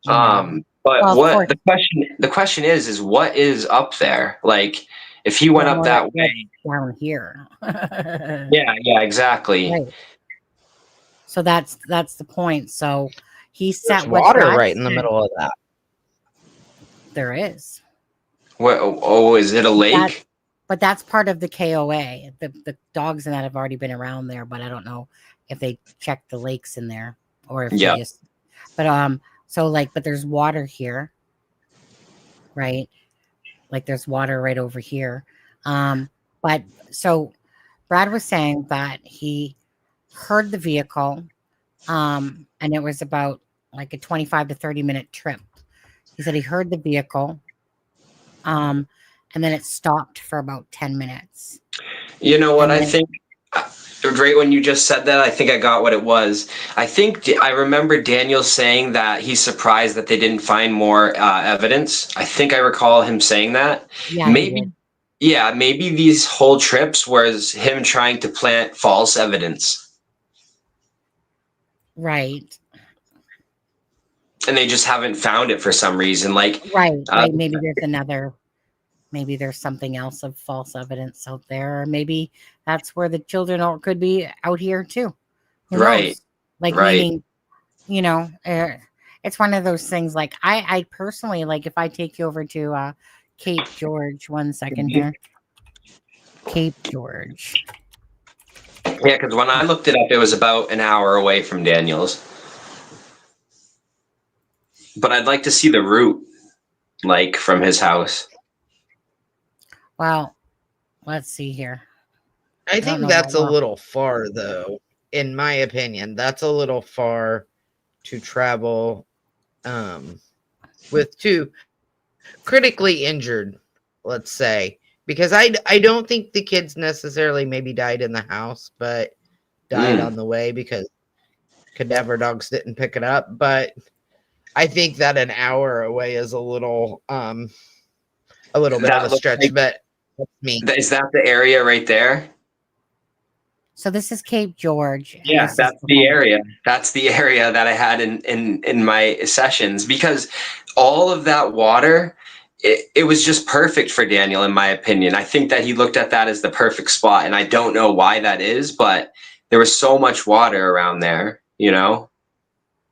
But well, the question is what is up there? Like if he went up that way down here. yeah, exactly. Right. So that's the point. So he set water right in the middle of that. There is. What? Oh, is it a lake? But that's part of the KOA. The dogs and that have already been around there, but I don't know if they checked the lakes in there or if they Yeah. just. But so like, but there's water here, right? Like there's water right over here. But so Brad was saying that he heard the vehicle, and it was about like a 25 to 30-minute trip. He said he heard the vehicle, and then it stopped for about 10 minutes. You know what? And I then, think right when you just said that, I think I got what it was. I think I remember Daniel saying that he's surprised that they didn't find more evidence. I think I recall him saying that. yeah, he Maybe, did. yeah, maybe these whole trips was him trying to plant false evidence. Right. And they just haven't found it for some reason. Like, Right. Maybe there's something else of false evidence out there. Or maybe that's where the children could be out here too. Who right, knows? Like, right. meaning, it's one of those things. Like, I personally, like, if I take you over to Cape George, 1 second here. Cape George. Yeah, because when I looked it up, it was about an hour away from Daniel's. But I'd like to see the route, like, from his house. Well, let's see here. I don't think know that's how a long. little far, though. In my opinion, that's a little far to travel with two critically injured, let's say. Because I don't think the kids necessarily maybe died in the house, but died on the way because cadaver dogs didn't pick it up. But I think that an hour away is a little bit of a stretch. Like, but that's me. is that the area right there? So this is Cape George. And Yeah, this that's is the area. That's the area that I had in my sessions, because all of that water, it was just perfect for Daniel, in my opinion. I think that he looked at that as the perfect spot, and I don't know why that is, but there was so much water around there, you know?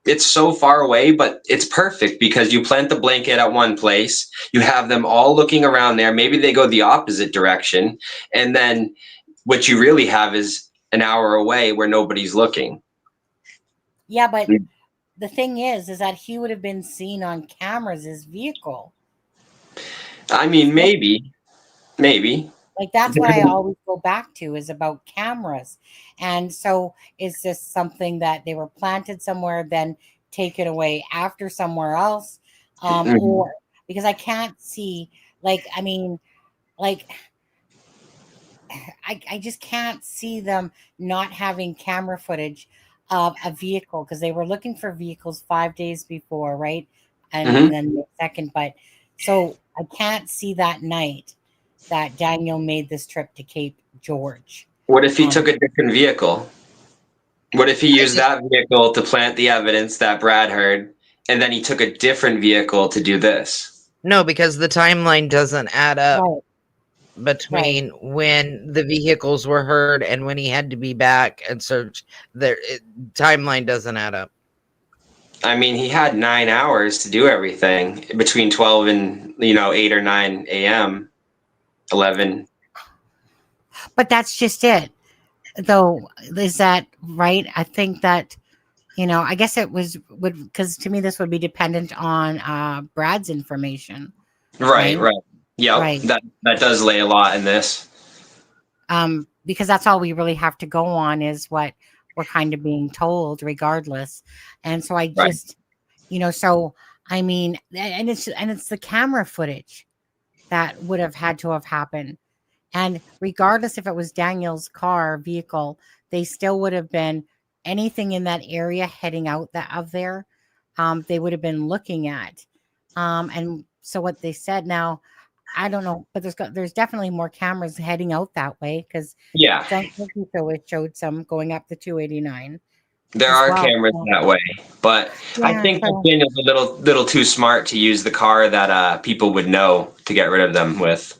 It's so far away, but it's perfect because you plant the blanket at one place, you have them all looking around there, maybe they go the opposite direction, and then what you really have is an hour away where nobody's looking. Yeah, but the thing is that he would have been seen on cameras, his vehicle. I mean, maybe. Like, that's what I always go back to, is about cameras. And so is this something that they were planted somewhere, then taken away after somewhere else? Or because I can't see, like, I mean, like, I just can't see them not having camera footage of a vehicle, because they were looking for vehicles 5 days before, right? And then the second, but so I can't see that night that Daniel made this trip to Cape George. What if he took a different vehicle? What if he used that vehicle to plant the evidence that Brad heard, and then he took a different vehicle to do this? No, because the timeline doesn't add up. Right. Between when the vehicles were heard and when he had to be back and search, timeline doesn't add up. I mean, he had 9 hours to do everything between 12 and 8 or 9 a.m. 11. But that's just it, though. Is that right? I think that, I guess it would, because to me this would be dependent on Brad's information. Right. Yeah, Right. That does lay a lot in this. Because that's all we really have to go on, is what we're kind of being told, regardless. And so I just, so I mean, and it's the camera footage that would have had to have happened. And regardless if it was Daniel's vehicle, they still would have been anything in that area heading out of there. They would have been looking at. And so what they said now, I don't know, but there's definitely more cameras heading out that way, because it showed some going up the 289. There are cameras that way, but I think that Daniel's a little too smart to use the car that people would know to get rid of them with.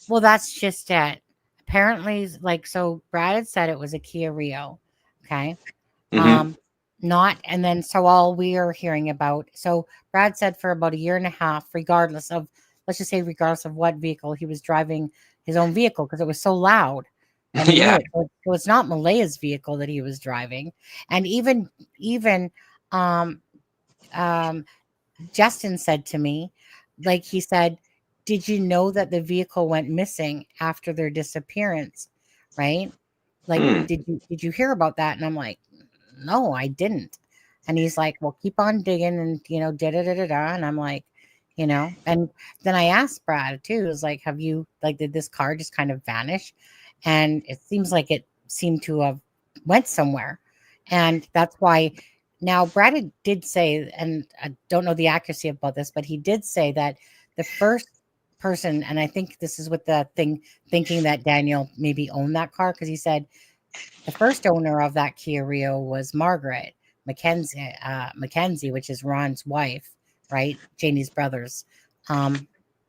Well, that's just it. Apparently, so Brad had said it was a Kia Rio. Okay. And then so all we are hearing about, so Brad said for about a year and a half, regardless of let's just say regardless of what vehicle he was driving, his own vehicle, because it was so loud. And he knew Yeah. it. So it's not Malaya's vehicle that he was driving. And even um Justin said to me, like he said, did you know that the vehicle went missing after their disappearance? Right? Like, Hmm. did you hear about that? And I'm like, no, I didn't. And he's like, well, keep on digging and da da da da da. And I'm like, and then I asked Brad too, it was like, have you did this car just kind of vanish? And it seems like it seemed to have went somewhere. And that's why now Brad did say, and I don't know the accuracy about this, but he did say that the first person, and I think this is with the thinking that Daniel maybe owned that car, because he said the first owner of that Kia Rio was Margaret Mackenzie, which is Ron's wife, right? Janie's brother's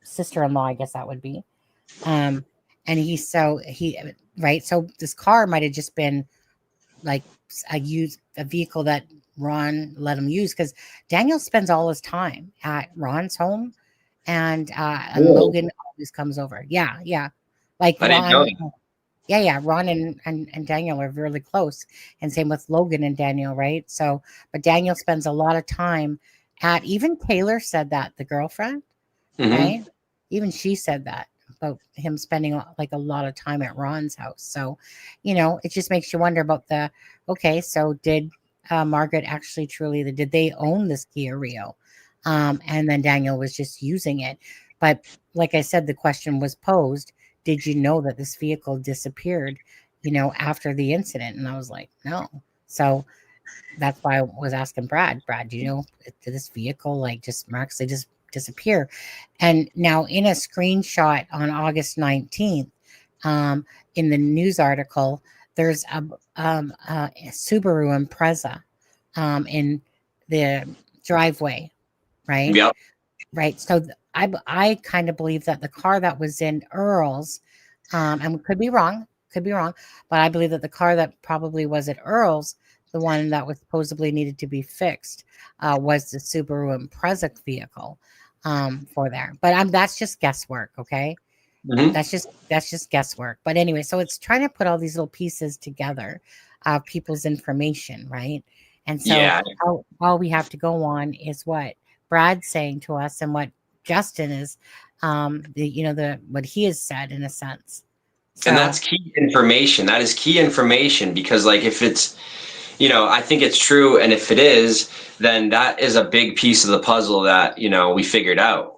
sister-in-law, I guess that would be. And he right. So this car might have just been like a vehicle that Ron let him use, because Daniel spends all his time at Ron's home, and Logan always comes over. Yeah, yeah. Like I didn't know Ron, that. yeah. Ron and Daniel are really close, and same with Logan and Daniel, right? So, but Daniel spends a lot of time at. Even Taylor said that, the girlfriend, Mhm. right? Even she said that about him spending like a lot of time at Ron's house. So, it just makes you wonder about okay, so did Margaret actually truly, did they own this Kia Rio? And then Daniel was just using it. But like I said, the question was posed, did you know that this vehicle disappeared, after the incident? And I was like, no. So that's why I was asking Brad, do you know, did this vehicle just miraculously just disappear? And now in a screenshot on August 19th, in the news article, there's a Subaru Impreza in the driveway, right? Yep. Right. So I kind of believe that the car that was in Earl's, and could be wrong, but I believe that the car that probably was at Earl's, the one that was supposedly needed to be fixed, was the Subaru Impreza vehicle for there. But that's just guesswork, okay? Mhm. That's just guesswork. But anyway, so it's trying to put all these little pieces together, people's information, right? And so Yeah. all we have to go on is what Brad's saying to us and what Justin is, what he has said in a sense. So, And that's key information. That is key information, because if it's, I think it's true. And if it is, then that is a big piece of the puzzle that, we figured out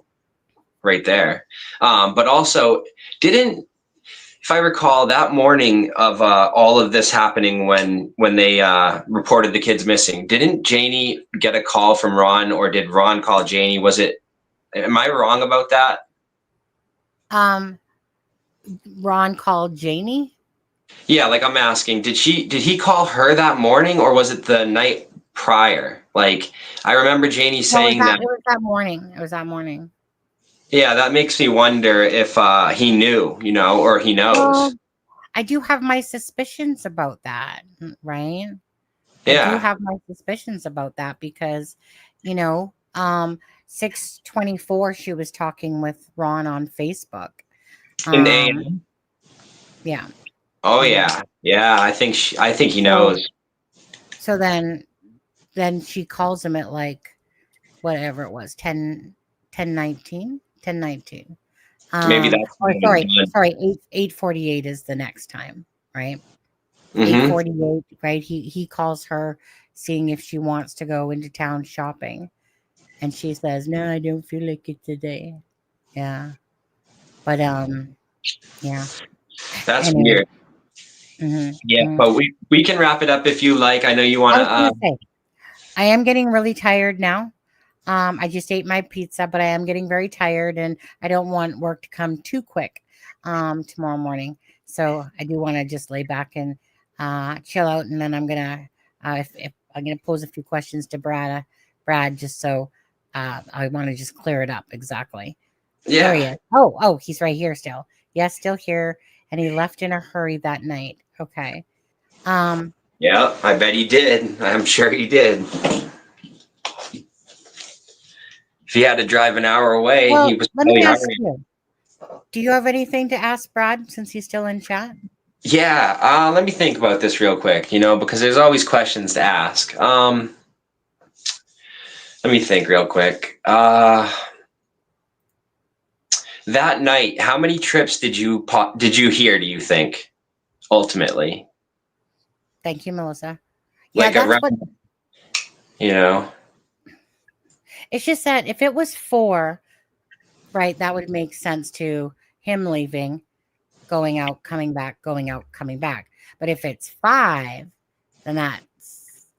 right there. But also if I recall, that morning of all of this happening, when they reported the kids missing, didn't Janie get a call from Ron, or did Ron call Janie? Am I wrong about that? Ron called Janie. Yeah, I'm asking, did he call her that morning, or was it the night prior? I remember Janie saying that. It was that morning. It was that morning. Yeah, that makes me wonder if he knew, or he knows. Well, I do have my suspicions about that, right? Yeah. I do have my suspicions about that because, 6:24, she was talking with Ron on Facebook. In AM? Yeah. Oh yeah, yeah. I think he knows. So then she calls him at whatever it was, 10:19. Maybe that's. Sorry, 8:48 is the next time, right? Mm-hmm. 8:48, right? He calls her, seeing if she wants to go into town shopping, and she says, "No, I don't feel like it today." Yeah, but yeah. That's Anyway. weird. Mm-hmm. Yeah, but we can wrap it up if you like. I know you want to. I am getting really tired now. I just ate my pizza, but I am getting very tired, and I don't want work to come too quick tomorrow morning. So I do want to just lay back and chill out, and then I'm gonna if I'm gonna pose a few questions to Brad, just so I want to just clear it up exactly. Yeah. There he is. Oh, he's right here still. Yes, still here, and he left in a hurry that night. Okay. Yeah, I bet he did. I'm sure he did. If he had to drive an hour away, Well, he was let me probably ask hungry. you. Do you have anything to ask Brad since he's still in chat? Yeah, let me think about this real quick, because there's always questions to ask. Let me think real quick. That night, how many trips did you hear, do you think, ultimately? Thank you, Melissa. Yeah, Like that's around, what. It's just that if it was 4, right, that would make sense to him leaving, going out, coming back, going out, coming back. But if it's 5, then that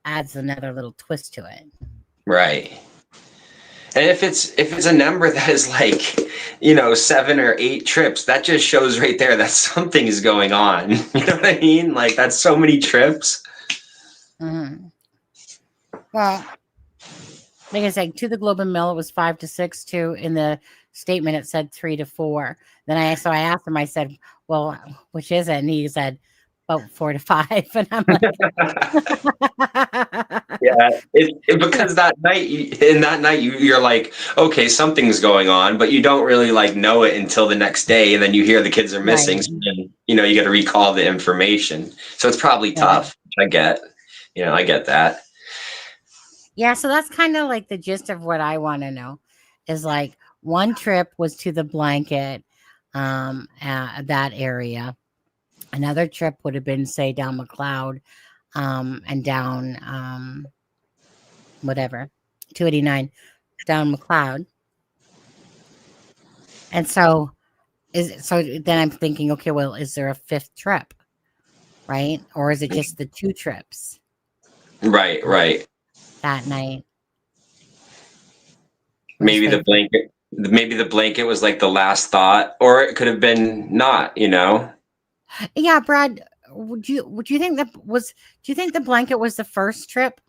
adds another little twist to it. Right. And if it's a number that is like, 7 or 8 trips, that just shows right there that something is going on. You know what I mean? Like, that's so many trips. Mm-hmm. Well, like I said, to the Globe and Mail, it was 5 to 6. In the statement, it said 3 to 4. Then I asked him, I said, well, which is it? And he said, about 4 to 5. And I'm like, yeah, because that night, you're like, okay, something's going on, but you don't really like know it until the next day, and then you hear the kids are missing. Right. So then, you got to recall the information. So it's probably tough. I get that. Yeah, so that's kind of like the gist of what I want to know is like one trip was to the blanket, that area. Another trip would have been, say, down McLeod, and down, whatever, 289 down McLeod. And so then I'm thinking, okay, well, is there a 5th trip, right? Or is it just the 2 trips? Right. That night. Maybe the blanket was like the last thought, or it could have been not, Yeah, Brad, would you think do you think the blanket was the first trip?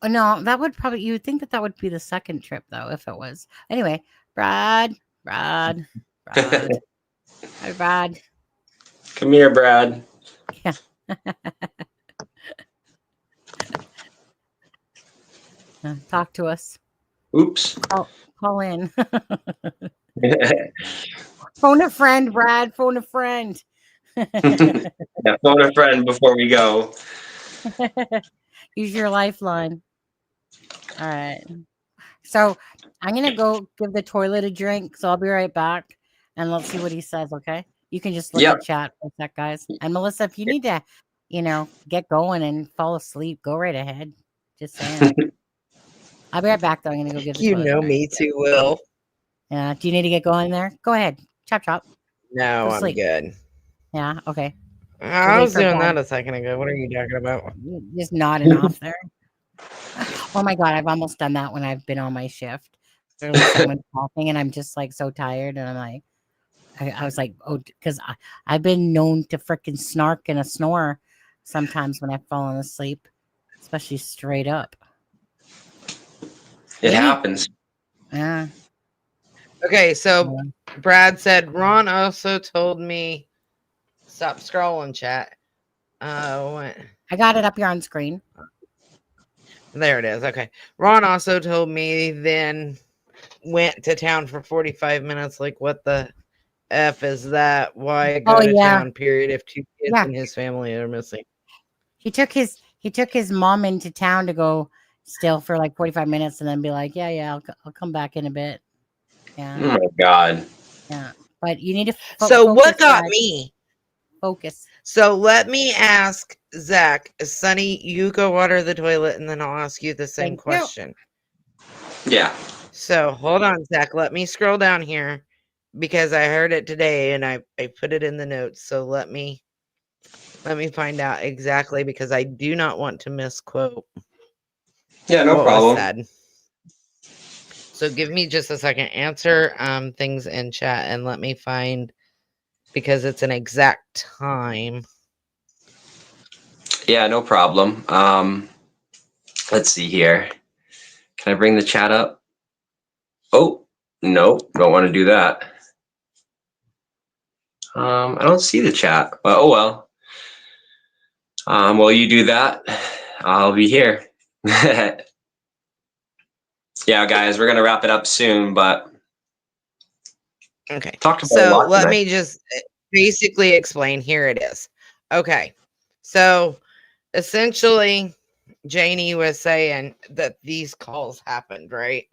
No, that would probably, you would think that would be the 2nd trip though, if it was. Anyway, Brad. Hi, Brad. Come here, Brad. Yeah. Talk to us. Oops. Call in. Phone a friend, Brad. Phone a friend. Yeah, phone a friend before we go. Use your lifeline. All right. So I'm going to go give the toilet a drink. So I'll be right back. And let's see what he says, okay? You can just look at chat for a sec, guys. And Melissa, if you need to, get going and fall asleep, go right ahead. Just saying. I'll be right back, though. I'm going to go give the toilet a drink. Me too, Will. Yeah. Do you need to get going there? Go ahead. Chop. No, I'm good. Yeah. Okay. I was doing that a second ago. What are you talking about? Just nodding off there. Oh my God. I've almost done that when I've been on my shift. There's someone talking and I'm just like so tired. And I'm like, I was like, oh, because I've been known to freaking snark and a snore sometimes when I've fallen asleep, especially straight up. It happens. Yeah. Okay, so Brad said Ron also told me stop scrolling, chat. I got it up here on screen. There it is. Okay. Ron also told me then went to town for 45 minutes. Like, what the F is that? Why go to town, period, if 2 kids in his family are missing? He took his mom into town to go still for like 45 minutes and then be like, yeah, I'll come back in a bit. Yeah. Oh my God. Yeah. But you need to So what got me? Focus. So let me ask Zach, Sonny, you go water the toilet and then I'll ask you the same question. Yeah. So hold on, Zach. Let me scroll down here because I heard it today and I put it in the notes. So let me find out exactly because I do not want to misquote. Yeah, no problem. Said. So give me just a second. Answer things in chat and let me find because it's an exact time. Yeah, no problem. Let's see here. Can I bring the chat up? Oh, no, don't want to do that. I don't see the chat. Oh, well. While you do that, I'll be here. Yeah, guys, we're gonna wrap it up soon, but Okay. talked about a So lot let tonight. me just basically explain. Here it is. Okay. So essentially, Janie was saying that these calls happened, right?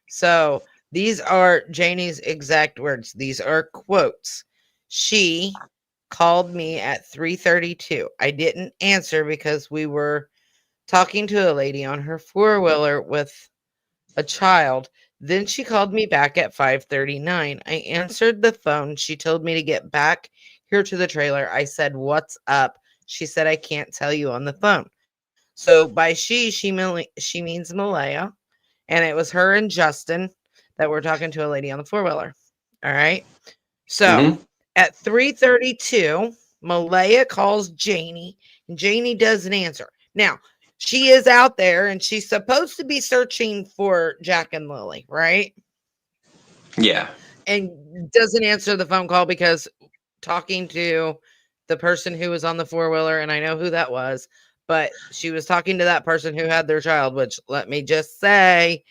So these are Janie's exact words. These are quotes. She called me at 3:32. I didn't answer because we were talking to a lady on her four-wheeler with a child. Then she called me back at 5:39. I answered the phone. She told me to get back here to the trailer. I said, "What's up?" She said, "I can't tell you on the phone." So by she means Malaya, and it was her and Justin that were talking to a lady on the four-wheeler. All right. So at 3:32, Malaya calls Janie, and Janie doesn't answer. Now, she is out there and she's supposed to be searching for Jack and Lily, right? Yeah. And doesn't answer the phone call because talking to the person who was on the four-wheeler, and I know who that was, but she was talking to that person who had their child, which let me just say,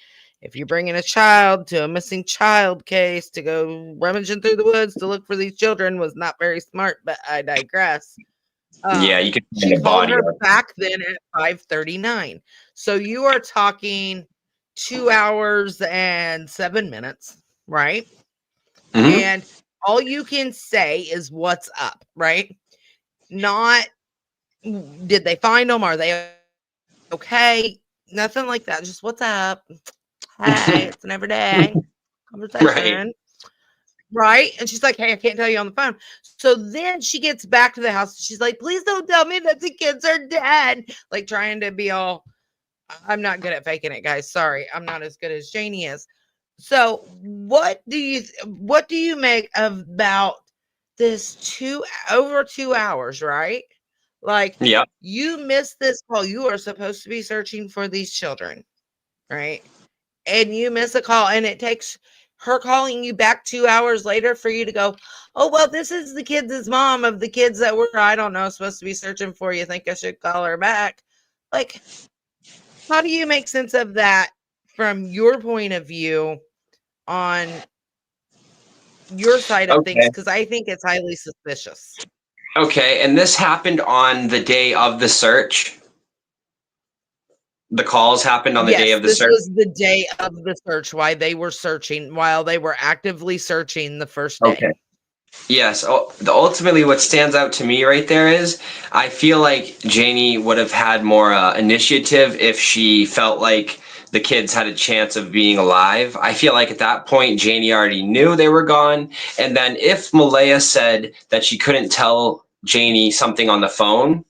if you're bringing a child to a missing child case to go rummaging through the woods to look for these children was not very smart, but I digress. Yeah, you could She find a called body. her back then at 5:39. So you are talking 2 hours and 7 minutes, right? And all you can say is what's up, right? Not did they find them? Are they okay? Nothing like that. Just what's up? Hey, it's an everyday conversation. Right. And she's like, "Hey, I can't tell you on the phone." So then she gets back to the house. She's like, "Please don't tell me that the kids are dead." Like trying to be all, I'm not good at faking it, guys. Sorry. I'm not as good as Janie is. So what do you make about this over 2 hours, right? Like, Yeah. you missed this call. You are supposed to be searching for these children, right? And you miss a call, and it takes her calling you back 2 hours later for you to go, "Oh, well, this is the kids' mom of the kids that were, I don't know, supposed to be searching for you. Think I should call her back?" Like, how do you make sense of that from your point of view on your side of things? Because I think it's highly suspicious. Okay, and this happened on the day of the search. The calls happened on the day Yes, of the this search. was the day of the search, while they were actively searching the first day. Okay. Yes. Ultimately, what stands out to me right there is I feel like Janie would have had more initiative if she felt like the kids had a chance of being alive. I feel like at that point, Janie already knew they were gone. And then if Malaya said that she couldn't tell Janie something on the phone,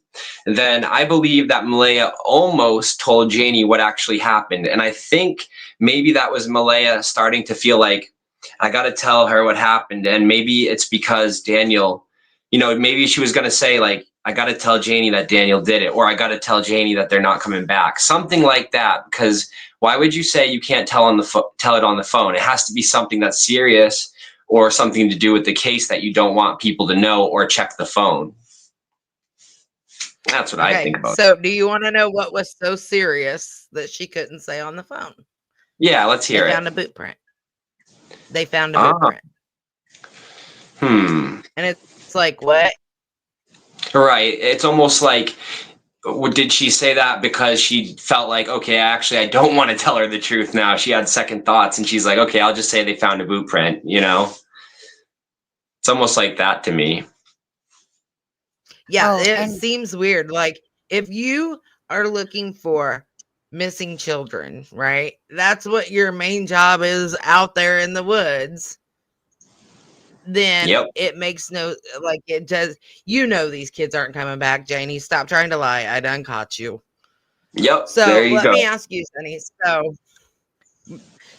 then I believe that Malaya almost told Janie what actually happened. And I think maybe that was Malaya starting to feel like, I got to tell her what happened. And maybe it's because Daniel, maybe she was going to say, like, I got to tell Janie that Daniel did it, or I got to tell Janie that they're not coming back. Something like that. Because why would you say you can't tell it on the phone? It has to be something that's serious or something to do with the case that you don't want people to know or check the phone. That's what I think about. So do you want to know what was so serious that she couldn't say on the phone? Yeah, let's hear it. They found a boot print. They found a boot print. And it's like, what? Right. It's almost like, did she say that because she felt like, okay, actually, I don't want to tell her the truth now. She had second thoughts and she's like, okay, I'll just say they found a boot print, It's almost like that to me. Yeah, it seems weird. Like, if you are looking for missing children, right? That's what your main job is out there in the woods. Then it makes it does. These kids aren't coming back, Janie. Stop trying to lie. I done caught you. Yep. So there you let go. me ask you, Sunny. So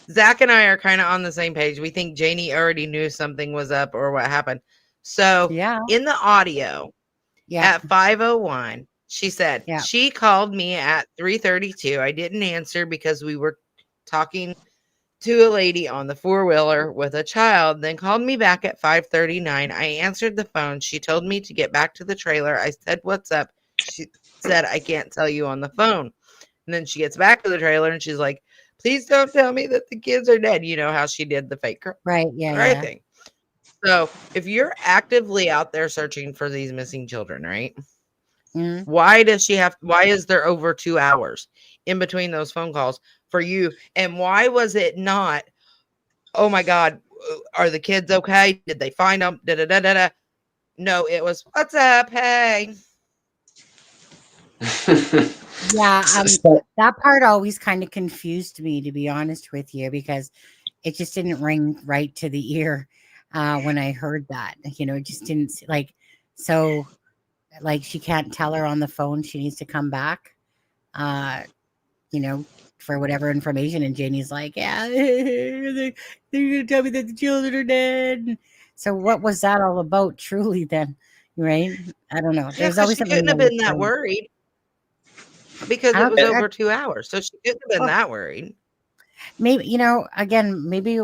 Zach and I are kind of on the same page. We think Janie already knew something was up or what happened. So in the audio at 5:01, she said she called me at 3:32. I didn't answer because we were talking to a lady on the four-wheeler with a child, then called me back at 5:39. I answered the phone. She told me to get back to the trailer. I said, "What's up?" She said, "I can't tell you on the phone." And then she gets back to the trailer and she's like, Please don't tell me that the kids are dead. You know how she did the fake Right. Yeah. cry Yeah. thing. So if you're actively out there searching for these missing children, right? Mhm. Why is there over 2 hours in between those phone calls for you? And why was it not, oh my God, are the kids okay? Did they find them? Da, da, da, da, da. No, it was, what's up? Hey. Yeah. So- That part always kind of confused me, to be honest with you, because it just didn't ring right to the ear when I heard that. It just didn't like. So, like, she can't tell her on the phone she needs to come back. For whatever information. And Janie's like, yeah, they're going to tell me that the children are dead. So what was that all about truly then? Right? I don't know. Yeah, There's because always she something couldn't have really been that strange. worried because I it don't was think over 2 hours. So she couldn't have been Well- that worried. maybe, again, maybe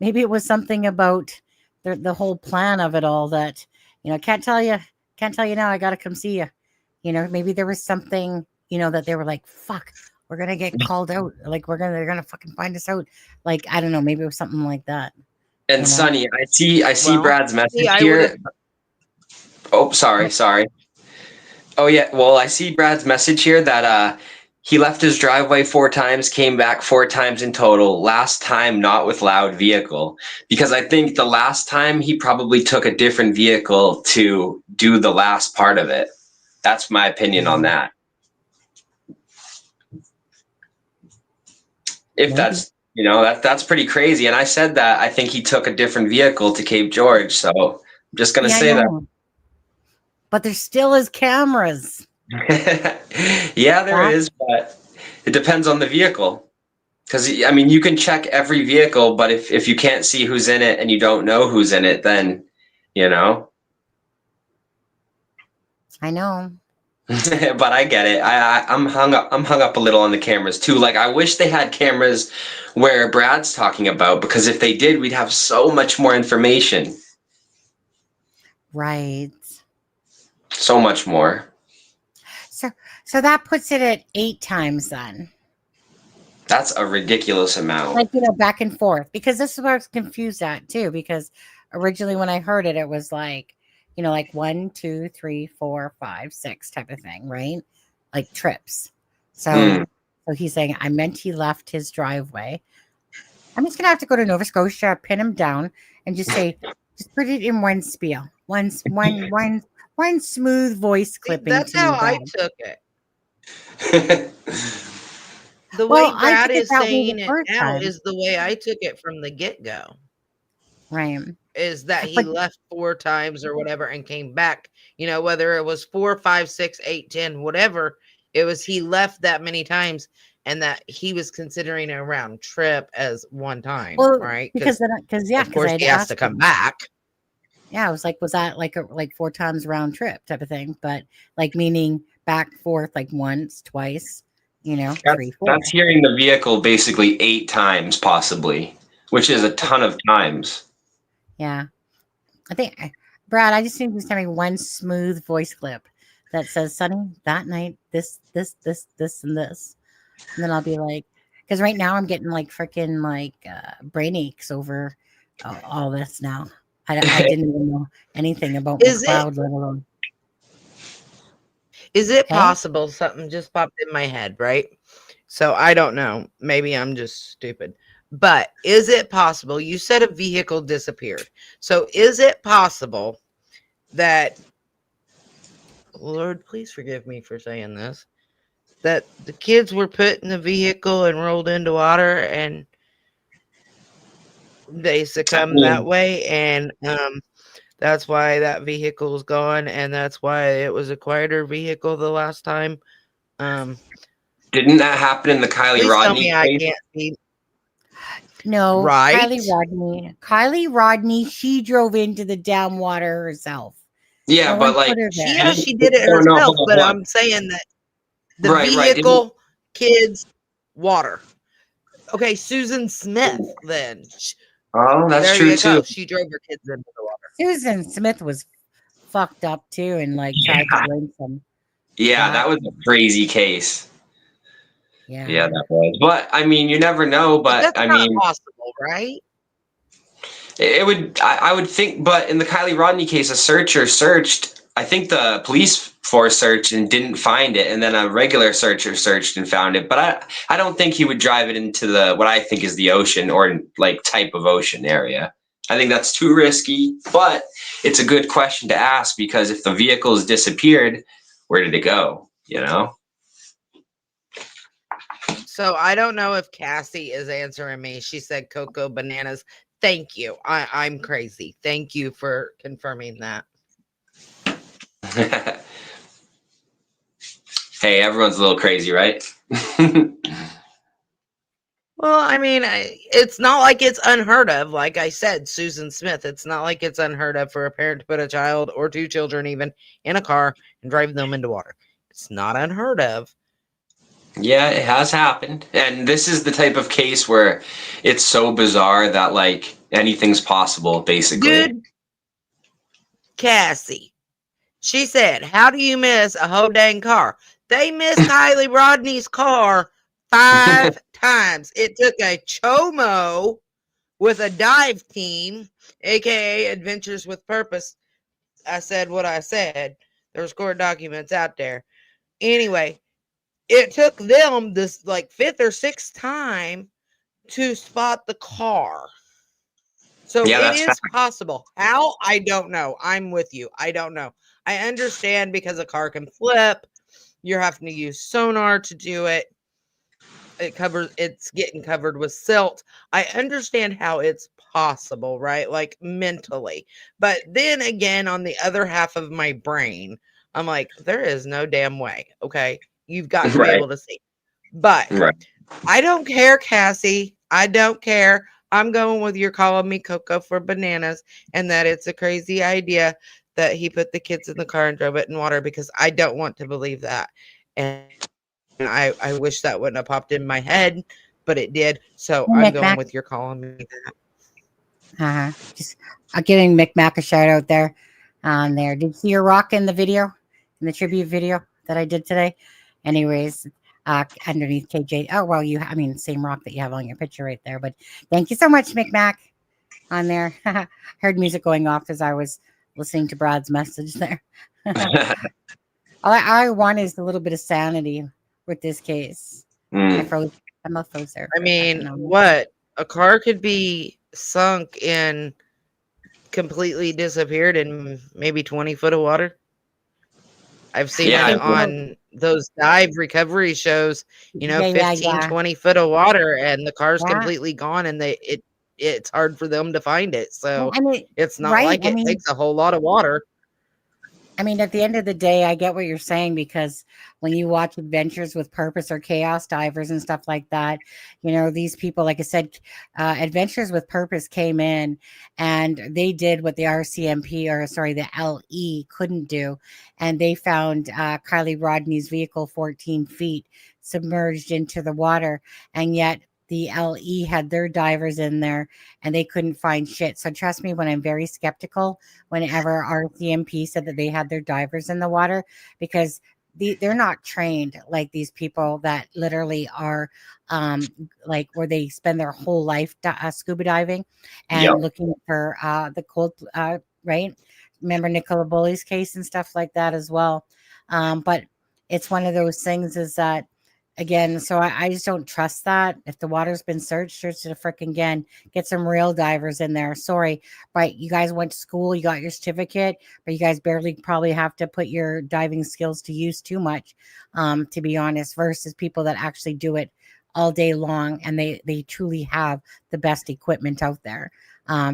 it was something about the whole plan of it all that, can't tell you now. I got to come see you. Maybe there was something, that they were like, fuck, we're going to get called out. Like, they're going to fucking find us out. Like, I don't know. Maybe it was something like that. And Sonny, I see Well, Brad's message I here. would've- Oh, sorry. Oh yeah, well, I see Brad's message here that he left his driveway 4 times, came back 4 times in total. Last time not with loud vehicle, because I think the last time he probably took a different vehicle to do the last part of it. That's my opinion on that. If Maybe. that's that's pretty crazy. And I said that I think he took a different vehicle to Cape George. So I'm just gonna Yeah, I say that. know. But there still is cameras. Yeah, there That- is, but it depends on the vehicle. Because I mean, you can check every vehicle, but if you can't see who's in it and you don't know who's in it, then I know. But I get it. I'm hung up a little on the cameras too. Like, I wish they had cameras where Brad's talking about, because if they did, we'd have so much more information. Right. So much more. So that puts it at 8 times then. That's a ridiculous amount. Like, back and forth. Because this is where I was confused at too. Because originally when I heard it, it was like, like 1, 2, 3, 4, 5, 6 type of thing, right? Like trips. So he's saying, I meant he left his driveway. I'm just gonna have to go to Nova Scotia, pin him down, and just say, just put it in one spiel. One smooth voice clipping. That's to how me, I Brad. took it. The way Well, I Brad took it is that way the saying it first now time. is the way I took it from the get-go. Right. Is that he But- left 4 times or whatever and came back, whether it was 4, 5, 6, 8, 10, whatever, it was he left that many times and that he was considering a round trip as one time, Well, right? because of course I'd he has asked to come him. back. Yeah, I was like, was that like 4 times round trip type of thing? But like meaning back forth like once, twice, 3, 4. That's hearing the vehicle basically 8 times, possibly, which is a ton of times. Yeah. I think, Brad, I just need you to tell me one smooth voice clip that says, Sonny, that night, this, and this. And then I'll be like, because right now I'm getting like freaking like brain aches over all this now. I didn't even know anything about McLeod, let alone. Is it Okay. possible something just popped in my head, right? So I don't know. Maybe I'm just stupid. But is it possible? You said a vehicle disappeared. So is it possible that, Lord, please forgive me for saying this, that the kids were put in the vehicle and rolled into water and they succumbed that way, and that's why that vehicle is gone, and that's why it was a quieter vehicle the last time. Didn't that happen in the Kylie Please tell Rodney me I case? can't see. No, Right? Kylie Rodney, she drove into the damn water herself. Yeah, No but one like, put her there. Yeah, she did it No, no, herself, hold on, but hold on. I'm saying that the Right. vehicle, kids, water. Okay, Susan Smith, then. Oh, that's There true you go. too. She drove her kids into the water. Susan Smith was fucked up too and like tried to blame some. Yeah, that was a crazy case. Yeah, that was. But I mean, you never know. But That's I not mean, possible, right? it would. I would think. But in the Kylie Rodney case, a searcher searched. I think the police force searched and didn't find it, and then a regular searcher searched and found it. But I don't think he would drive it into the what I think is the ocean or like type of ocean area. I think that's too risky. But it's a good question to ask because if the vehicle has disappeared, where did it go? You know. So I don't know if Cassie is answering me. She said cocoa bananas. Thank you. I'm crazy. Thank you for confirming that. Hey, everyone's a little crazy, right? Well, I mean, it's not like it's unheard of. Like I said, Susan Smith, it's not like it's unheard of for a parent to put a child or two children even in a car and drive them into water. It's not unheard of. Yeah, it has happened. And this is the type of case where it's so bizarre that like anything's possible, basically. Dude, Cassie, she said, how do you miss a whole dang car? They missed Kylie Rodney's car 5 times. It took a chomo with a dive team, aka Adventures with Purpose. I said what I said. There's court documents out there. Anyway, it took them this like 5th or 6th time to spot the car. So Yeah, it that's is possible. How? I don't know. I'm with you. I don't know. I understand because a car can flip. You're having to use sonar to do it. It's getting covered with silt. I understand how it's possible, right? Like mentally. But then again, on the other half of my brain, I'm like, there is no damn way. Okay. You've got to be able to see. But I don't care, Cassie. I don't care. I'm going with your calling me Coco for bananas and that it's a crazy idea that he put the kids in the car and drove it in water because I don't want to believe that. And I wish that wouldn't have popped in my head, but it did. So I'm going with your calling me that. Just giving Mick a shout out there on there. Did you see your rock in the video, in the tribute video that I did today? Anyways, underneath KJ. Oh, well, I mean, same rock that you have on your picture right there. But thank you so much, Mick on there. Heard music going off as I was listening to Brad's message there. All I want is a little bit of sanity with this case. I must froze there. I mean, what? A car could be sunk and completely disappeared in maybe 20 foot of water. I've seen it on those dive recovery shows, 15, 20 foot of water and the car's completely gone and it's hard for them to find it. So it's not like it takes a whole lot of water. I mean, at the end of the day, I get what you're saying because when you watch Adventures with Purpose or Chaos Divers and stuff like that, these people, like I said, Adventures with Purpose came in and they did what the RCMP the LE couldn't do. And they found Kylie Rodney's vehicle 14 feet submerged into the water. And yet the LE had their divers in there and they couldn't find shit. So trust me when I'm very skeptical whenever RCMP said that they had their divers in the water because they're not trained like these people that literally are like where they spend their whole life scuba diving and looking for the cold, right? Remember Nicola Bully's case and stuff like that as well. But it's one of those things is that again, so I just don't trust that. If the water's been search it a frickin' again. Get some real divers in there. Sorry, but you guys went to school, you got your certificate, but you guys barely probably have to put your diving skills to use too much, to be honest, versus people that actually do it all day long and they truly have the best equipment out there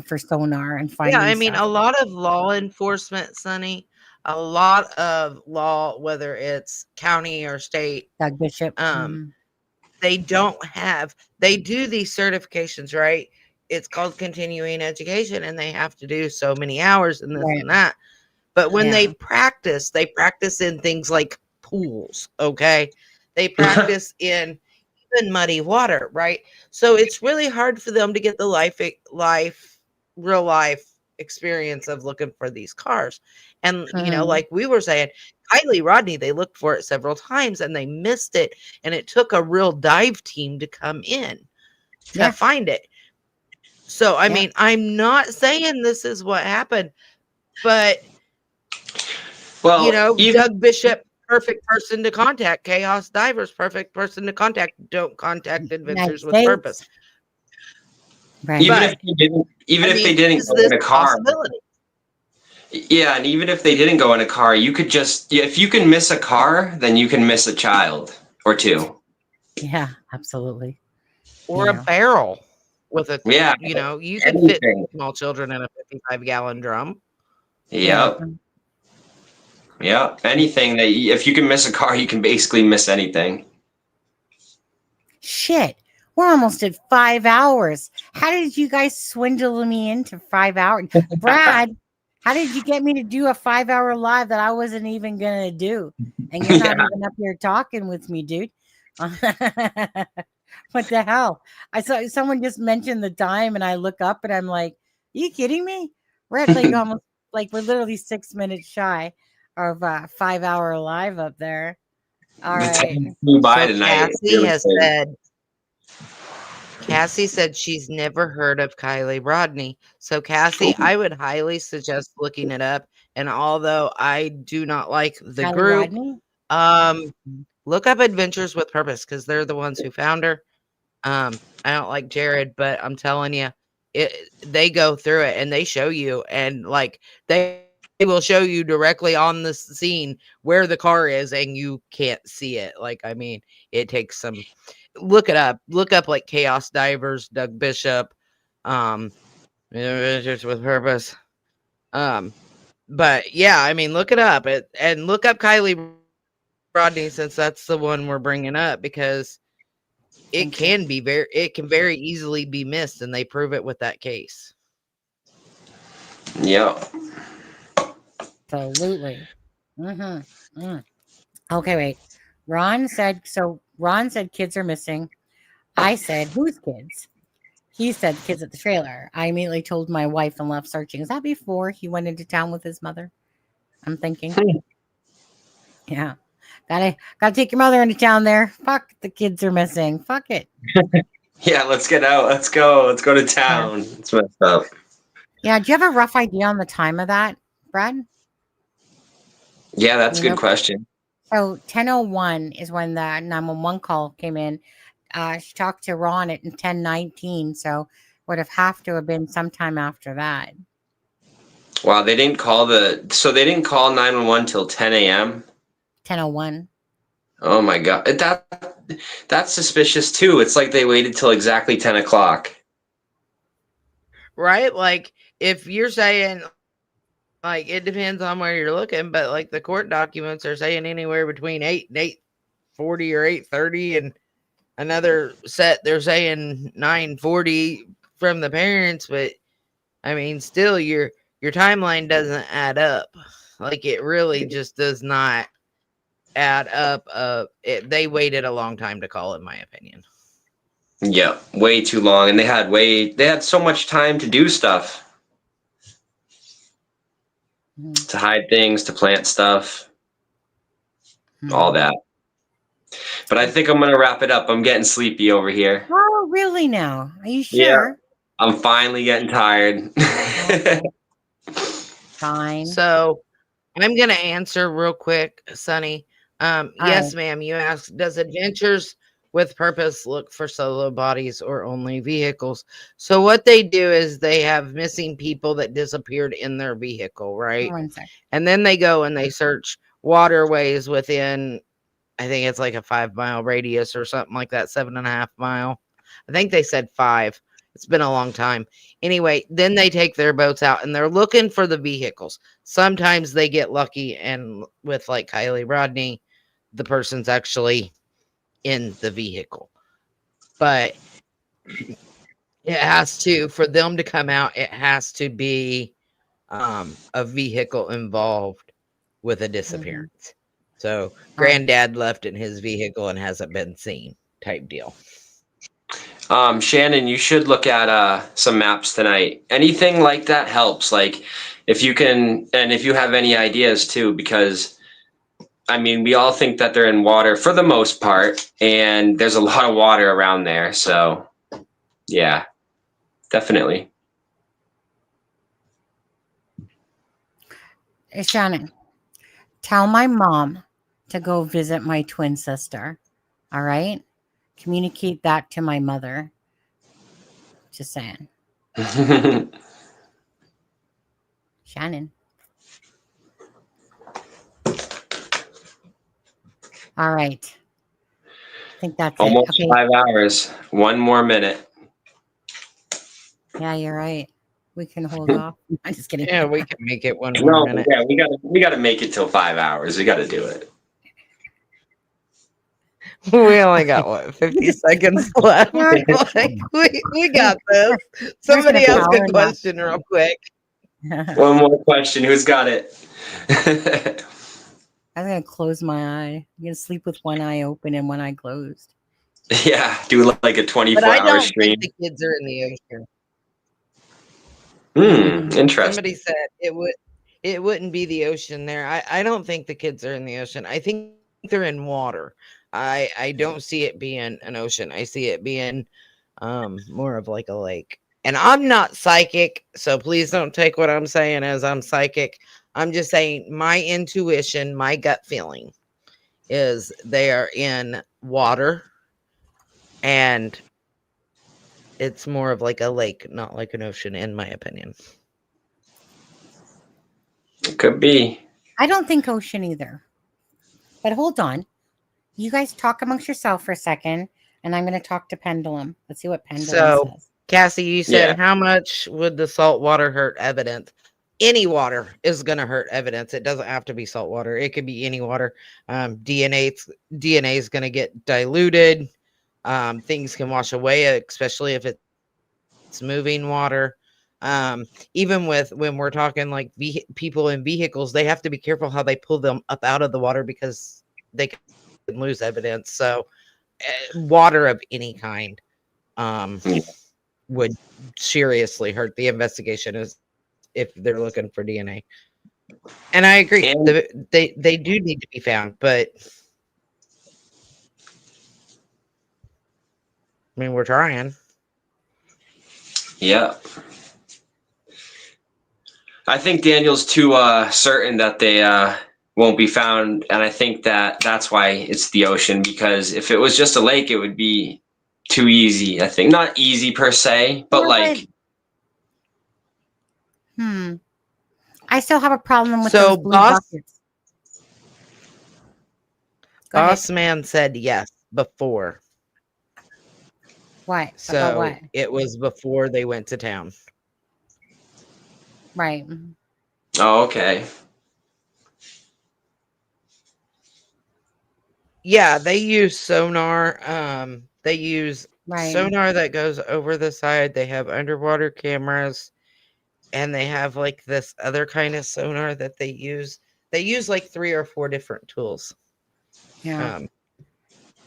for sonar and finding I mean, stuff. a lot of law enforcement, Sonny, a lot of law, whether it's county or state, Doug Bishop, they do these certifications, right? It's called continuing education and they have to do so many hours and this and that. But when they practice in things like pools, okay? They practice in even muddy water, right? So it's really hard for them to get the real life experience of looking for these cars. And like we were saying, Kylie Rodney, they looked for it several times and they missed it. And it took a real dive team to come in to find it. So, I mean, I'm not saying this is what happened, but, Well, you know, Doug Bishop, perfect person to contact. Chaos Divers, perfect person to contact. Don't contact Adventures with Purpose. Right. Even if they didn't go in a car. Yeah, and even if they didn't go in a car, you could just, if you can miss a car, then you can miss a child or two. Yeah, absolutely. Or a barrel with a, you know, you can fit small children in a 55-gallon drum. Yep. Yeah, anything that, if you can miss a car, you can basically miss anything. Shit. We're almost at 5 hours. How did you guys swindle me into 5 hours? Brad, how did you get me to do a 5-hour live that I wasn't even going to do? And you're not even up here talking with me, dude. What the hell? I saw someone just mentioned the time and I look up and I'm like, are you kidding me? We're at like almost, like we're literally 6 minutes shy of a 5-hour live up there. All right. Flew by tonight. Cassie said she's never heard of Kylie Rodney. So, Cassie, I would highly suggest looking it up. And although I do not like the Kylie group, Rodney? Look up Adventures with Purpose because they're the ones who found her. I don't like Jared, but I'm telling you, they go through it and they show you, and like they will show you directly on the scene where the car is, and you can't see it. Like, I mean, it takes some. Look it up. Look up like Chaos Divers, Doug Bishop, Adventures with Purpose. But yeah, I mean, look it up and look up Kylie Rodney, since that's the one we're bringing up, because it can very easily be missed, and they prove it with that case. Yeah. Absolutely. Okay, wait. Ron said kids are missing. I said, whose kids? He said kids at the trailer. I immediately told my wife and left searching. Is that before he went into town with his mother? I'm thinking. Yeah. Gotta take your mother into town there. Fuck, the kids are missing. Fuck it. Yeah, let's get out. Let's go. Let's go to town. It's messed up. Yeah, do you have a rough idea on the time of that, Brad? Yeah, that's a good question. So 10:01 is when the 911 call came in. She talked to Ron at 10:19, so would have to have been sometime after that. Wow, they didn't call 911 till 10 a.m. 10:01. Oh my God, that's suspicious too. It's like they waited till exactly 10 o'clock. Right? Like, if you're saying, like, it depends on where you're looking, but like the court documents are saying anywhere between 8 and 8:40 or 8:30, and another set they're saying 9:40 from the parents. But I mean, still, your timeline doesn't add up. Like, it really just does not add up. They waited a long time to call, in my opinion. Yeah, way too long, and they had so much time to do stuff. To hide things, to plant stuff, all that. But I think I'm going to wrap it up. I'm getting sleepy over here. Oh, really now? Are you sure? Yeah, I'm finally getting tired. Fine. So I'm going to answer real quick, Sunny. Yes, ma'am. You asked, does Adventures with Purpose look for solo bodies or only vehicles? So what they do is they have missing people that disappeared in their vehicle, right? And then they go and they search waterways within, I think it's like a 5-mile radius or something like that, 7.5 mile. I think they said 5. It's been a long time. Anyway, then they take their boats out and they're looking for the vehicles. Sometimes they get lucky, and with like Kylie Rodney, the person's actually in the vehicle. But it has to, for them to come out, it has to be a vehicle involved with a disappearance. So granddad left in his vehicle and hasn't been seen, type deal. Shannon, you should look at some maps tonight. Anything like that helps. Like, if you can, and if you have any ideas too, because I mean, we all think that they're in water for the most part, and there's a lot of water around there. So, yeah, definitely. Hey, Shannon, tell my mom to go visit my twin sister. All right? Communicate that to my mother. Just saying. Shannon. All right. I think that's Almost it. Okay. 5 hours. 1 more minute. Yeah, you're right. We can hold off. I'm just kidding. Yeah, we can make it 1 more No, minute. yeah, we gotta make it till 5 hours. We gotta do it. We only got what 50 seconds left. Like, we got this. Somebody gonna ask power a nap. question real quick. One more question. Who's got it? I'm gonna close my eye. I'm gonna sleep with one eye open and one eye closed. Yeah, do like a But 24-hour I don't stream. think the kids are in the ocean. Interesting. Somebody said it wouldn't be the ocean there. I don't think the kids are in the ocean. I think they're in water. I don't see it being an ocean. I see it being more of like a lake. And I'm not psychic, so please don't take what I'm saying as I'm psychic. I'm just saying my intuition, my gut feeling is they are in water, and it's more of like a lake, not like an ocean, in my opinion. It could be. I don't think ocean either. But hold on. You guys talk amongst yourself for a second, and I'm going to talk to Pendulum. Let's see what Pendulum says. Cassie, you said how much would the salt water hurt evidence? Any water is going to hurt evidence. It doesn't have to be salt water. It could be any water. DNA is going to get diluted. Things can wash away, especially if it's moving water. Even with when we're talking like people in vehicles, they have to be careful how they pull them up out of the water because they can lose evidence. So water of any kind would seriously hurt the investigation if they're looking for DNA. And I agree. And they do need to be found, but I mean, we're trying. Yeah. I think Daniel's too certain that they won't be found, and I think that's why it's the ocean, because if it was just a lake, it would be too easy. I think not easy per se, but like. I still have a problem with So those blue buckets. Boss Man said yes before. What? So about what? It was before they went to town. Right. Oh, okay. Yeah, they use sonar. They use sonar that goes over the side. They have underwater cameras, and they have like this other kind of sonar that they use. They use like 3 or 4 different tools. Yeah.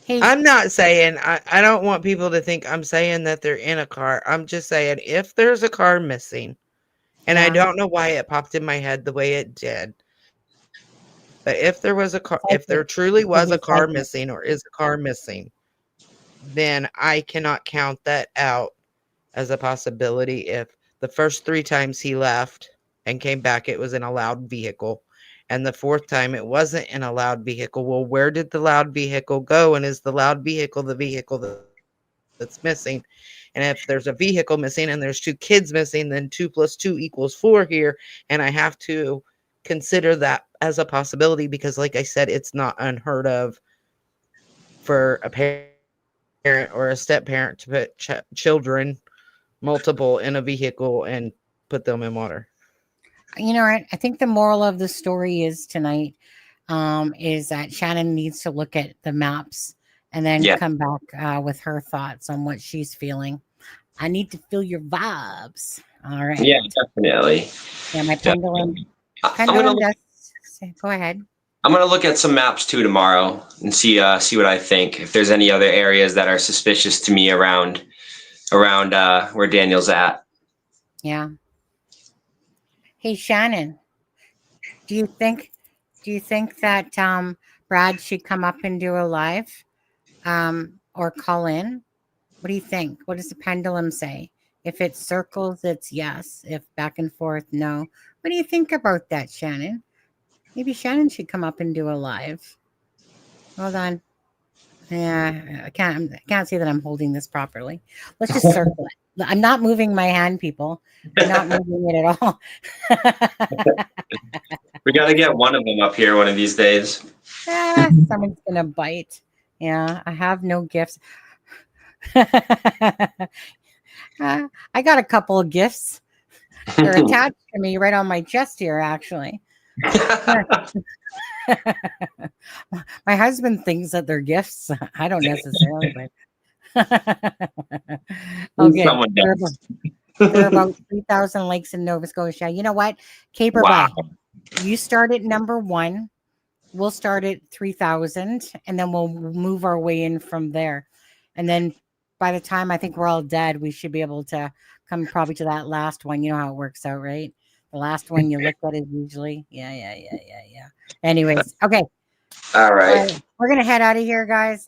I'm not saying I don't want people to think I'm saying that they're in a car. I'm just saying if there's a car missing, and I don't know why it popped in my head the way it did. But if there was a car, if there truly was a car missing or is a car missing, then I cannot count that out as a possibility. If the first 3 times he left and came back, it was in a loud vehicle, and the 4th time it wasn't in a loud vehicle. Well, where did the loud vehicle go? And is the loud vehicle the vehicle that's missing? And if there's a vehicle missing and there's 2 kids missing, then 2 + 2 = 4 here. And I have to consider that as a possibility because, like I said, it's not unheard of for a parent or a step parent to put children multiple in a vehicle and put them in water. You know what? I think the moral of the story is tonight is that Shannon needs to look at the maps and then come back with her thoughts on what she's feeling. I need to feel your vibes. All right. Yeah, definitely. Yeah, my pendulum. Go ahead. I'm gonna look at some maps too tomorrow and see what I think. If there's any other areas that are suspicious to me around where Daniel's at. Yeah. Hey Shannon, do you think that Brad should come up and do a live, or call in? What do you think? What does the pendulum say? If it circles, it's yes. If back and forth, no. What do you think about that, Shannon? Maybe Shannon should come up and do a live. Hold on. Yeah, I can't see that I'm holding this properly. Let's just circle it. I'm not moving my hand, people. I'm not moving it at all. We got to get one of them up here one of these days. Someone's gonna bite. Yeah, I have no gifts. I got a couple of gifts. They're attached to me right on my chest here, actually. My husband thinks that they're gifts. I don't necessarily, but okay. Someone does. There are about 3,000 lakes in Nova Scotia. You know what? Caper Wow. Bay. You start at number 1. We'll start at 3,000, and then we'll move our way in from there. And then by the time I think we're all dead, we should be able to come probably to that last one. You know how it works out, right? The last one you look at is usually, yeah. Anyways, okay. All right. We're gonna head out of here, guys.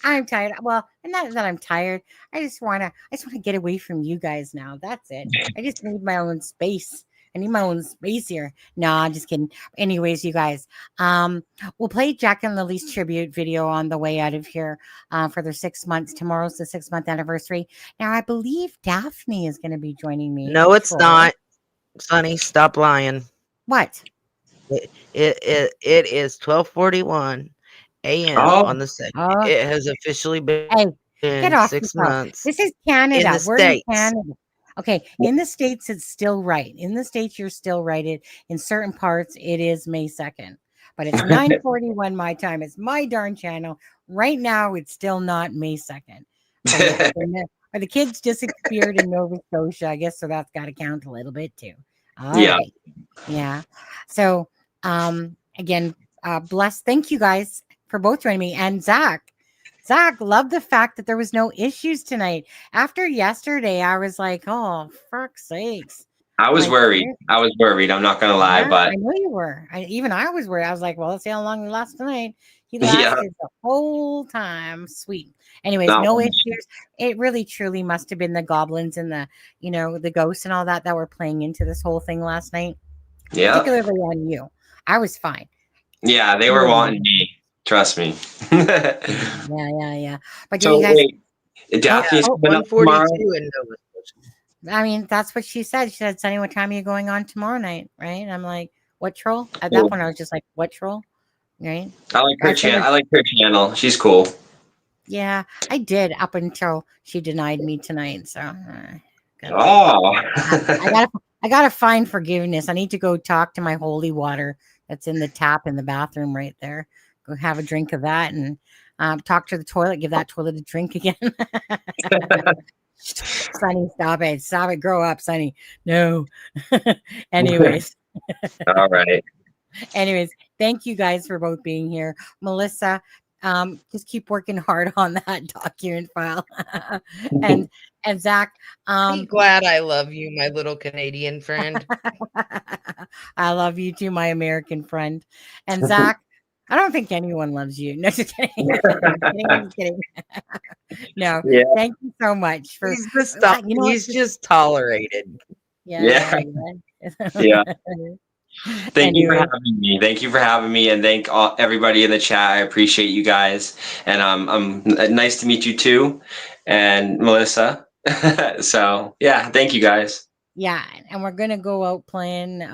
I'm tired. Well, and not that I'm tired. I just wanna get away from you guys now. That's it. I just need my own space. I need my own space here. No, I'm just kidding. Anyways, you guys, we'll play Jack and Lily's tribute video on the way out of here for their 6 months. Tomorrow's the 6-month anniversary. Now, I believe Daphne is going to be joining me. No, it's not. Sonny, stop lying. What? It is 12:41 a.m. on the 2nd. It has officially been Get off 6 yourself. months. This is Canada. In the We're States. in Canada. Okay, in the States, it's still right. In the States, you're still right. In certain parts, it is May 2nd. But it's 9:41 my time. It's my darn channel. Right now, it's still not May 2nd. Or the kids disappeared in Nova Scotia, I guess, so that's got to count a little bit too. All right. Yeah. So, again, bless. Thank you guys for both joining me. And Zach, love the fact that there was no issues tonight. After yesterday, I was like, oh, fuck's sakes. I was worried. I'm not going to lie, but I know you were. I was worried. I was like, well, let's see how long he lasted tonight. He lasted the whole time. Sweet. Anyways, no issues. It really, truly must have been the goblins and the ghosts and all that were playing into this whole thing last night. Yeah. Particularly on you. I was fine. Yeah, they were wanting me. Trust me. Yeah. But so you guys, wait, Daphne's coming up tomorrow. 142 in Nova Scotia. I mean, that's what she said. She said, Sonny, what time are you going on tomorrow night? Right? And I'm like, what troll? At that point, I was just like, what troll? Right? I like her channel. I like her channel. She's cool. Yeah, I did up until she denied me tonight. So, I gotta find forgiveness. I need to go talk to my holy water that's in the tap in the bathroom right there. Go have a drink of that and talk to the toilet. Give that toilet a drink again. Sonny, stop it! Grow up, Sonny. No. Anyways. All right. Anyways, thank you guys for both being here. Melissa, just keep working hard on that document file. and Zach, be glad I love you, my little Canadian friend. I love you too, my American friend. And Zach, I don't think anyone loves you. No, just kidding. Just kidding. No, thank you so much for. He's just tolerated. Yeah. Thank you for having me. Thank you for having me, and thank everybody in the chat. I appreciate you guys, and nice to meet you too, and Melissa. So yeah, thank you guys. Yeah, and we're gonna go out playing.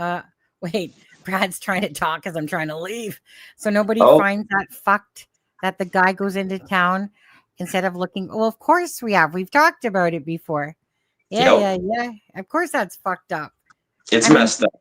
Wait, Brad's trying to talk as I'm trying to leave, so nobody finds that fucked that the guy goes into town instead of looking. Well, of course we have. We've talked about it before. Yeah. Of course that's fucked up. It's messed up.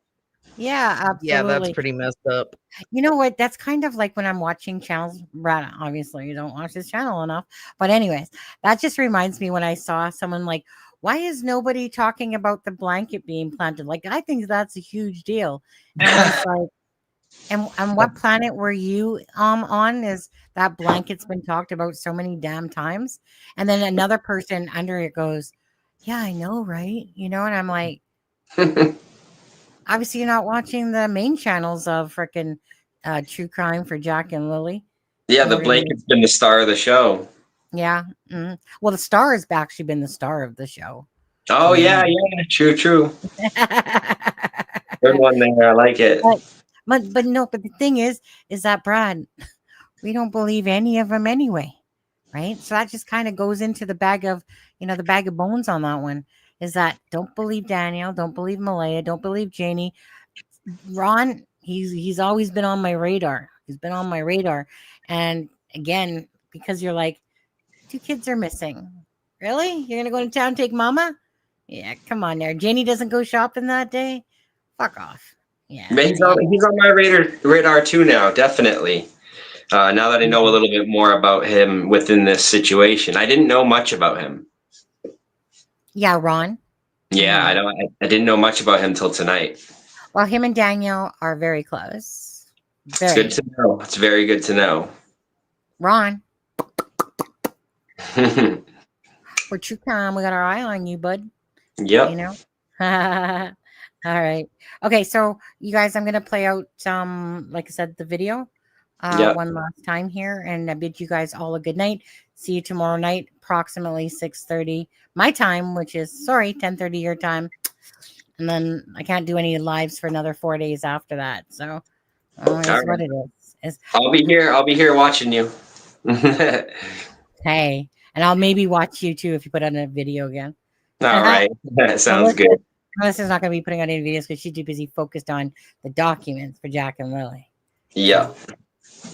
Yeah, absolutely. Yeah, that's pretty messed up. You know what? That's kind of like when I'm watching channels. Brad, obviously, you don't watch this channel enough. But anyways, that just reminds me when I saw someone like, why is nobody talking about the blanket being planted? Like, I think that's a huge deal. And I'm just like, and what planet were you on? Is that blanket's been talked about so many damn times? And then another person under it goes, yeah, I know, right? And I'm like, obviously you're not watching the main channels of freaking true crime for Jack and Lily. Yeah, And the we're gonna blanket's been the star of the show. Yeah. Well, the star has actually been the star of the show. Oh yeah, true. Good one there. I like it. But no, but the thing is that Brad, we don't believe any of them anyway, right? So that just kind of goes into the bag of bones on that one. Is that don't believe Daniel, don't believe Malaya, don't believe Janie. Ron, he's always been on my radar. He's been on my radar, and again, because you're like, 2 kids are missing. Really? You're gonna go to town and take Mama? Yeah, come on there. Janie doesn't go shopping that day. Fuck off. Yeah, But he's on my radar too now, definitely. Now that I know a little bit more about him within this situation, I didn't know much about him. Yeah, Ron. Yeah, I didn't know much about him till tonight. Well, him and Daniel are very close. It's good to know. It's very good to know. Ron. We're true crime. We got our eye on you, bud. Yep. You know? All right. Okay, so you guys, I'm gonna play out like I said, the video one last time here, and I bid you guys all a good night. See you tomorrow night, approximately 6:30 my time, which is 10:30 your time. And then I can't do any lives for another 4 days after that. So it's what it is. I'll be here watching you. Hey, and I'll maybe watch you too if you put on a video again. All right. That sounds good. Melissa's not going to be putting out any videos because she's too busy focused on the documents for Jack and Lily. Yeah.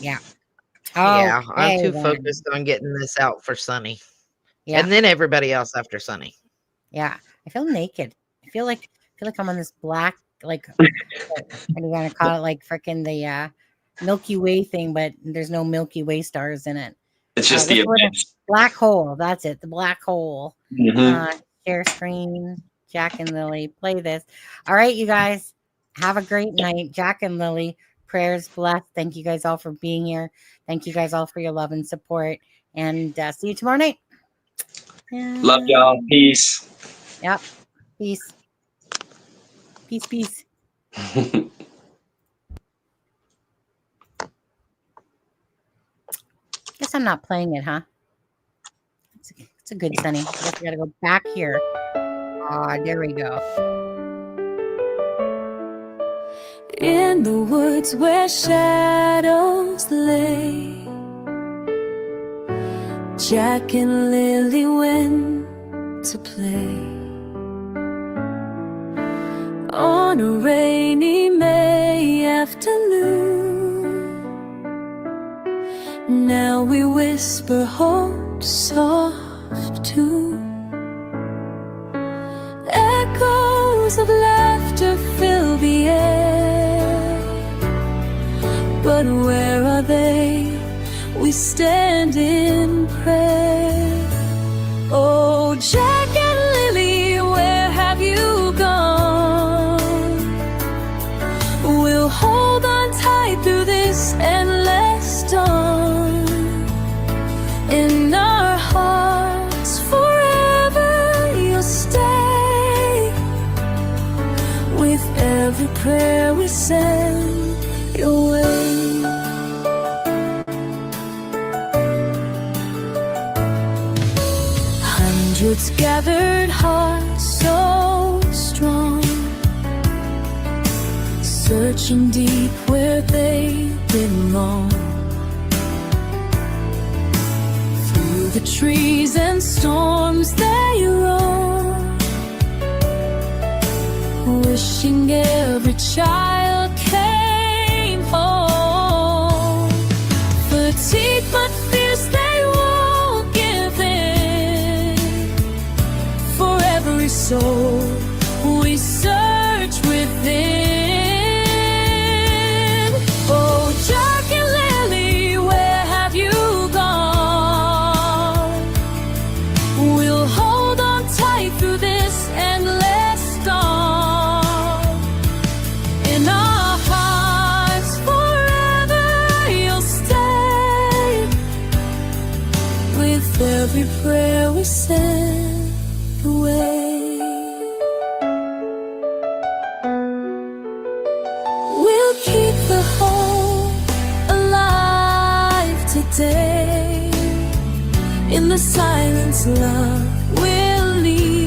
Yeah. Yeah, I'm too focused on getting this out for Sunny. Yeah. And then everybody else after Sunny. Yeah. I feel naked. I feel like I'm on this black, like, what are you going to call it? Like freaking the Milky Way thing, but there's no Milky Way stars in it. It's just the black hole. That's it. The black hole. Mm-hmm. Share screen. Jack and Lily, play this. All right, you guys, have a great night. Jack and Lily, prayers blessed. Thank you guys all for being here. Thank you guys all for your love and support. And see you tomorrow night. Love y'all. Peace. Yep. Peace. Peace. Guess I'm not playing it, huh? It's a good Sunny. I guess I gotta go back here. There we go. In the woods where shadows lay, Jack and Lily went to play. On a rainy May afternoon, now we whisper hope soft too. Echoes of laughter fill the air, but where are they? We stand in prayer. Oh, Jack and Lily, where have you gone? We'll hold on tight through this endless dawn. In our hearts forever you'll stay. With every prayer we send your way. Hundreds gathered, hearts so strong, searching deep where they belong. Through the trees and storms they roam, wishing every child came home. Fatigued but fierce, they won't give in. For every soul we search within. Oh, Jack and Lily, where have you gone? We'll hold on tight through this endless dawn. In our hearts forever you'll stay. With every prayer we send away. We'll keep the hope In the silence, love will lead.